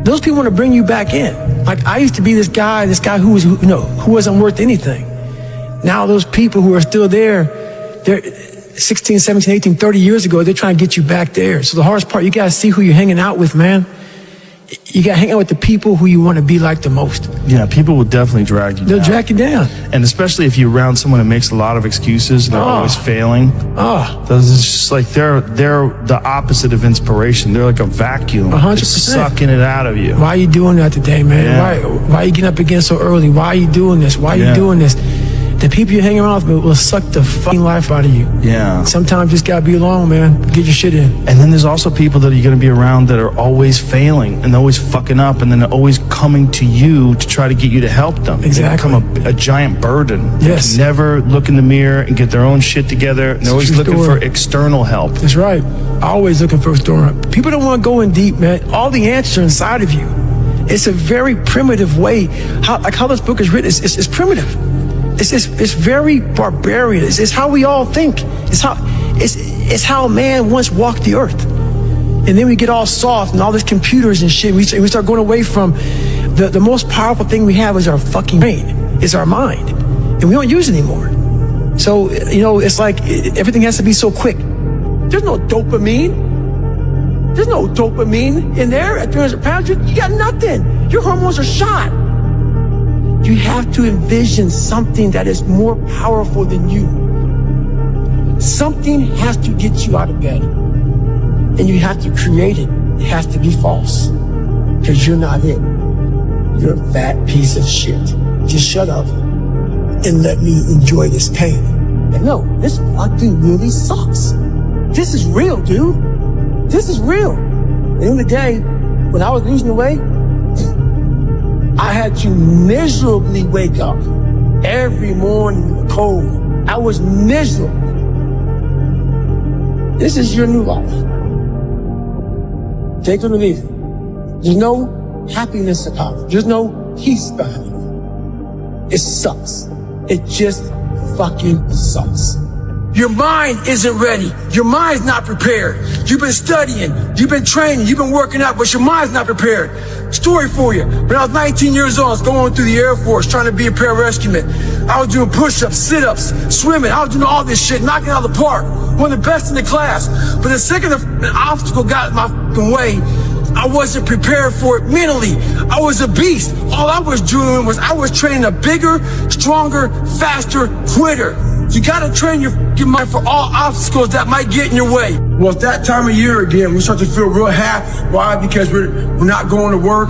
Those people want to bring you back in. Like, I used to be this guy who wasn't worth anything. Now those people who are still there, they're 16, 17, 18, 30 years ago, they're trying to get you back there. So the hardest part, you got to see who you're hanging out with, man. You got to hang out with the people who you want to be like the most. Yeah, people will definitely drag you down. They'll drag you down. And especially if you're around someone who makes a lot of excuses and they're always failing. Those is just like, they're the opposite of inspiration. They're like a vacuum. 100%. Sucking it out of you. Why are you doing that today, man? Yeah. Why are you getting up again so early? Why are you doing this? Why are you doing this? The people you hang around with will suck the fucking life out of you. Yeah. Sometimes you just gotta be alone, man. Get your shit in. And then there's also people that you're gonna be around that are always failing and always fucking up, and then they're always coming to you to try to get you to help them. Exactly. They become a giant burden. Yes. They never look in the mirror and get their own shit together. And they're always looking for external help. That's right. Always looking for external help. People don't want to go in deep, man. All the answers are inside of you. It's a very primitive way. How this book is written, it's primitive. It's very barbarian. It's how we all think. It's how man once walked the earth. And then we get all soft and all these computers and shit. We start going away from the most powerful thing we have is our fucking brain, is our mind. And we don't use it anymore. So, it's like everything has to be so quick. There's no dopamine. There's no dopamine in there at 300 pounds. You got nothing. Your hormones are shot. You have to envision something that is more powerful than you. Something has to get you out of bed. And you have to create it. It has to be false. Because you're not it. You're a fat piece of shit. Just shut up and let me enjoy this pain. And no, this fucking really sucks. This is real, dude. This is real. At the end of the day, when I was losing the weight, I had to miserably wake up every morning in the cold. I was miserable. This is your new life. Take it or leave it. There's no happiness about it. There's no peace behind it. It sucks. It just fucking sucks. Your mind isn't ready. Your mind's not prepared. You've been studying, you've been training, you've been working out, but your mind's not prepared. Story for you. When I was 19 years old, I was going through the Air Force trying to be a pararescueman. I was doing push-ups, sit-ups, swimming. I was doing all this shit, knocking it out of the park. One of the best in the class. But the second an obstacle got in my fucking way, I wasn't prepared for it mentally. I was a beast. All I was doing was I was training a bigger, stronger, faster quitter. You gotta train your mind for all obstacles that might get in your way. Well, it's that time of year again. We start to feel real happy. Why? Because we're not going to work.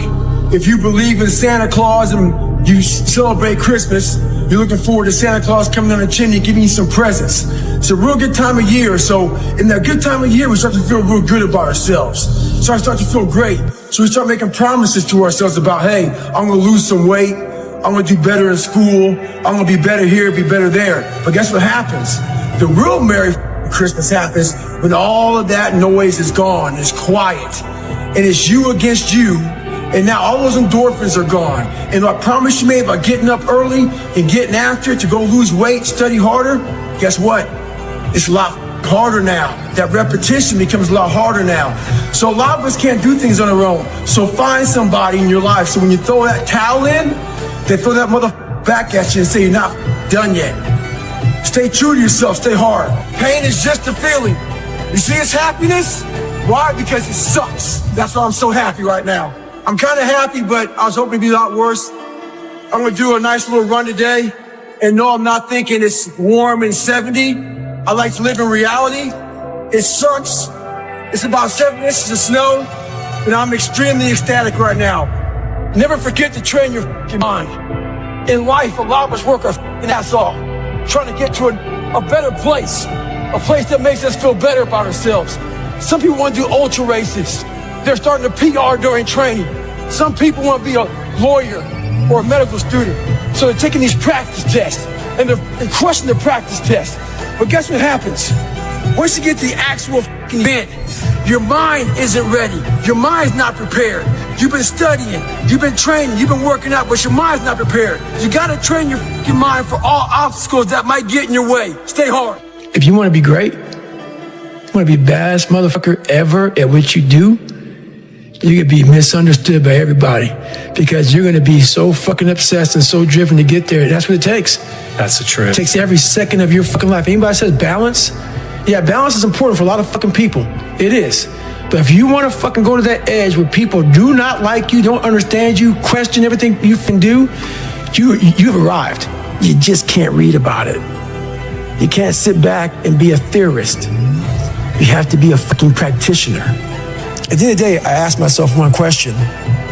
If you believe in Santa Claus and you celebrate Christmas, you're looking forward to Santa Claus coming down the chimney and giving you some presents. It's a real good time of year. So in that good time of year, we start to feel real good about ourselves. So I start to feel great. So we start making promises to ourselves about, hey, I'm gonna lose some weight. I'm gonna do better in school. I'm gonna be better here, be better there. But guess what happens? The real Merry Christmas happens when all of that noise is gone, it's quiet, and it's you against you, and now all those endorphins are gone. And I promise you made about getting up early and getting after it to go lose weight, study harder, guess what? It's a lot harder now. That repetition becomes a lot harder now. So a lot of us can't do things on our own. So find somebody in your life. So when you throw that towel in, they throw that mother back at you and say you're not done yet. Stay true to yourself, stay hard. Pain is just a feeling. You see it's happiness? Why? Because it sucks. That's why I'm so happy right now. I'm kind of happy, but I was hoping it'd be a lot worse. I'm gonna do a nice little run today, and no, I'm not thinking it's warm and 70. I like to live in reality. It sucks. It's about 7 inches of snow, and I'm extremely ecstatic right now. Never forget to train your mind. In life, a lot of us work our ass off, trying to get to a better place, a place that makes us feel better about ourselves. Some people want to do ultra races. They're starting to PR during training. Some people want to be a lawyer or a medical student. So they're taking these practice tests and they're crushing the practice tests. But guess what happens? Once you get to the actual event, your mind isn't ready. Your mind's not prepared. You've been studying, you've been training, you've been working out, but your mind's not prepared. You gotta train your mind for all obstacles that might get in your way. Stay hard. If you want to be great, you want to be the baddest motherfucker ever at what you do, you're going to be misunderstood by everybody because you're going to be so fucking obsessed and so driven to get there. That's what it takes. That's the truth. It takes every second of your fucking life. Anybody says balance? Yeah, balance is important for a lot of fucking people. It is. But if you want to fucking go to that edge where people do not like you, don't understand you, question everything you can do, you've arrived. You just can't read about it. You can't sit back and be a theorist. You have to be a fucking practitioner. At the end of the day, I ask myself one question: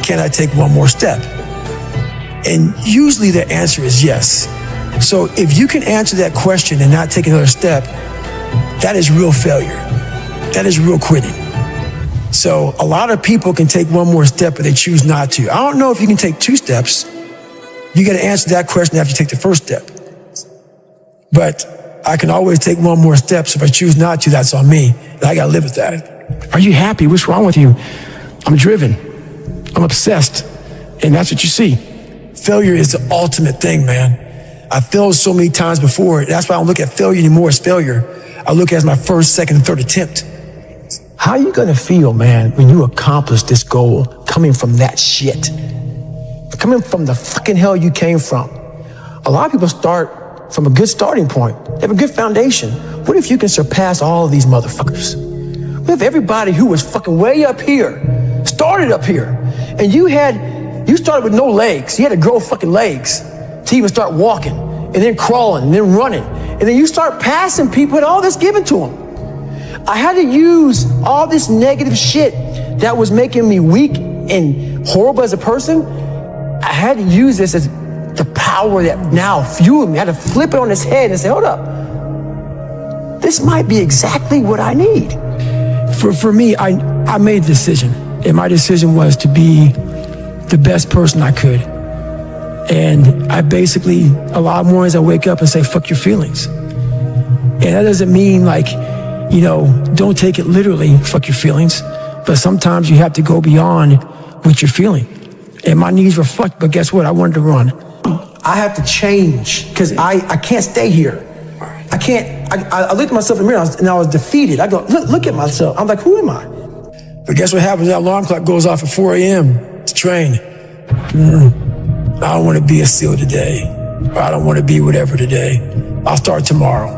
can I take one more step? And usually the answer is yes. So if you can answer that question and not take another step, that is real failure. That is real quitting. So a lot of people can take one more step, but they choose not to. I don't know if you can take 2 steps. You got to answer that question after you take the first step. But I can always take one more step. So if I choose not to, that's on me. And I got to live with that. Are you happy? What's wrong with you? I'm driven. I'm obsessed. And that's what you see. Failure is the ultimate thing, man. I failed so many times before. That's why I don't look at failure anymore as failure. I look at it as my first, second, and third attempt. How are you going to feel, man, when you accomplish this goal coming from that shit? Coming from the fucking hell you came from. A lot of people start from a good starting point. They have a good foundation. What if you can surpass all of these motherfuckers? What if everybody who was fucking way up here started up here, and you started with no legs. You had to grow fucking legs to even start walking, and then crawling, and then running, and then you start passing people with all this given to them. I had to use all this negative shit that was making me weak and horrible as a person. I had to use this as the power that now fueled me. I had to flip it on its head and say, hold up, this might be exactly what I need. For me, I made a decision, and my decision was to be the best person I could. And I basically, a lot of mornings I wake up and say, fuck your feelings. And that doesn't mean don't take it literally, fuck your feelings. But sometimes you have to go beyond what you're feeling. And my knees were fucked, but guess what? I wanted to run. I have to change because I can't stay here. I can't. I looked at myself in the mirror and I was defeated. I go, look at myself. I'm like, who am I? But guess what happens? That alarm clock goes off at 4 a.m. to train. I don't want to be a SEAL today. Or I don't want to be whatever today. I'll start tomorrow.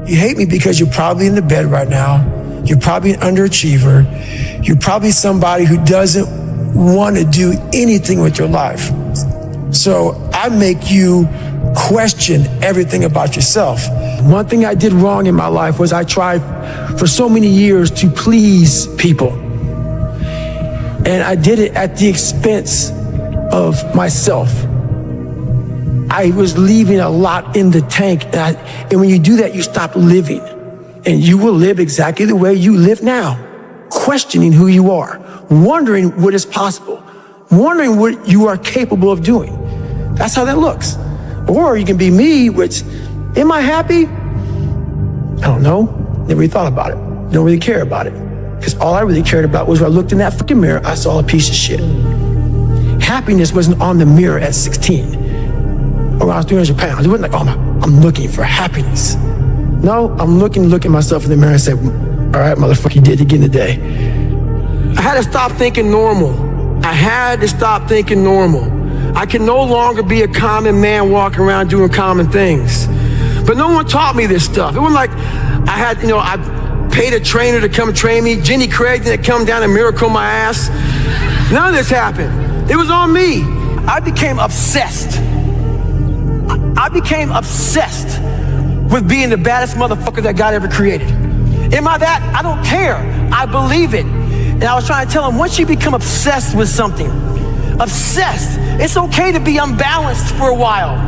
You hate me because you're probably in the bed right now. You're probably an underachiever. You're probably somebody who doesn't want to do anything with your life. So I make you question everything about yourself. One thing I did wrong in my life was I tried for so many years to please people. And I did it at the expense of myself. I was leaving a lot in the tank. And when you do that, you stop living. And you will live exactly the way you live now. Questioning who you are. Wondering what is possible. Wondering what you are capable of doing. That's how that looks. Or you can be me, which, am I happy? I don't know. Never really thought about it. Don't really care about it. Because all I really cared about was when I looked in that fucking mirror, I saw a piece of shit. Happiness wasn't on the mirror at 16. Or when I was 300 pounds. It wasn't like, I'm looking for happiness. No, I'm looking at myself in the mirror and say, all right, motherfucker, you did it again today. I had to stop thinking normal. I had to stop thinking normal. I can no longer be a common man walking around doing common things. But no one taught me this stuff. It wasn't like I had, I paid a trainer to come train me. Jenny Craig didn't come down and miracle my ass. None of this happened. It was on me. I became obsessed. I became obsessed with being the baddest motherfucker that God ever created. Am I that? I don't care. I believe it. And I was trying to tell him, once you become obsessed with something, obsessed, it's okay to be unbalanced for a while.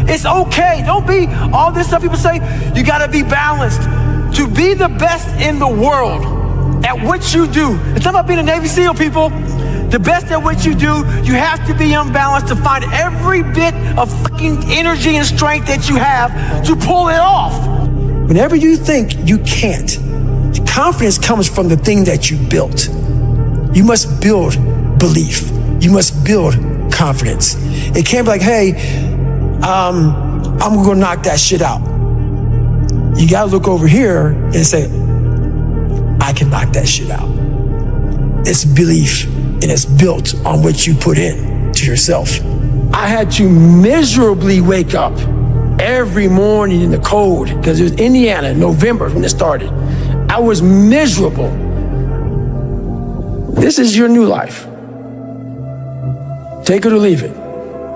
It's okay. Don't be all this stuff people say, you gotta be balanced. To be the best in the world at what you do. It's not about being a Navy SEAL, people. The best at what you do, you have to be unbalanced to find every bit of fucking energy and strength that you have to pull it off. Whenever you think you can't, the confidence comes from the thing that you built. You must build belief. You must build confidence. It can't be like, hey, I'm gonna knock that shit out. You gotta look over here and say, I can knock that shit out. It's belief, and it's built on what you put in to yourself. I had to miserably wake up every morning in the cold, because it was Indiana, November when it started. I was miserable. This is your new life. Take it or leave it.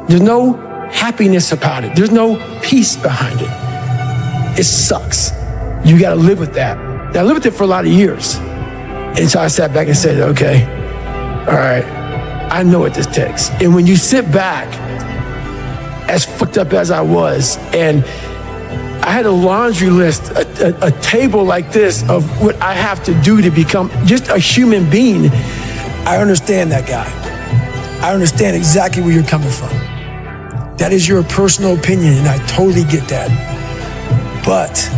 There's no happiness about it. There's no peace behind it. It sucks. You gotta live with that. And I lived with it for a lot of years. And so I sat back and said, okay, all right, I know what this takes. And when you sit back, as fucked up as I was, and I had a laundry list, a table like this of what I have to do to become just a human being, I understand that guy. I understand exactly where you're coming from. That is your personal opinion, and I totally get that. But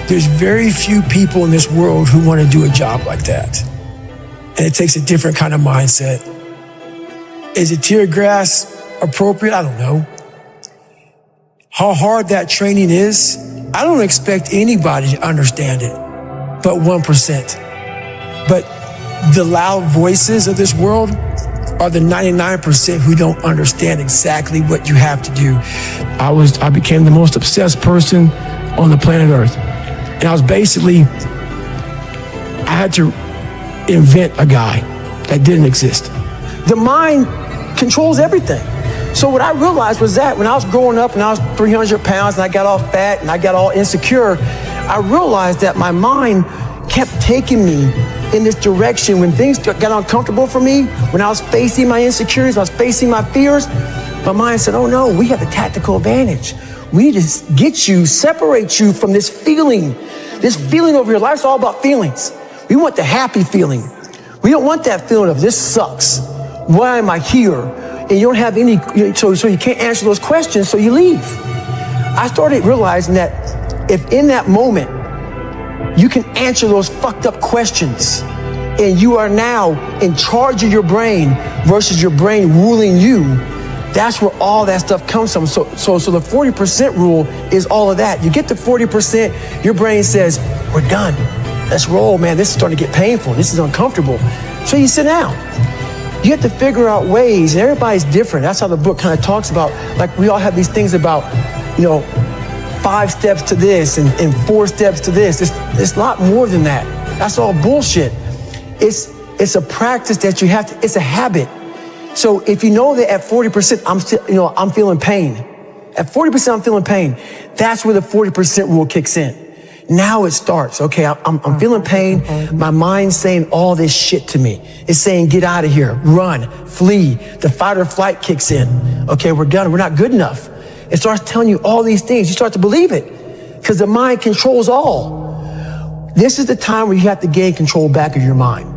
there's very few people in this world who want to do a job like that. And it takes a different kind of mindset. Is it tear gas appropriate? I don't know. How hard that training is, I don't expect anybody to understand it, but 1%. But the loud voices of this world are the 99% who don't understand exactly what you have to do. I became the most obsessed person on the planet Earth. And I was basically, I had to invent a guy that didn't exist. The mind controls everything. So what I realized was that when I was growing up and I was 300 pounds and I got all fat and I got all insecure, I realized that my mind kept taking me in this direction. When things got uncomfortable for me, when I was facing my insecurities, I was facing my fears, my mind said, oh no, we have the tactical advantage. We need to get you, separate you from this feeling over here. Life's all about feelings. We want the happy feeling. We don't want that feeling of this sucks. Why am I here? And you don't have any, so you can't answer those questions, so you leave. I started realizing that if in that moment, you can answer those fucked up questions, and you are now in charge of your brain versus your brain ruling you, that's where all that stuff comes from. So the 40% rule is all of that. You get to 40%, your brain says, we're done. Let's roll, man. This is starting to get painful. This is uncomfortable. So you sit down. You have to figure out ways, and everybody's different. That's how the book kind of talks about, like we all have these things about, 5 steps to this and 4 steps to this. It's a lot more than that. That's all bullshit. It's a practice that you have to, it's a habit. So if you know that at 40%, I'm feeling pain. At 40%, I'm feeling pain. That's where the 40% rule kicks in. Now it starts. Okay, I'm feeling pain. My mind's saying all this shit to me. It's saying, get out of here, run, flee. The fight or flight kicks in. Okay, we're done. We're not good enough. It starts telling you all these things. You start to believe it because the mind controls all. This is the time where you have to gain control back of your mind.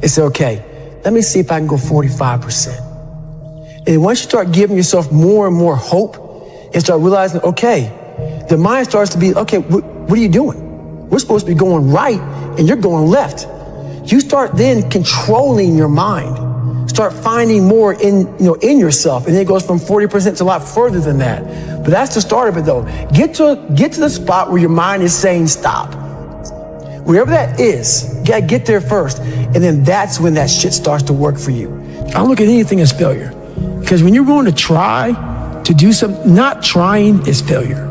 It's okay, let me see if I can go 45%. And once you start giving yourself more and more hope and start realizing, okay, the mind starts to be, okay, what are you doing? We're supposed to be going right and you're going left. You start then controlling your mind. Start finding more in yourself. And then it goes from 40% to a lot further than that. But that's the start of it though. Get to the spot where your mind is saying stop. Wherever that is, you gotta get there first. And then that's when that shit starts to work for you. I don't look at anything as failure. Because when you're willing to try to do something. Not trying is failure.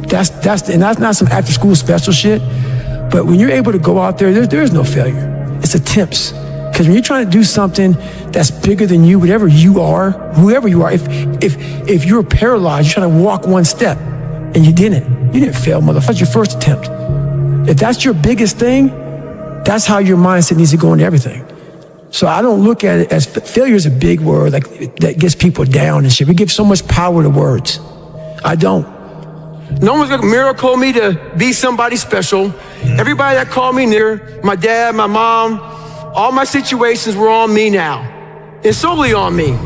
That's not some after school special shit. But when you're able to go out there, there is no failure. It's attempts. Because when you're trying to do something that's bigger than you, whatever you are, whoever you are, if you're paralyzed, you're trying to walk one step and you didn't fail, motherfucker. That's your first attempt. If that's your biggest thing, that's how your mindset needs to go into everything. So I don't look at it as failure is a big word, like that gets people down and shit. We give so much power to words. I don't. No one's gonna miracle me to be somebody special. Everybody that called me near, my dad, my mom, all my situations were on me now. It's solely on me.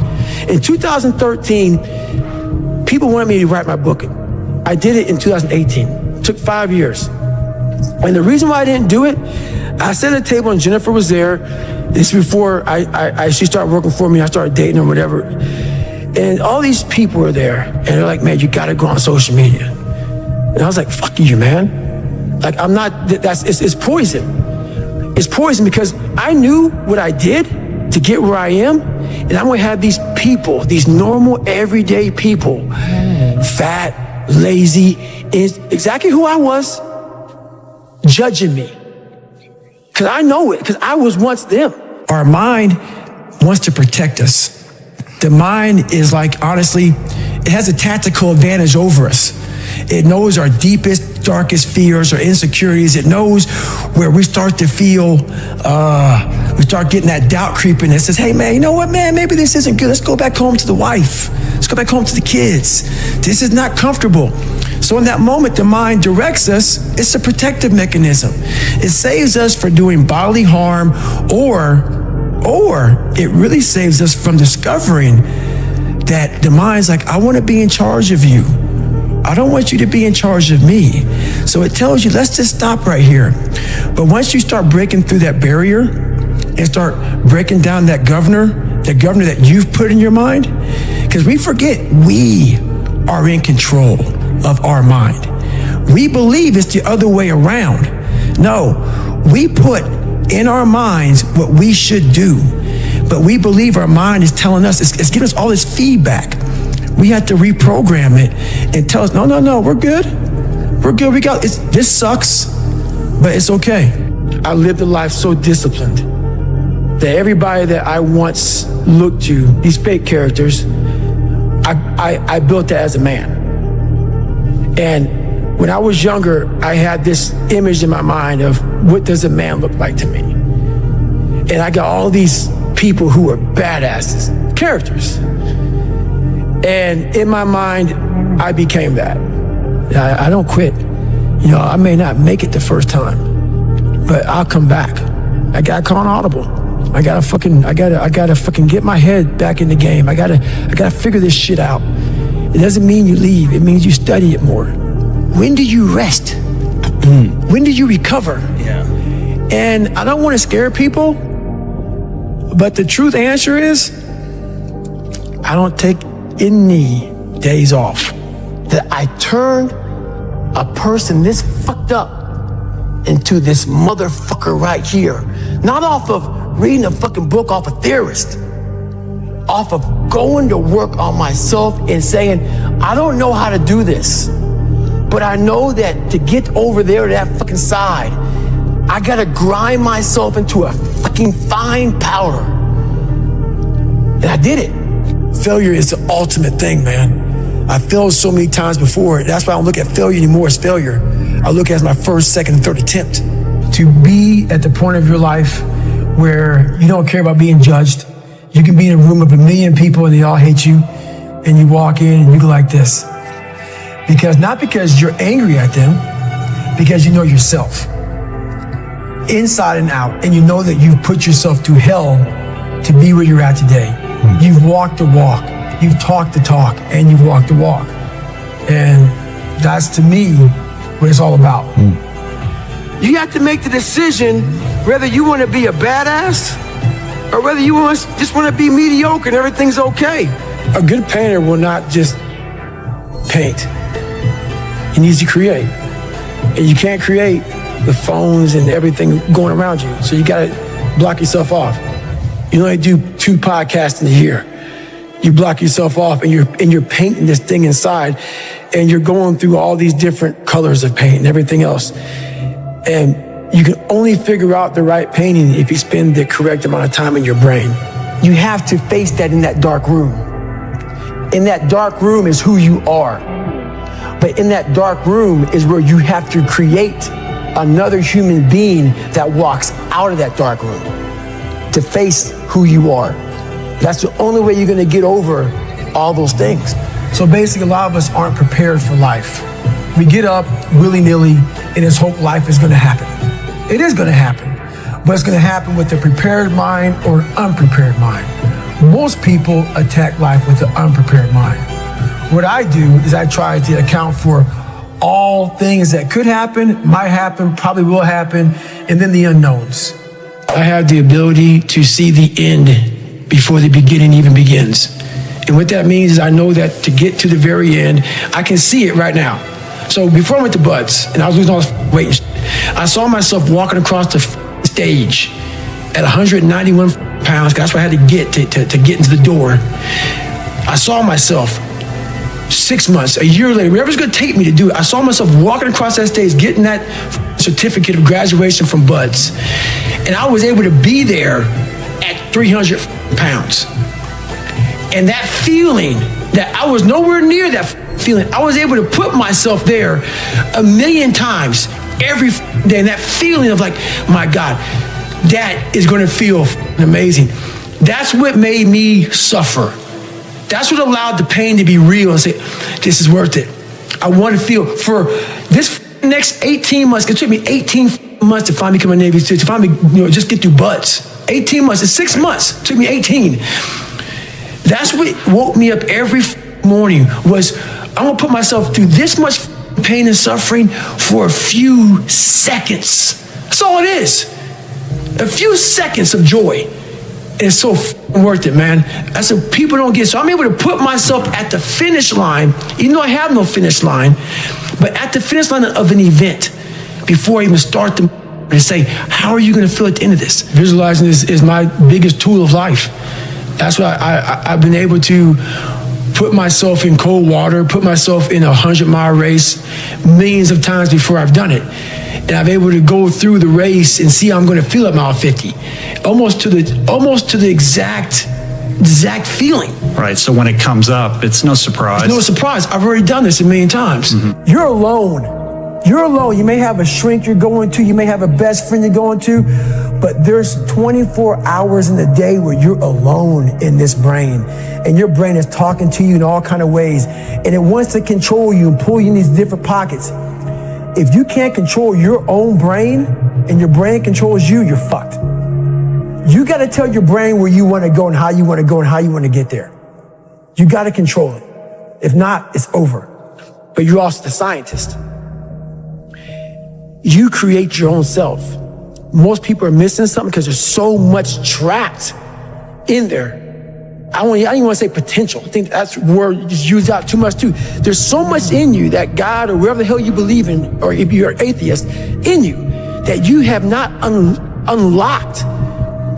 In 2013, people wanted me to write my book. I did it in 2018. It took 5 years. And the reason why I didn't do it, I sat at a table and Jennifer was there. This is before she started working for me. I started dating her, whatever. And all these people were there. And they're like, man, you gotta go on social media. And I was like, fuck you, man. Like, I'm not, it's poison. It's poison because I knew what I did to get where I am. And I'm gonna have these people, these normal, everyday people, fat, lazy, is exactly who I was, judging me. Because I know it, because I was once them. Our mind wants to protect us. The mind is like, honestly, it has a tactical advantage over us. It knows our deepest, darkest fears or insecurities. It knows where we start to feel, we start getting that doubt creeping that says, hey man, you know what, man, maybe this isn't good. Let's go back home to the wife. Let's go back home to the kids. This is not comfortable. So in that moment, the mind directs us. It's a protective mechanism. It saves us from doing bodily harm, or it really saves us from discovering that the mind's like, I want to be in charge of you. I don't want you to be in charge of me. So it tells you, let's just stop right here. But once you start breaking through that barrier and start breaking down that governor that you've put in your mind, because we forget we are in control of our mind. We believe it's the other way around. No, we put in our minds what we should do, but we believe our mind is telling us, it's giving us all this feedback. We have to reprogram it and tell us, no, we're good. We're good, this sucks, but it's okay. I lived a life so disciplined that everybody that I once looked to, these fake characters, I built that as a man. And when I was younger, I had this image in my mind of what does a man look like to me? And I got all these people who were badasses, characters. And in my mind, I became that. I don't quit. You know, I may not make it the first time, but I'll come back. I gotta call an audible. I gotta fucking get my head back in the game. I gotta figure this shit out. It doesn't mean you leave. It means you study it more. When do you rest? When do you recover? Yeah. And I don't want to scare people, but the truth answer is, I don't take any days off. That I turned a person this fucked up into this motherfucker right here. Not off of reading a fucking book off a theorist. Off of going to work on myself and saying, I don't know how to do this, but I know that to get over there to that fucking side, I gotta grind myself into a fucking fine powder. And I did it. Failure is the ultimate thing, man. I failed so many times before. That's why I don't look at failure anymore as failure. I look at it as my first, second, and third attempt. To be at the point of your life where you don't care about being judged. You can be in a room of 1 million people and they all hate you, and you walk in and you go like this. Not because you're angry at them, because you know yourself. Inside and out, and you know that you've put yourself through hell to be where you're at today. You've walked the walk, you've talked the talk, and you've walked the walk. And that's, to me, what it's all about. You have to make the decision whether you want to be a badass or whether you just want to be mediocre and everything's okay. A good painter will not just paint. He needs to create. And you can't create with phones and everything going around you. So you got to block yourself off. You only do 2 podcasts in a year. you block yourself off and you're painting this thing inside, and you're going through all these different colors of paint and everything else. And you can only figure out the right painting if you spend the correct amount of time in your brain. You have to face that in that dark room. In that dark room is who you are. But in that dark room is where you have to create another human being that walks out of that dark room to face who you are. That's the only way you're gonna get over all those things. So basically, a lot of us aren't prepared for life. We get up willy-nilly and just hope life is gonna happen. It is gonna happen, but it's gonna happen with a prepared mind or an unprepared mind. Most people attack life with an unprepared mind. What I do is I try to account for all things that could happen, might happen, probably will happen, and then the unknowns. I have the ability to see the end before the beginning even begins. And what that means is I know that to get to the very end, I can see it right now. So before I went to Buds, and I was losing all this weight, I saw myself walking across the stage at 191 pounds, because that's what I had to get to get into the door. I saw myself 6 months, a year later, whatever's gonna take me to do it, I saw myself walking across that stage, getting that certificate of graduation from Buds. And I was able to be there at 300 pounds. And that feeling, that I was nowhere near that feeling, I was able to put myself there 1,000,000 times every day. And that feeling of like, my God, that is gonna feel amazing. That's what made me suffer. That's what allowed the pain to be real and say, this is worth it. I want to feel for this next 18 months. It took me 18 months to finally become a Navy SEAL, to finally, just get through Buds. 18 months, it's 6 months. It took me 18. That's what woke me up every morning was, I'm gonna put myself through this much pain and suffering for a few seconds. That's all it is. A few seconds of joy. It's so worth it, man. That's what people don't get. So I'm able to put myself at the finish line, even though I have no finish line, but at the finish line of an event before I even start the and say, how are you going to feel at the end of this? Visualizing is my biggest tool of life. That's why I've been able to put myself in cold water, put myself in a 100-mile race millions of times before I've done it. And I'm able to go through the race and see how I'm going to feel at mile 50, almost to the exact feeling. Right. So when it comes up, it's no surprise. It's no surprise. I've already done this 1,000,000 times. Mm-hmm. You're alone. You're alone. You may have a shrink you're going to. You may have a best friend you're going to. But there's 24 hours in the day where you're alone in this brain. And your brain is talking to you in all kind of ways. And it wants to control you and pull you in these different pockets. If you can't control your own brain and your brain controls you, you're fucked. You got to tell your brain where you want to go and how you want to go and how you want to get there. You got to control it. If not, it's over. But you're also the scientist. You create your own self. Most people are missing something because there's so much trapped in there. I don't even want to say potential. I think that's a word you just use out too much too. There's so much in you that God or wherever the hell you believe in, or if you're an atheist, in you that you have not unlocked,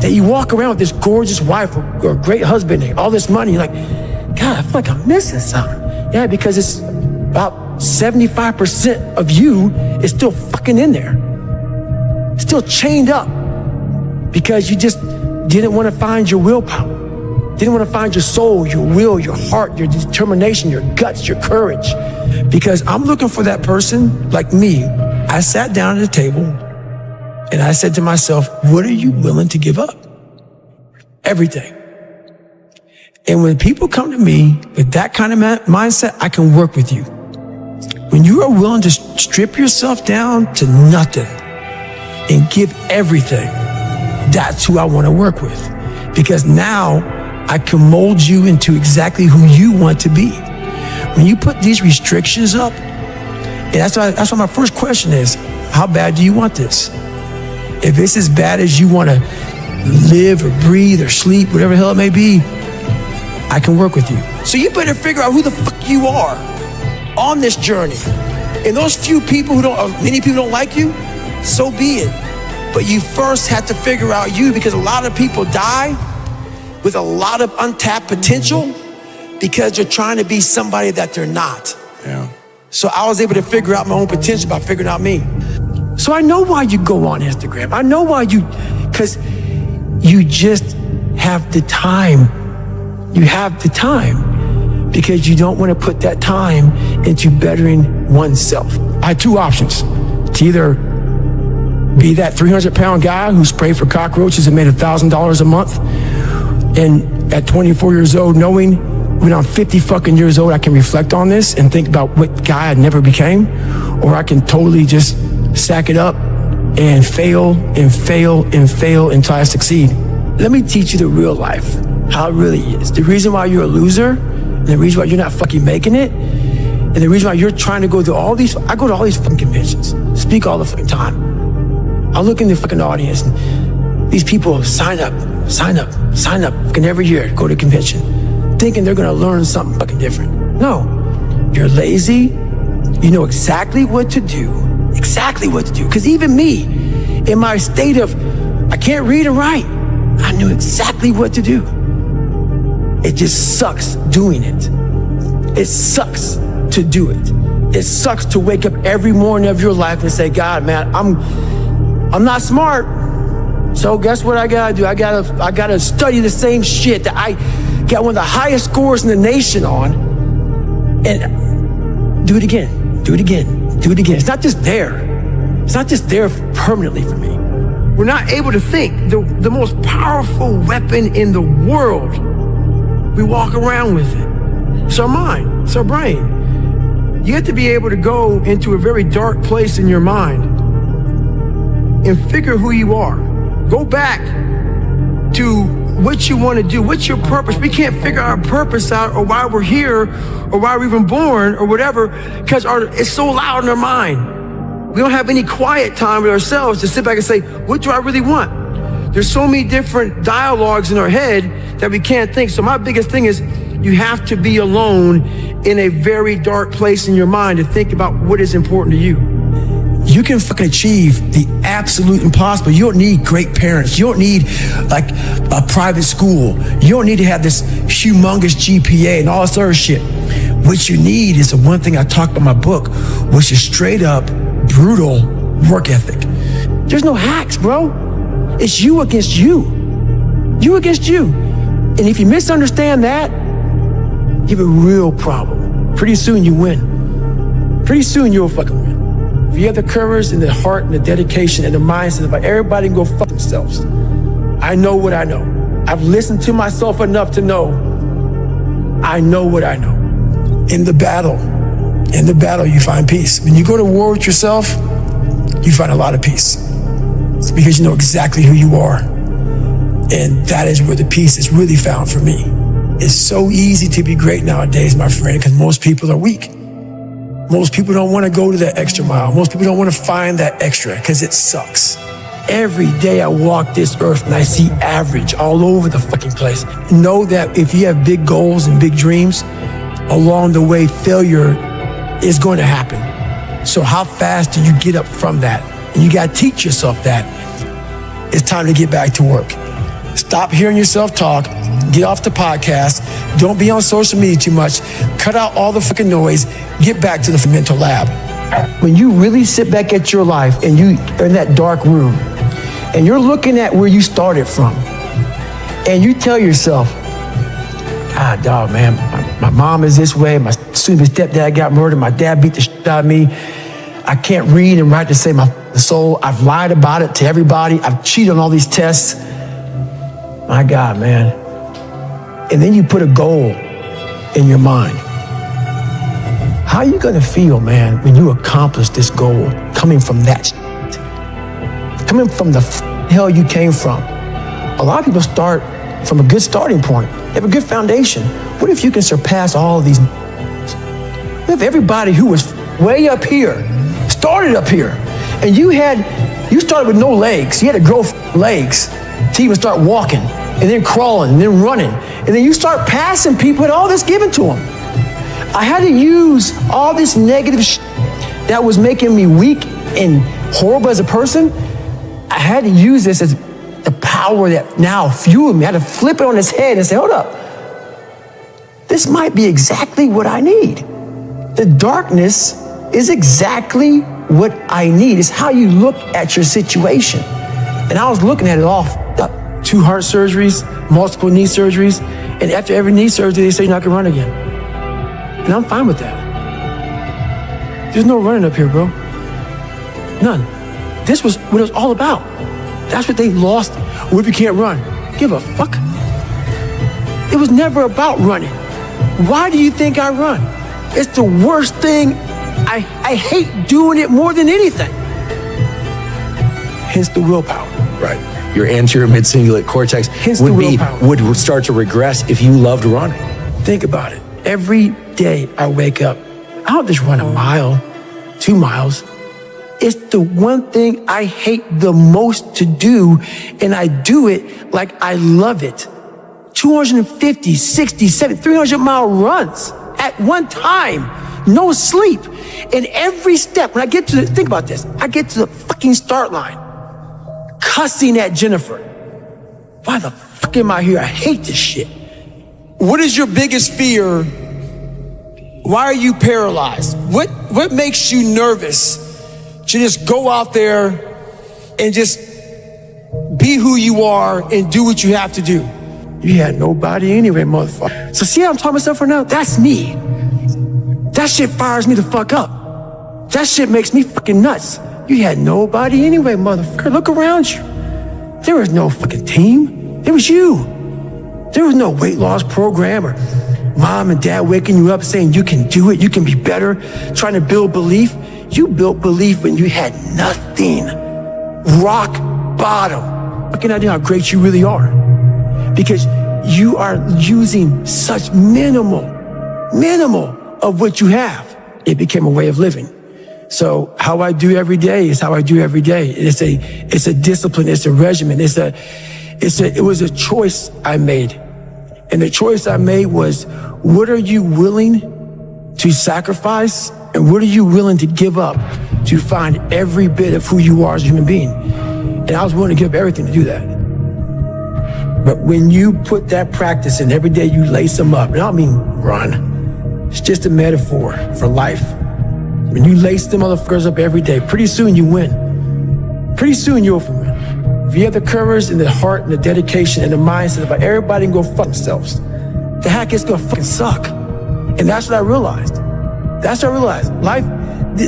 that you walk around with this gorgeous wife or great husband and all this money. You're like, God, I feel like I'm missing something. Yeah, because it's about 75% of you is still fucking in there. Still chained up because you just didn't want to find your willpower. Didn't want to find your soul, your will, your heart, your determination, your guts, your courage. Because I'm looking for that person like me. I sat down at the table and I said to myself, what are you willing to give up? Everything. And when people come to me with that kind of mindset, I can work with you. When you are willing to strip yourself down to nothing and give everything, that's who I want to work with. Because now I can mold you into exactly who you want to be. When you put these restrictions up, and that's why my first question is, how bad do you want this? If it's as bad as you want to live or breathe or sleep, whatever the hell it may be, I can work with you. So you better figure out who the fuck you are on this journey. And those few people many people don't like you, so be it. But you first have to figure out you, because a lot of people die with a lot of untapped potential because they're trying to be somebody that they're not. Yeah. So I was able to figure out my own potential by figuring out me. So I know why you go on Instagram. I know why because you just have the time. You have the time because you don't want to put that time into bettering oneself. I had two options: to either be that 300-pound guy who sprayed for cockroaches and made $1,000 a month, and at 24 years old, knowing when I'm 50 fucking years old, I can reflect on this and think about what guy I never became, or I can totally just sack it up and fail and fail and fail until I succeed. Let me teach you the real life, how it really is. The reason why you're a loser, and the reason why you're not fucking making it, and the reason why you're trying to go to all these, I go to all these fucking conventions, speak all the fucking time. I look in the fucking audience and these people sign up fucking every year to go to a convention, thinking they're gonna learn something fucking different. No, you're lazy, you know exactly what to do. Because even me, in my state of, I can't read and write, I knew exactly what to do. It just sucks doing it. It sucks to do it. It sucks to wake up every morning of your life and say, God, man, I'm not smart. So guess what I gotta do? I gotta study the same shit that I got one of the highest scores in the nation on, and do it again. It's not just there. It's not just there permanently for me. We're not able to think. The most powerful weapon in the world, we walk around with it. It's our mind, it's our brain. You have to be able to go into a very dark place in your mind and figure who you are. Go back to what you want to do. What's your purpose? We can't figure our purpose out, or why we're here, or why we're even born, or whatever, because it's so loud in our mind. We don't have any quiet time with ourselves to sit back and say, what do I really want? There's so many different dialogues in our head that we can't think. So my biggest thing is, you have to be alone in a very dark place in your mind to think about what is important to you. You can fucking achieve the absolute impossible. You don't need great parents. You don't need like a private school. You don't need to have this humongous GPA and all this other shit. What you need is the one thing I talk about in my book, which is straight up brutal work ethic. There's no hacks, bro. It's you against you. You against you. And if you misunderstand that, you have a real problem. Pretty soon you win. Pretty soon you'll fucking win. If you have the courage and the heart and the dedication and the mindset about everybody can go fuck themselves. I know what I know. I've listened to myself enough to know I know what I know. In the battle, you find peace. When you go to war with yourself, you find a lot of peace. It's because you know exactly who you are. And that is where the peace is really found for me. It's so easy to be great nowadays, my friend, because most people are weak. Most people don't want to go to that extra mile. Most people don't want to find that extra because it sucks. Every day I walk this earth and I see average all over the fucking place. Know that if you have big goals and big dreams, along the way, failure is going to happen. So how fast do you get up from that? And you got to teach yourself that. It's time to get back to work. Stop hearing yourself talk. Get off the podcast. Don't be on social media too much. Cut out all the fucking noise. Get back to the mental lab. When you really sit back at your life and you are in that dark room and you're looking at where you started from and you tell yourself, God, dog, man, my mom is this way. My stepdad got murdered. My dad beat the shit out of me. I can't read and write to save my soul. I've lied about it to everybody. I've cheated on all these tests. My God, man. And then you put a goal in your mind. How are you gonna feel, man, when you accomplish this goal coming from that shit? Coming from the hell you came from. A lot of people start from a good starting point. They have a good foundation. What if you can surpass all of these? What if everybody who was way up here started up here, and you started with no legs. You had to grow legs to even start walking, and then crawling, and then running, and then you start passing people with all this given to them. I had to use all this negative shit that was making me weak and horrible as a person. I had to use this as the power that now fueled me. I had to flip it on its head and say, hold up. this might be exactly what I need. The darkness is exactly what I need. It's how you look at your situation. And I was looking at it all. 2 heart surgeries, multiple knee surgeries, and after every knee surgery, they say you're not gonna run again. And I'm fine with that. There's no running up here, bro. None. This was what it was all about. That's what they lost. What if you can't run? Give a fuck. It was never about running. Why do you think I run? It's the worst thing. I hate doing it more than anything. Hence the willpower. Right. Your anterior mid-cingulate cortex would start to regress if you loved running. Think about it. Every day I wake up, I don't just run a mile, 2 miles. It's the one thing I hate the most to do, and I do it like I love it. 250, 60, 70, 300-mile runs at one time. No sleep. And every step, when I get to think about this, I get to the fucking start line, cussing at Jennifer. Why the fuck am I here? I hate this shit. What is your biggest fear? Why are you paralyzed? What makes you nervous to just go out there and just be who you are and do what you have to do? You had nobody anyway, motherfucker. So see how I'm talking myself right now? That's me. That shit fires me the fuck up. That shit makes me fucking nuts. You had nobody anyway, motherfucker. Look around you. There was no fucking team. It was you. There was no weight loss program or mom and dad waking you up saying you can do it, you can be better, trying to build belief. You built belief when you had nothing. Rock bottom. Fucking idea how great you really are. Because you are using such minimal of what you have. It became a way of living. So how I do every day is how I do every day. It's a discipline. It's a regimen. It was a choice I made. And the choice I made was, what are you willing to sacrifice? And what are you willing to give up to find every bit of who you are as a human being? And I was willing to give up everything to do that. But when you put that practice in, every day you lace them up, and I don't mean run. It's just a metaphor for life. When you lace them motherfuckers up every day, pretty soon you win. Pretty soon you'll win. If you have the courage and the heart and the dedication and the mindset about everybody can go fuck themselves, the heck it's gonna fucking suck. And that's what I realized. That's what I realized. Life,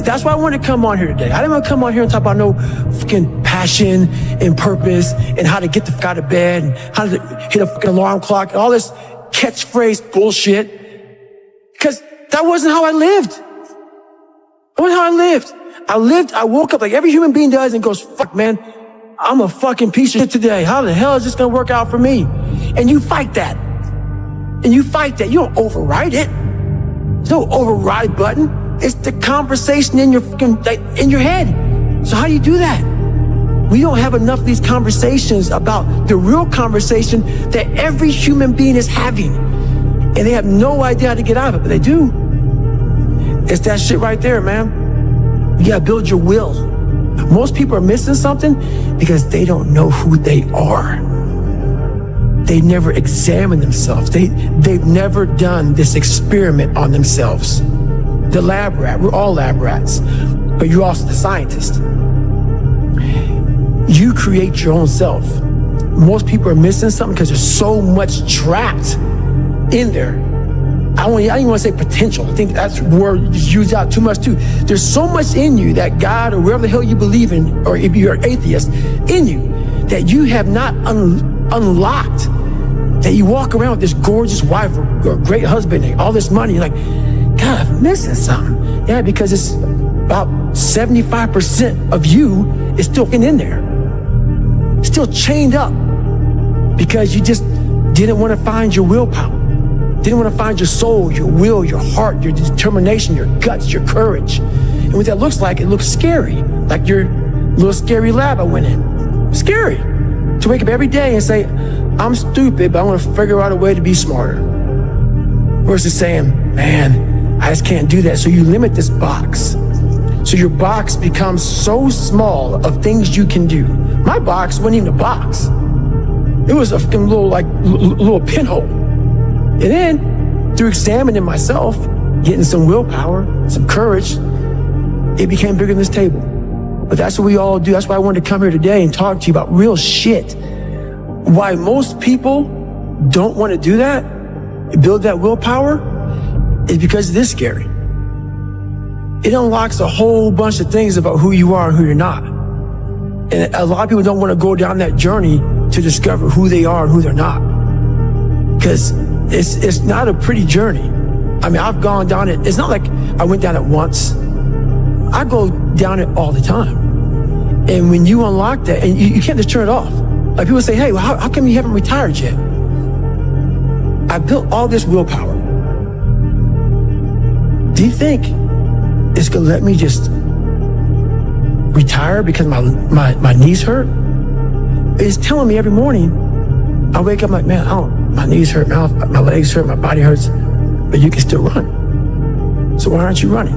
that's why I wanted to come on here today. I didn't want to come on here and talk about no fucking passion and purpose and how to get the fuck out of bed and how to hit a fucking alarm clock and all this catchphrase bullshit. Because that wasn't how I lived. That wasn't how I lived. I woke up like every human being does and goes, fuck, man, I'm a fucking piece of shit today. How the hell is this going to work out for me? And you fight that. You don't override it. There's no override button. It's the conversation in your fucking, in your head. So how do you do that? We don't have enough of these conversations about the real conversation that every human being is having. And they have no idea how to get out of it, but they do. It's that shit right there, man. You gotta build your will. Most people are missing something because they don't know who they are. They never examine themselves. They've never done this experiment on themselves. The lab rat, we're all lab rats, but you're also the scientist. You create your own self. Most people are missing something because there's so much trapped in there. I don't even want to say potential. I think that's a word used out too much too. There's so much in you that God or wherever the hell you believe in, or if you're an atheist, in you that you have not unlocked. That you walk around with this gorgeous wife or great husband and all this money, you're like, God, I'm missing something. Yeah, because it's about 75% of you is still in there. Still chained up. Because you just didn't want to find your willpower. Didn't want to find your soul, your will, your heart, your determination, your guts, your courage. And what that looks like, it looks scary. Like your little scary lab I went in. Scary. To wake up every day and say, I'm stupid, but I want to figure out a way to be smarter. Versus saying, man, I just can't do that. So you limit this box. So your box becomes so small of things you can do. My box wasn't even a box. It was a little pinhole. And then through examining myself, getting some willpower, some courage, it became bigger than this table. But that's what we all do. That's why I wanted to come here today and talk to you about real shit. Why most people don't want to do that, build that willpower, is because it is scary. It unlocks a whole bunch of things about who you are and who you're not. And a lot of people don't want to go down that journey to discover who they are and who they're not. Because it's not a pretty journey. I mean, I've gone down it. It's not like I went down it once. I go down it all the time. And when you unlock that, and you can't just turn it off. Like people say, hey, well, how come you haven't retired yet? I built all this willpower. Do you think it's gonna let me just retire because my knees hurt? It's telling me every morning, I wake up like, man, my knees hurt, my legs hurt, my body hurts, but you can still run. So why aren't you running?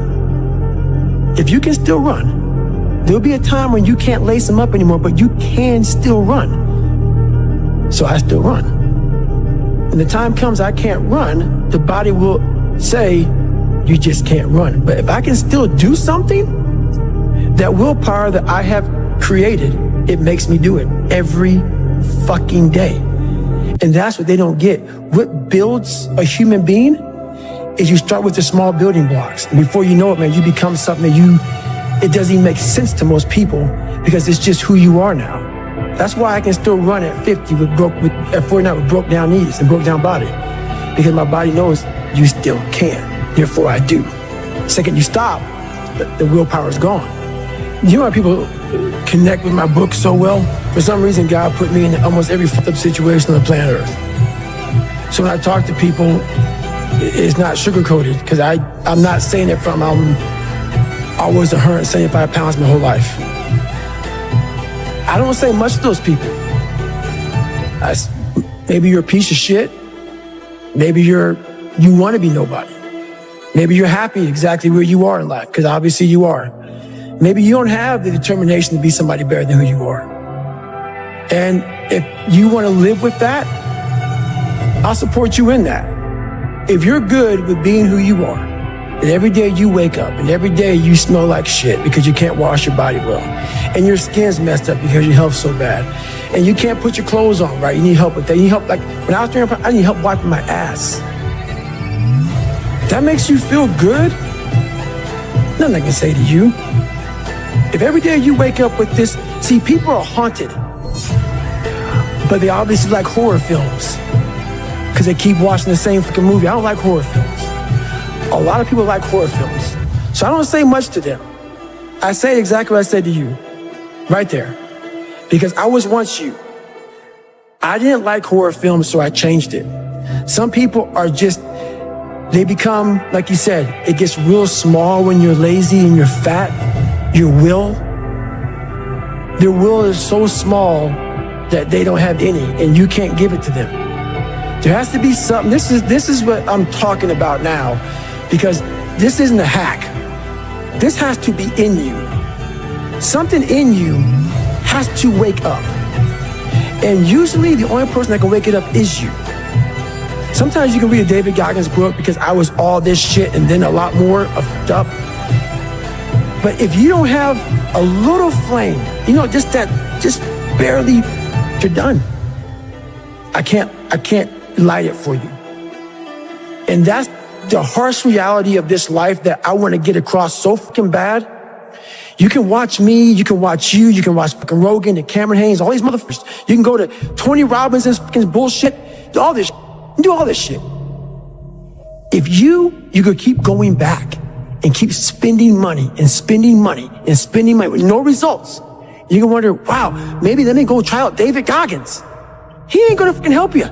If you can still run, there'll be a time when you can't lace them up anymore, but you can still run. So I still run. When the time comes I can't run, the body will say, you just can't run. But if I can still do something, that willpower that I have created, it makes me do it every fucking day. And that's what they don't get. What builds a human being is you start with the small building blocks. And before you know it, man, you become something that it doesn't even make sense to most people because it's just who you are now. That's why I can still run at 50 at 49 with broke down knees and broke down body. Because my body knows you still can. Therefore I do. The second you stop, the willpower is gone. You know why people connect with my book so well? For some reason, God put me in almost every fucked up situation on the planet Earth. So when I talk to people, it's not sugar-coated, because I'm not saying it from I was 175 pounds my whole life. I don't say much to those people. Maybe you're a piece of shit. Maybe you want to be nobody. Maybe you're happy exactly where you are in life, because obviously you are. Maybe you don't have the determination to be somebody better than who you are. And if you want to live with that, I'll support you in that. If you're good with being who you are, and every day you wake up and every day you smell like shit because you can't wash your body well, and your skin's messed up because your health's so bad, and you can't put your clothes on right, you need help with that. You need help, like when I was training, I need help wiping my ass. That makes you feel good? Nothing I can say to you. If every day you wake up with this, see, people are haunted, but they obviously like horror films because they keep watching the same fucking movie. I don't like horror films. A lot of people like horror films. So I don't say much to them. I say exactly what I said to you, right there, because I was once you. I didn't like horror films, so I changed it. Some people are just, they become, like you said, it gets real small when you're lazy and you're fat. Your will, their will is so small that they don't have any, and you can't give it to them. There has to be something. This is what I'm talking about now, because this isn't a hack. This has to be in you. Something in you has to wake up. And usually the only person that can wake it up is you. Sometimes you can read a David Goggins book because I was all this shit and then a lot more effed up. But if you don't have a little flame, just barely, you're done. I can't light it for you. And that's the harsh reality of this life that I want to get across so fucking bad. You can watch me, you can watch you, you can watch fucking Rogan and Cameron Haynes, all these motherfuckers. You can go to Tony Robbins's fucking bullshit, do all this shit. If you could keep going back and keep spending money and spending money and spending money with no results, you can wonder, wow, maybe let me go try out David Goggins. He ain't gonna fucking help you.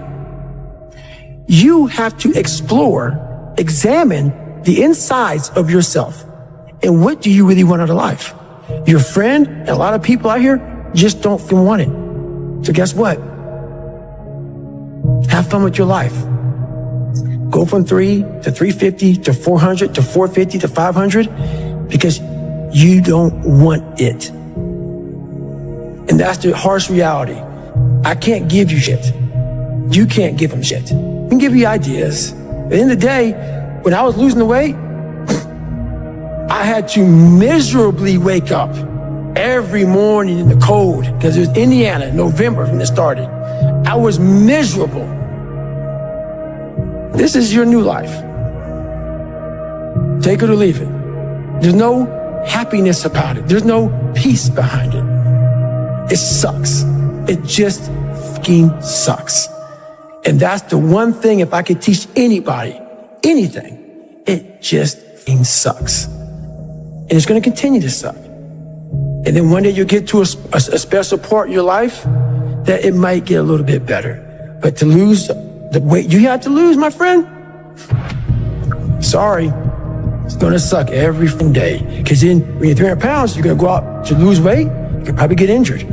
You have to explore, examine the insides of yourself. And what do you really want out of life? Your friend and a lot of people out here just don't want it. So guess what? Have fun with your life. Go from 3 to 350 to 400 to 450 to 500 because you don't want it. And that's the harsh reality. I can't give you shit. You can't give them shit. I can give you ideas. At the end of the day, when I was losing the weight, I had to miserably wake up every morning in the cold, because it was Indiana, November when it started. I was miserable. This is your new life. Take it or leave it. There's no happiness about it. There's no peace behind it. It sucks. It just fucking sucks. And that's the one thing, if I could teach anybody anything, it just fucking sucks. And it's going to continue to suck. And then one day you'll get to a special part in your life that it might get a little bit better. But to lose the weight you had to lose, my friend, sorry, it's going to suck every day. Because then when you're 300 pounds, you're going to go out to lose weight, you could probably get injured.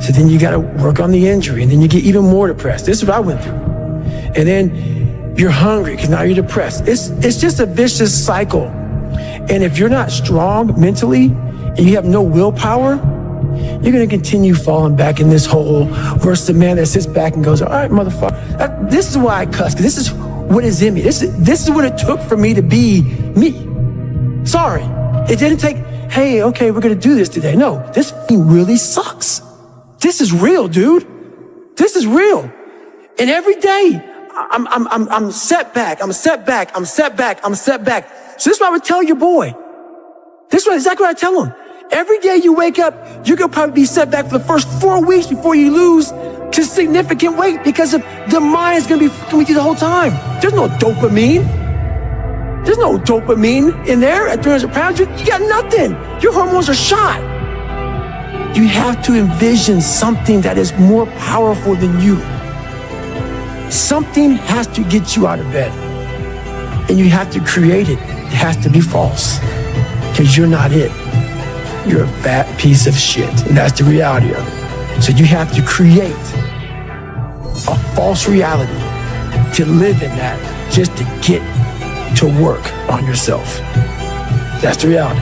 So then you got to work on the injury, and then you get even more depressed. This is what I went through. And then you're hungry because now you're depressed. It's just a vicious cycle. And if you're not strong mentally and you have no willpower, you're going to continue falling back in this hole versus the man that sits back and goes, all right, motherfucker. This is why I cuss, because this is what is in me. This is what it took for me to be me. Sorry. It didn't take, hey, okay, we're going to do this today. No, this really sucks. This is real, dude. This is real. And every day, I'm set back. I'm set back. I'm set back. I'm set back. So this is what I would tell your boy. This is exactly what I tell him. Every day you wake up, you're going to probably be set back for the first 4 weeks before you lose to significant weight, because of the mind is going to be fucking with you the whole time. There's no dopamine. There's no dopamine in there at 300 pounds. You got nothing. Your hormones are shot. You have to envision something that is more powerful than you. Something has to get you out of bed. And you have to create it. It has to be false. Because you're not it. You're a fat piece of shit. And that's the reality of it. So you have to create a false reality to live in that, just to get to work on yourself. That's the reality.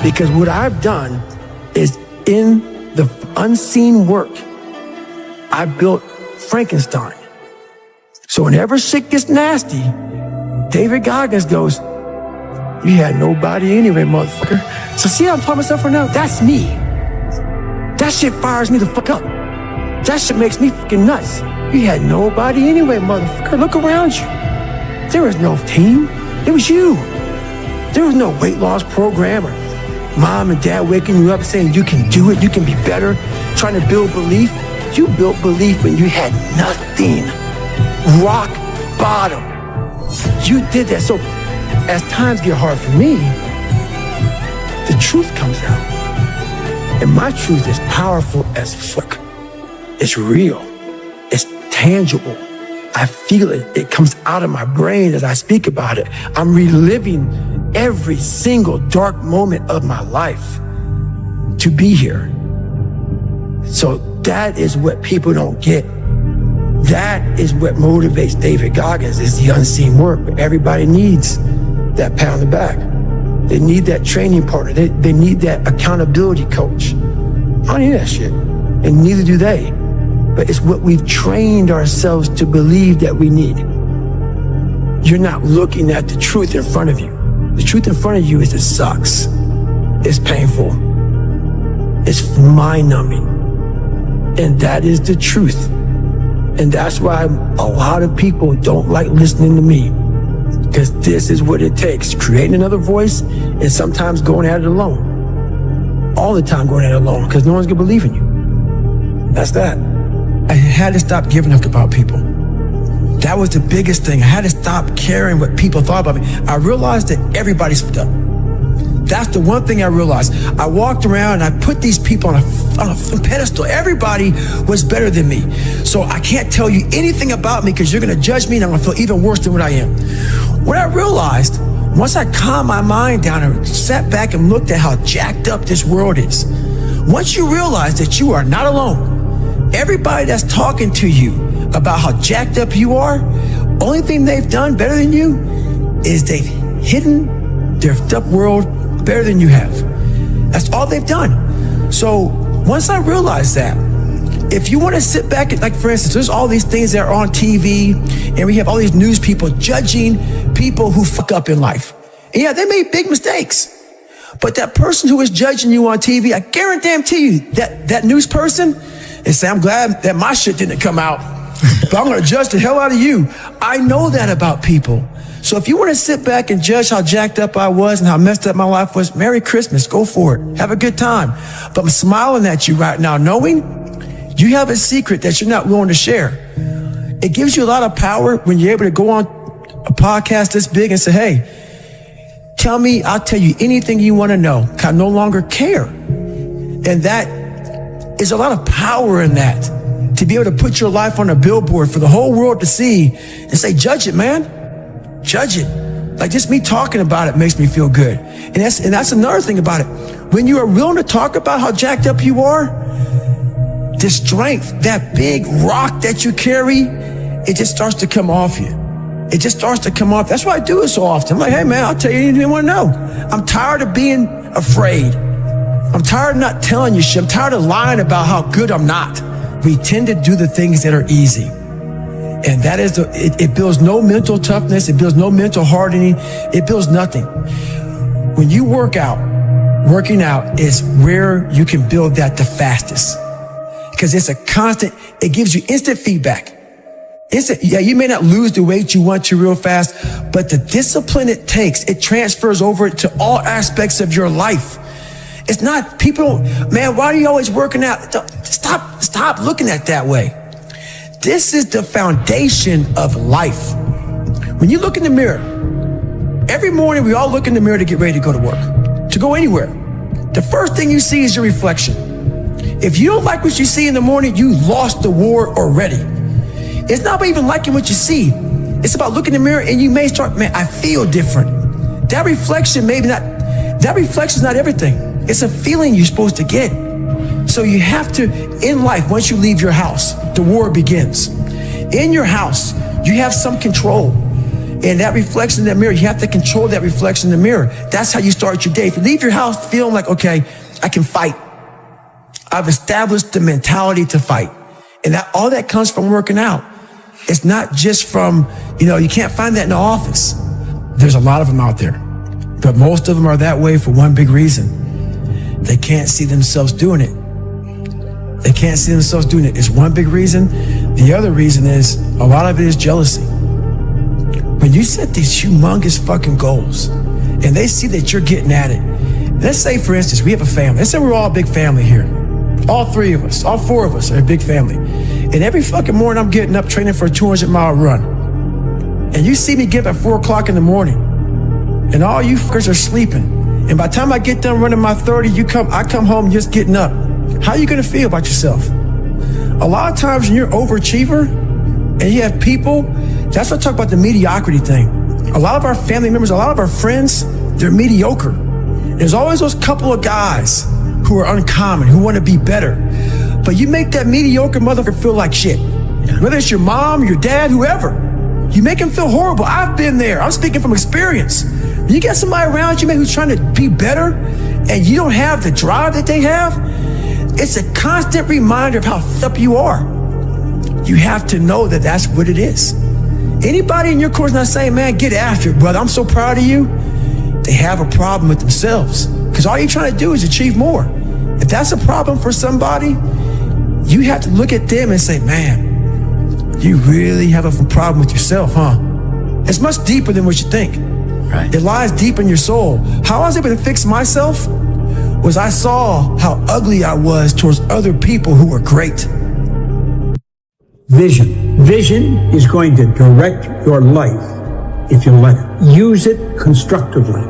Because what I've done is, in the unseen work, I built Frankenstein. So whenever shit gets nasty, David Goggins goes, you had nobody anyway, motherfucker. So see how I'm talking myself right now? That's me. That shit fires me the fuck up. That shit makes me fucking nuts. You had nobody anyway, motherfucker. Look around you. There was no team. It was you. There was no weight loss program or mom and dad waking you up saying you can do it, you can be better, trying to build belief. You built belief when you had nothing. Rock bottom. You did that. So as times get hard for me, the truth comes out. And my truth is powerful as fuck. It's real. It's tangible. I feel it. It comes out of my brain as I speak about it. I'm reliving every single dark moment of my life to be here. So that is what people don't get. That is what motivates David Goggins, is the unseen work. But everybody needs that pat on the back. They need that training partner. They need that accountability coach. I don't need that shit. And neither do they. But it's what we've trained ourselves to believe that we need. You're not looking at the truth in front of you. The truth in front of you is it sucks. It's painful. It's mind-numbing. And that is the truth. And that's why a lot of people don't like listening to me. Because this is what it takes. Creating another voice and sometimes going at it alone. All the time going at it alone, because no one's going to believe in you. That's that. I had to stop giving up about people. That was the biggest thing. I had to stop caring what people thought about me. I realized that everybody's fucked up. That's the one thing I realized. I walked around and I put these people on a pedestal. Everybody was better than me. So I can't tell you anything about me because you're going to judge me and I'm going to feel even worse than what I am. What I realized, once I calmed my mind down and sat back and looked at how jacked up this world is, once you realize that you are not alone, everybody that's talking to you about how jacked up you are, only thing they've done better than you is they've hidden their up world better than you have. That's all they've done. So once I realized that, if you want to sit back, like for instance, there's all these things that are on TV, and we have all these news people judging people who fuck up in life. And yeah, they made big mistakes. But that person who is judging you on TV, I guarantee you that news person is saying, I'm glad that my shit didn't come out, but I'm going to judge the hell out of you. I know that about people. So if you want to sit back and judge how jacked up I was and how messed up my life was, Merry Christmas, go for it. Have a good time. But I'm smiling at you right now, knowing you have a secret that you're not willing to share. It gives you a lot of power when you're able to go on a podcast this big and say, hey, tell me, I'll tell you anything you want to know. I no longer care. And that is a lot of power in that, to be able to put your life on a billboard for the whole world to see and say, judge it, man. Judge it. Like just me talking about it makes me feel good. And that's another thing about it. When you are willing to talk about how jacked up you are, the strength, that big rock that you carry, it just starts to come off you. It just starts to come off. That's why I do it so often. I'm like, hey man, I'll tell you anything you want to know. I'm tired of being afraid. I'm tired of not telling you shit. I'm tired of lying about how good I'm not. We tend to do the things that are easy. And that is, it builds no mental toughness. It builds no mental hardening. It builds nothing. When you work out, working out is where you can build that the fastest. Because it's a constant, it gives you instant feedback. Yeah, you may not lose the weight you want to real fast, but the discipline it takes, it transfers over to all aspects of your life. It's not people, man, why are you always working out? Stop looking at it that way. This is the foundation of life. When you look in the mirror, every morning we all look in the mirror to get ready to go to work, to go anywhere. The first thing you see is your reflection. If you don't like what you see in the morning, you lost the war already. It's not about even liking what you see. It's about looking in the mirror and you may start, man, I feel different. That reflection is not everything. It's a feeling you're supposed to get. So you have to, in life, once you leave your house, the war begins. In your house, you have some control. And that reflection in the mirror, you have to control that reflection in the mirror. That's how you start your day. If you leave your house feeling like, okay, I can fight. I've established the mentality to fight. And all that comes from working out. It's not just from, you can't find that in the office. There's a lot of them out there. But most of them are that way for one big reason. They can't see themselves doing it. They can't see themselves doing it. It's one big reason. The other reason is, a lot of it is jealousy. When you set these humongous fucking goals and they see that you're getting at it, let's say, for instance, we have a family. Let's say we're all a big family here. All three of us, all four of us are a big family. And every fucking morning I'm getting up training for a 200-mile run. And you see me get up at 4 o'clock in the morning and all you fuckers are sleeping. And by the time I get done running my 30, I come home just getting up. How are you going to feel about yourself? A lot of times when you're an overachiever and you have people, that's what I talk about the mediocrity thing. A lot of our family members, a lot of our friends, they're mediocre. There's always those couple of guys who are uncommon, who want to be better. But you make that mediocre motherfucker feel like shit. Whether it's your mom, your dad, whoever. You make him feel horrible. I've been there. I'm speaking from experience. When you get somebody around you, man, who's trying to be better, and you don't have the drive that they have, it's a constant reminder of how up you are. You have to know that that's what it is. Anybody in your course not saying, man, get after it, brother, I'm so proud of you. They have a problem with themselves. Because all you're trying to do is achieve more. If that's a problem for somebody, you have to look at them and say, man, you really have a problem with yourself, huh? It's much deeper than what you think. Right. It lies deep in your soul. How I was able to fix myself was I saw how ugly I was towards other people who were great. Vision. Vision is going to direct your life if you let it. Use it constructively.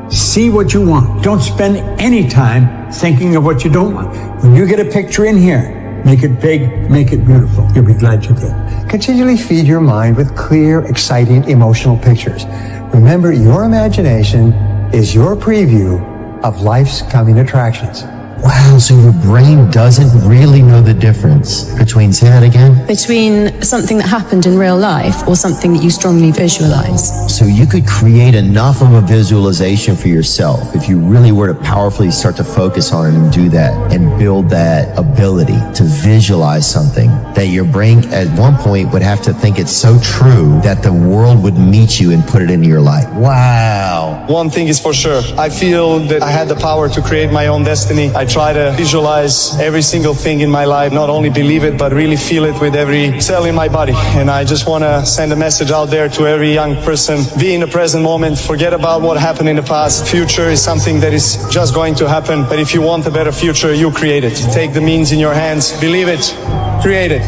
See what you want. Don't spend any time thinking of what you don't want. When you get a picture in here, make it big, make it beautiful. You'll be glad you did. Continually feed your mind with clear, exciting, emotional pictures. Remember, your imagination is your preview of life's coming attractions. Wow, so your brain doesn't really know the difference between, say that again? Between something that happened in real life or something that you strongly visualize. So you could create enough of a visualization for yourself if you really were to powerfully start to focus on it and do that and build that ability to visualize something that your brain at one point would have to think it's so true that the world would meet you and put it into your life. Wow. One thing is for sure. I feel that I had the power to create my own destiny. I try to visualize every single thing in my life, not only believe it, but really feel it with every cell in my body. And I just want to send a message out there to every young person. Be in the present moment. Forget about what happened in the past. Future is something that is just going to happen. But if you want a better future, you create it. Take the means in your hands. Believe it. Create it.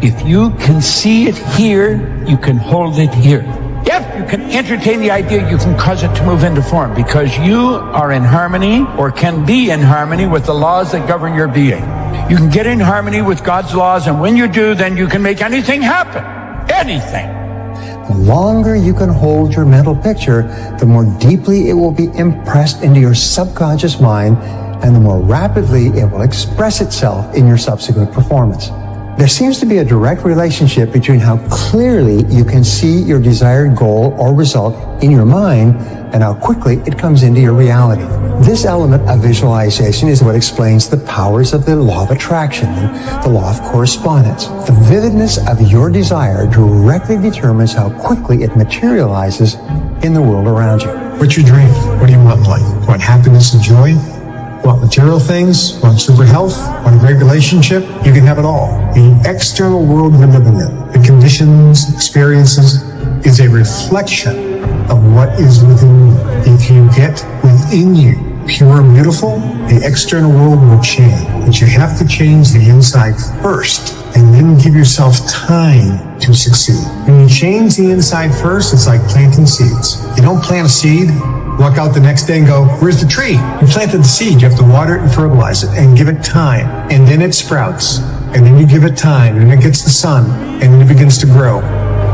If you can see it here, you can hold it here. If you can entertain the idea, you can cause it to move into form because you are in harmony or can be in harmony with the laws that govern your being. You can get in harmony with God's laws, and when you do, then you can make anything happen. Anything. The longer you can hold your mental picture, the more deeply it will be impressed into your subconscious mind, and the more rapidly it will express itself in your subsequent performance. There seems to be a direct relationship between how clearly you can see your desired goal or result in your mind and how quickly it comes into your reality. This element of visualization is what explains the powers of the law of attraction and the law of correspondence. The vividness of your desire directly determines how quickly it materializes in the world around you. What's your dream? What do you want in life? Want happiness and joy? Want material things? Want super health? Want a great relationship? You can have it all. The external world you're living in, the conditions, experiences, is a reflection of what is within you. If you get within you pure and beautiful, the external world will change. But you have to change the inside first and then give yourself time to succeed. When you change the inside first, it's like planting seeds. You don't plant a seed, walk out the next day and go, where's the tree? You planted the seed. You have to water it and fertilize it and give it time. And then it sprouts. And then you give it time. And it gets the sun. And then it begins to grow.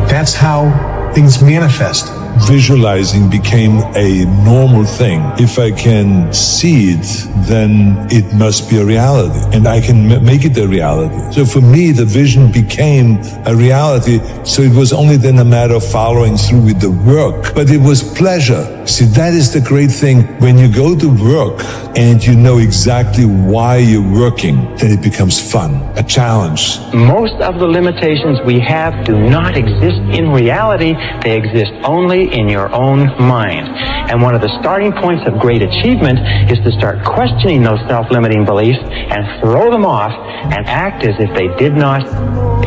That's how things manifest. Visualizing became a normal thing. If I can see it, then it must be a reality, and I can make it a reality. So for me, the vision became a reality, so it was only then a matter of following through with the work, but it was pleasure. See, that is the great thing. When you go to work and you know exactly why you're working, then it becomes fun, a challenge. Most of the limitations we have do not exist in reality. They exist only in your own mind. And one of the starting points of great achievement is to start questioning those self-limiting beliefs and throw them off and act as if they did not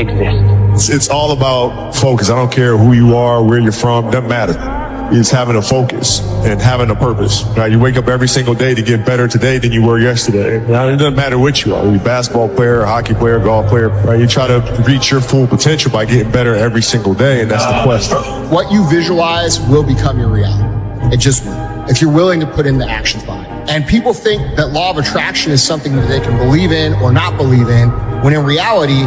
exist. It's all about focus. I don't care who you are, where you're from, doesn't matter. It's having a focus and having a purpose. Right? You wake up every single day to get better today than you were yesterday. Now, it doesn't matter what you are. You're a basketball player, a hockey player, golf player. Right? You try to reach your full potential by getting better every single day, and that's the quest. What you visualize will become your reality. It just will, if you're willing to put in the actions behind it. And people think that law of attraction is something that they can believe in or not believe in, when in reality,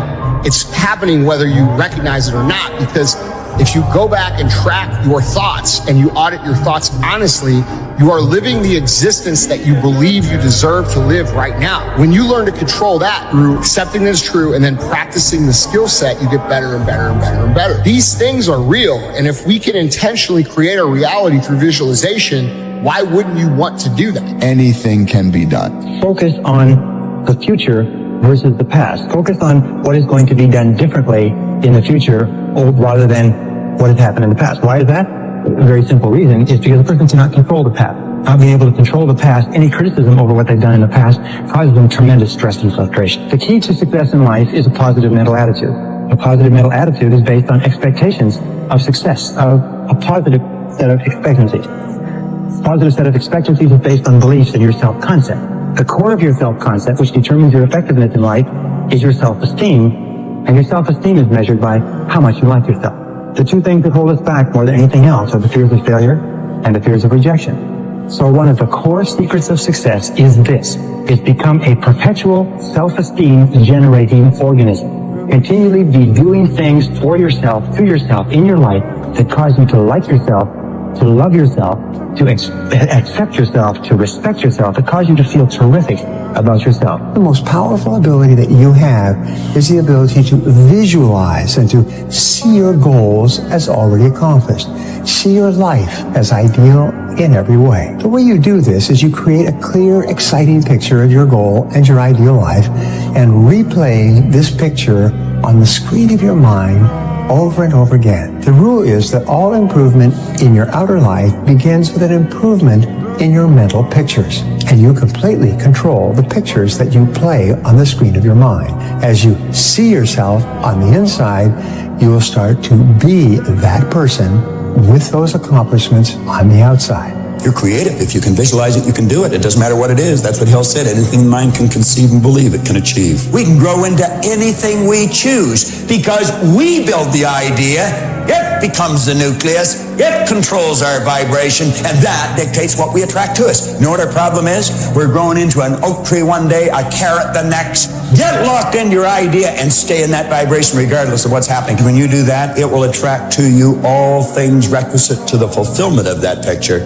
it's happening whether you recognize it or not, because if you go back and track your thoughts and you audit your thoughts honestly, you are living the existence that you believe you deserve to live right now. When you learn to control that through accepting that it's true and then practicing the skill set, you get better and better and better and better. These things are real, and if we can intentionally create a reality through visualization, why wouldn't you want to do that? Anything can be done. Focus on the future versus the past. Focus on what is going to be done differently in the future rather than what has happened in the past. Why is that? A very simple reason is because the person cannot control the past. Not being able to control the past, any criticism over what they've done in the past causes them tremendous stress and frustration. The key to success in life is a positive mental attitude. A positive mental attitude is based on expectations of success, of a positive set of expectancies. A positive set of expectancies is based on beliefs in your self-concept. The core of your self-concept, which determines your effectiveness in life, is your self-esteem, and your self-esteem is measured by how much you like yourself. The two things that hold us back more than anything else are the fears of failure and the fears of rejection. So one of the core secrets of success is this. It's become a perpetual self-esteem generating organism. Continually be doing things for yourself, to yourself, in your life that cause you to like yourself to love yourself, to accept yourself, to respect yourself, to cause you to feel terrific about yourself. The most powerful ability that you have is the ability to visualize and to see your goals as already accomplished. See your life as ideal in every way. The way you do this is you create a clear, exciting picture of your goal and your ideal life and replay this picture on the screen of your mind over and over again. The rule is that all improvement in your outer life begins with an improvement in your mental pictures, and you completely control the pictures that you play on the screen of your mind. As you see yourself on the inside, you will start to be that person with those accomplishments on the outside. You're creative. If you can visualize it, you can do it. It doesn't matter what it is. That's what Hill said. Anything the mind can conceive and believe, it can achieve. We can grow into anything we choose because we build the idea. It becomes the nucleus. It controls our vibration, and that dictates what we attract to us. You know what our problem is? We're growing into an oak tree one day, a carrot the next. Get locked into your idea and stay in that vibration regardless of what's happening. When you do that, it will attract to you all things requisite to the fulfillment of that picture.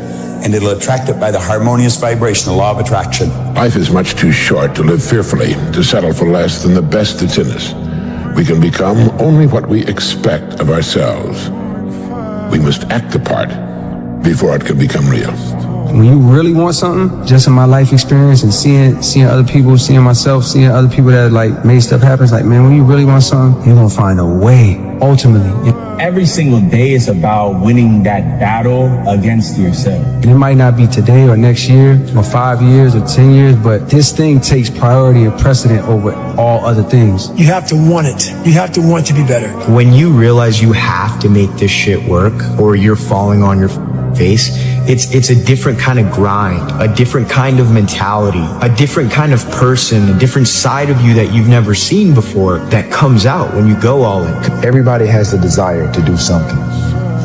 And it'll attract it by the harmonious vibration, the law of attraction. Life is much too short to live fearfully, to settle for less than the best that's in us. We can become only what we expect of ourselves. We must act the part before it can become real. When you really want something, just in my life experience and seeing other people, seeing myself, seeing other people that like made stuff happen, it's like, man, when you really want something, you're gonna find a way, ultimately. Every single day is about winning that battle against yourself. It might not be today or next year or 5 years or 10 years, but this thing takes priority and precedent over all other things. You have to want it. You have to want to be better. When you realize you have to make this shit work or you're falling on your face, it's a different kind of grind, a different kind of mentality, a different kind of person, a different side of you that you've never seen before that comes out when you go all in. Everybody has the desire to do something,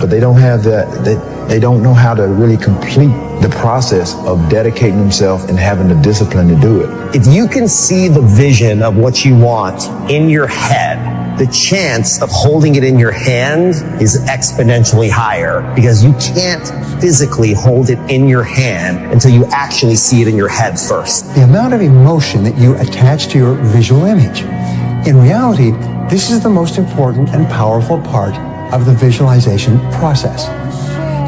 but they don't have they don't know how to really complete the process of dedicating themselves and having the discipline to do it. If you can see the vision of what you want in your head, the chance of holding it in your hand is exponentially higher because you can't physically hold it in your hand until you actually see it in your head first. The amount of emotion that you attach to your visual image. In reality, this is the most important and powerful part of the visualization process.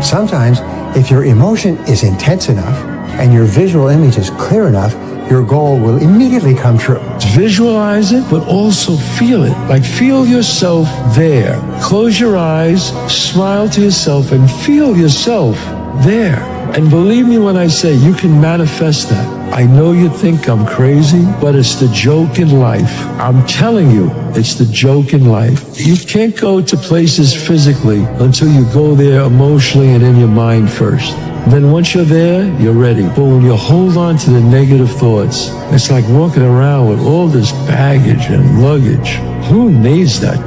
Sometimes, if your emotion is intense enough and your visual image is clear enough, your goal will immediately come true. Visualize it, but also feel it. Like feel yourself there. Close your eyes, smile to yourself, and feel yourself there. And believe me when I say you can manifest that. I know you think I'm crazy, but it's the joke in life. I'm telling you, it's the joke in life. You can't go to places physically until you go there emotionally and in your mind first. Then once you're there, you're ready. But when you hold on to the negative thoughts, it's like walking around with all this baggage and luggage. Who needs that,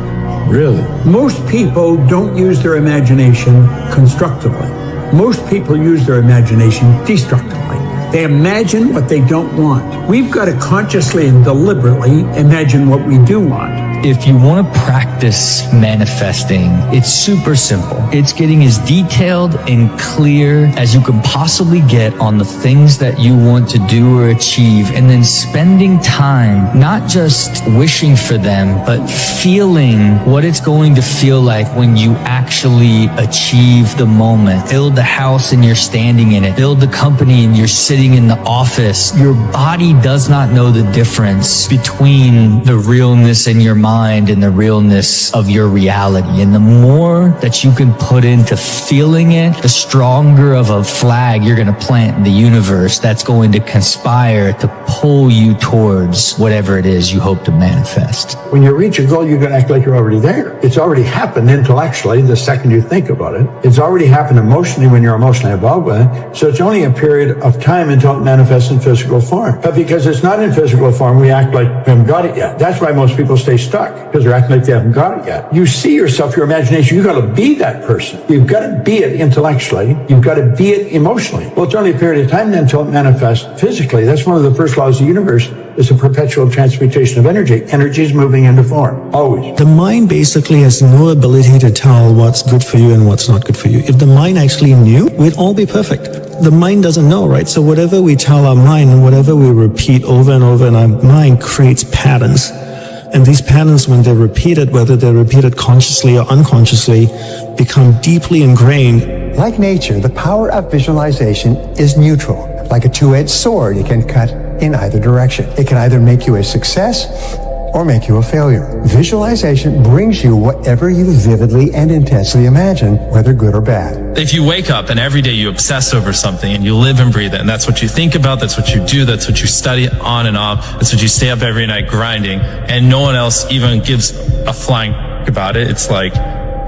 really? Most people don't use their imagination constructively. Most people use their imagination destructively. They imagine what they don't want. We've got to consciously and deliberately imagine what we do want. If you want to practice manifesting, it's super simple. It's getting as detailed and clear as you can possibly get on the things that you want to do or achieve, and then spending time not just wishing for them, but feeling what it's going to feel like when you actually achieve the moment. Build the house and you're standing in it. Build the company and you're sitting in the office. Your body does not know the difference between the realness in your mind and the realness of your reality. And the more that you can put into feeling it, the stronger of a flag you're going to plant in the universe that's going to conspire to pull you towards whatever it is you hope to manifest. When you reach a goal, you're going to act like you're already there. It's already happened intellectually the second you think about it. It's already happened emotionally when you're emotionally involved with it. So it's only a period of time until it manifests in physical form. But because it's not in physical form, we act like we haven't got it yet. That's why most people stay stuck, because they're acting like they haven't got it yet. You see yourself, your imagination, you've got to be that person. You've got to be it intellectually. You've got to be it emotionally. Well, it's only a period of time then until it manifests physically. That's one of the first laws of the universe. is a perpetual transmutation of energy. Energy is moving into form, always. The mind basically has no ability to tell what's good for you and what's not good for you. If the mind actually knew, we'd all be perfect. The mind doesn't know, right? So whatever we tell our mind and whatever we repeat over and over in our mind creates patterns. And these patterns, when they're repeated, whether they're repeated consciously or unconsciously, become deeply ingrained. Like nature, the power of visualization is neutral. Like a two-edged sword, it can cut in either direction. It can either make you a success or make you a failure. Visualization brings you whatever you vividly and intensely imagine, whether good or bad. If you wake up and every day you obsess over something and you live and breathe it, and that's what you think about, that's what you do, that's what you study on and off, that's what you stay up every night grinding, and no one else even gives a flying about it, it's like,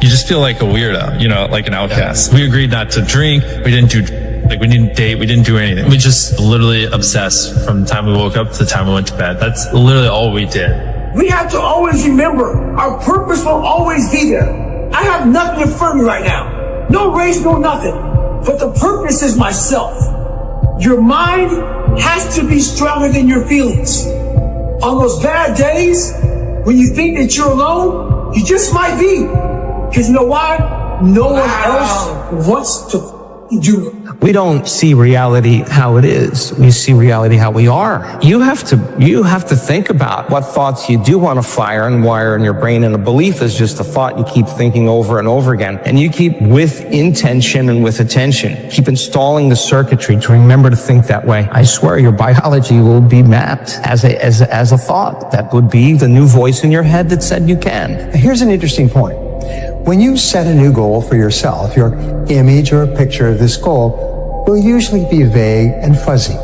you just feel like a weirdo, you know, like an outcast. We agreed not to drink, we didn't date, we didn't do anything. We just literally obsessed from the time we woke up to the time we went to bed. That's literally all we did. We have to always remember our purpose will always be there. I have nothing in front of me right now. No race, no nothing. But the purpose is myself. Your mind has to be stronger than your feelings. On those bad days, when you think that you're alone, you just might be. Because you know why? No one else wants to do it. We don't see reality how it is. We see reality how we are. You have to think about what thoughts you do want to fire and wire in your brain. And a belief is just a thought you keep thinking over and over again. And you keep, with intention and with attention, keep installing the circuitry to remember to think that way. I swear your biology will be mapped as a thought. That would be the new voice in your head that said you can. Here's an interesting point. When you set a new goal for yourself, your image or picture of this goal will usually be vague and fuzzy.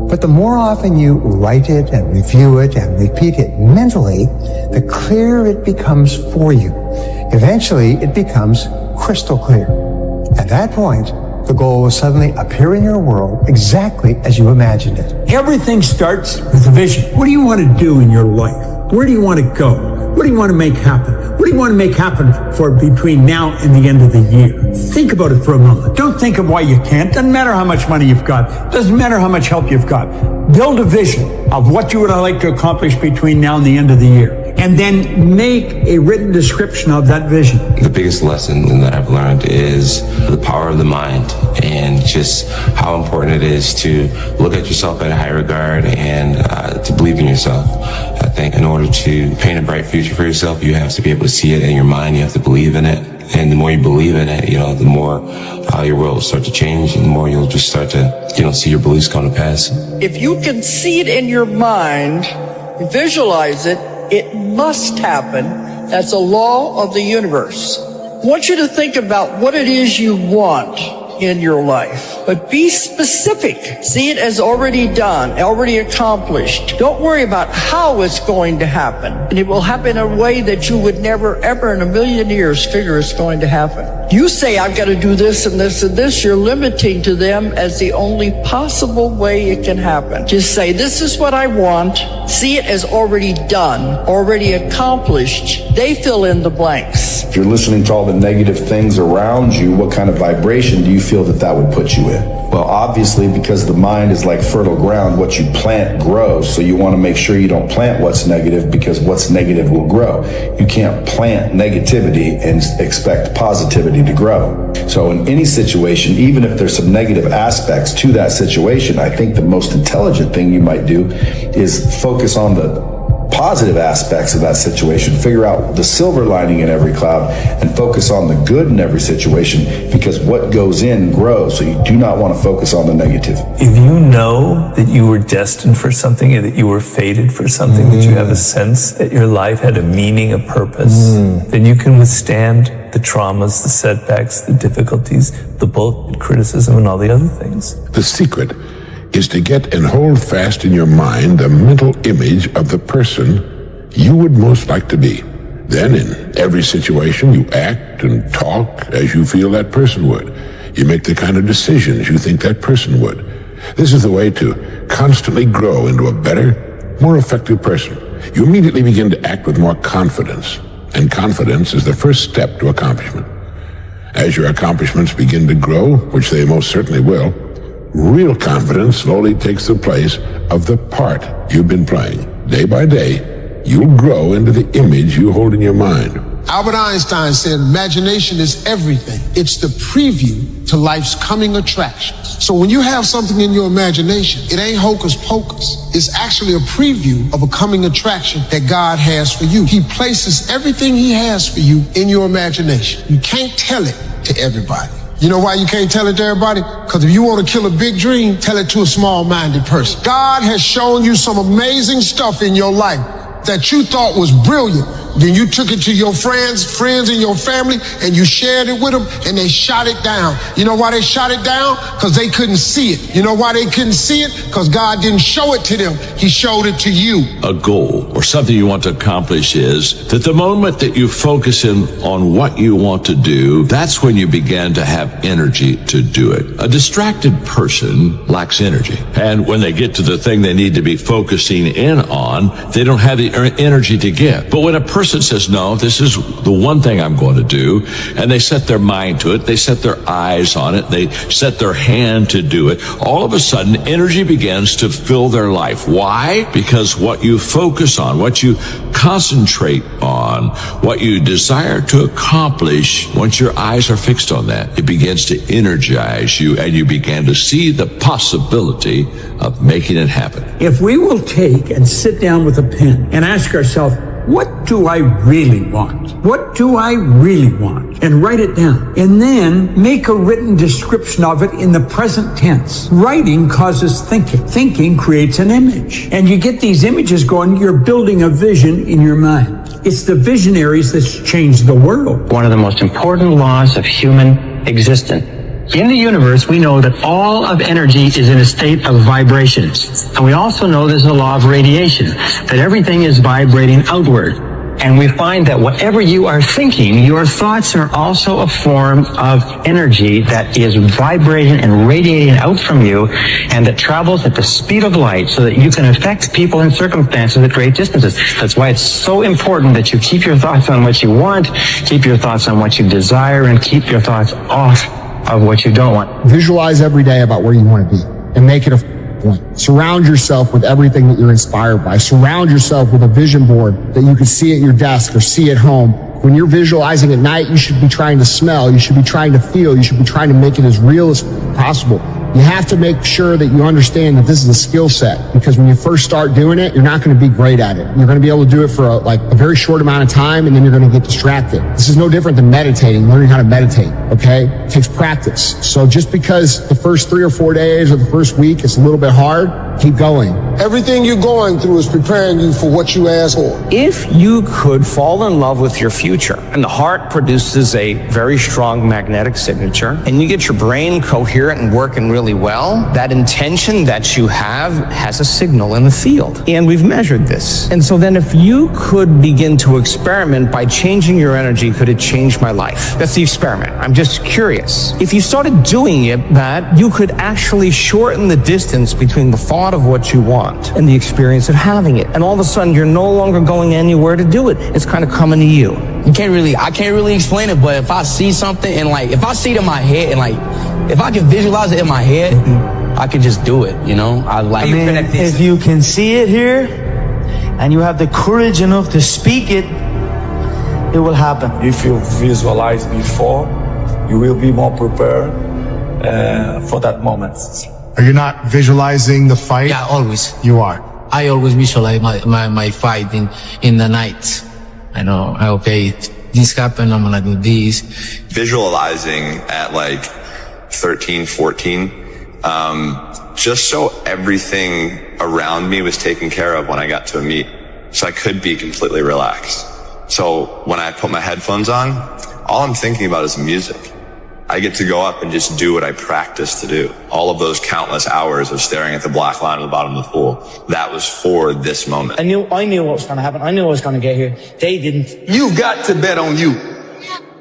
But the more often you write it and review it and repeat it mentally, the clearer it becomes for you. Eventually, it becomes crystal clear. At that point, the goal will suddenly appear in your world exactly as you imagined it. Everything starts with a vision. What do you want to do in your life? Where do you want to go? What do you want to make happen? What do you want to make happen for between now and the end of the year? Think about it for a moment. Don't think of why you can't. Doesn't matter how much money you've got. Doesn't matter how much help you've got. Build a vision of what you would like to accomplish between now and the end of the year. And then make a written description of that vision. The biggest lesson that I've learned is the power of the mind and just how important it is to look at yourself in a high regard and to believe in yourself. I think in order to paint a bright future for yourself, you have to be able to see it in your mind. You have to believe in it. And the more you believe in it, the more your world will start to change and the more you'll just start to, see your beliefs come to pass. If you can see it in your mind, visualize it, it must happen. That's a law of the universe. I want you to think about what it is you want in your life, but be specific. See it as already done, already accomplished. Don't worry about how it's going to happen. And it will happen in a way that you would never, ever in a million years figure it's going to happen. You say, I've got to do this and this and this. You're limiting to them as the only possible way it can happen. Just say, this is what I want. See it as already done, already accomplished. They fill in the blanks. If you're listening to all the negative things around you, what kind of vibration do you feel that would put you in? Well, obviously, because the mind is like fertile ground, what you plant grows. So you want to make sure you don't plant what's negative, because what's negative will grow. You can't plant negativity and expect positivity to grow. So in any situation, even if there's some negative aspects to that situation, I think the most intelligent thing you might do is focus on the positive aspects of that situation. Figure out the silver lining in every cloud and focus on the good in every situation, because what goes in grows. So you do not want to focus on the negative. If you know that you were destined for something, and that you were fated for something, that you have a sense that your life had a meaning, a purpose, then you can withstand the traumas, the setbacks, the difficulties, the bullshit, criticism, and all the other things. The secret is to get and hold fast in your mind the mental image of the person you would most like to be. Then in every situation you act and talk as you feel that person would. You make the kind of decisions you think that person would. This is the way to constantly grow into a better, more effective person. You immediately begin to act with more confidence, and confidence is the first step to accomplishment. As your accomplishments begin to grow, which they most certainly will, Real confidence slowly takes the place of the part you've been playing. Day by day, you'll grow into the image you hold in your mind. Albert Einstein said, imagination is everything. It's the preview to life's coming attractions. So when you have something in your imagination, it ain't hocus pocus. It's actually a preview of a coming attraction that God has for you. He places everything he has for you in your imagination. You can't tell it to everybody. You know why you can't tell it to everybody? Because if you want to kill a big dream, tell it to a small-minded person. God has shown you some amazing stuff in your life that you thought was brilliant. Then you took it to your friends and your family, and you shared it with them, and they shot it down. You know why they shot it down? Because they couldn't see it. You know why they couldn't see it? Because God didn't show it to them. He showed it to you. A goal or something you want to accomplish is that the moment that you focus in on what you want to do, that's when you begin to have energy to do it. A distracted person lacks energy. And when they get to the thing they need to be focusing in on, they don't have the energy to give. But when a person says, no, this is the one thing I'm going to do, and they set their mind to it, they set their eyes on it, they set their hand to do it, all of a sudden energy begins to fill their life. Why? Because what you focus on, what you concentrate on, what you desire to accomplish, once your eyes are fixed on that, it begins to energize you, and you begin to see the possibility of making it happen. If we will take and sit down with a pen and ask ourselves, what do I really want? What do I really want? And write it down. And then make a written description of it in the present tense. Writing causes thinking. Thinking creates an image. And you get these images going, you're building a vision in your mind. It's the visionaries that's changed the world. One of the most important laws of human existence. In the universe, we know that all of energy is in a state of vibration. And we also know there's a law of radiation, that everything is vibrating outward. And we find that whatever you are thinking, your thoughts are also a form of energy that is vibrating and radiating out from you, and that travels at the speed of light so that you can affect people and circumstances at great distances. That's why it's so important that you keep your thoughts on what you want, keep your thoughts on what you desire, and keep your thoughts off of what you don't want. Visualize every day about where you want to be and make it a point. Surround yourself with everything that you're inspired by. Surround yourself with a vision board that you can see at your desk or see at home. When you're visualizing at night, you should be trying to smell, you should be trying to feel, you should be trying to make it as real as possible. You have to make sure that you understand that this is a skill set, because when you first start doing it, you're not going to be great at it. You're going to be able to do it for a very short amount of time, and then you're going to get distracted. This is no different than meditating, learning how to meditate, okay? It takes practice. So just because the first 3 or 4 days or the first week is a little bit hard, keep going. Everything you're going through is preparing you for what you asked for. If you could fall in love with your future, and the heart produces a very strong magnetic signature, and you get your brain coherent and working really well, that intention that you have has a signal in the field. And we've measured this. And so then if you could begin to experiment by changing your energy, could it change my life? That's the experiment. I'm just curious. If you started doing it, that you could actually shorten the distance between the thought of what you want and the experience of having it. And all of a sudden, you're no longer going anywhere to do it. It's kind of coming to you. I can't really explain it, but if I see something and if I see it in my head and if I can visualize it in my head, I can just do it, you know? If you can see it here and you have the courage enough to speak it, it will happen. If you visualize before, you will be more prepared for that moment. Are you not visualizing the fight? Yeah, always. You are. I always visualize my fight in the night. I know, okay, this happened, I'm gonna do this. Visualizing at 13, 14, just so everything around me was taken care of when I got to a meet. So I could be completely relaxed. So when I put my headphones on, all I'm thinking about is music. I get to go up and just do what I practice to do. All of those countless hours of staring at the black line at the bottom of the pool, that was for this moment. I knew what was going to happen. I knew I was going to get here. They didn't. You've got to bet on you.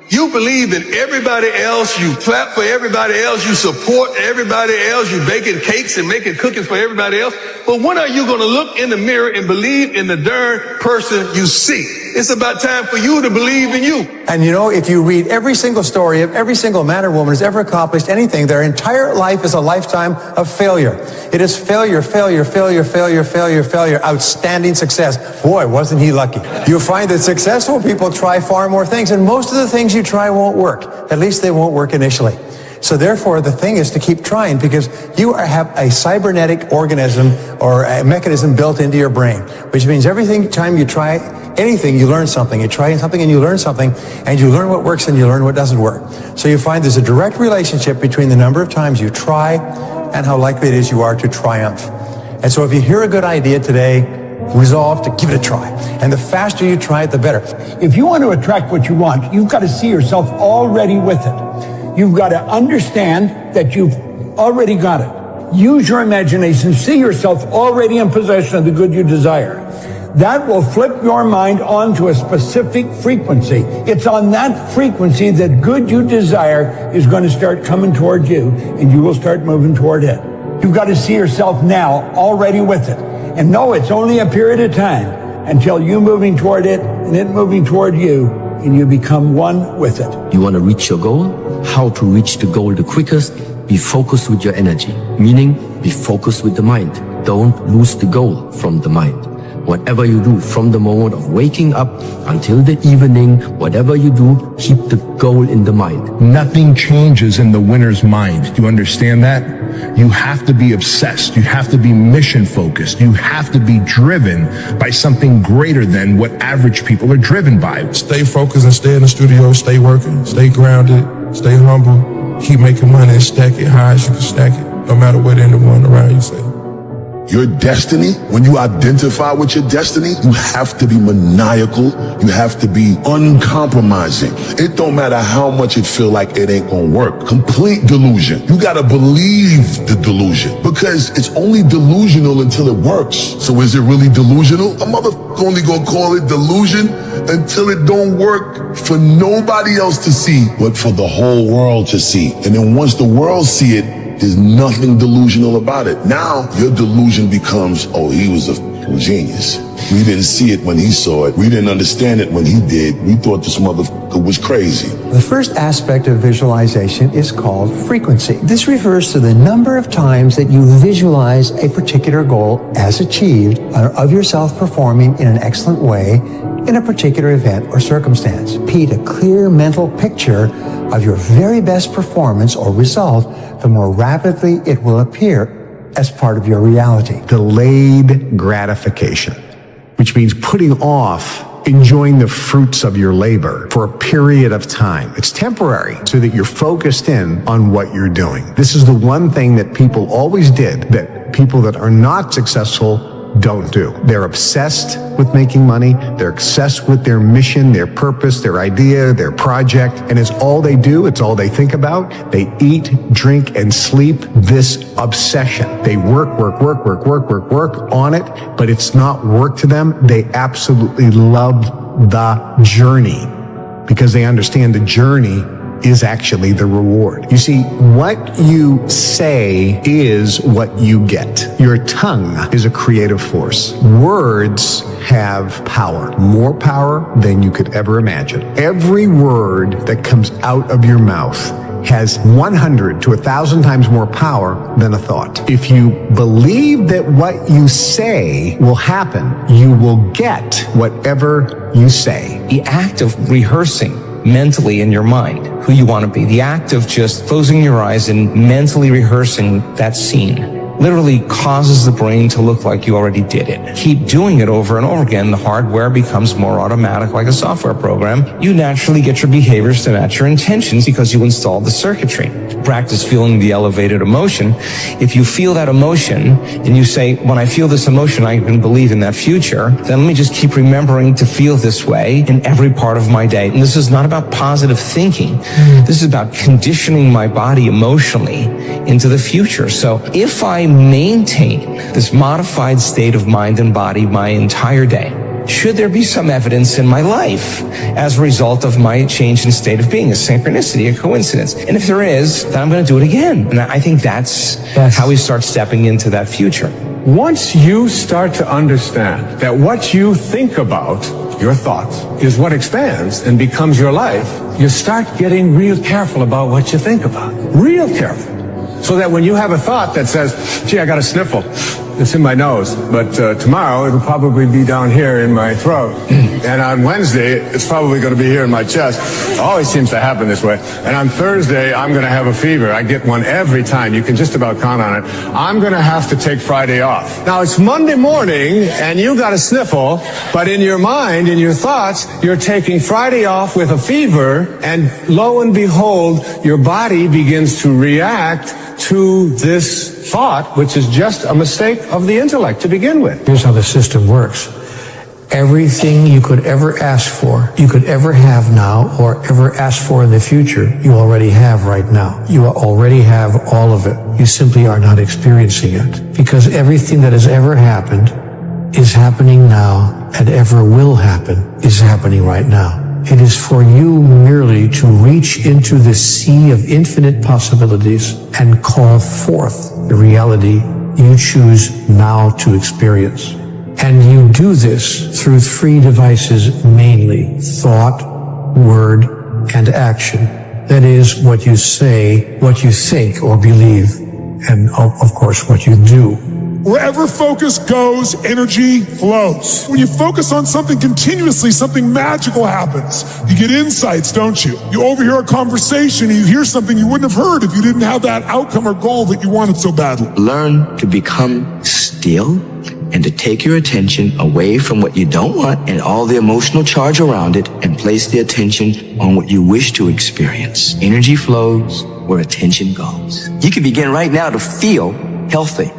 You believe in everybody else. You clap for everybody else. You support everybody else. You baking cakes and making cookies for everybody else. But when are you going to look in the mirror and believe in the darn person you see? It's about time for you to believe in you. And you know, if you read every single story of every single man or woman who's ever accomplished anything, their entire life is a lifetime of failure. It is failure, failure, failure, failure, failure, failure, outstanding success. Boy, wasn't he lucky. You'll find that successful people try far more things, and most of the things you try won't work. At least they won't work initially. So therefore, the thing is to keep trying, because you have a cybernetic organism or a mechanism built into your brain, which means every time you try anything, you learn something. You try something and you learn something, and you learn what works and you learn what doesn't work. So you find there's a direct relationship between the number of times you try and how likely it is you are to triumph. And so if you hear a good idea today, resolve to give it a try. And the faster you try it, the better. If you want to attract what you want, you've got to see yourself already with it. You've got to understand that you've already got it. Use your imagination. See yourself already in possession of the good you desire. That will flip your mind onto a specific frequency. It's on that frequency that good you desire is going to start coming toward you, and you will start moving toward it. You've got to see yourself now already with it. And know it's only a period of time until you moving toward it and it moving toward you, and you become one with it. You want to reach your goal? How to reach the goal the quickest? Be focused with your energy, meaning be focused with the mind. Don't lose the goal from the mind. Whatever you do from the moment of waking up until the evening, whatever you do, keep the goal in the mind. Nothing changes in the winner's mind. Do you understand that? You have to be obsessed. You have to be mission focused. You have to be driven by something greater than what average people are driven by. Stay focused and stay in the studio, stay working, stay grounded, stay humble, keep making money and stack it high as you can stack it, no matter what anyone around you say. Your destiny, when you identify with your destiny, you have to be maniacal. You have to be uncompromising. It don't matter how much it feel like it ain't gonna work. Complete delusion. You gotta believe the delusion, because it's only delusional until it works. So is it really delusional? A motherfucker only gonna call it delusion until it don't work for nobody else to see, but for the whole world to see. And then once the world see it, there's nothing delusional about it. Now, your delusion becomes, oh, he was a genius. We didn't see it when he saw it. We didn't understand it when he did. We thought this motherfucker was crazy. The first aspect of visualization is called frequency. This refers to the number of times that you visualize a particular goal as achieved of yourself performing in an excellent way in a particular event or circumstance. Paint a clear mental picture of your very best performance or result, the more rapidly it will appear as part of your reality. Delayed gratification, which means putting off enjoying the fruits of your labor for a period of time. It's temporary so that you're focused in on what you're doing. This is the one thing that people always did that people that are not successful don't do. They're obsessed with making money. They're obsessed with their mission, their purpose, their idea, their project. And it's all they do. It's all they think about. They eat, drink, and sleep this obsession. They work on it, but it's not work to them. They absolutely love the journey because they understand the journey is actually the reward. You see, what you say is what you get. Your tongue is a creative force. Words have power, more power than you could ever imagine. Every word that comes out of your mouth has 100 to 1,000 times more power than a thought. If you believe that what you say will happen, you will get whatever you say. The act of rehearsing mentally in your mind who you want to be, the act of just closing your eyes and mentally rehearsing that scene literally causes the brain to look like you already did it. Keep doing it over and over again. The hardware becomes more automatic, like a software program. You naturally get your behaviors to match your intentions because you installed the circuitry. Practice feeling the elevated emotion. If you feel that emotion and you say, when I feel this emotion, I can believe in that future, then let me just keep remembering to feel this way in every part of my day. And this is not about positive thinking. This is about conditioning my body emotionally into the future. So if I maintain this modified state of mind and body my entire day, should there be some evidence in my life as a result of my change in state of being, a synchronicity, a coincidence? And if there is, then I'm going to do it again. And I think that's how we start stepping into that future. Once you start to understand that what you think about, your thoughts, is what expands and becomes your life, you start getting real careful about what you think about. Real careful. So that when you have a thought that says, gee, I got a sniffle, it's in my nose, but tomorrow it'll probably be down here in my throat. And on Wednesday, it's probably going to be here in my chest. It always seems to happen this way. And on Thursday, I'm going to have a fever. I get one every time. You can just about count on it. I'm going to have to take Friday off. Now, it's Monday morning, and you got a sniffle, but in your mind, in your thoughts, you're taking Friday off with a fever, and lo and behold, your body begins to react to this thought, which is just a mistake of the intellect to begin with. Here's how the system works. Everything you could ever ask for, you could ever have now, or ever ask for in the future, you already have right now. You already have all of it. You simply are not experiencing it. Because everything that has ever happened is happening now, and ever will happen is happening right now. It is for you merely to reach into the sea of infinite possibilities and call forth the reality you choose now to experience. And you do this through 3 devices mainly: thought, word, and action. That is, what you say, what you think or believe, and of course what you do. Wherever focus goes, energy flows. When you focus on something continuously, something magical happens. You get insights, don't you? You overhear a conversation and you hear something you wouldn't have heard if you didn't have that outcome or goal that you wanted so badly. Learn to become still and to take your attention away from what you don't want and all the emotional charge around it, and place the attention on what you wish to experience. Energy flows where attention goes. You can begin right now to feel healthy.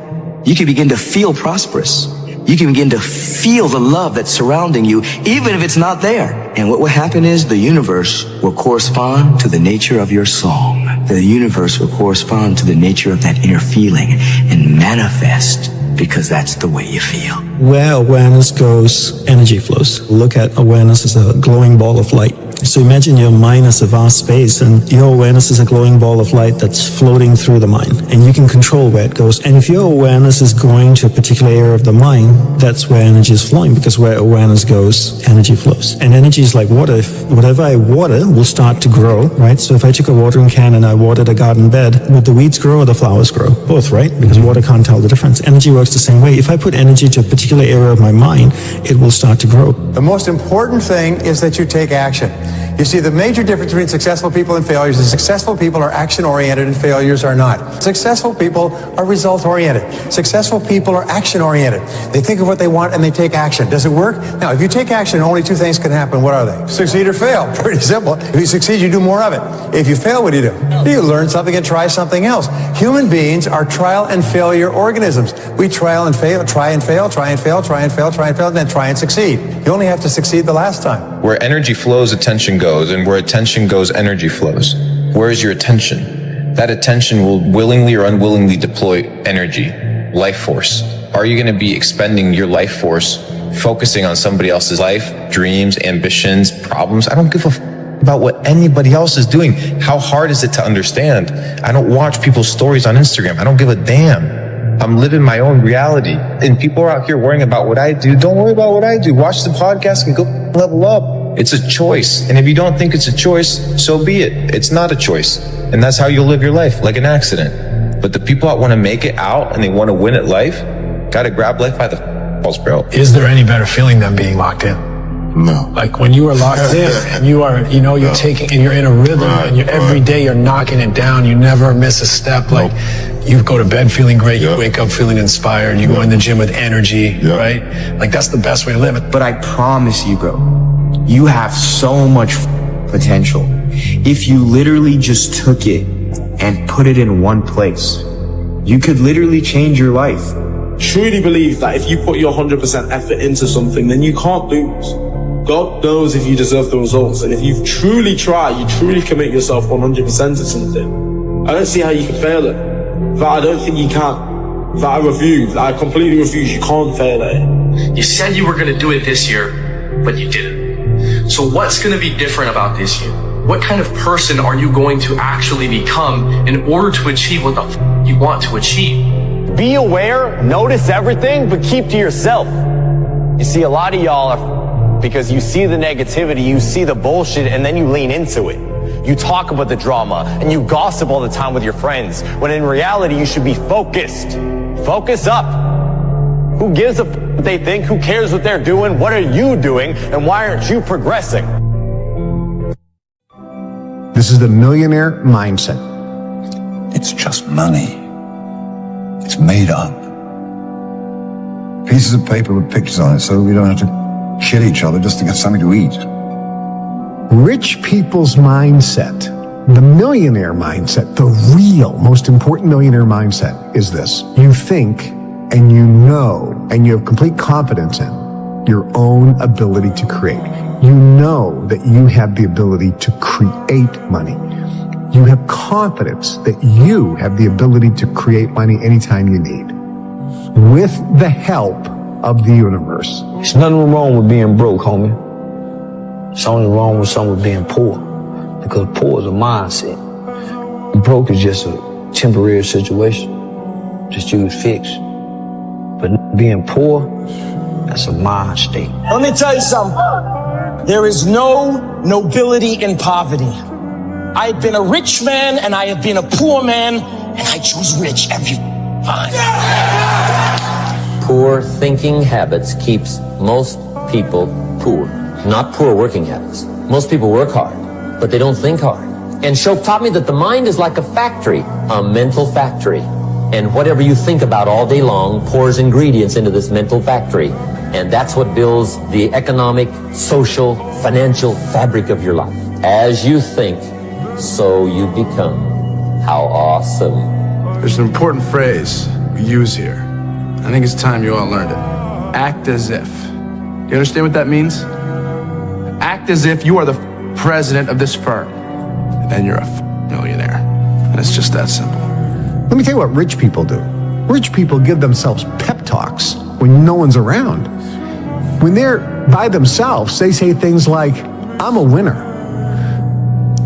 You can begin to feel prosperous. You can begin to feel the love that's surrounding you, even if it's not there. And what will happen is the universe will correspond to the nature of your song. The universe will correspond to the nature of that inner feeling and manifest, because that's the way you feel. Where awareness goes, energy flows. Look at awareness as a glowing ball of light. So imagine your mind as a vast space, and your awareness is a glowing ball of light that's floating through the mind, and you can control where it goes. And if your awareness is going to a particular area of the mind, that's where energy is flowing, because where awareness goes, energy flows. And energy is like water. If whatever I water will start to grow, right? So if I took a watering can and I watered a garden bed, would the weeds grow or the flowers grow? Both, right? Because water can't tell the difference. Energy works the same way. If I put energy to a particular area of my mind, it will start to grow. The most important thing is that you take action. You see, the major difference between successful people and failures is successful people are action-oriented and failures are not. Successful people are result-oriented. Successful people are action-oriented. They think of what they want and they take action. Does it work? Now, if you take action, only 2 things can happen. What are they? Succeed or fail. Pretty simple. If you succeed, you do more of it. If you fail, what do? You learn something and try something else. Human beings are trial and failure organisms. We trial and fail, try and fail, try and fail, try and fail, try and fail, and then try and succeed. You only have to succeed the last time. Where energy flows, attention goes, and where attention goes, energy flows. Where is your attention? That attention will willingly or unwillingly deploy energy, life force. Are you going to be expending your life force focusing on somebody else's life, dreams, ambitions, problems? I don't give a about what anybody else is doing. How hard is it to understand? I don't watch people's stories on Instagram. I don't give a damn. I'm living my own reality. And people are out here worrying about what I do. Don't worry about what I do. Watch the podcast and go level up. It's a choice. And if you don't think it's a choice, so be it. It's not a choice. And that's how you'll live your life, like an accident. But the people that want to make it out and they want to win at life, got to grab life by the balls, bro. Is there any better feeling than being locked in? No. Like when you are locked in and you are, you know, you're taking, and you're in a rhythm and you're every day you're knocking it down. You never miss a step. Like you go to bed feeling great. You wake up feeling inspired. You go in the gym with energy, right? Like that's the best way to live it. But I promise you, bro, you have so much potential. If you literally just took it and put it in one place, you could literally change your life. Truly believe that if you put your 100% effort into something, then you can't lose. God knows if you deserve the results. And if you truly try, you truly commit yourself 100% to something, I don't see how you can fail it. That I don't think you can. That I refuse. I completely refuse. You can't fail it. You said you were going to do it this year, but you didn't. So what's going to be different about this year? What kind of person are you going to actually become in order to achieve what the you want to achieve? be aware, notice everything, but keep to yourself. You see, a lot of y'all are because you see the negativity, you see the bullshit, and then you lean into it. You talk about the drama, and you gossip all the time with your friends, when in reality, you should be focused. Focus up. Who gives a what they think? Who cares what they're doing? What are you doing? And why aren't you progressing? This is the millionaire mindset. It's just money. It's made up. Pieces of paper with pictures on it so we don't have to kill each other just to get something to eat. Rich people's mindset, the millionaire mindset, the real, most important millionaire mindset is this. You think and you know and you have complete confidence in your own ability to create. You know that you have the ability to create money. You have confidence that you have the ability to create money anytime you need with the help of the universe. There's nothing wrong with being broke, homie. It's only wrong with someone being poor, because poor is a mindset. Broke is just a temporary situation, just use fix. But being poor, that's a mind state. Let me tell you something. There is no nobility in poverty. I have been a rich man and I have been a poor man, and I choose rich every time. Poor thinking habits keeps most people poor. Not poor working habits. Most people work hard, but they don't think hard. And Shope taught me that the mind is like a factory, a mental factory. And whatever you think about all day long pours ingredients into this mental factory. And that's what builds the economic, social, financial fabric of your life. As you think, so you become. How awesome. There's an important phrase we use here. I think it's time you all learned it. Act as if. Do you understand what that means? Act as if you are the president of this firm, and then you're a millionaire. And it's just that simple. Let me tell you what rich people do. Rich people give themselves pep talks when no one's around. When they're by themselves, they say things like, I'm a winner.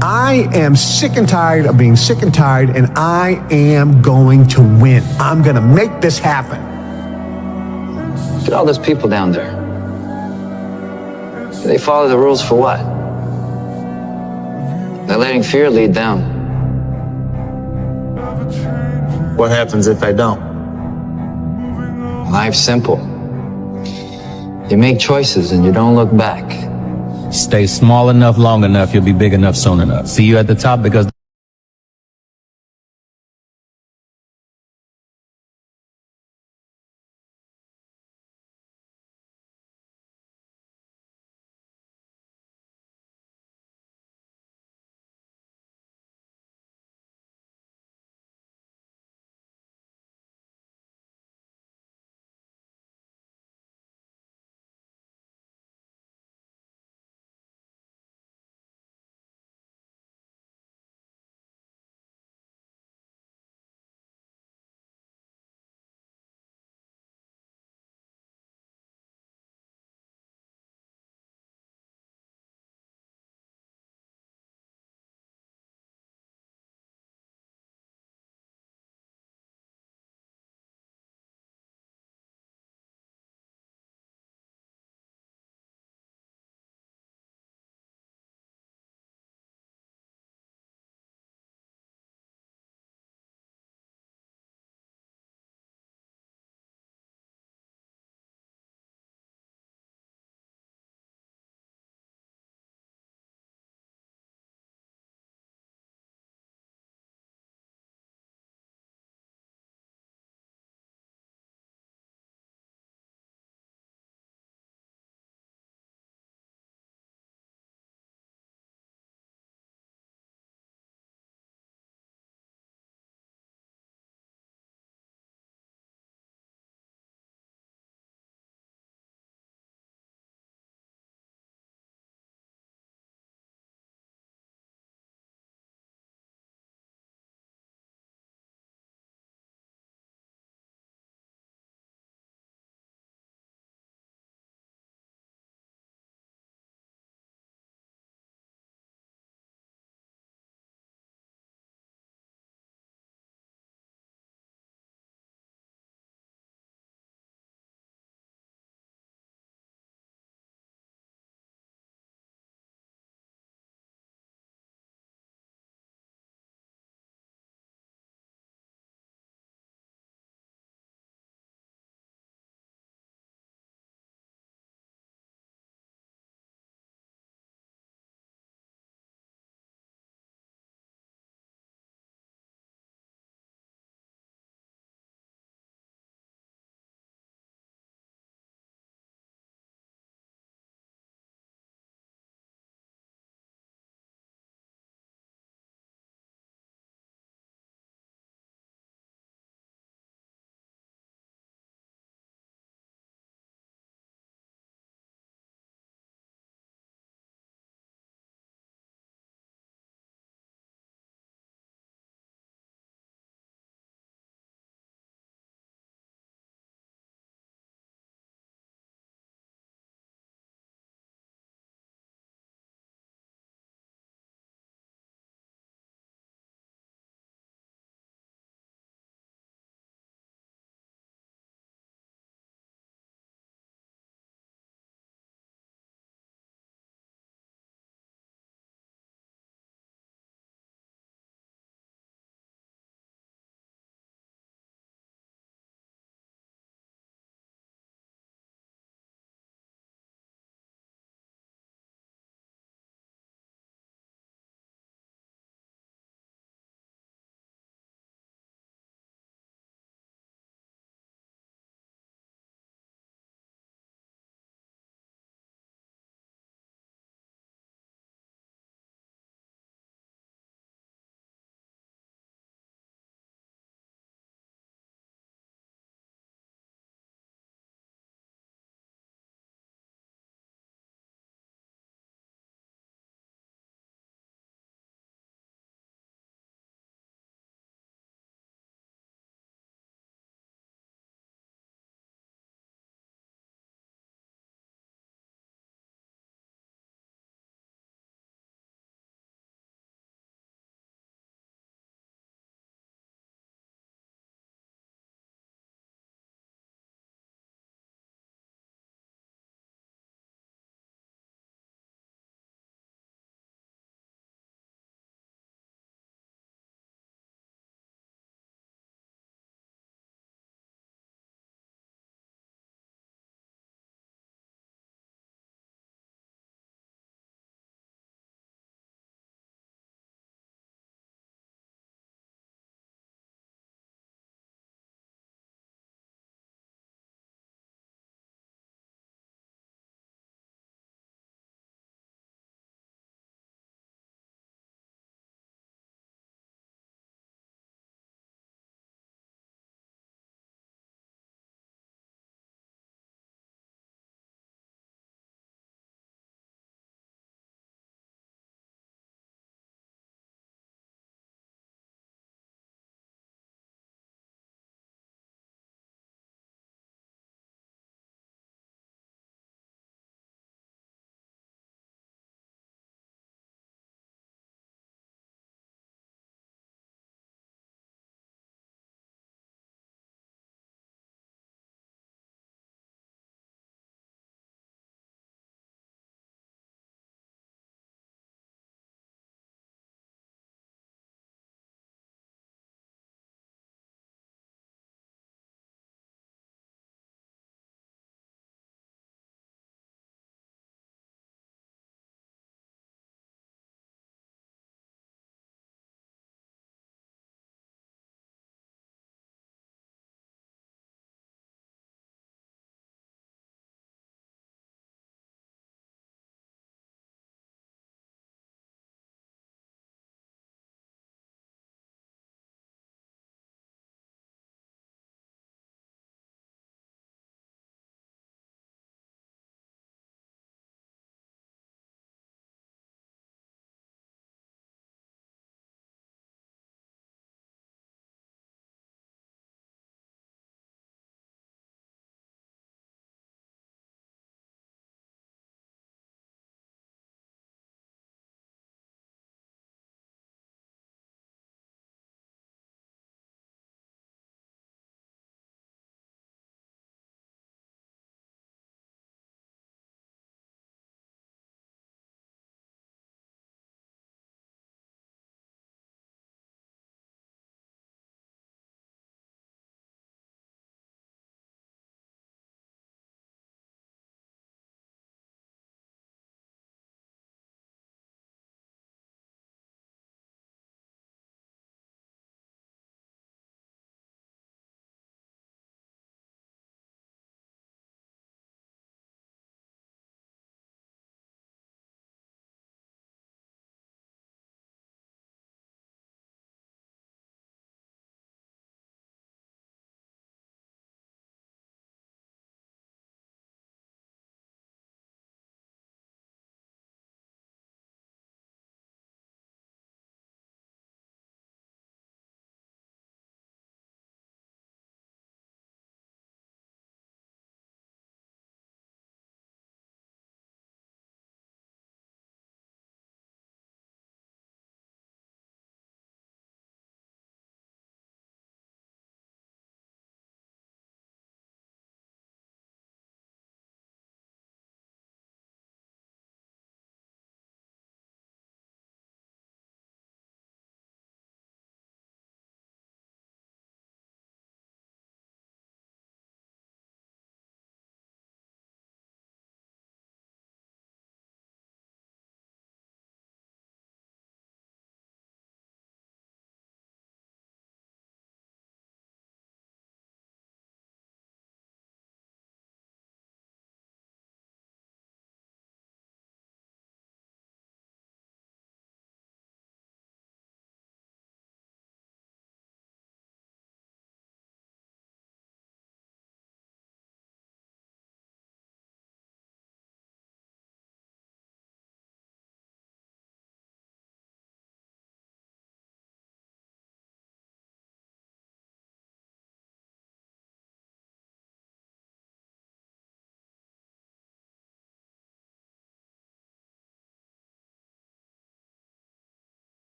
I am sick and tired of being sick and tired, and I am going to win. I'm going to make this happen. Look at all those people down there. They follow the rules for what? They're letting fear lead them. What happens if I don't? Life's simple. You make choices and you don't look back. Stay small enough, long enough, you'll be big enough soon enough. See you at the top because